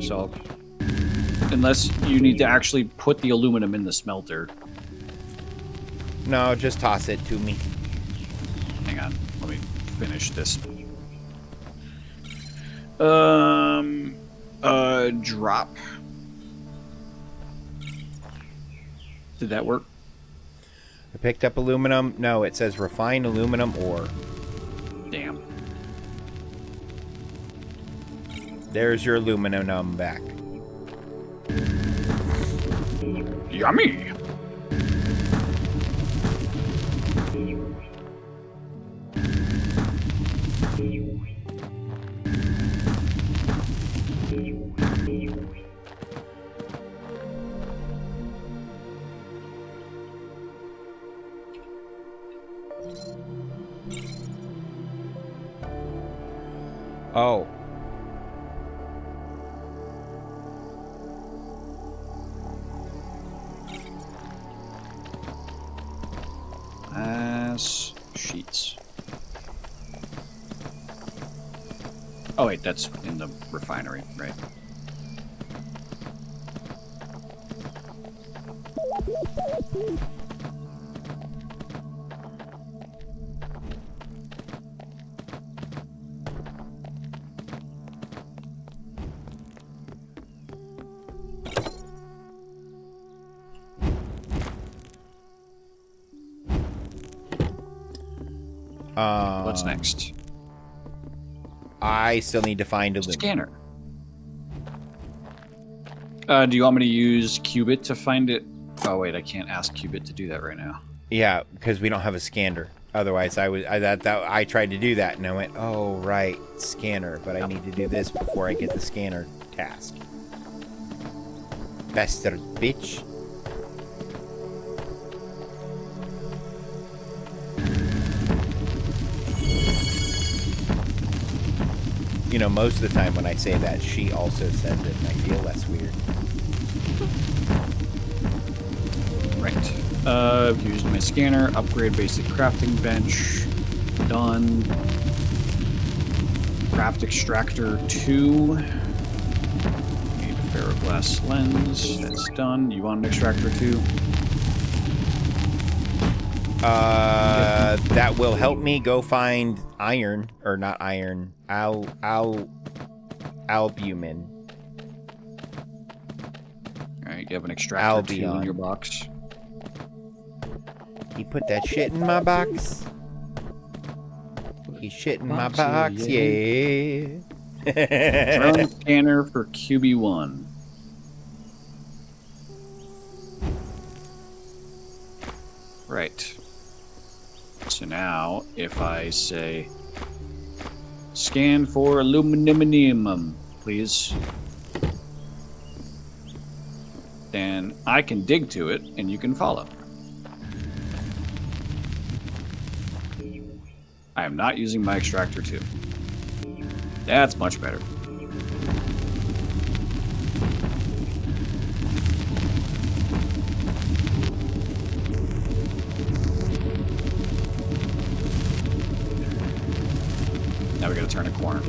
So, unless you need to actually put the aluminum in the smelter. No, just toss it to me. Hang on, let me finish this. Drop. Did that work? I picked up aluminum. No, it says refine aluminum ore. Damn. There's your aluminum back. Yummy. Oh. Sheets. Oh wait, that's in the refinery, right? What's next? I still need to find a scanner. Do you want me to use Qubit to find it? Oh wait, I can't ask Qubit to do that right now. Yeah, because we don't have a scanner. Otherwise, I tried to do that and I went, oh right, scanner. But I need to do this before I get the scanner task. Bastard bitch. You know, most of the time when I say that, she also says it, and I feel less weird. Right. I've used my scanner, upgrade basic crafting bench, done. Craft extractor 2. Need a ferroglass lens, that's done. You want an extractor 2? That will help me go find iron, or not iron, albumin. Alright, you have an extractor 2 in your box. He put that shit in my box. He shit in my box, yeah. Drone scanner for QB1. Right. So now, if I say, scan for aluminum, please, then I can dig to it and you can follow. I am not using my extractor 2. That's much better. Now we gotta turn a corner.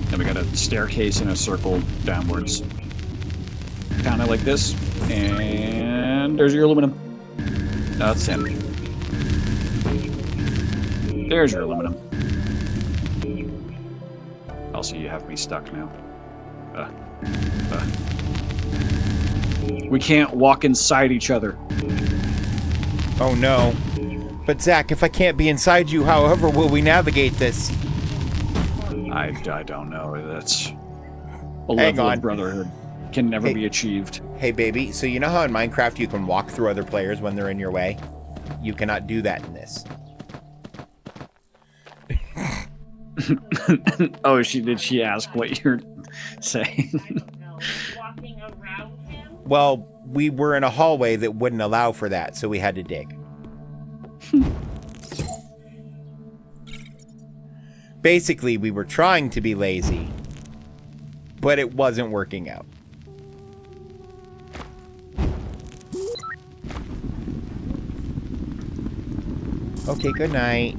Then we got a staircase in a circle downwards. Kind of like this. And there's your aluminum. That's tin. There's your aluminum. Also, you have me stuck now. We can't walk inside each other. Oh no. But Zach, if I can't be inside you, however will we navigate this? I don't know. That's a level of brotherhood can never be achieved. Hey baby, so you know how in Minecraft you can walk through other players when they're in your way? You cannot do that in this. Oh, did she ask what you're saying? Well, we were in a hallway that wouldn't allow for that, so we had to dig. Basically, we were trying to be lazy, but it wasn't working out. Okay, good night.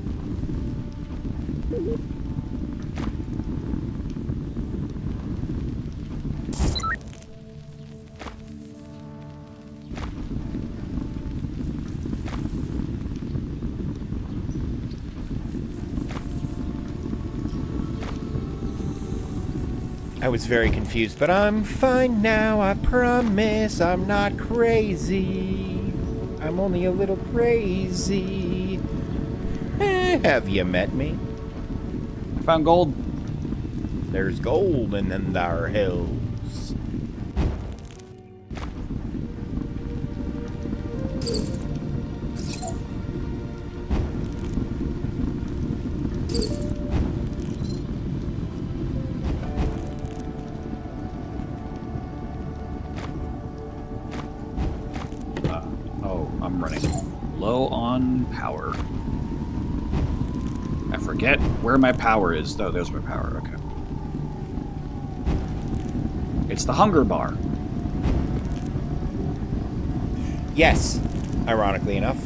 I was very confused, but I'm fine now, I promise. I'm not crazy. I'm only a little crazy. Have you met me? I found gold. There's gold in them thar hills. I'm running low on power. I forget where my power is. Oh, there's my power. Okay. It's the hunger bar. Yes, ironically enough.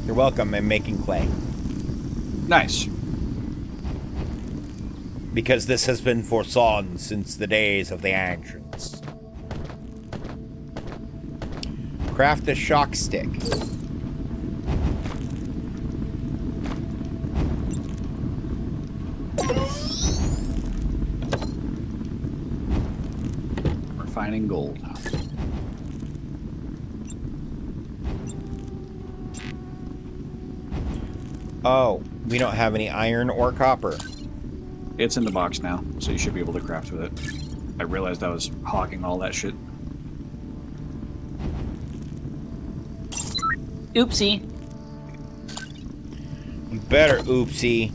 You're welcome. I'm making clay. Nice. Because this has been foreseen since the days of the ancients. Craft a shock stick. Refining gold. Oh, we don't have any iron or copper. It's in the box now, so you should be able to craft with it. I realized I was hogging all that shit. Oopsie. You better oopsie.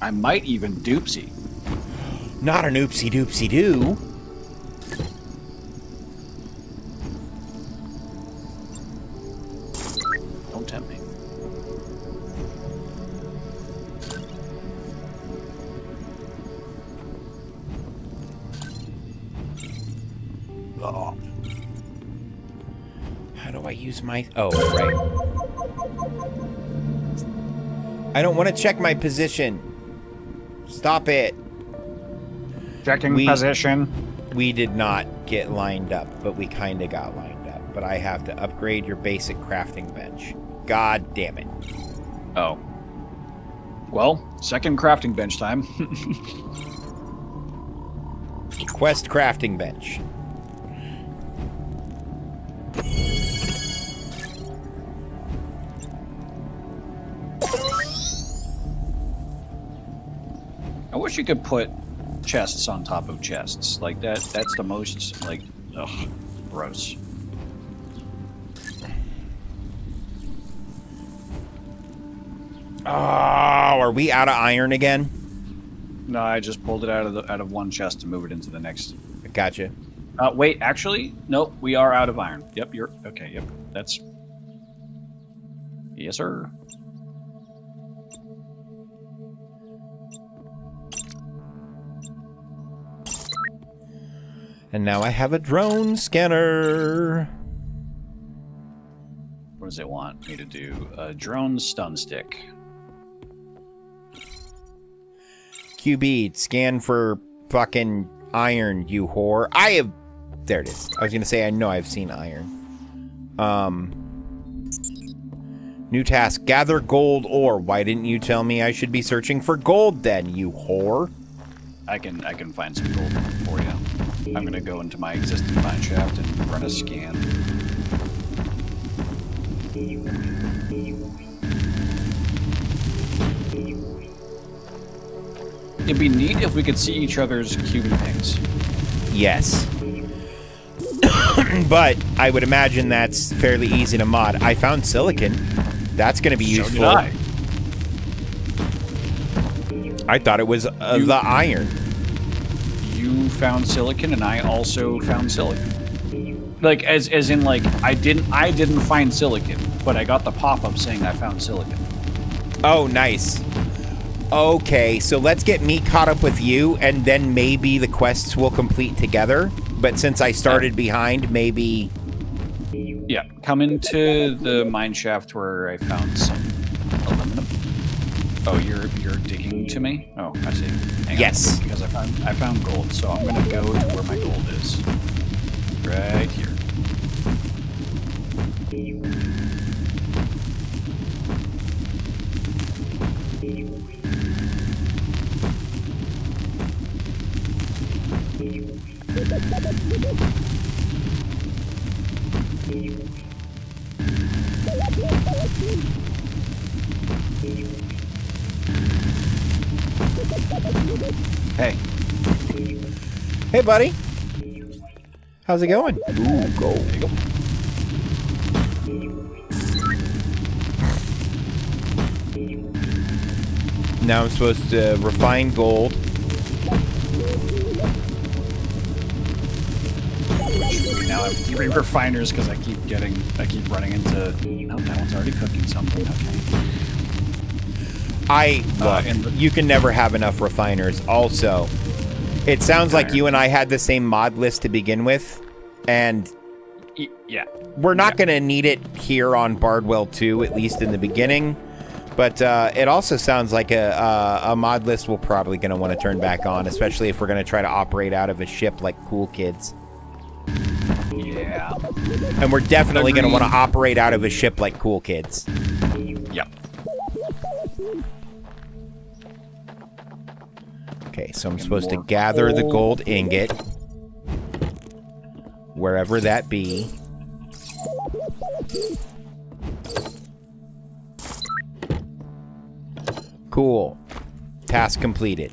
I might even doopsie. Not an oopsie doopsie doo. Don't tempt me. Oh. How do I use my... Oh, right. I don't want to check my position. Stop it. Checking position. We did not get lined up, but we kind of got lined up. But I have to upgrade your basic crafting bench. God damn it. Oh. Well, second crafting bench time. Quest crafting bench. I wish you could put chests on top of chests. Like that's the most, like, ugh, gross. Oh, are we out of iron again? No, I just pulled it out of one chest to move it into the next. Gotcha. Wait, actually, nope, we are out of iron. Yep, you're okay. Yep, that's. Yes, sir. And now I have a drone scanner. What does it want me to do? A drone stun stick. QB, scan for fucking iron, you whore. There it is. I was gonna say, I know I've seen iron. New task, gather gold ore. Why didn't you tell me I should be searching for gold then, you whore? I can find some gold for you. I'm gonna go into my existing mine shaft and run a scan. It'd be neat if we could see each other's QB pings. Yes. But I would imagine that's fairly easy to mod. I found silicon. That's going to be useful. So did I thought it was the iron. You found silicon, and I also found silicon. Like as in like I didn't find silicon, but I got the pop-up saying I found silicon. Oh, nice. Okay, so let's get me caught up with you, and then maybe the quests will complete together. But since I started behind, maybe... Yeah, come into the mine shaft where I found some aluminum. Oh, you're digging to me? Oh, I see. Hang yes. On, because I found gold, so I'm gonna go to where my gold is. Right here. Hey. Hey, buddy. How's it going? Ooh, gold. There you go. Now I'm supposed to refine gold. We now have 3 refiners because I keep running into. Oh, that one's already cooking something. Okay. Look, you can never have enough refiners. Also, it sounds like you and I had the same mod list to begin with, and yeah, we're not going to need it here on Bardwell 2, at least in the beginning. But it also sounds like a mod list we're probably going to want to turn back on, especially if we're going to try to operate out of a ship like Cool Kids. Yeah. And we're definitely going to want to operate out of a ship like Cool Kids. Yep. Okay, so I'm supposed to gather the gold ingot, wherever that be. Cool. Task completed.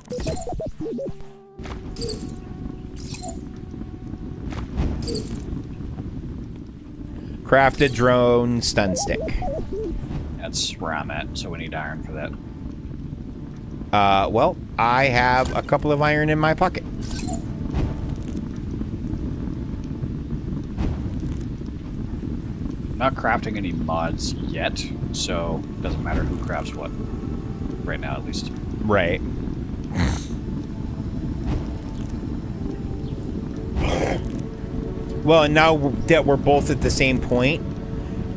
Craft a drone stun stick. That's where I'm at, so we need iron for that. Well, I have a couple of iron in my pocket. Not crafting any mods yet, so it doesn't matter who crafts what. Right now, at least. Right. Well, and now that we're both at the same point,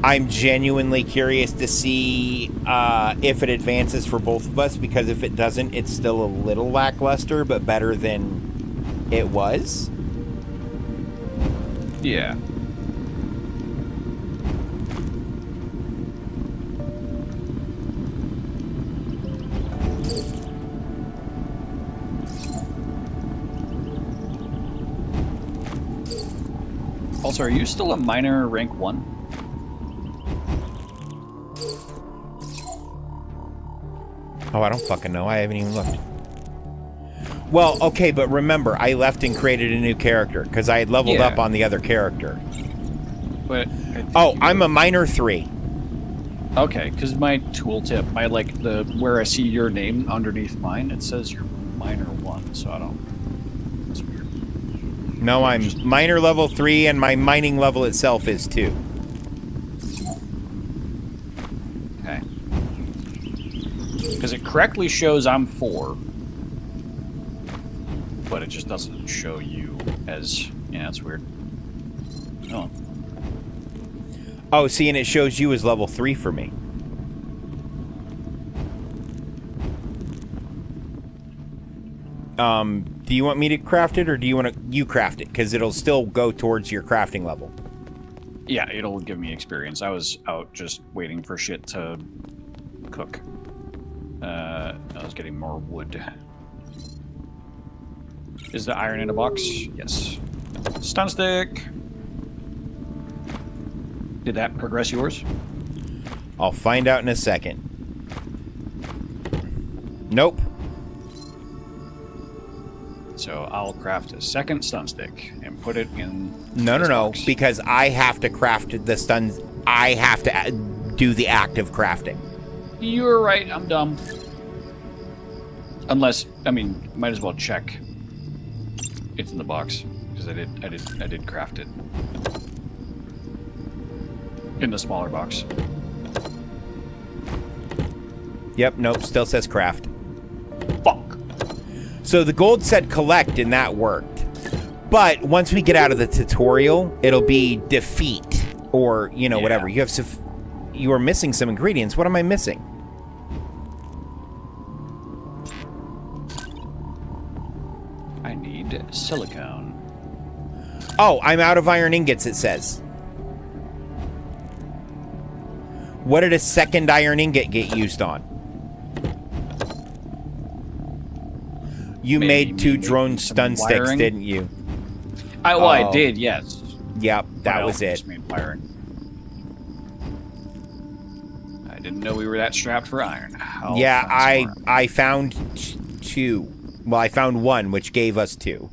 I'm genuinely curious to see if it advances for both of us, because if it doesn't, it's still a little lackluster, but better than it was. Yeah. Also, are you still a miner rank 1? Oh, I don't fucking know. I haven't even looked. Well, okay, but remember, I left and created a new character, because I had leveled up on the other character. But oh, I'm a miner 3. Okay, because my tooltip, where I see your name underneath mine, it says you're miner 1, so I don't. That's weird. No, I'm miner level 3, and my mining level itself is 2. correctly shows I'm 4. But it just doesn't show you as... Yeah, it's weird. Oh. Oh, see, and it shows you as level 3 for me. Do you want me to craft it, or do you want you craft it? Because it'll still go towards your crafting level. Yeah, it'll give me experience. I was out just waiting for shit to cook. I was getting more wood. Is the iron in a box? Yes. Stun stick! Did that progress yours? I'll find out in a second. Nope. So I'll craft a second stun stick and put it in. No, because I have to craft the stuns. I have to do the active crafting. You're right. I'm dumb. Unless, I mean, might as well check. It's in the box because I did craft it in the smaller box. Yep. Nope. Still says craft. So the gold said collect, and that worked. But once we get out of the tutorial, it'll be defeat, or, you know, whatever. You have you are missing some ingredients. What am I missing? I need silicone. Oh, I'm out of iron ingots, it says. What did a second iron ingot get used on? You made 2 drone stun sticks, didn't you? I did, yes. Yep, that was it. Just made iron. I didn't know we were that strapped for iron. Yeah, I found 2. Well, I found 1, which gave us 2.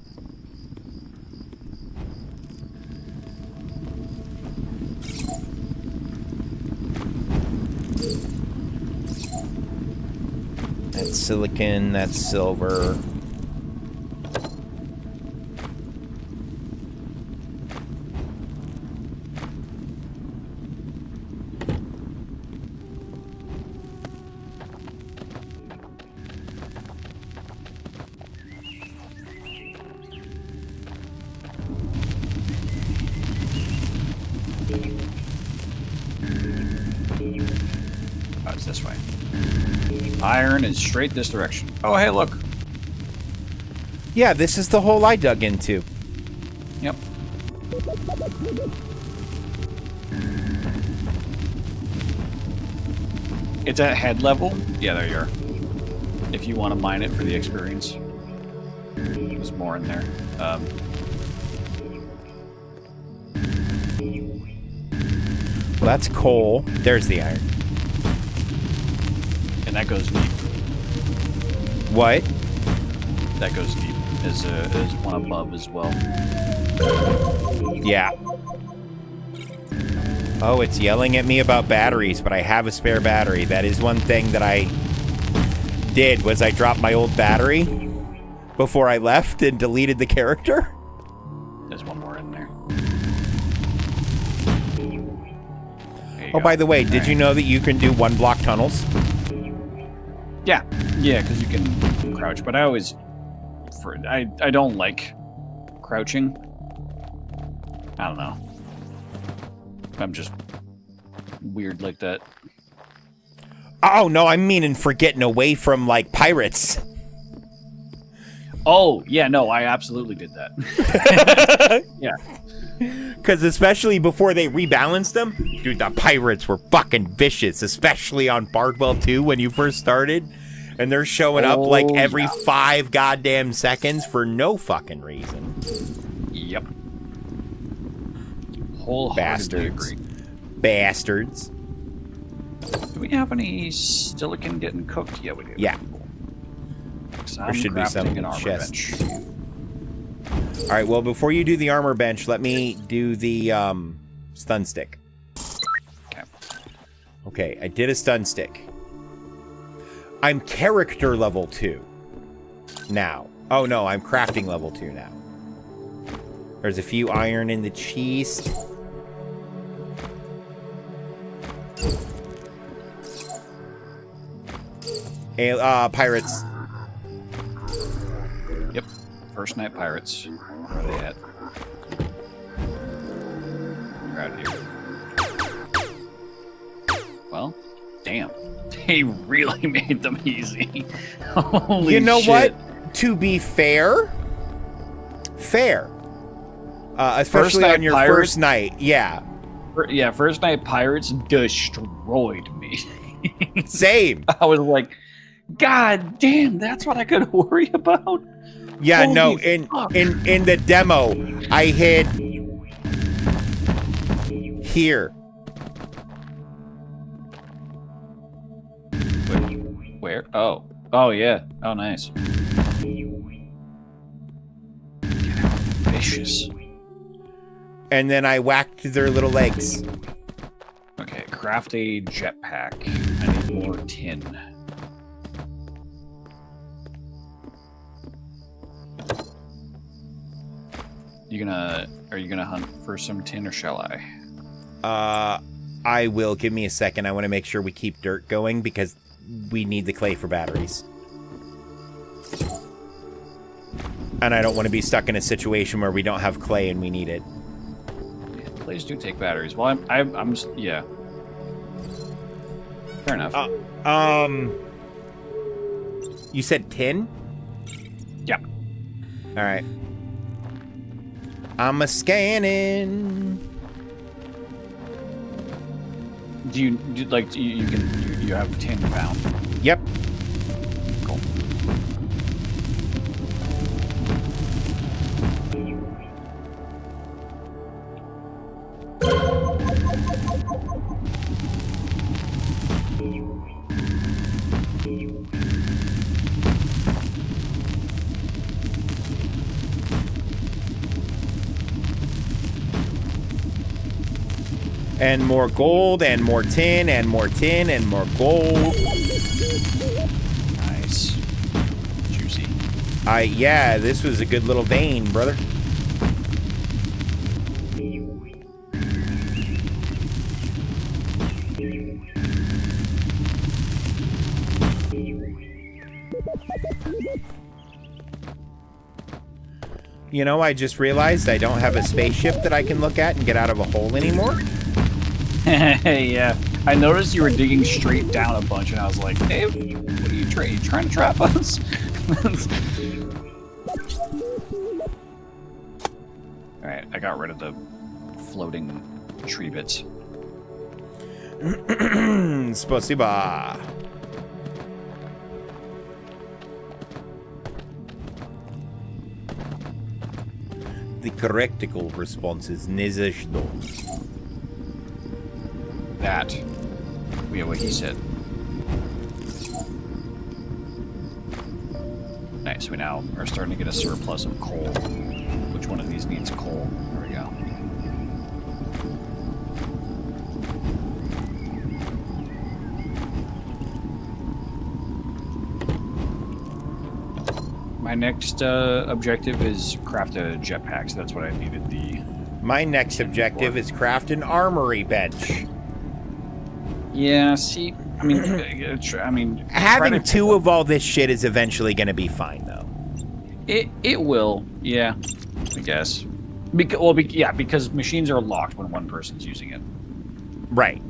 That's silicon, that's silver. Oh, it's this way. Iron is straight this direction. Oh, hey, look. Yeah, this is the hole I dug into. Yep. It's at head level? Yeah, there you are. If you want to mine it for the experience. There's more in there. Well, that's coal. There's the iron. And that goes deep. What? That goes deep. As one above as well. Yeah. Oh, it's yelling at me about batteries, but I have a spare battery. That is one thing that I did, was I dropped my old battery before I left and deleted the character. There's one more in there. Oh, by the way, did you know that you can do 1-block tunnels? Yeah, because you can crouch, but I always... I don't like crouching. I don't know. I'm just weird like that. Oh, no, I'm meaning for getting away from, like, pirates. Oh, yeah, no, I absolutely did that. Yeah. Because especially before they rebalanced them, dude, the pirates were fucking vicious, especially on Bardwell 2 when you first started. And they're showing up like every 5 goddamn seconds for no fucking reason. Yep. Wholeheartedly agree. Bastards. Do we have any silicon getting cooked? Yeah, we do. Yeah. There should be some in the chest. Alright, well, before you do the armor bench, let me do the stun stick. Okay. Okay, I did a stun stick. I'm character level 2 now. Oh no, I'm crafting level 2 now. There's a few iron in the chest. Pirates. Yep. First night pirates. Where are they at? They're out here. Well, damn. They really made them easy. Holy You know shit. what? To be fair. Especially on your first night. Yeah. Yeah, first night pirates destroyed me. Same. I was like, God damn, that's what I could worry about. Yeah, Holy no, fuck. in the demo, I hit here. Where? Oh. Oh, yeah. Oh, nice. Vicious. And then I whacked their little legs. Okay, craft a jetpack. I need more tin. Are you gonna hunt for some tin, or shall I? I will. Give me a second. I want to make sure we keep dirt going because we need the clay for batteries. And I don't want to be stuck in a situation where we don't have clay and we need it. Clays do take batteries. Well, I'm yeah. Fair enough. You said tin? Yep. All right. I'm a scanning. Do you have tin found? Yep. Cool. And more gold, and more tin, and more tin, and more gold. Nice. Juicy. Yeah, this was a good little vein, brother. You know, I just realized I don't have a spaceship that I can look at and get out of a hole anymore. Yeah, I noticed you were digging straight down a bunch, and I was like, "Hey, what are you trying to trap us?" All right, I got rid of the floating tree bits. Spasiba. The correctical response is Nizashdo. That. Yeah, what he said. Nice, we now are starting to get a surplus of coal. Which one of these needs coal? There we go. My next objective is craft a jetpack, so that's what I needed the... My next objective is craft an armory bench. Yeah, see, I mean, having two of all this shit is eventually going to be fine, though. It will, yeah, I guess. Yeah, because machines are locked when one person's using it. Right.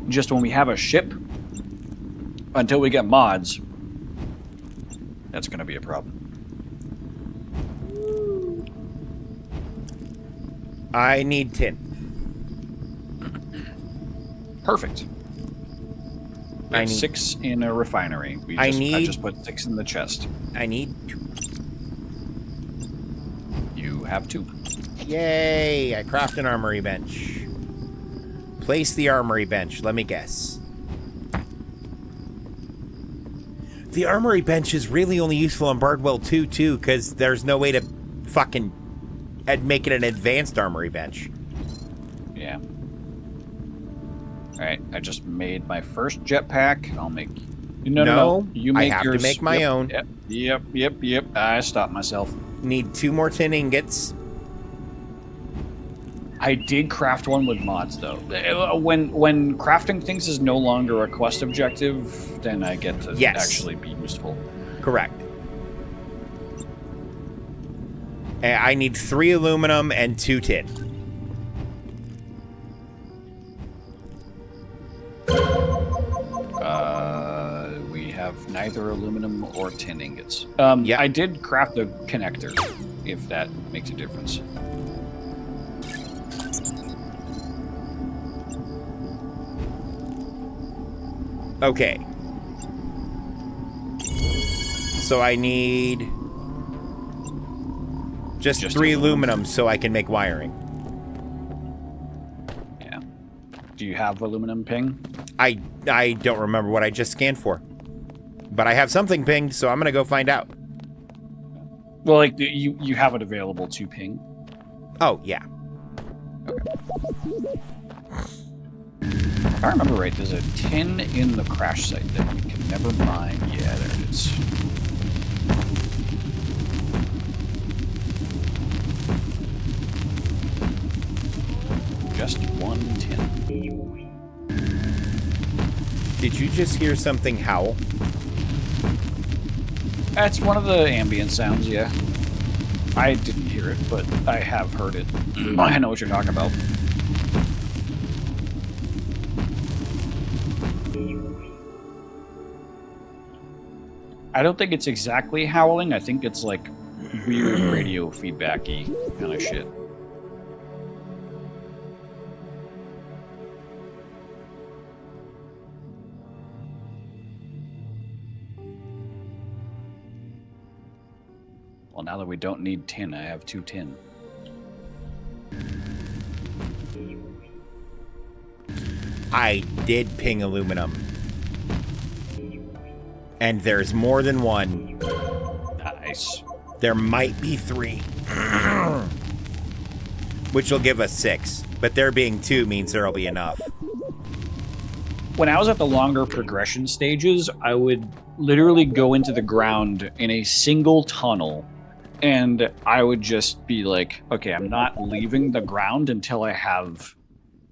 Just when we have a ship, until we get mods, that's going to be a problem. I need tin. Perfect. I need 6 in a refinery. I just put 6 in the chest. I need 2. You have 2. Yay! I craft an armory bench. Place the armory bench. Let me guess. The armory bench is really only useful on Bardwell 2 too, because there's no way to fucking make it an advanced armory bench. Yeah. Alright, I just made my first jetpack. I'll make... No. You make I have yours. to make my own. Yep. I stopped myself. Need 2 more tin ingots. I did craft one with mods, though. When crafting things is no longer a quest objective, then I get to actually be useful. Correct. And I need 3 aluminum and 2 tin. We have neither aluminum or tin ingots. I did craft a connector, if that makes a difference. Okay. So I need just 3 aluminum so I can make wiring. Yeah. Do you have aluminum ping? I don't remember what I just scanned for. But I have something pinged, so I'm going to go find out. Well, like, you have it available to ping? Oh, yeah. Okay. If I remember right, there's a tin in the crash site that we can never mine. Yeah, there it is. Just 1 tin. Did you just hear something howl? That's one of the ambient sounds, yeah. I didn't hear it, but I have heard it. I know what you're talking about. I don't think it's exactly howling. I think it's like weird radio feedbacky kind of shit. Well, now that we don't need tin, I have 2 tin. I did ping aluminum. And there's more than 1. Nice. There might be 3. Which will give us 6. But there being 2 means there'll be enough. When I was at the longer progression stages, I would literally go into the ground in a single tunnel, and I would just be like, okay, I'm not leaving the ground until I have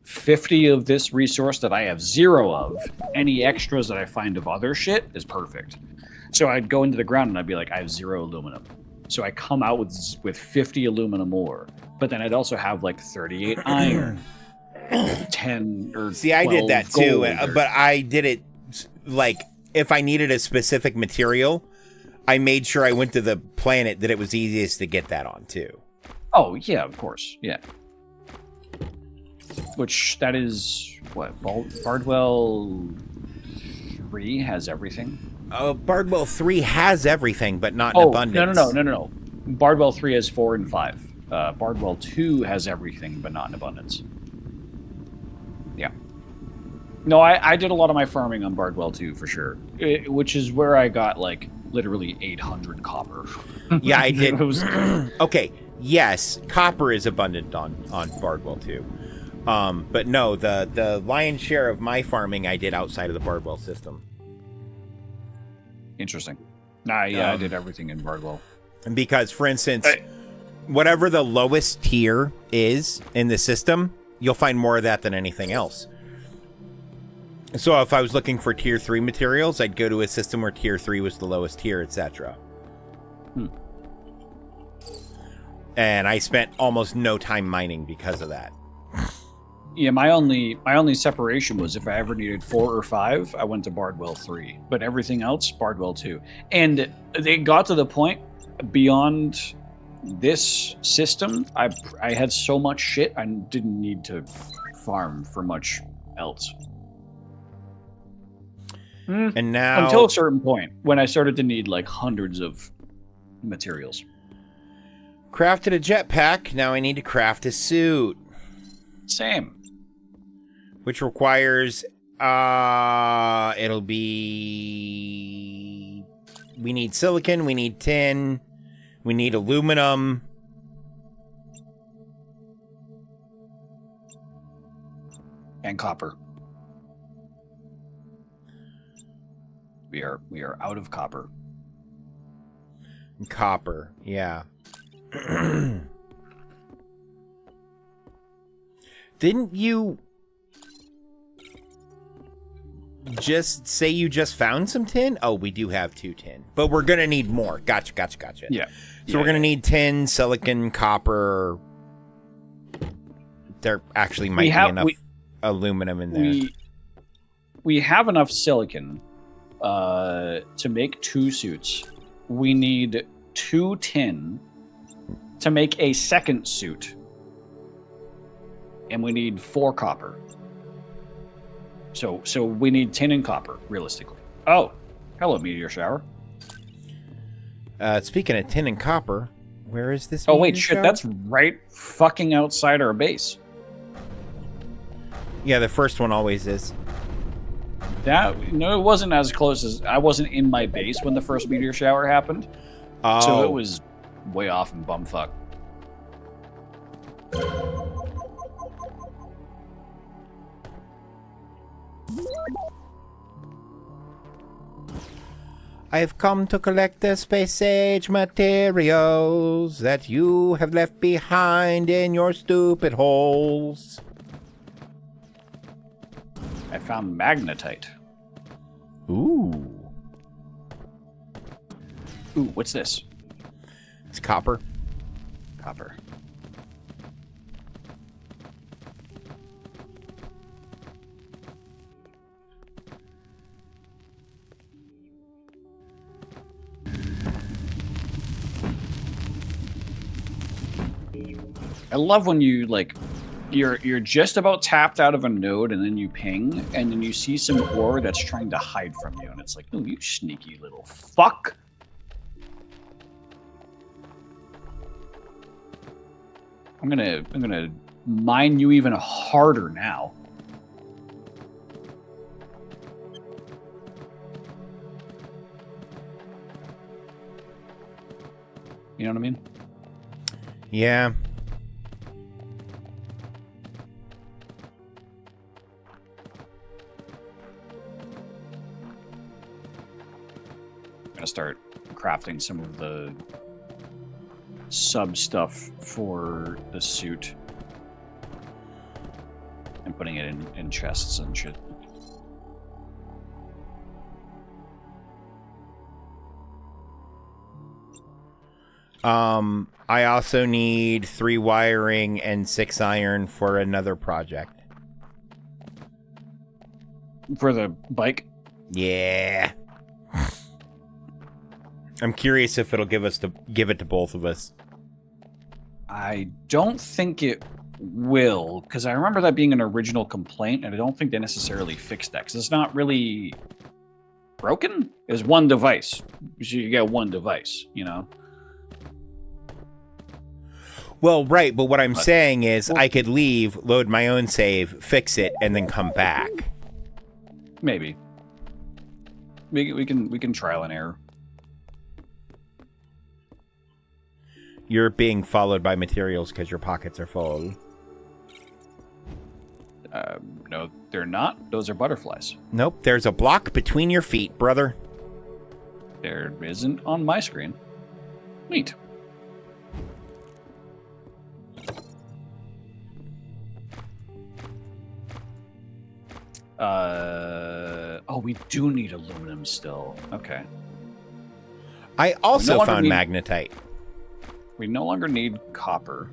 50 of this resource that I have 0 of. Any extras that I find of other shit is perfect. So I'd go into the ground and I'd be like, I have 0 aluminum. So I come out with 50 aluminum ore. But then I'd also have like 38 iron, 10 or See, I did that too, gold, but I did it like if I needed a specific material, I made sure I went to the planet that it was easiest to get that on too. Oh, yeah, of course. Yeah. Which, that is, what, Bardwell 3 has everything? Bardwell 3 has everything, but not in abundance. No. Bardwell 3 has 4 and 5. Bardwell 2 has everything, but not in abundance. Yeah. No, I did a lot of my farming on Bardwell 2, for sure. Which is where I got, like, literally 800 copper. Yeah, I did. Okay, yes, copper is abundant on Bardwell 2. But no, the lion's share of my farming I did outside of the Bardwell system. Interesting. Nah, yeah, I did everything in Bardwell. Because, for instance, whatever the lowest tier is in the system, you'll find more of that than anything else. So if I was looking for tier 3 materials, I'd go to a system where tier 3 was the lowest tier, etc. And I spent almost no time mining because of that. Yeah, my only separation was if I ever needed 4 or 5, I went to Bardwell 3. But everything else, Bardwell 2. And it got to the point beyond this system, I had so much shit, I didn't need to farm for much else. And now... Until a certain point, when I started to need, like, hundreds of materials. Crafted a jetpack, now I need to craft a suit. Same. Which requires, it'll be... We need silicon, we need tin, we need aluminum. And copper. We are out of copper. Copper, yeah. Didn't you just say you just found some tin? Oh, we do have 2 tin. But we're going to need more. Gotcha. Yeah. So we're going to need tin, silicon, copper. There actually might be enough aluminum in there. We have enough silicon to make 2 suits. We need 2 tin to make a second suit. And we need 4 copper. So we need tin and copper, realistically. Oh, hello, meteor shower. Speaking of tin and copper, where is this? Oh wait, meteor shit, shower? that's right fucking outside our base. Yeah, the first one always is. No, it wasn't as close as... I wasn't in my base when the first meteor shower happened. Oh. So it was way off in bumfuck. I've come to collect the space age materials that you have left behind in your stupid holes. I found magnetite. Ooh. Ooh, what's this? It's copper. Copper. I love when you like you're just about tapped out of a node and then you ping and then you see some ore that's trying to hide from you and it's like, oh, you sneaky little fuck. I'm gonna mine you even harder now. You know what I mean? Yeah. I'm gonna start crafting some of the sub stuff for the suit and putting it in chests and shit. I also need 3 wiring and 6 iron for another project. For the bike? Yeah. I'm curious if it'll give it to both of us. I don't think it will, because I remember that being an original complaint, and I don't think they necessarily fixed that, because it's not really broken. It's one device. You get one device, you know? Well, right, but what I'm saying is I could leave, load my own save, fix it, and then come back. Maybe. We can trial and error. You're being followed by materials because your pockets are full. No, they're not. Those are butterflies. Nope, there's a block between your feet, brother. There isn't on my screen. Neat. Oh, we do need aluminum still. Okay. I also found magnetite. We no longer need copper.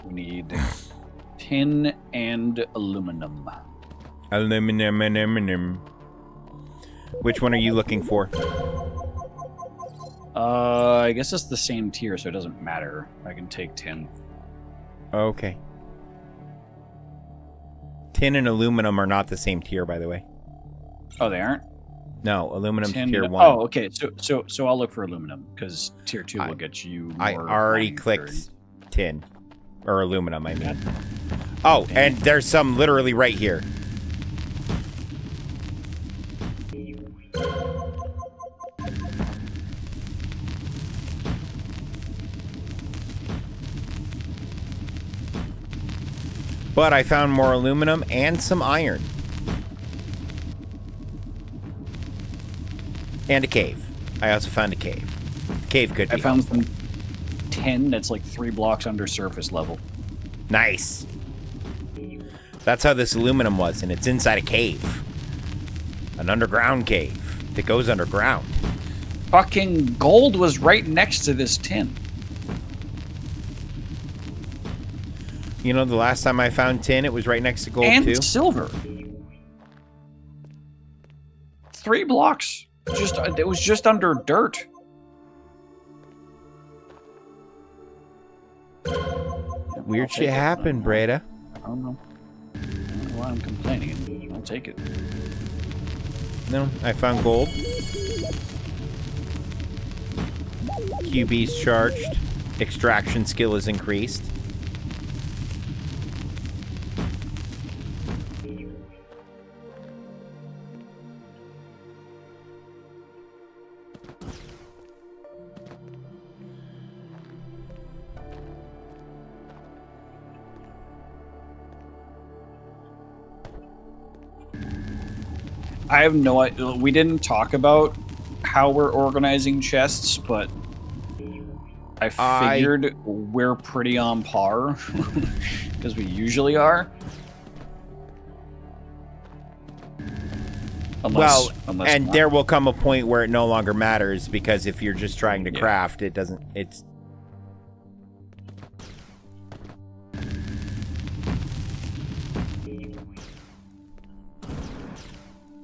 We need tin and aluminum. Aluminum. Which one are you looking for? I guess it's the same tier, so it doesn't matter. I can take tin. Okay. Tin and aluminum are not the same tier, by the way. Oh, they aren't? No, aluminum's Tin, tier 1. Oh, okay. So I'll look for aluminum, because tier 2 will get you more. I already clicked tin. Or aluminum, I mean. Oh, and there's some literally right here. But I found more aluminum and some iron. And a cave. I also found a cave. The cave could be I found helpful. some tin that's like 3 blocks under surface level. Nice. That's how this aluminum was, and it's inside a cave. An underground cave that goes underground. Fucking gold was right next to this tin. You know, the last time I found tin, it was right next to gold, And too. silver. 3 blocks. It was just under dirt. Weird shit happened, Breda. I don't know. I don't know why I'm complaining. I'll take it. No, I found gold. QB's charged. Extraction skill is increased. I have no idea. We didn't talk about how we're organizing chests, but I figured we're pretty on par because we usually are. Unless and there will come a point where it no longer matters, because if you're just trying to craft, it doesn't. It's.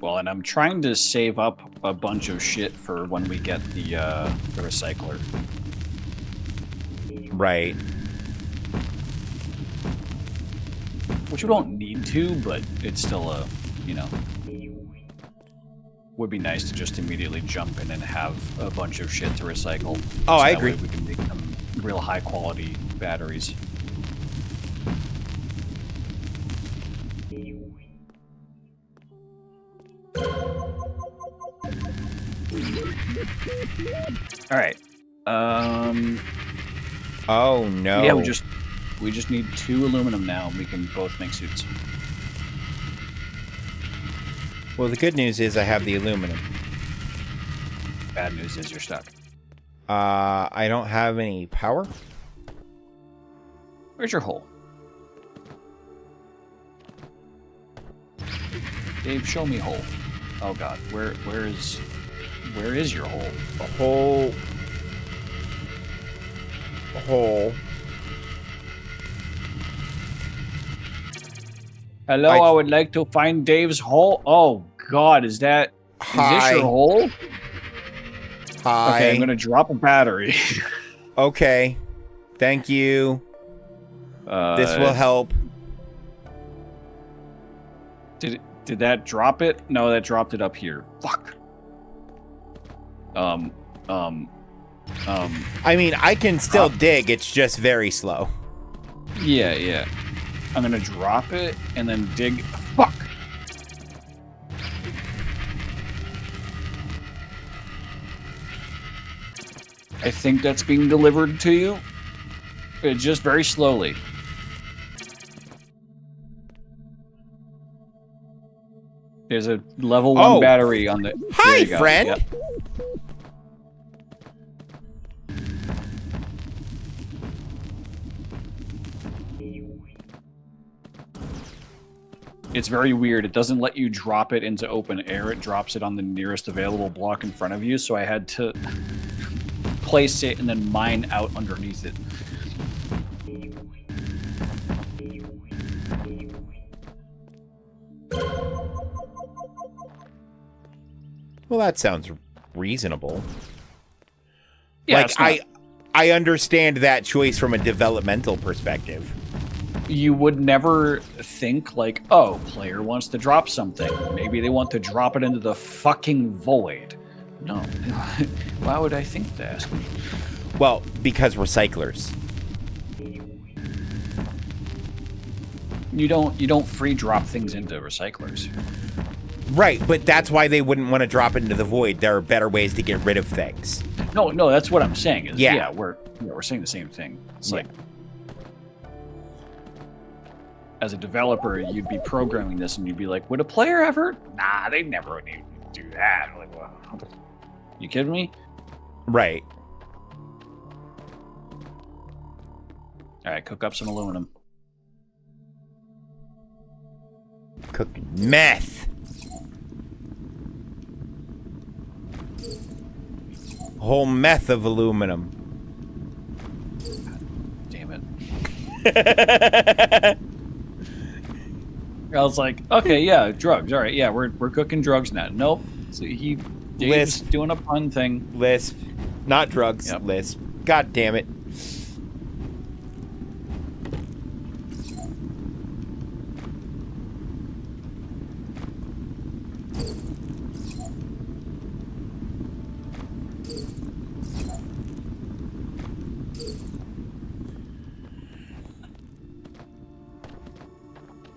Well, and I'm trying to save up a bunch of shit for when we get the recycler. Right. Which we don't need to, but it's still a, you know, would be nice to just immediately jump in and have a bunch of shit to recycle. Oh, I that agree. way we can make them real high quality batteries. All right. Oh no. Yeah, we just need 2 aluminum now, and we can both make suits. Well, the good news is I have the aluminum. Bad news is you're stuck. I don't have any power. Where's your hole? Dave, show me hole. Oh God, where is your hole? Hole. Hello, I would like to find Dave's hole. Oh God, is this your hole? Hi. Okay, I'm gonna drop a battery. Okay. Thank you. This will help. Did that drop it? No, that dropped it up here. Fuck. I mean, I can still dig. It's just very slow. Yeah. I'm gonna drop it and then dig. Fuck. I think that's being delivered to you. Just very slowly. There's a level 1 battery on the. Hi, friend. Yep. It's very weird. It doesn't let you drop it into open air. It drops it on the nearest available block in front of you, so I had to place it and then mine out underneath it. Well, that sounds reasonable. Yeah, like, I understand that choice from a developmental perspective. You would never think, like, oh, player wants to drop something. Maybe they want to drop it into the fucking void. No. Why would I think that? Well, because recyclers. You don't free drop things into recyclers. Right, but that's why they wouldn't want to drop it into the void. There are better ways to get rid of things. No, that's what I'm saying. Is, Yeah. We're saying the same thing. It's like, as a developer, you'd be programming this and you'd be like, would a player ever? Nah, they never would even do that. Like, well, you kidding me? Right. All right, cook up some aluminum. Cooking meth. Whole meth of aluminum. Damn it. I was like, okay, yeah, drugs. All right, yeah, we're cooking drugs now. Nope. So Dave's doing a pun thing. Lisp. Not drugs. Yep. Lisp. God damn it.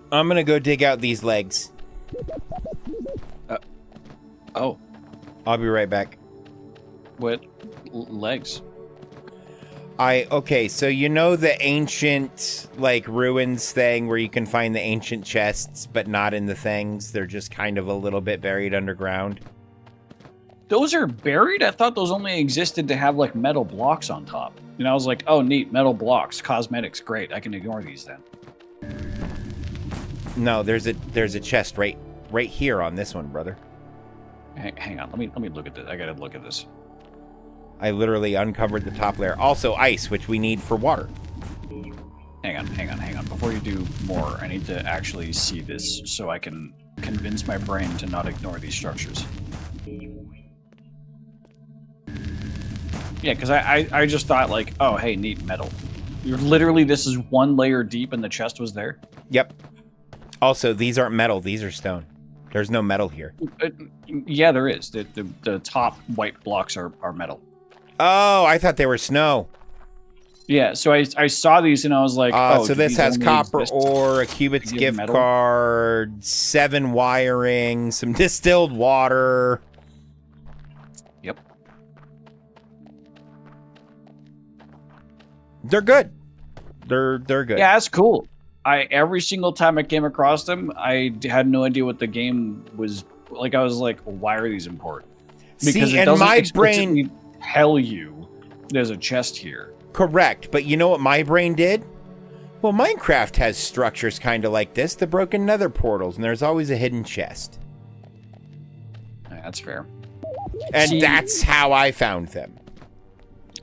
I'm gonna go dig out these legs. Oh. I'll be right back. What legs? Okay, so you know the ancient, like, ruins thing where you can find the ancient chests, but not in the things? They're just kind of a little bit buried underground. Those are buried? I thought those only existed to have, like, metal blocks on top. And I was like, oh, neat, metal blocks, cosmetics, great. I can ignore these then. No, there's a chest right here on this one, brother. Hang on, let me look at this. I gotta look at this. I literally uncovered the top layer. Also ice, which we need for water. Hang on. Before you do more, I need to actually see this so I can convince my brain to not ignore these structures. Yeah, because I just thought, like, oh, hey, neat metal. Literally, this is one layer deep and the chest was there? Yep. Also, these aren't metal. These are stone. There's no metal here. Yeah, there is. The top white blocks are metal. Oh, I thought they were snow. Yeah, so I saw these and I was like, oh, so this has copper ore, a Cubit's gift card, 7 wiring, some distilled water. Yep. They're good. They're good. Yeah, that's cool. Every single time I came across them, I had no idea what the game was like. I was like, why are these important? Because See, it and doesn't my brain tell you there's a chest here. Correct, but you know what my brain did? Well, Minecraft has structures kind of like this, the broken nether portals, and there's always a hidden chest. Yeah, that's fair. And that's how I found them.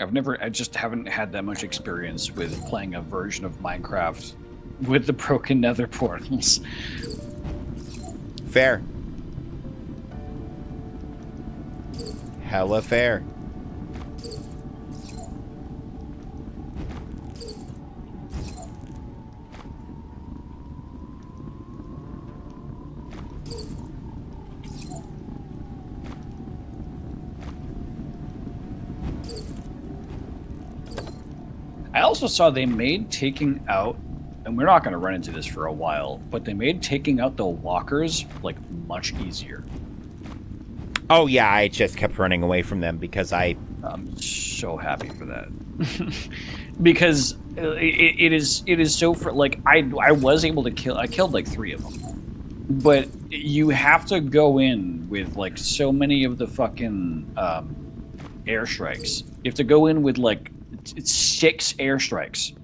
I just haven't had that much experience with playing a version of Minecraft with the broken nether portals. Fair. Hella fair. I also saw they made taking out, and we're not going to run into this for a while, but they made taking out the walkers, like, much easier. Oh, yeah, I just kept running away from them because I'm so happy for that. Because it is so, like, I was able to I killed, like, 3 of them. But you have to go in with, like, so many of the fucking airstrikes. You have to go in with, like, 6 airstrikes.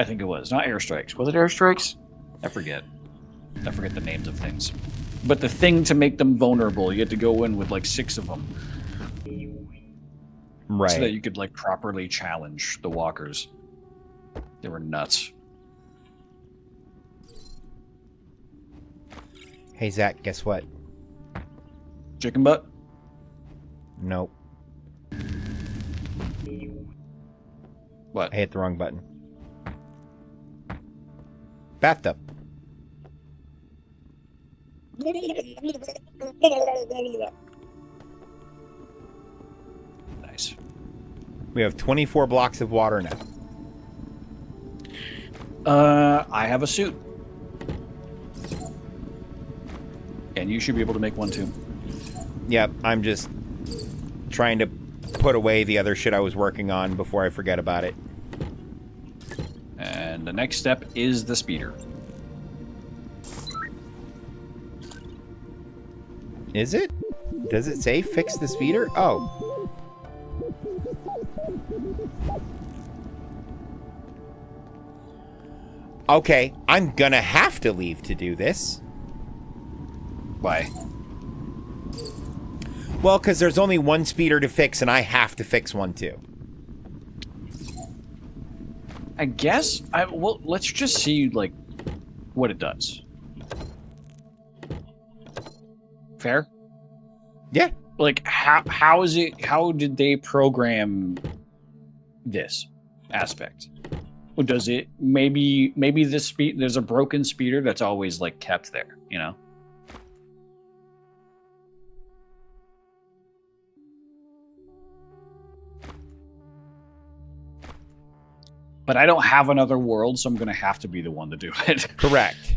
I think it was. Not airstrikes. Was it airstrikes? I forget the names of things. But the thing to make them vulnerable, you had to go in with like 6 of them. Right. So that you could like properly challenge the walkers. They were nuts. Hey, Zach, guess what? Chicken butt? Nope. What? I hit the wrong button. Bathtub. Nice. We have 24 blocks of water now. I have a suit. And you should be able to make one too. Yep, I'm just trying to put away the other shit I was working on before I forget about it. And the next step is the speeder. Is it? Does it say fix the speeder? Oh. Okay, I'm gonna have to leave to do this. Why? Well, because there's only one speeder to fix, and I have to fix one too. I guess. Well, let's just see, like, what it does. Fair? Yeah. Like, how is it? How did they program this aspect? Or does it maybe this speed? There's a broken speeder that's always like kept there, you know? But I don't have another world, so I'm going to have to be the one to do it. Correct.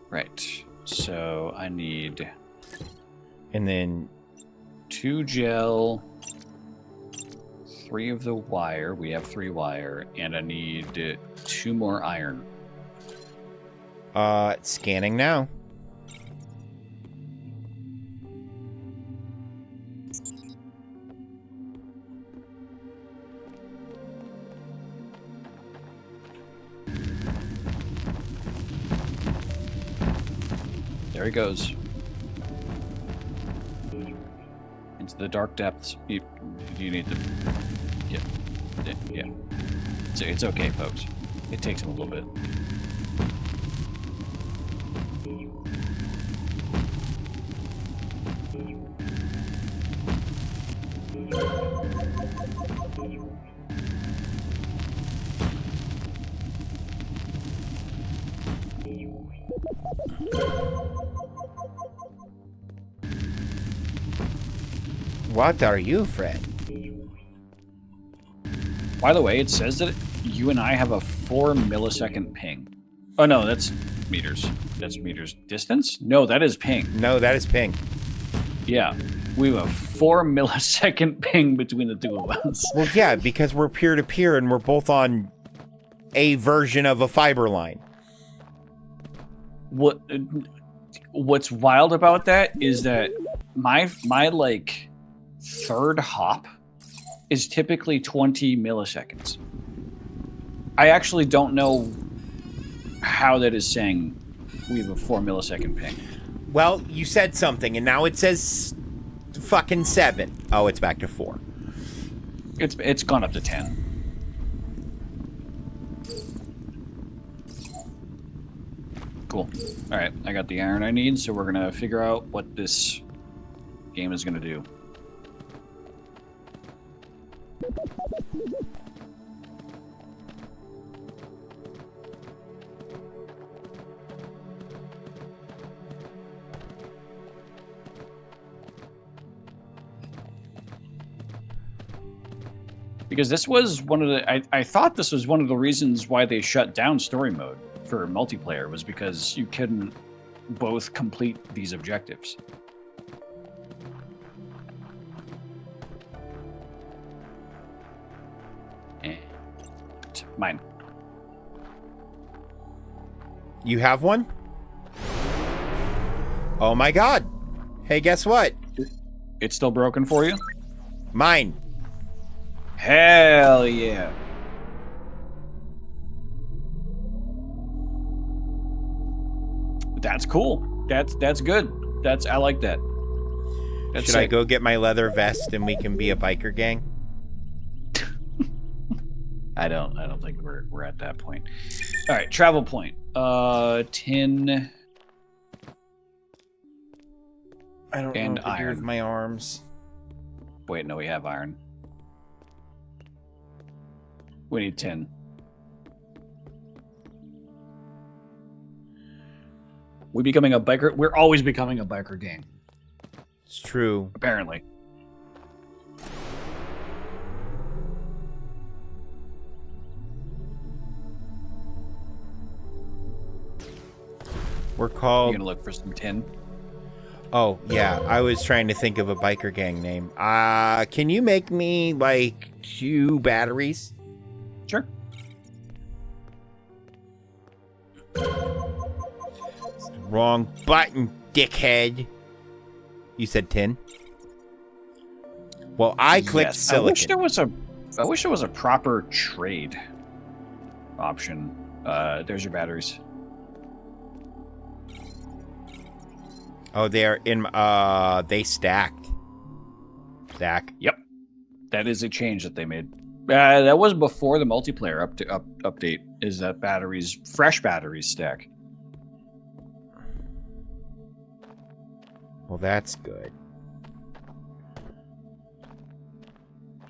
Right. So I need... And then... 2 gel, 3 of the wire. We have 3 wire. And I need 2 more iron. Scanning now. There he goes. Into the dark depths. You need to... Yeah. It's okay, folks. It takes him a little bit. What are you, Fred? By the way, it says that you and I have a 4 millisecond ping. Oh no, that's meters. That's meters distance? No, that is ping. No, that is ping. Yeah. We have a 4 millisecond ping between the two of us. Well, yeah, because we're peer-to-peer and we're both on a version of a fiber line. What's wild about that is that my like third hop is typically 20 milliseconds. I actually don't know how that is saying we have a 4 millisecond ping. Well, you said something, and now it says fucking 7. Oh, it's back to 4. It's gone up to 10. Cool. All right, I got the iron I need, so we're gonna figure out what this game is gonna do. Because this was one of the... I thought this was one of the reasons why they shut down story mode for multiplayer, was because you couldn't both complete these objectives. And mine. You have one? Oh my god. Hey, guess what? It's still broken for you? Mine. Hell yeah. That's cool. That's good. I like that. That's Should I go get my leather vest and we can be a biker gang? I don't think we're at that point. All right, travel point. 10. I don't know what to do with my arms. Wait, no, we have iron. We need 10. We becoming a biker? We're always becoming a biker gang. It's true. Apparently. We're called... You gonna look for some tin? Oh, yeah. I was trying to think of a biker gang name. Can you make me, like, 2 batteries? Sure. Wrong button, dickhead. You said tin? Well, I clicked silicon. I wish there was a proper trade option. There's your batteries. Oh, they're in. They stacked. Stack. Yep, that is a change that they made. That was before the multiplayer update. Is that fresh batteries stack? Well, that's good.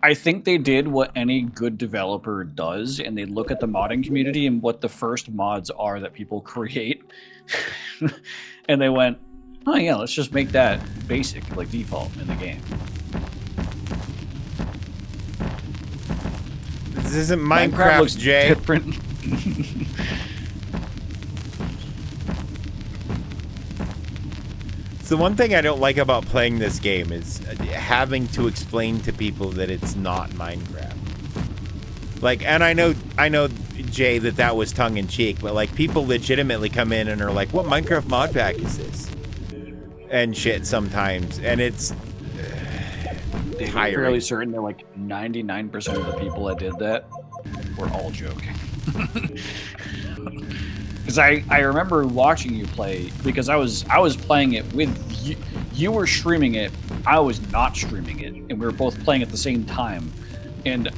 I think they did what any good developer does, and they look at the modding community and what the first mods are that people create, and they went, "Oh yeah, let's just make that basic, like default in the game." This isn't Minecraft, looks Jay. Different. So one thing I don't like about playing this game is having to explain to people that it's not Minecraft. Like, and I know, Jay, that was tongue-in-cheek, but like people legitimately come in and are like, "What Minecraft mod pack is this?" And shit sometimes, and it's I'm fairly certain that like 99% of the people that did that were all joking. Because I remember watching you play, because I was playing it with you. You were streaming it, I was not streaming it, and we were both playing at the same time. And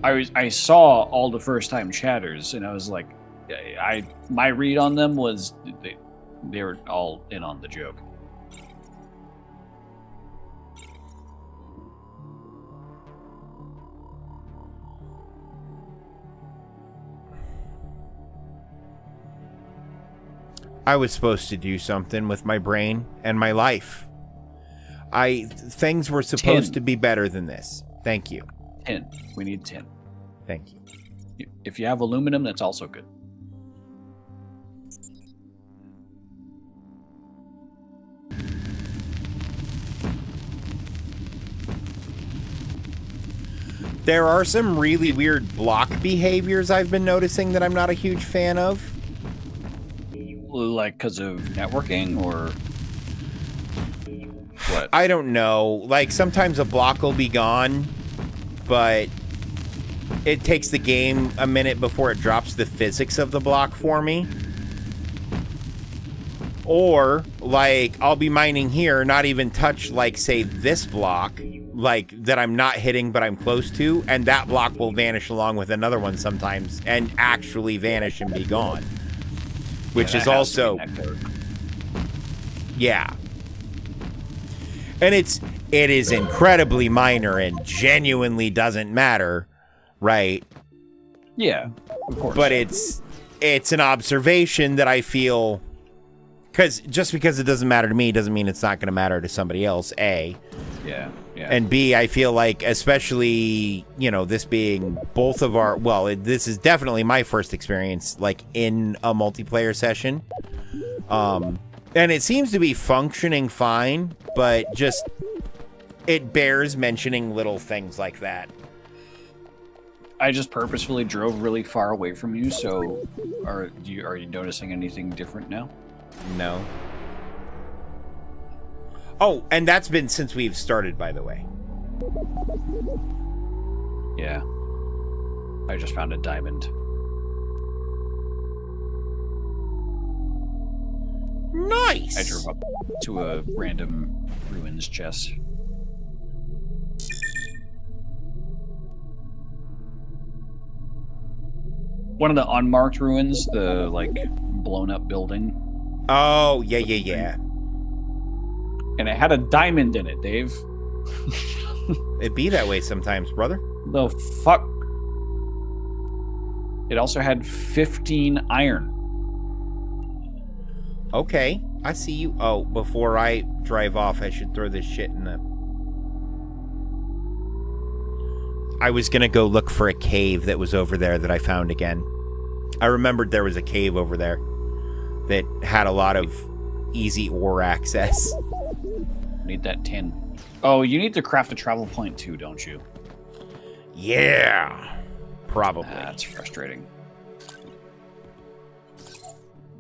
I saw all the first time chatters, and I was like, my read on them was they were all in on the joke. I was supposed to do something with my brain and my life. Things were supposed to be better than this. Thank you. Tin. We need tin. Thank you. If you have aluminum, that's also good. There are some really weird block behaviors I've been noticing that I'm not a huge fan of. Like because of networking or what? I don't know. Like sometimes a block will be gone, but it takes the game a minute before it drops the physics of the block for me. Or like I'll be mining here, not even touch like say this block, like that I'm not hitting but I'm close to, and that block will vanish along with another one sometimes and actually vanish and be gone. Which is also, yeah. And it is incredibly minor and genuinely doesn't matter, right? Yeah, of course. But it's an observation that I feel, because just because it doesn't matter to me doesn't mean it's not going to matter to somebody else, A. Yeah. And B, I feel like, especially, you know, this being both of our, well, this is definitely my first experience, like, in a multiplayer session. And it seems to be functioning fine, but just, it bears mentioning little things like that. I just purposefully drove really far away from you, so are you noticing anything different now? No. Oh, and that's been since we've started, by the way. Yeah. I just found a diamond. Nice! I drove up to a random ruins chest. One of the unmarked ruins, the, like, blown up building. Oh, yeah. And it had a diamond in it, Dave. It be that way sometimes, brother. The fuck? It also had 15 iron. Okay, I see you. Oh, before I drive off, I should throw this shit in the... I was gonna go look for a cave that was over there that I found again. I remembered there was a cave over there that had a lot of easy ore access. Need that tin. Oh, you need to craft a travel point too, don't you? Yeah, probably. That's frustrating.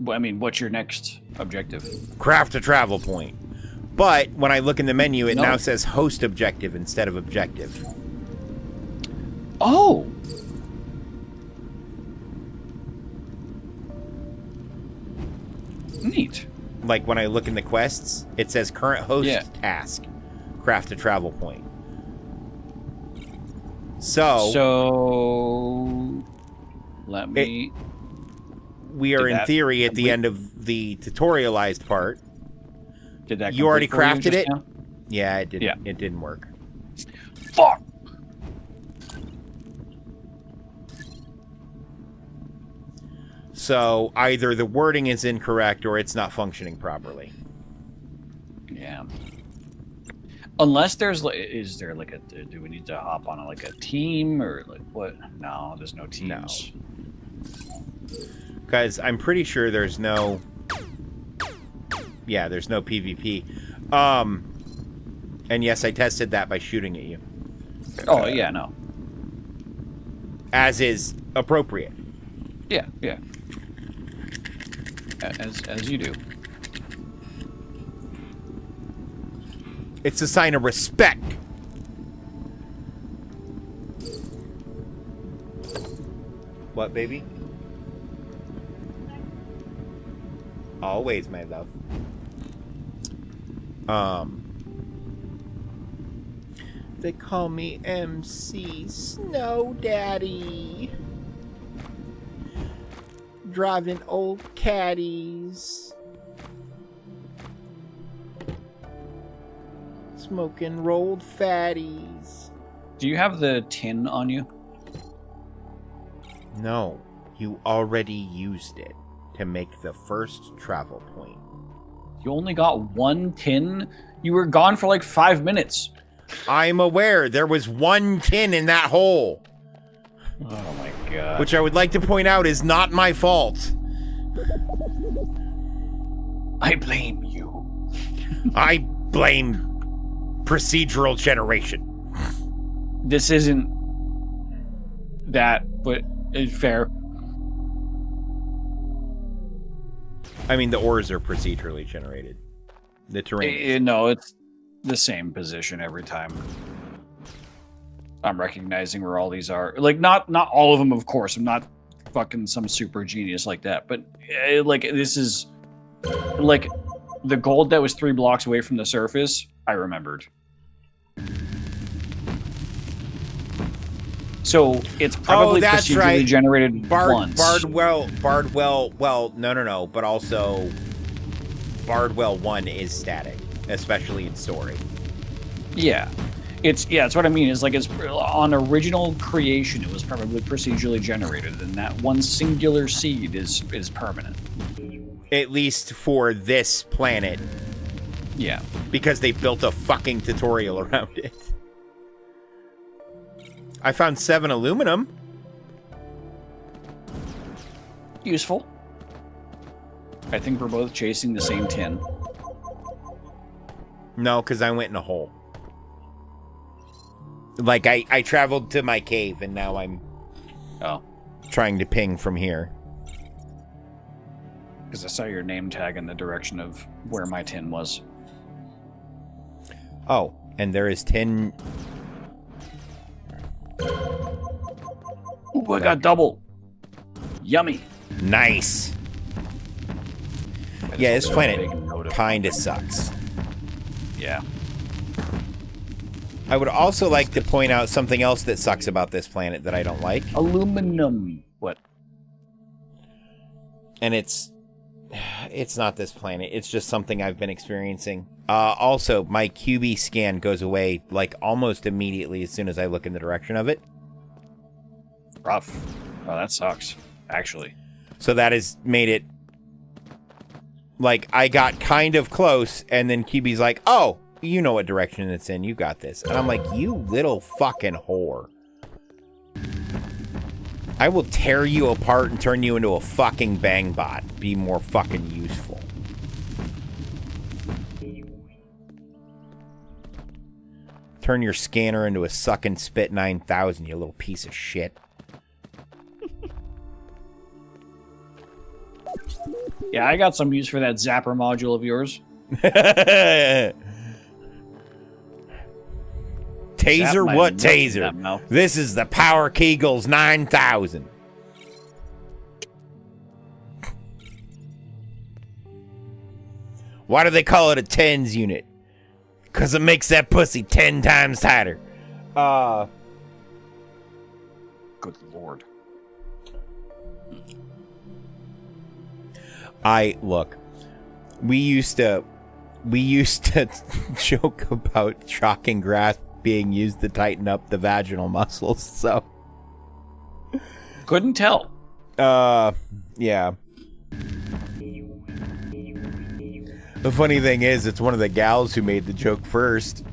I mean, what's your next objective? Craft a travel point. But when I look in the menu, it No. now says host objective instead of objective. Oh. Neat. Like when I look in the quests, it says current host Yeah. task, craft a travel point. So let me. We are Did in that theory at the complete- end of the tutorialized part. Did that? You already complete for you crafted just it? now? Yeah, it didn't. Yeah. It didn't work. Fuck. So either the wording is incorrect or it's not functioning properly. Yeah. Unless there's like, is there like a? Do we need to hop on like a team or like what? No, there's no teams. Because I'm pretty sure there's no. Yeah, there's no PvP. And yes, I tested that by shooting at you. Oh yeah, no. As is appropriate. Yeah, yeah. As you do. It's a sign of respect. What, baby? Always, my love. They call me MC Snow Daddy. Driving old caddies. Smoking rolled fatties. Do you have the tin on you? No, you already used it to make the first travel point. You only got one tin? You were gone for like 5 minutes. I'm aware there was one tin in that hole. Oh my god. Which I would like to point out is not my fault. I blame you. I blame procedural generation. This isn't that, but it's fair. I mean, the ores are procedurally generated. The terrain. No, it's the same position every time. I'm recognizing where all these are. Like, not all of them, of course. I'm not fucking some super genius like that. But, like, this is... Like, the gold that was 3 blocks away from the surface, I remembered. So, it's probably that's procedurally right. generated once. Bardwell, no. But also, Bardwell 1 is static, especially in story. Yeah. It's what I mean. It's like it's on original creation, it was probably procedurally generated, and that one singular seed is permanent. At least for this planet. Yeah. Because they built a fucking tutorial around it. I found 7 aluminum. Useful. I think we're both chasing the same tin. No, because I went in a hole. Like, I traveled to my cave, and now I'm trying to ping from here. Because I saw your name tag in the direction of where my tin was. Oh, and there is tin... Ooh, I got double. Yummy. Nice. Yeah, this planet kind of sucks. Yeah. I would also like to point out something else that sucks about this planet that I don't like. Aluminum. What? And it's not this planet. It's just something I've been experiencing. Also, my QB scan goes away like almost immediately as soon as I look in the direction of it. Rough. Oh, that sucks, actually. So that has made it like I got kind of close, and then QB's like, "Oh, you know what direction it's in. You got this." And I'm like, "You little fucking whore. I will tear you apart and turn you into a fucking bang bot. Be more fucking useful." Turn your scanner into a suck and spit 9000, you little piece of shit. Yeah, I got some use for that zapper module of yours. Taser? my What nuts in taser? that mouth. This is the Power Kegels 9000. Why do they call it a tens unit? Because it makes that pussy 10 times tighter. Good lord. Look. We used to joke about shocking grasp being used to tighten up the vaginal muscles, so. Couldn't tell. Yeah. The funny thing is, it's one of the gals who made the joke first.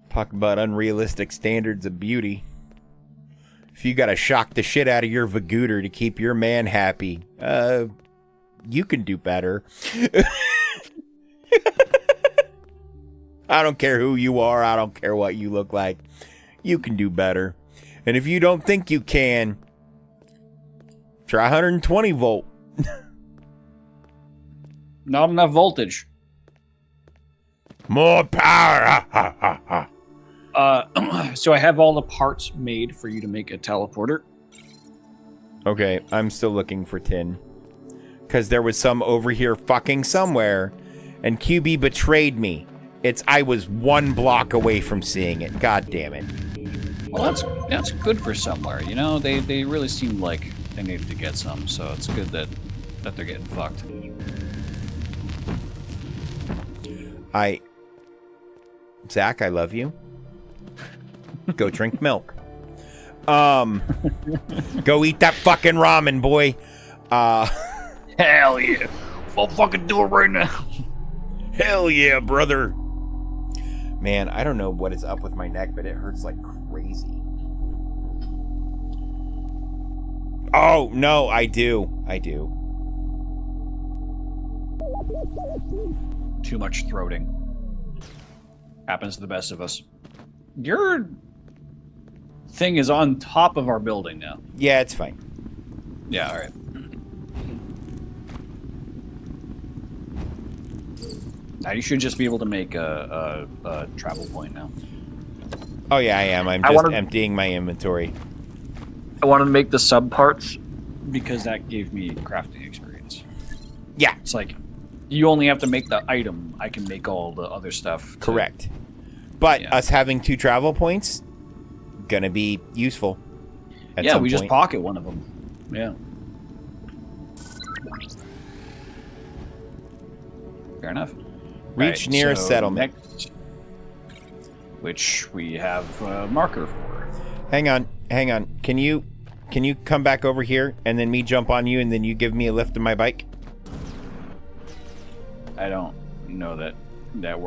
Talk about unrealistic standards of beauty. If you gotta shock the shit out of your vagooter to keep your man happy, you can do better. I don't care who you are. I don't care what you look like. You can do better. And if you don't think you can, try 120 volt. Not enough voltage. More power. So I have all the parts made for you to make a teleporter. Okay, I'm still looking for tin. Because there was some over here fucking somewhere, and QB betrayed me. I was 1 block away from seeing it. God damn it. Well, that's good for somewhere. You know, they really seemed like they needed to get some, so it's good that they're getting fucked. Zach, I love you. Go drink milk. Go eat that fucking ramen, boy. Hell yeah. I'll fucking do it right now. Hell yeah, brother. Man, I don't know what is up with my neck, but it hurts like crazy. Oh, no, I do. Too much throating. Happens to the best of us. Your thing is on top of our building now. Yeah, it's fine. Yeah, alright. Now you should just be able to make a travel point now. Oh yeah, I am. I'm just emptying my inventory. I wanted to make the sub parts because that gave me crafting experience. Yeah. It's like, you only have to make the item. I can make all the other stuff. Correct. But us having 2 travel points, gonna be useful. Yeah, we just pocket one of them. Yeah. Fair enough. Reach nearest settlement. Next, which we have a marker for. Hang on. Can you come back over here and then me jump on you and then you give me a lift of my bike? I don't know that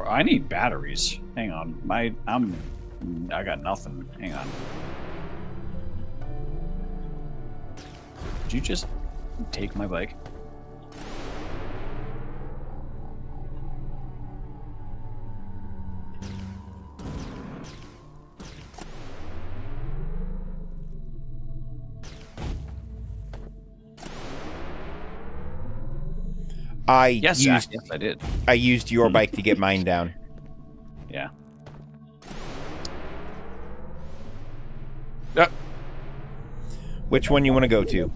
I need batteries. Hang on. I got nothing. Hang on. Did you just take my bike? Yes, I did. I used your bike to get mine down. Yeah. Which one you want to go to?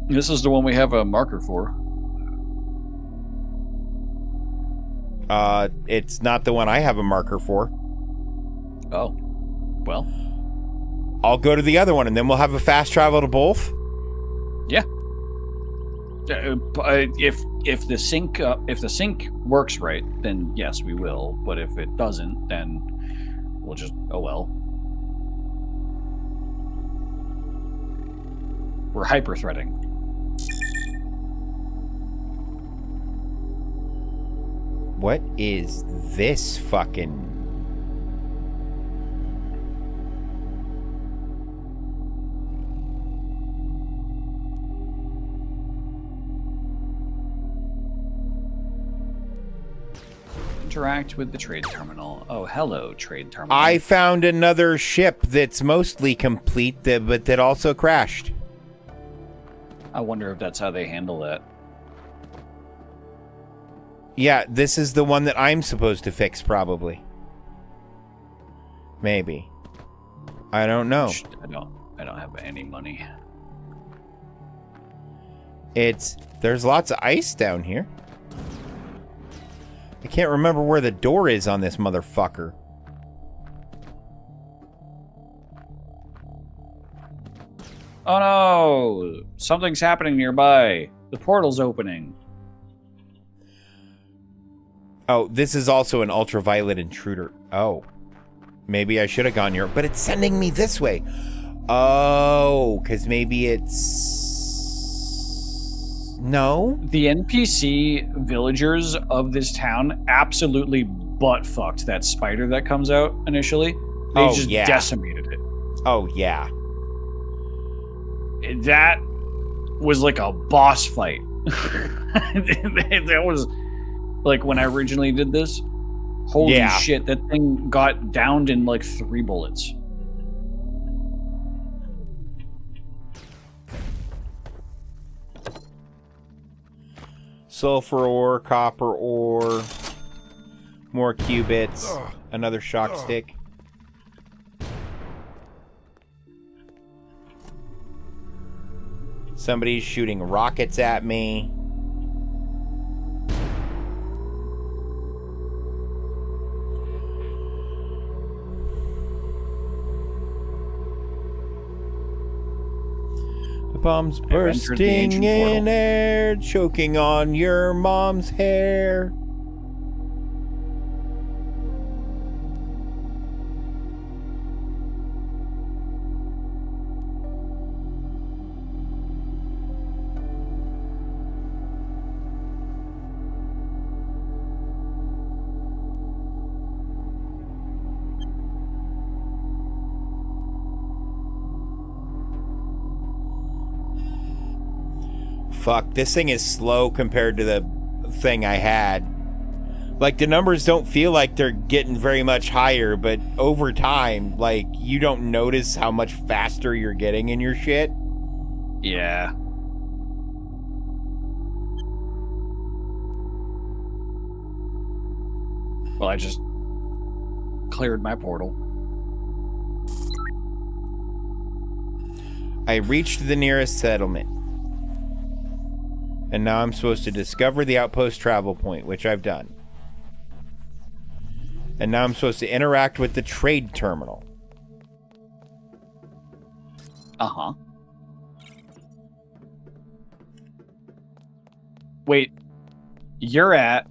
This is the one we have a marker for. It's not the one I have a marker for. Oh. Well. I'll go to the other one and then we'll have a fast travel to both? Yeah. If the sync works right, then yes, we will. But if it doesn't, then we'll just well. We're hyper threading. What is this fucking? Interact with the trade terminal. Oh, hello, trade terminal. I found another ship that's mostly complete, but that also crashed. I wonder if that's how they handle that. Yeah, this is the one that I'm supposed to fix, probably. Maybe. I don't know. I don't have any money. There's lots of ice down here. I can't remember where the door is on this motherfucker. Oh no! Something's happening nearby. The portal's opening. Oh, this is also an ultraviolet intruder. Oh. Maybe I should have gone here, but it's sending me this way. Oh, because maybe it's... No? The NPC villagers of this town absolutely butt-fucked that spider that comes out initially. They just decimated it. Oh, yeah. That was like a boss fight. That was... Like, when I originally did this, holy shit, that thing got downed in, like, 3 bullets. Sulfur ore, copper ore, more qubits, another shock stick. Somebody's shooting rockets at me. Bombs bursting in air, choking on your mom's hair. Fuck, this thing is slow compared to the thing I had. Like, the numbers don't feel like they're getting very much higher, but over time, like, you don't notice how much faster you're getting in your shit. Yeah. Well, I just cleared my portal. I reached the nearest settlement. And now I'm supposed to discover the outpost travel point, which I've done. And now I'm supposed to interact with the trade terminal. Uh-huh. Wait, you're at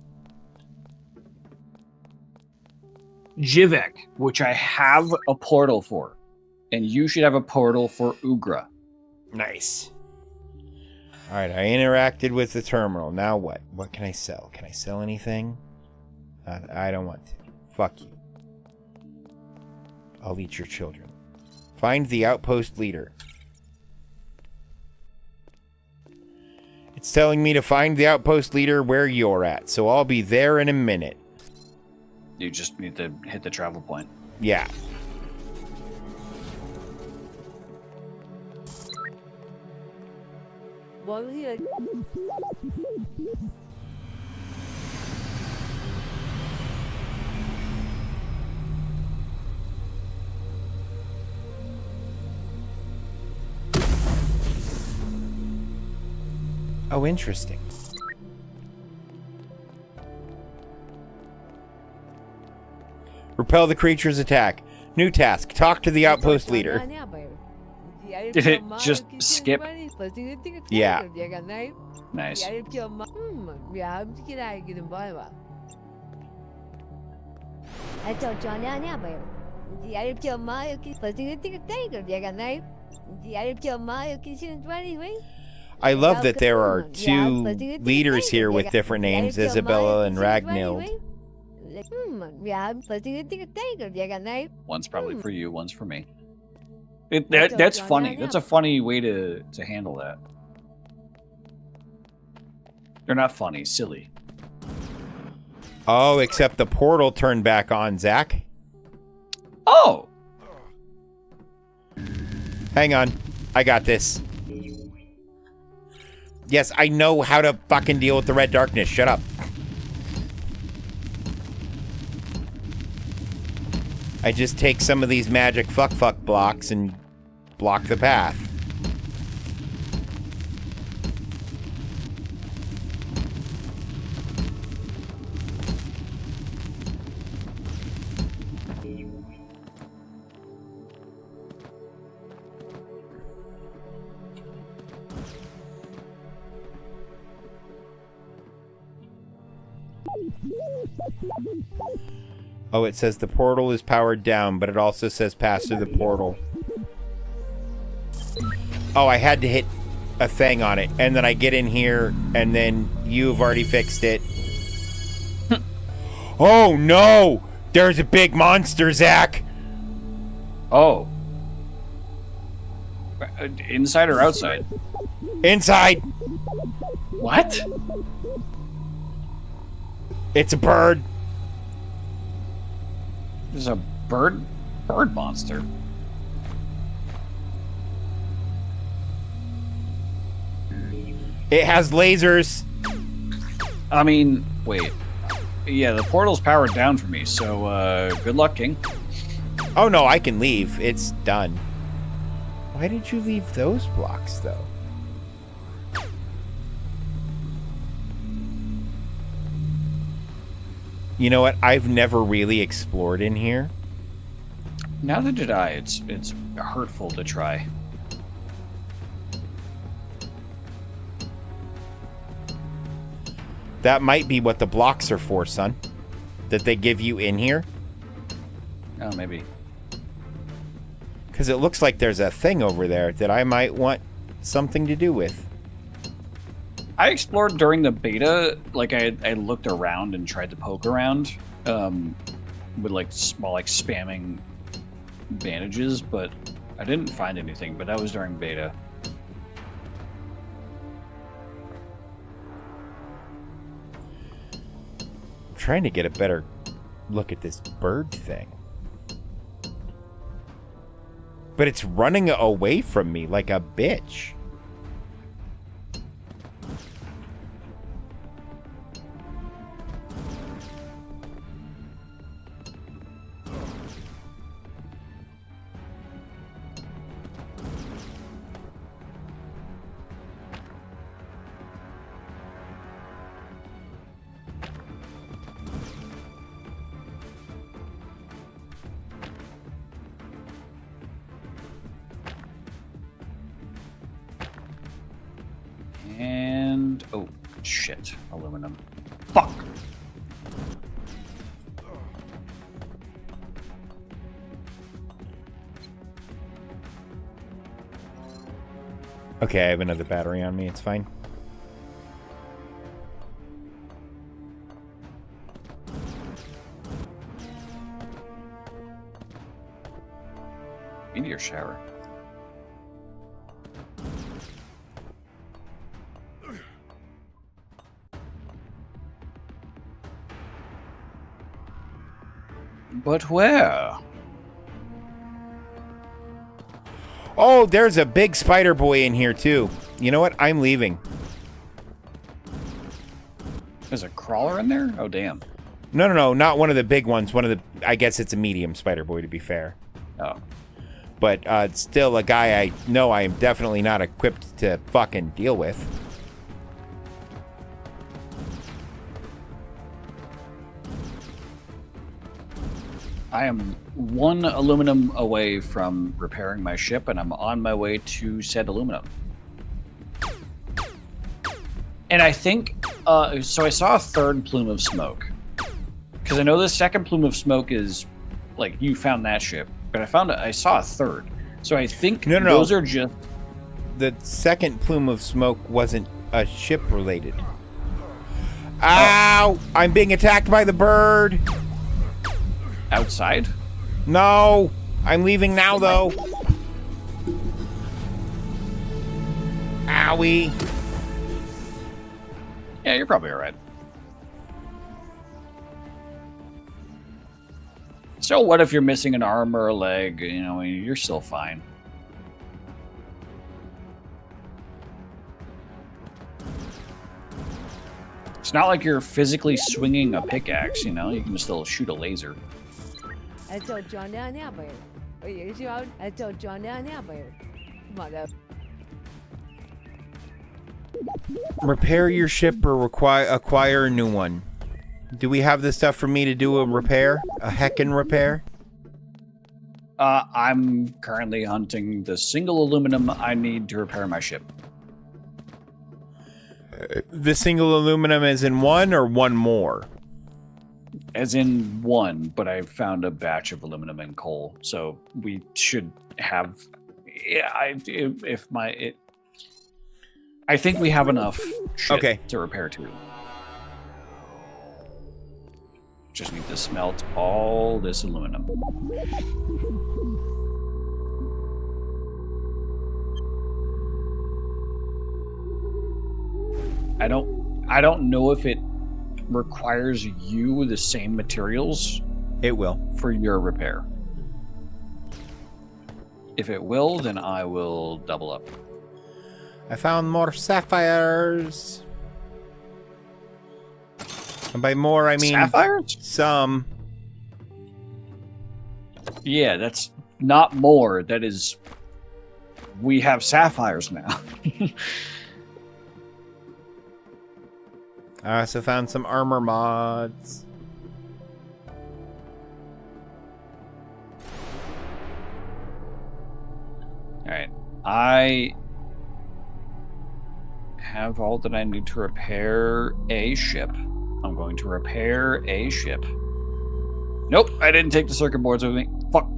Jivek, which I have a portal for. And you should have a portal for Ugra. Nice. Alright, I interacted with the terminal. Now what? What can I sell? Can I sell anything? I don't want to. Fuck you. I'll eat your children. Find the outpost leader. It's telling me to find the outpost leader where you're at, so I'll be there in a minute. You just need to hit the travel point. Yeah. Oh, interesting. Repel the creature's attack. New task. Talk to the outpost leader. Did it just skip? Yeah. Nice. I love that there are 2 leaders here with different names, Isabella and Ragnhild. One's probably for you, one's for me. That's funny. That's a funny way to handle that. They're not funny, silly. Oh, except the portal turned back on, Zach. Oh! Hang on. I got this. Yes, I know how to fucking deal with the red darkness. Shut up. I just take some of these magic fuck blocks and block the path. Oh, it says the portal is powered down, but it also says pass through the portal. Oh, I had to hit a thing on it, and then I get in here, and then you've already fixed it. Oh, no! There's a big monster, Zach! Oh. Inside or outside? Inside! What? It's a bird. There's a bird monster. It has lasers. I mean, wait. Yeah, the portal's powered down for me, so good luck, King. Oh no, I can leave. It's done. Why did you leave those blocks, though? You know what? I've never really explored in here. Neither did I. It's hurtful to try. That might be what the blocks are for, son. That they give you in here. Oh, maybe. Because it looks like there's a thing over there that I might want something to do with. I explored during the beta. Like, I looked around and tried to poke around with, like, spamming bandages, but I didn't find anything, but that was during beta. I'm trying to get a better look at this bird thing. But it's running away from me like a bitch. And oh shit, aluminum. Fuck. Okay, I have another battery on me. It's fine. Meteor shower. But where? Oh, there's a big spider boy in here too. You know what? I'm leaving. There's a crawler in there? Oh, damn. No, not one of the big ones. One of the, I guess it's a medium spider boy, to be fair. Oh. But it's still a guy I know I am definitely not equipped to fucking deal with. I am 1 aluminum away from repairing my ship, and I'm on my way to said aluminum. And I think, so I saw a 3rd plume of smoke. Because I know the 2nd plume of smoke is, like, you found that ship. But I saw a 3rd. So I think those are just... The 2nd plume of smoke wasn't a ship related. Ow! I'm being attacked by the bird! Outside? No! I'm leaving now, though. Owie. Yeah, you're probably alright. So what if you're missing an arm or a leg? You know, you're still fine. not like you're physically swinging a pickaxe, you know? You can still shoot a laser. Repair your ship or acquire a new one. Do we have the stuff for me to do a repair? A heckin' repair? I'm currently hunting the single aluminum I need to repair my ship. The single aluminum is in one or one more? As in one, but I found a batch of aluminum and coal, so we should have. Yeah, I think we have enough shit to repair two. Just need to smelt all this aluminum. I don't know if it requires you the same materials. It will. For your repair. If it will, then I will double up. I found more sapphires. And by more, I mean... Sapphires? Some. Yeah, that's not more. That is... We have sapphires now. I also found some armor mods. Alright. I have all that I need to repair a ship. I'm going to repair a ship. Nope, I didn't take the circuit boards with me. Fuck.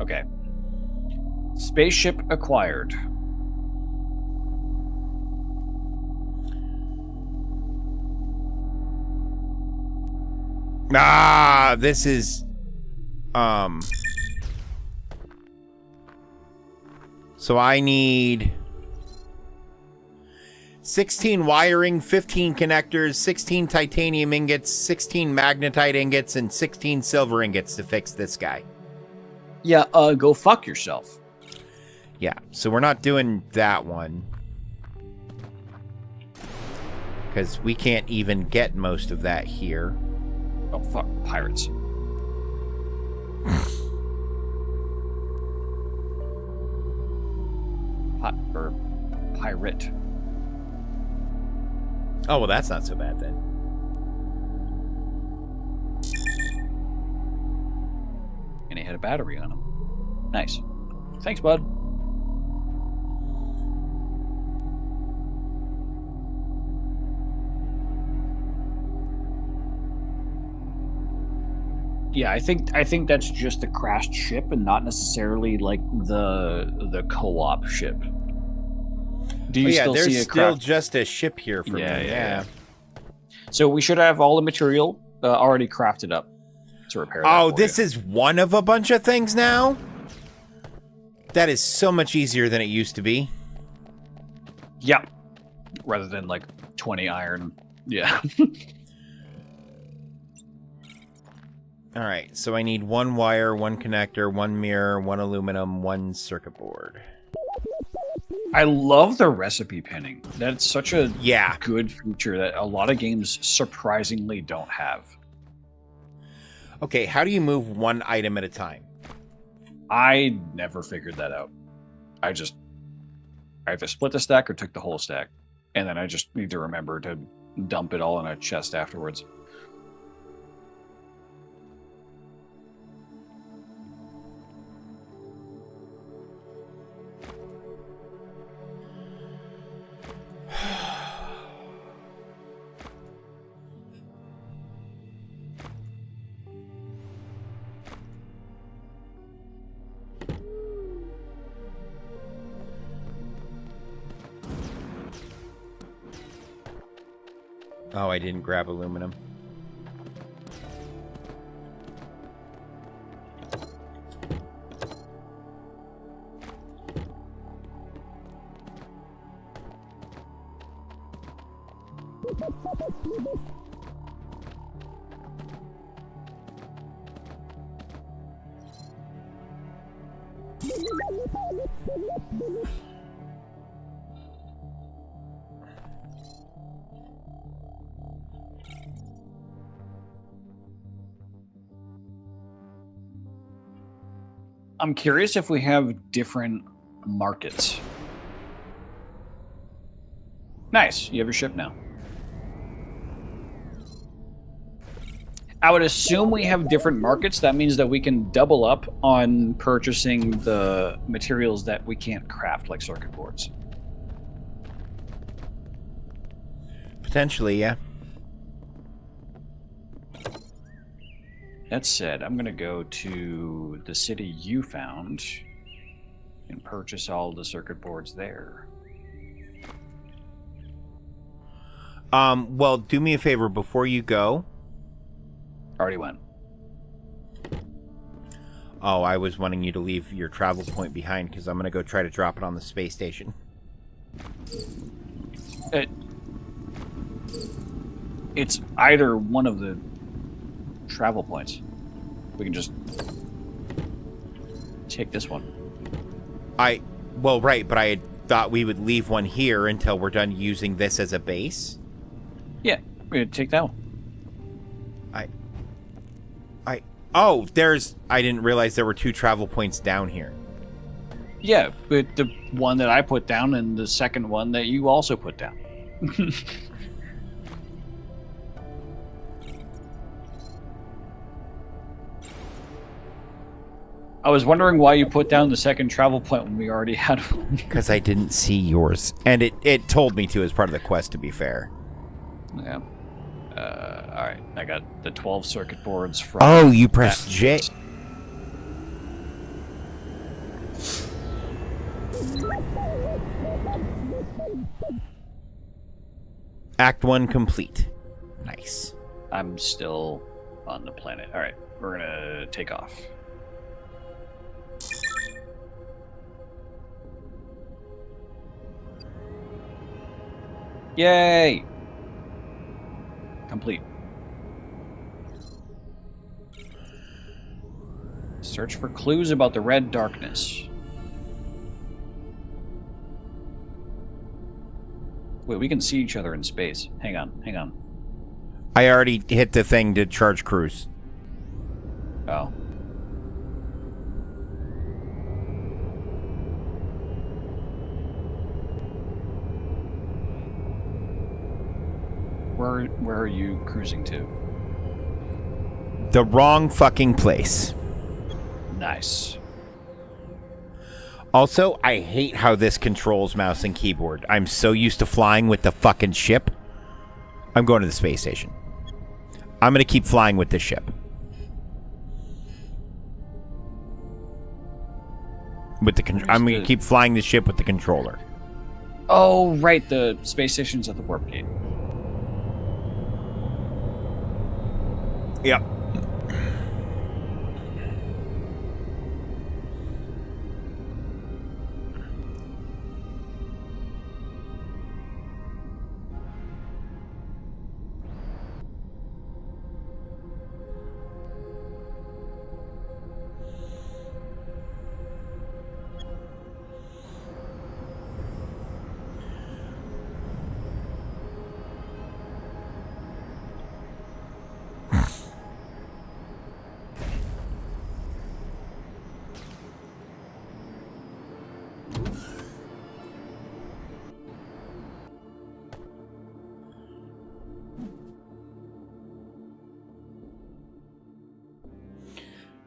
Okay. Spaceship acquired. Ah, this is... So I need... 16 wiring, 15 connectors, 16 titanium ingots, 16 magnetite ingots, and 16 silver ingots to fix this guy. Yeah, go fuck yourself. Yeah, so we're not doing that one. Because we can't even get most of that here. Oh, fuck. Pirates. Pirate. Oh, well, that's not so bad then. And it had a battery on him. Nice. Thanks, bud. Yeah, I think that's just a crashed ship and not necessarily like the co-op ship. Do you still see a there's still just a ship here for me. Yeah. So we should have all the material already crafted up to repair that. Oh, this is one of a bunch of things now? That is so much easier than it used to be. Yeah. Rather than like 20 iron. Yeah. All right, so I need one wire, one connector, one mirror, one aluminum, one circuit board. I love the recipe pinning. That's such a yeah good feature that a lot of games surprisingly don't have. Okay, how do you move one item at a time? I never figured that out. I either split the stack or took the whole stack. And then I just need to remember to dump it all in a chest afterwards. Oh, I didn't grab aluminum. I'm curious if we have different markets. Nice, you have your ship now. I would assume we have different markets. That means that we can double up on purchasing the materials that we can't craft, like circuit boards. Potentially, yeah. That said, I'm going to go to the city you found and purchase all the circuit boards there. Well, do me a favor before you go. Already went. Oh, I was wanting you to leave your travel point behind because I'm going to go try to drop it on the space station. It's either one of the travel points. We can just take this one. Well, right, but I had thought we would leave one here until we're done using this as a base. Yeah, we're going to take that one. Oh, I didn't realize there were 2 travel points down here. Yeah, but the one that I put down and the second one that you also put down. I was wondering why you put down the second travel point when we already had one. Because I didn't see yours. And it told me to as part of the quest, to be fair. Yeah. Alright, I got the 12 circuit boards from... Oh, you pressed J. Act 1 complete. Nice. I'm still on the planet. Alright, we're gonna take off. Yay! Complete. Search for clues about the red darkness. Wait, we can see each other in space. Hang on. I already hit the thing to charge cruise. Oh. Where are you cruising to? The wrong fucking place. Nice. Also, I hate how this controls mouse and keyboard. I'm so used to flying with the fucking ship. I'm going to the space station. I'm going to keep flying with this ship. I'm going to keep flying the ship with the controller. Oh, right. The space station's at the warp gate. Yep.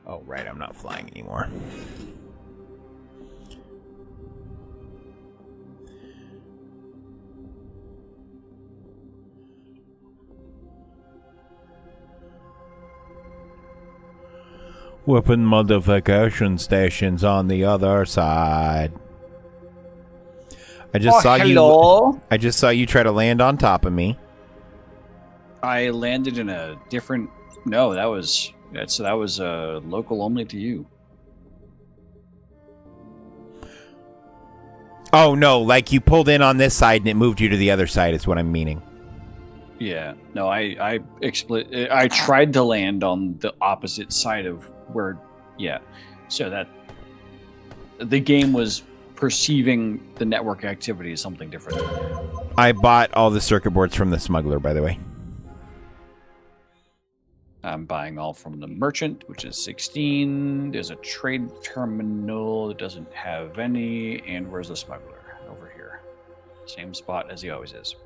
Oh, right, I'm not flying anymore. Weapon modification stations on the other side. I just saw hello. I just saw you try to land on top of me. I landed in a different... No, that was local only to you. Oh, no, like you pulled in on this side and it moved you to the other side is what I'm meaning. Yeah, no, I tried to land on the opposite side of where, yeah, so that the game was perceiving the network activity as something different. I bought all the circuit boards from the smuggler, by the way. I'm buying all from the merchant, which is 16. There's a trade terminal that doesn't have any. And where's the smuggler? Over here. Same spot as he always is.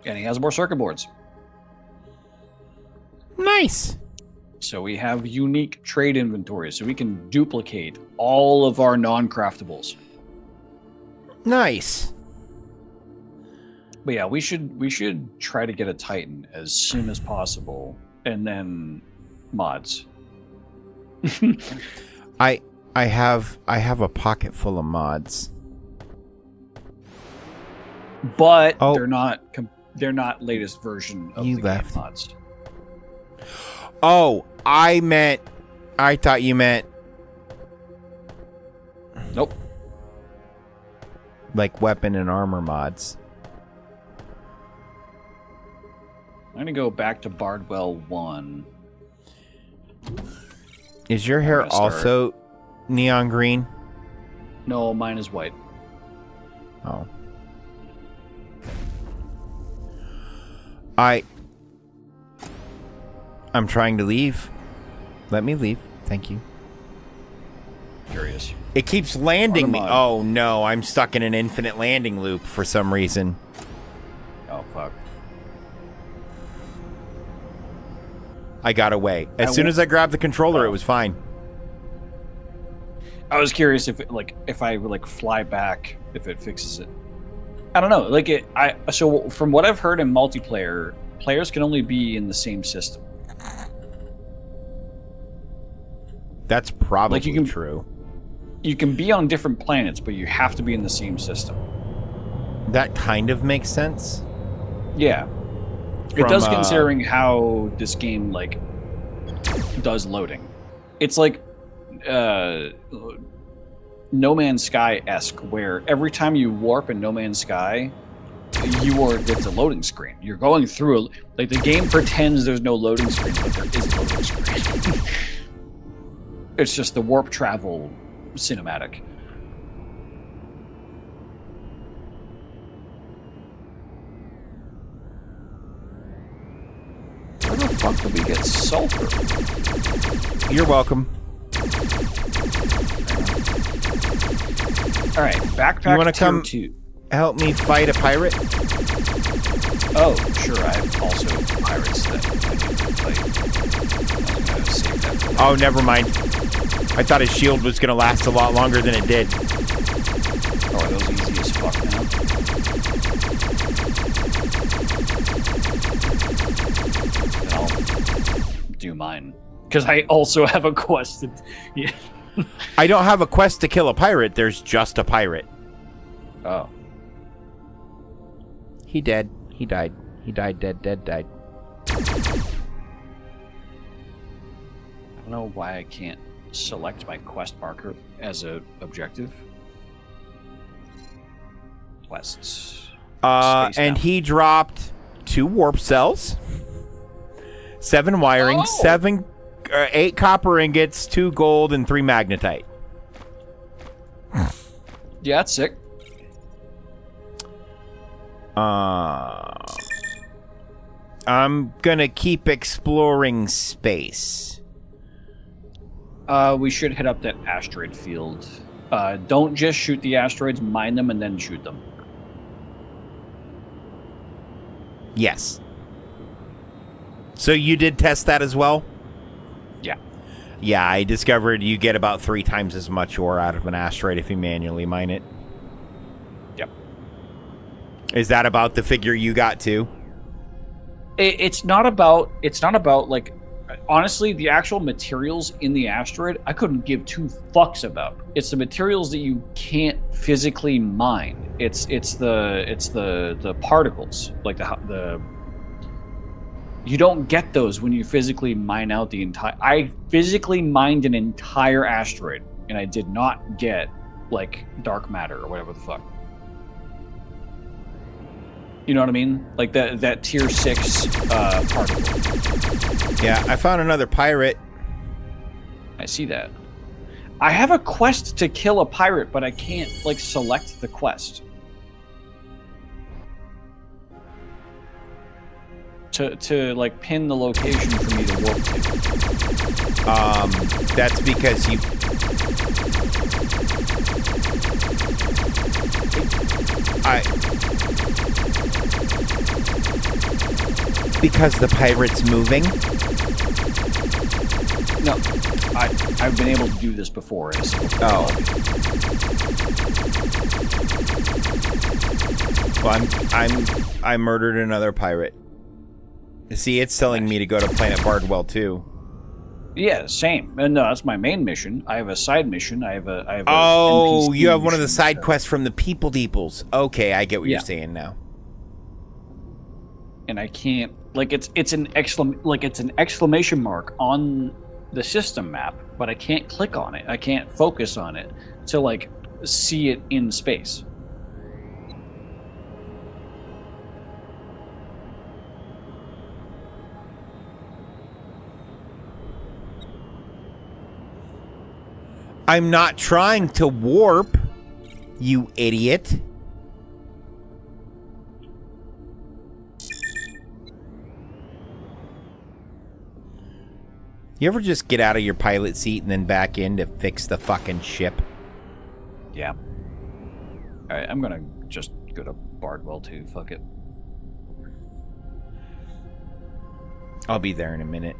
And he has more circuit boards. Nice. So we have unique trade inventories, so we can duplicate all of our non-craftables. Nice. But yeah, we should try to get a Titan as soon as possible, and then mods. I have a pocket full of mods, but they're not latest version of the game mods. Oh, I thought you meant. Nope. Like weapon and armor mods. I'm gonna go back to Bardwell 1. Is your hair also neon green? No, mine is white. Oh. I'm trying to leave. Let me leave. Thank you. Curious. It keeps landing me. Oh no, I'm stuck in an infinite landing loop for some reason. Oh fuck. I got away. As soon as I grabbed the controller, it was fine. I was curious if I fly back, if it fixes it. I don't know. So from what I've heard in multiplayer, players can only be in the same system. That's probably true. You can be on different planets, but you have to be in the same system. That kind of makes sense. Yeah. It does, considering how this game does loading. It's like No Man's Sky-esque, where every time you warp in No Man's Sky, it's a loading screen. You're going through the game pretends there's no loading screen, but there is a loading screen. It's just the warp travel cinematic. Where the fuck did we get sulfur? You're welcome. All right, backpack. You want to come 2. Help me fight a pirate? Oh, sure. I have also pirates that I need to save that. Oh, never mind. I thought his shield was going to last a lot longer than it did. Oh, are those easy as fuck now? Then I'll do mine. Because I also have a quest. Yeah. I don't have a quest to kill a pirate. There's just a pirate. Oh. He dead. He died. He died. Dead. Died. I don't know why I can't select my quest marker as a objective. Quests. And he dropped 2 warp cells, 7 wiring, 8 copper ingots, 2 gold, and 3 magnetite. Yeah, that's sick. I'm gonna keep exploring space. We should hit up that asteroid field. Don't just shoot the asteroids, mine them, and then shoot them. Yes. So you did test that as well? Yeah. Yeah, I discovered you get about 3 times as much ore out of an asteroid if you manually mine it. Yep. Is that about the figure you got too? It's not about honestly, the actual materials in the asteroid, I couldn't give 2 fucks about. It's the materials that you can't physically mine. It's the particles, like the you don't get those when you physically mine out the entire. I physically mined an entire asteroid, and I did not get like dark matter or whatever the fuck. You know what I mean? Like that tier 6 particle. Yeah, I found another pirate. I see that. I have a quest to kill a pirate, but I can't like select the quest. To like pin the location for me to warp to. That's because you. Because the pirate's moving? No, I've been able to do this before. Oh. Well, I murdered another pirate. See, it's telling me to go to Planet Bardwell too. Yeah, same. And no, that's my main mission. I have a side mission. I have a Oh, NPC you have one of the mission, side so. quests from the People Deeples. Okay, I get what you're saying now. And I can't like it's an exclamation mark on the system map, but I can't click on it. I can't focus on it to like see it in space. I'm not trying to warp, you idiot. You ever just get out of your pilot seat and then back in to fix the fucking ship? Yeah. Alright, I'm gonna just go to Bardwell too. Fuck it. I'll be there in a minute.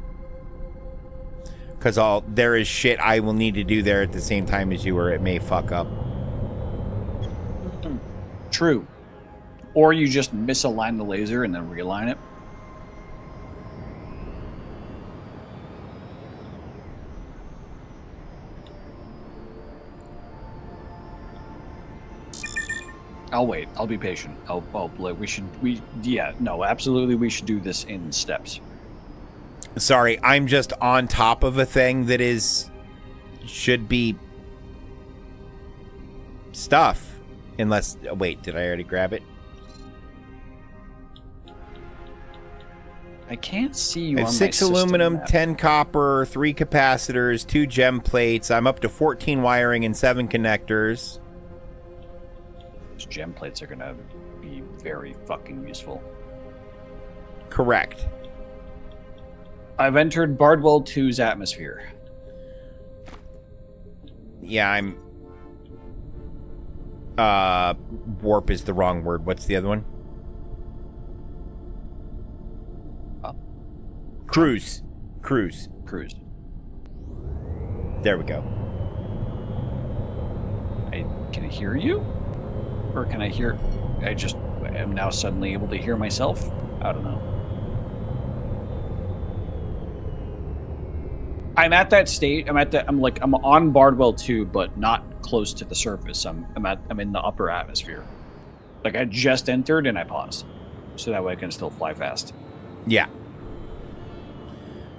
Because there is shit I will need to do there at the same time as you, or it may fuck up. True. Or you just misalign the laser and then realign it. I'll wait. I'll be patient. Absolutely we should do this in steps. Sorry, I'm just on top of a thing that should be stuff. Unless, wait, did I already grab it? I can't see you on my 6 system aluminum, map. 10 copper, 3 capacitors, 2 gem plates. I'm up to 14 wiring and 7 connectors. Those gem plates are gonna be very fucking useful. Correct. I've entered Bardwell 2's atmosphere. Yeah, I'm... warp is the wrong word. What's the other one? Cruise. Cruise. Cruise. There we go. Can I hear you? Or can I hear... I just am now suddenly able to hear myself? I don't know. I'm at that state. I'm on Bardwell 2, but not close to the surface. I'm in the upper atmosphere. Like I just entered and I paused, so that way I can still fly fast. Yeah.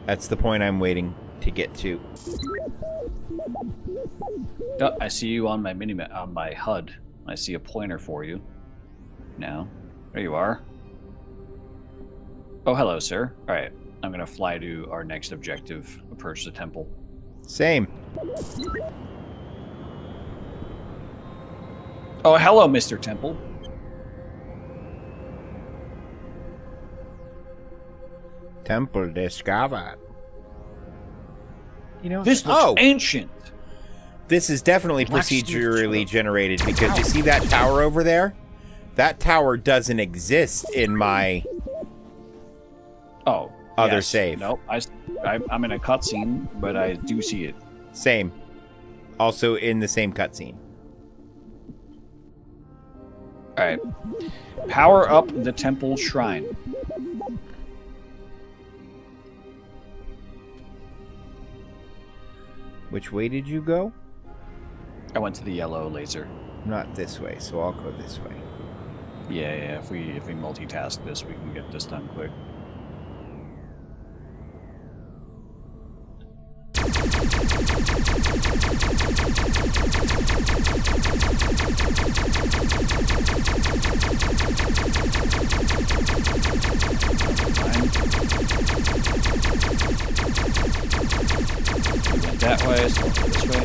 That's the point I'm waiting to get to. Oh, I see you on my minimap, on my HUD. I see a pointer for you. Now, there you are. Oh, hello, sir. All right, I'm gonna fly to our next objective. Approach the temple. Same. Oh, hello, Mr. Temple. Temple discovered. You know, this looks ancient. This is definitely procedurally generated because you see that tower over there? That tower doesn't exist in my other save. Nope. I'm in a cutscene, but I do see it. Same. Also in the same cutscene. All right. Power up the temple shrine. Which way did you go? I went to the yellow laser. Not this way, so I'll go this way. Yeah. If we multitask this, we can get this done quick. Went that way, so I'll go this way.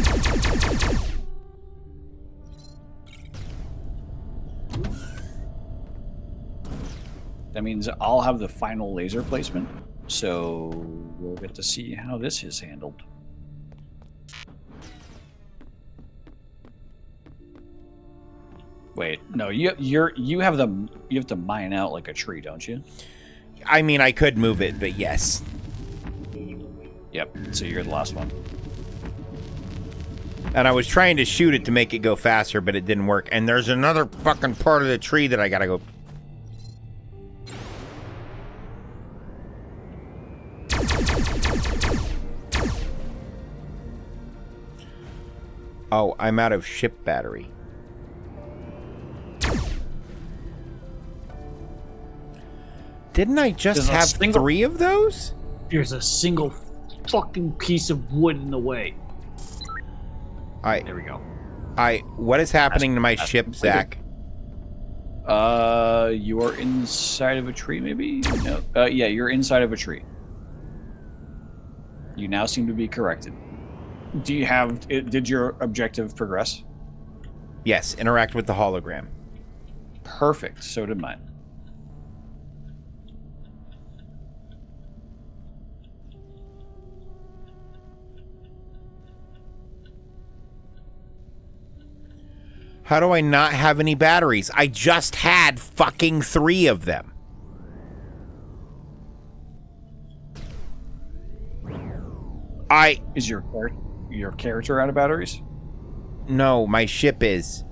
That means I'll have the final laser placement, so we'll get to see how this is handled. Wait, no, you have to mine out like a tree, don't you? I mean, I could move it, but yes. Yep. So you're the last one. And I was trying to shoot it to make it go faster, but it didn't work. And there's another fucking part of the tree that I gotta go. Oh, I'm out of ship battery. Didn't I just have 3 of those? There's a single fucking piece of wood in the way. There we go. What is happening to my ship, Zach? You are inside of a tree, maybe? No. Yeah, you're inside of a tree. You now seem to be corrected. Do you have... Did your objective progress? Yes, interact with the hologram. Perfect. So did mine. How do I not have any batteries? I just had fucking 3 of them. Is your character out of batteries? No, my ship is.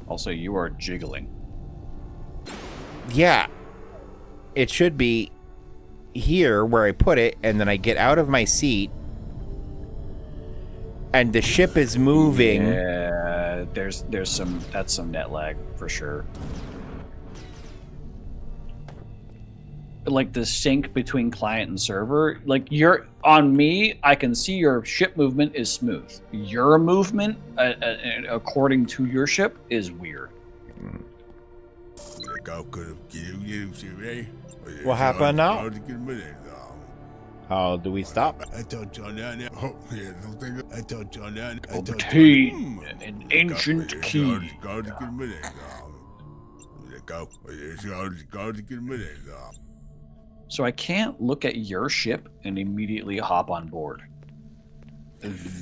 Also, you are jiggling. Yeah. It should be here where I put it, and then I get out of my seat, and the ship is moving. Yeah, that's some net lag for sure. Like the sync between client and server, like you're on me, I can see your ship movement is smooth. Your movement, according to your ship, is weird. What happened now? How do we stop? Obtain an ancient key. So I can't look at your ship and immediately hop on board.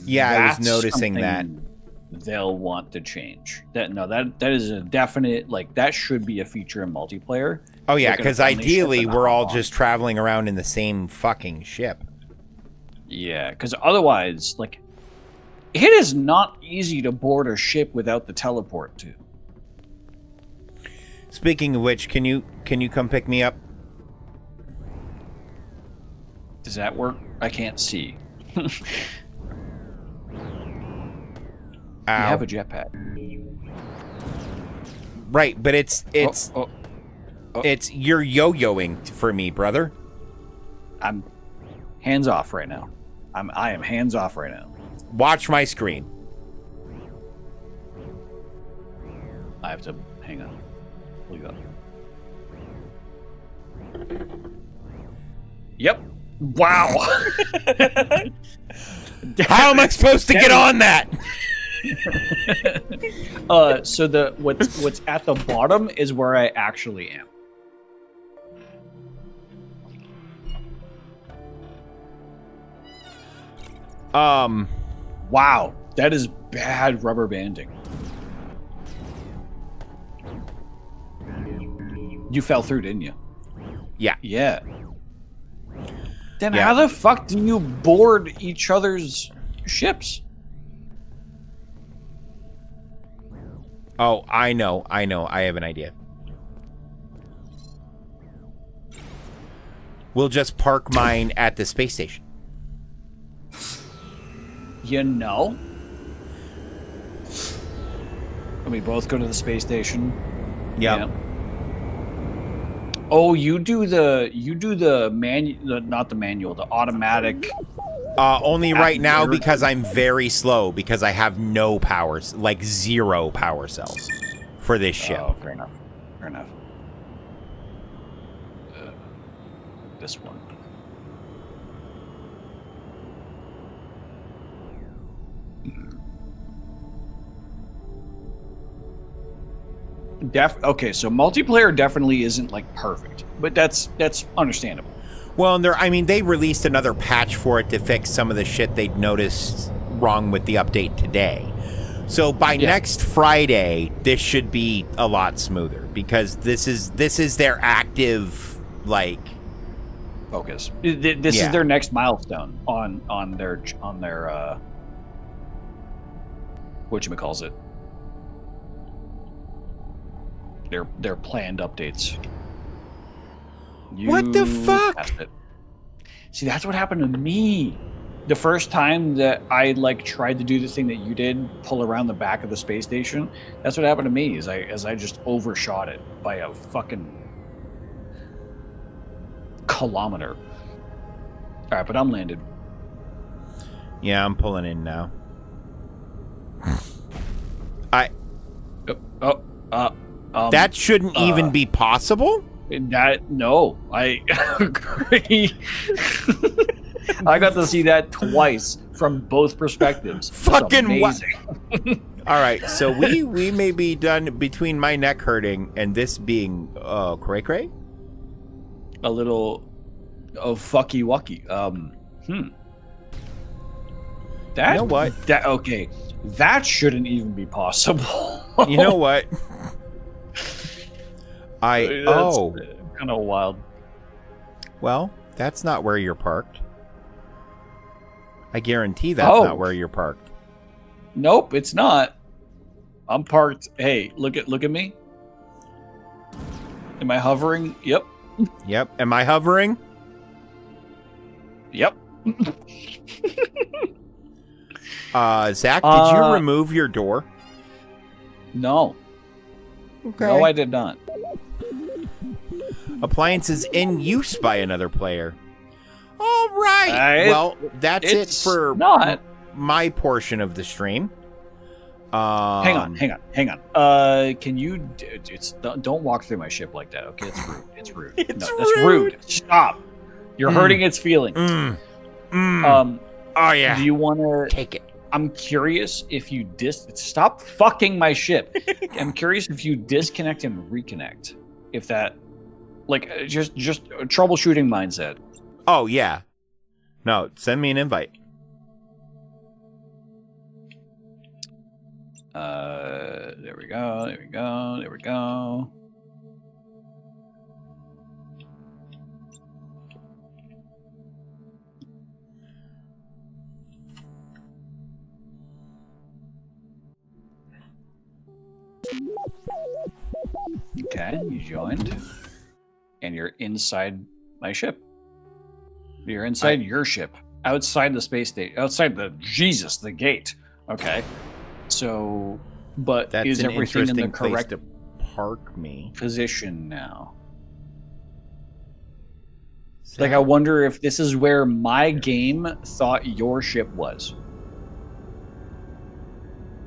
Yeah, I was That's noticing that. They'll want to change. That is a definite, like, that should be a feature in multiplayer. Oh yeah, Look at a because friendly ideally ship and we're hop all on. just traveling around in the same fucking ship. Yeah, because otherwise, like, it is not easy to board a ship without the teleport too. Speaking of which, can you come pick me up? Does that work? I can't see. You have a jetpack. Right, but it's you're yo-yoing for me, brother. I'm hands off right now. I am hands off right now. Watch my screen. I have to hang on. Leave up. What? Wow. How am I supposed to get on that? So what's at the bottom is where I actually am. Wow, that is bad rubber banding. You fell through, didn't you? Yeah. Yeah. Then how the fuck do you board each other's ships? Oh, I know. I have an idea. We'll just park mine at the space station. You know? Can we both go to the space station? Yep. Yeah. Oh, you do the not the manual, the automatic Only right now because I'm very slow because I have no powers, like 0 power cells for this ship. Oh, fair enough. Fair enough. This one. Okay, so multiplayer definitely isn't like perfect, but that's understandable. Well, and I mean, they released another patch for it to fix some of the shit they'd noticed wrong with the update today. So by next Friday, this should be a lot smoother because this is their active focus. This is their next milestone on their whatchamacallit. Their planned updates. What the fuck? See, that's what happened to me. The first time that I tried to do the thing that you did, pull around the back of the space station, that's what happened to me. As I just overshot it by a fucking kilometer. All right, but I'm landed. Yeah, I'm pulling in now. That shouldn't even be possible. No, I agree. I got to see that twice from both perspectives. Fucking what? All right, so we may be done between my neck hurting and this being cray cray. A little, fucky wucky. That, you know what? Okay, that shouldn't even be possible. You know what? Kind of wild. Well, that's not where you're parked. I guarantee that's not where you're parked. Nope, it's not. I'm parked. Hey, look at me. Am I hovering? Yep. Yep. Am I hovering? Yep. Zach, did you remove your door? No. Okay. No, I did not. Appliances in use by another player. All right. Well, that's it for my portion of the stream. Hang on. Can you? Don't walk through my ship like that. Okay, it's rude. That's rude. Stop. You're hurting its feelings. Oh yeah. Do you want to take it? I'm curious if you stop fucking my ship. I'm curious if you disconnect and reconnect. If that, just a troubleshooting mindset. Oh yeah. No, send me an invite. There we go. Okay, you joined. And you're inside my ship. You're inside your ship. Outside the space station. Outside the gate. Okay. So, but that's is everything in the correct place to park me position now? I wonder if this is where my game thought your ship was.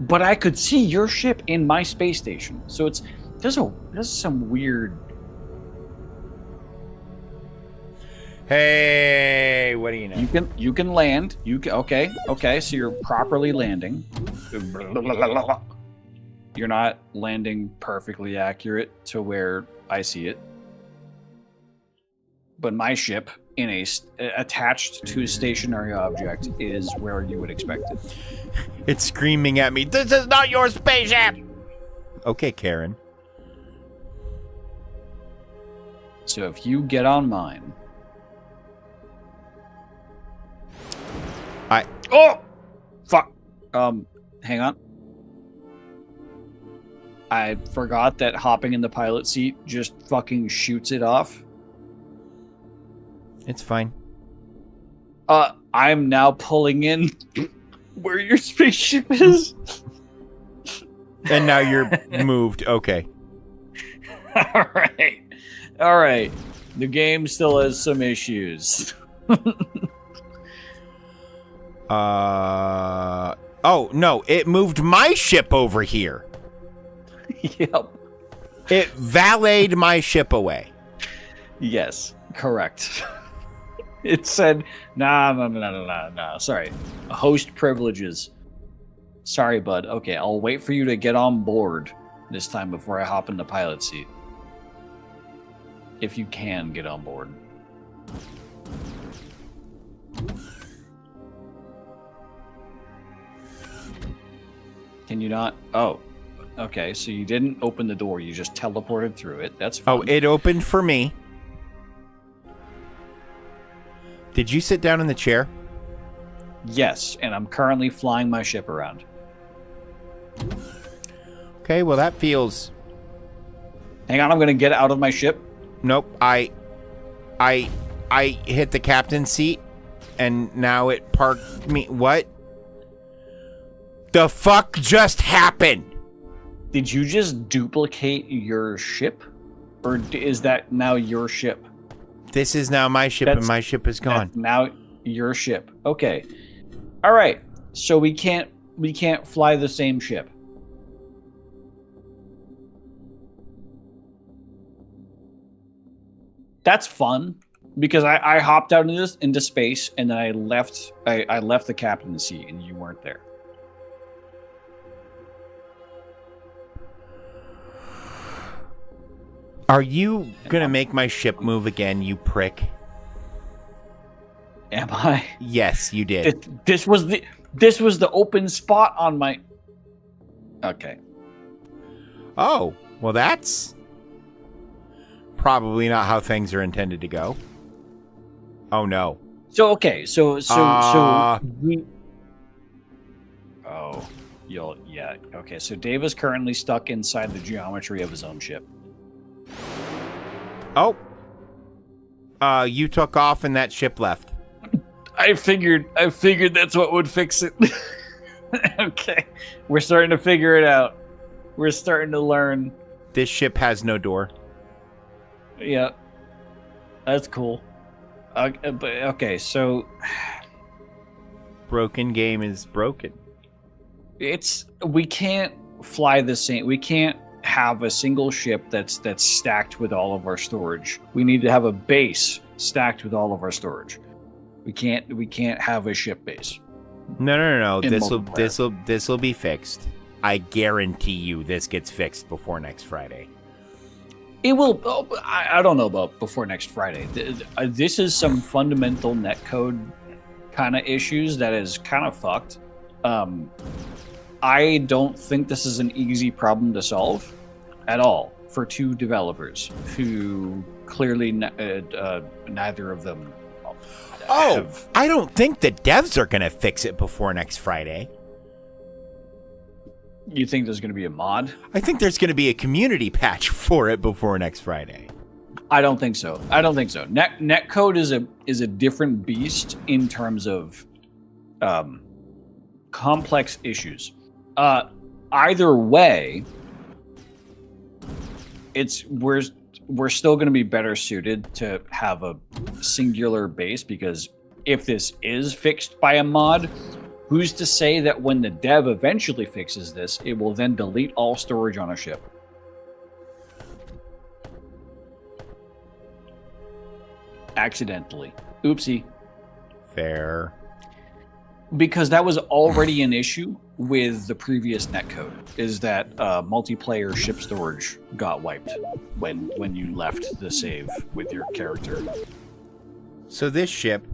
But I could see your ship in my space station. So there's some weird. Hey, what do you know? You can land. Okay. So you're properly landing. You're not landing perfectly accurate to where I see it. But my ship, attached to a stationary object, is where you would expect it. It's screaming at me. This is not your spaceship. Okay, Karen. So if you get on mine. Oh! Fuck. Hang on. I forgot that hopping in the pilot seat just fucking shoots it off. It's fine. I'm now pulling in where your spaceship is. And now you're moved. Okay. All right. The game still has some issues. Oh, no. It moved my ship over here. Yep. It valeted my ship away. Yes, correct. It said, nah. Sorry. Host privileges. Sorry, bud. Okay, I'll wait for you to get on board this time before I hop in the pilot seat. If you can get on board. Can you not? Oh. Okay, so you didn't open the door. You just teleported through it. That's fine. Oh, it opened for me. Did you sit down in the chair? Yes, and I'm currently flying my ship around. Okay, well that feels... Hang on, I'm going to get out of my ship. Nope, I hit the captain's seat, and now it parked me... What? The fuck just happened? Did you just duplicate your ship? Or is that now your ship? This is now my ship, and my ship is gone. Now your ship. Okay. All right. So we can't fly the same ship. That's fun because I hopped out into space and then I left the captain's seat and you weren't there. Are you gonna make my ship move again, you prick? Am I? Yes, you did. This was the open spot on my... Okay. Oh, well that's probably not how things are intended to go. Oh no. So okay, so we... Oh, yeah. Okay, so Dave is currently stuck inside the geometry of his own ship. Oh. You took off and that ship left. I figured that's what would fix it. Okay. We're starting to figure it out. We're starting to learn. This ship has no door. Yeah. That's cool. But okay, so broken game is broken. We can't fly the same. We can't have a single ship that's stacked with all of our storage. We need to have a base stacked with all of our storage. We can't have a ship base. No. This will be fixed. I guarantee you this gets fixed before next Friday. It will. Oh, I don't know about before next Friday. This is some fundamental netcode kind of issues that is kind of fucked. I don't think this is an easy problem to solve at all for two developers who clearly neither of them. I don't think the devs are going to fix it before next Friday. You think there's going to be a mod? I think there's going to be a community patch for it before next Friday. I don't think so. Netcode is a different beast in terms of complex issues. Either way, we're still going to be better suited to have a singular base, because if this is fixed by a mod, who's to say that when the dev eventually fixes this, it will then delete all storage on a ship? Accidentally. Oopsie. Fair. Because that was already an issue with the previous netcode, is that multiplayer ship storage got wiped when you left the save with your character. So this ship,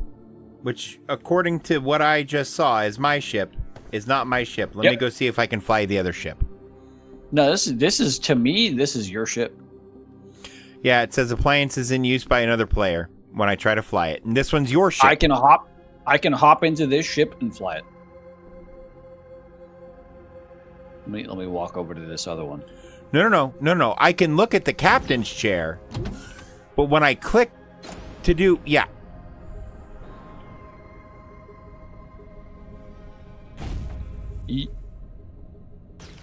which according to what I just saw is my ship, is not my ship. Let me go see if I can fly the other ship. No, this is to me, this is your ship. Yeah, it says appliances in use by another player when I try to fly it. And this one's your ship. I can hop into this ship and fly it. Let me walk over to this other one. No. I can look at the captain's chair, but when I click to do, yeah.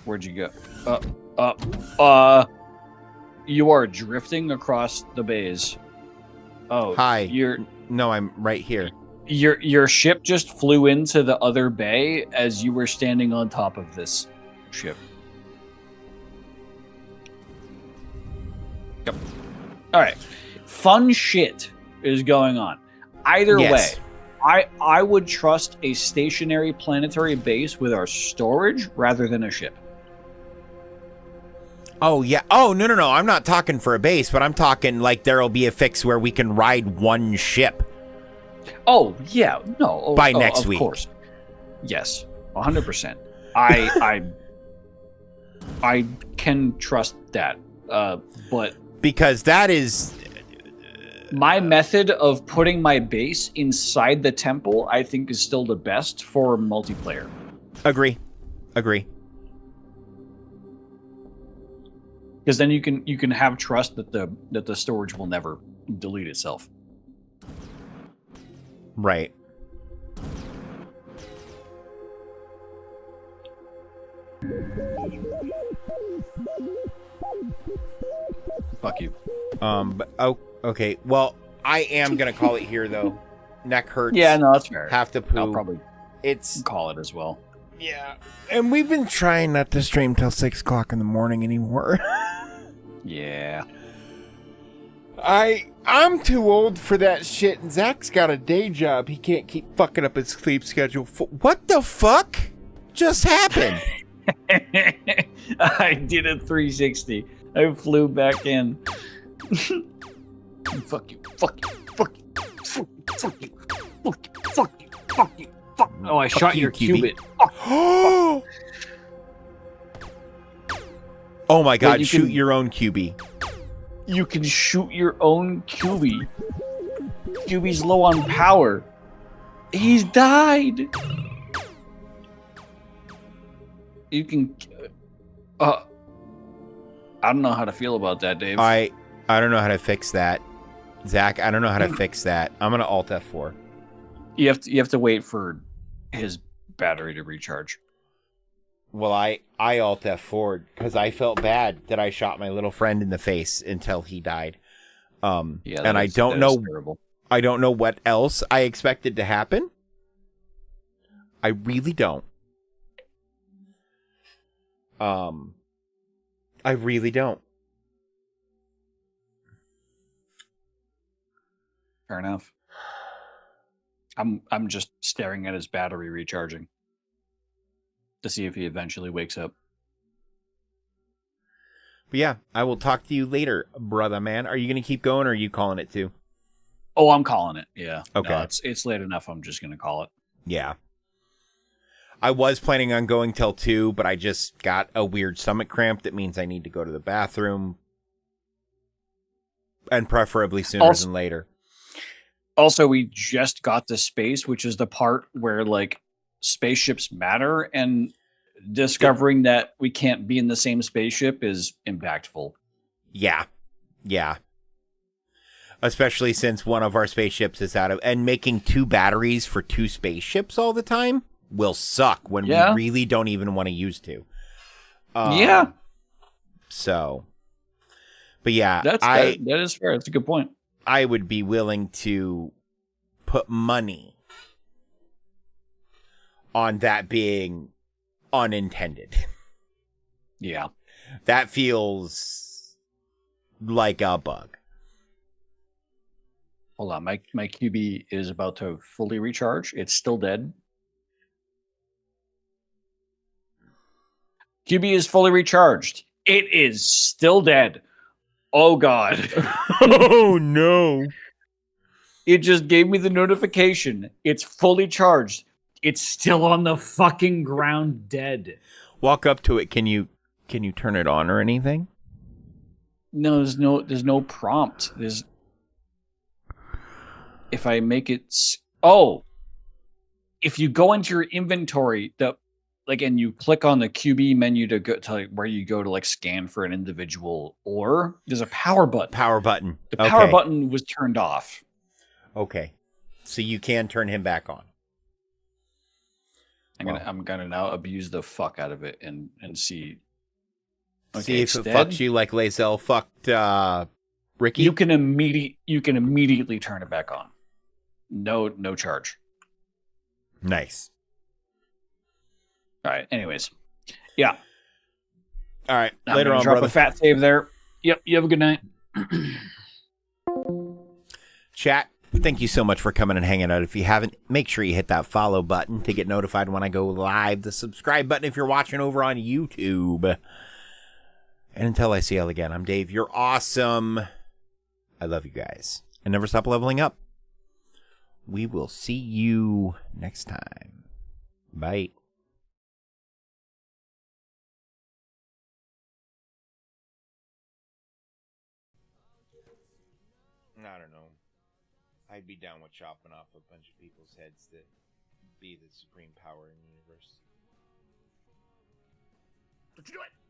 Where'd you go? You are drifting across the bays. Oh, hi. No, I'm right here. Your ship just flew into the other bay as you were standing on top of this ship. Yep. All right. Fun shit is going on. Either Yes. way, I would trust a stationary planetary base with our storage rather than a ship. Oh, yeah. Oh, no. I'm not talking for a base, but I'm talking like there'll be a fix where we can ride one ship. Oh, yeah. No. By next week. Of course. Yes. 100%. I can trust that. But because that is my method of putting my base inside the temple, I think is still the best for multiplayer. Agree. Because then you can have trust that the storage will never delete itself. Right. Fuck you. Okay. Well, I am gonna call it here though. Neck hurts. Yeah, no, that's fair. Have to poo. I'll probably it's call it as well. Yeah. And we've been trying not to stream till 6 o'clock in the morning anymore. Yeah. I'm too old for that shit, and Zach's got a day job. He can't keep fucking up his sleep schedule. What the fuck just happened? I did a 360. I flew back in. Fuck you. Oh, I shot your cubit. Oh my god, you shoot can- your own QB. You can shoot your own QB. QB's low on power. He's died. You can. I don't know how to feel about that, Dave. I don't know how to fix that. Zach, I don't know how to fix that. I'm gonna Alt F4. You have to wait for his battery to recharge. Well, I Alt F4 because I felt bad that I shot my little friend in the face until he died. Yeah, and I don't know. Terrible. I don't know what else I expected to happen. I really don't. I really don't. Fair enough. I'm just staring at his battery recharging to see if he eventually wakes up. But yeah, I will talk to you later, brother man. Are you going to keep going or are you calling it too? Oh, I'm calling it. Yeah. Okay. No, it's late enough. I'm just gonna call it. Yeah. I was planning on going till 2, but I just got a weird stomach cramp that means I need to go to the bathroom. And preferably sooner than later. Also, we just got to space, which is the part where like spaceships matter, and discovering that we can't be in the same spaceship is impactful. Yeah. Yeah. Especially since one of our spaceships is out of... And making 2 batteries for 2 spaceships all the time will suck when we really don't even want to use 2. Yeah. So... But yeah, that is fair. That's a good point. I would be willing to put money on that being unintended. Yeah. That feels like a bug. Hold on, my QB is about to fully recharge. It's still dead. QB is fully recharged. It is still dead. Oh god. Oh no. It just gave me the notification. It's fully charged. It's still on the fucking ground dead. Walk up to it. Can you turn it on or anything? No, there's no prompt. There's if I make it if you go into your inventory, and you click on the QB menu to go to like, where you go to like scan for an individual ore, there's a power button. Power button. The power button was turned off. Okay. So you can turn him back on. I'm gonna now abuse the fuck out of it and see. Okay, see if it fucks you like Lazelle fucked Ricky. You can immediately turn it back on. No charge. Nice. All right. Anyways, yeah. All right. I'm Later gonna on, drop brother. a fat save there. Yep. You have a good night. Chat, thank you so much for coming and hanging out. If you haven't, make sure you hit that follow button to get notified when I go live. The subscribe button if you're watching over on YouTube. And until I see you all again, I'm Dave. You're awesome. I love you guys. And never stop leveling up. We will see you next time. Bye. I don't know. I'd be down with chopping off a bunch of people's heads to be the supreme power in the universe. Don't you do it!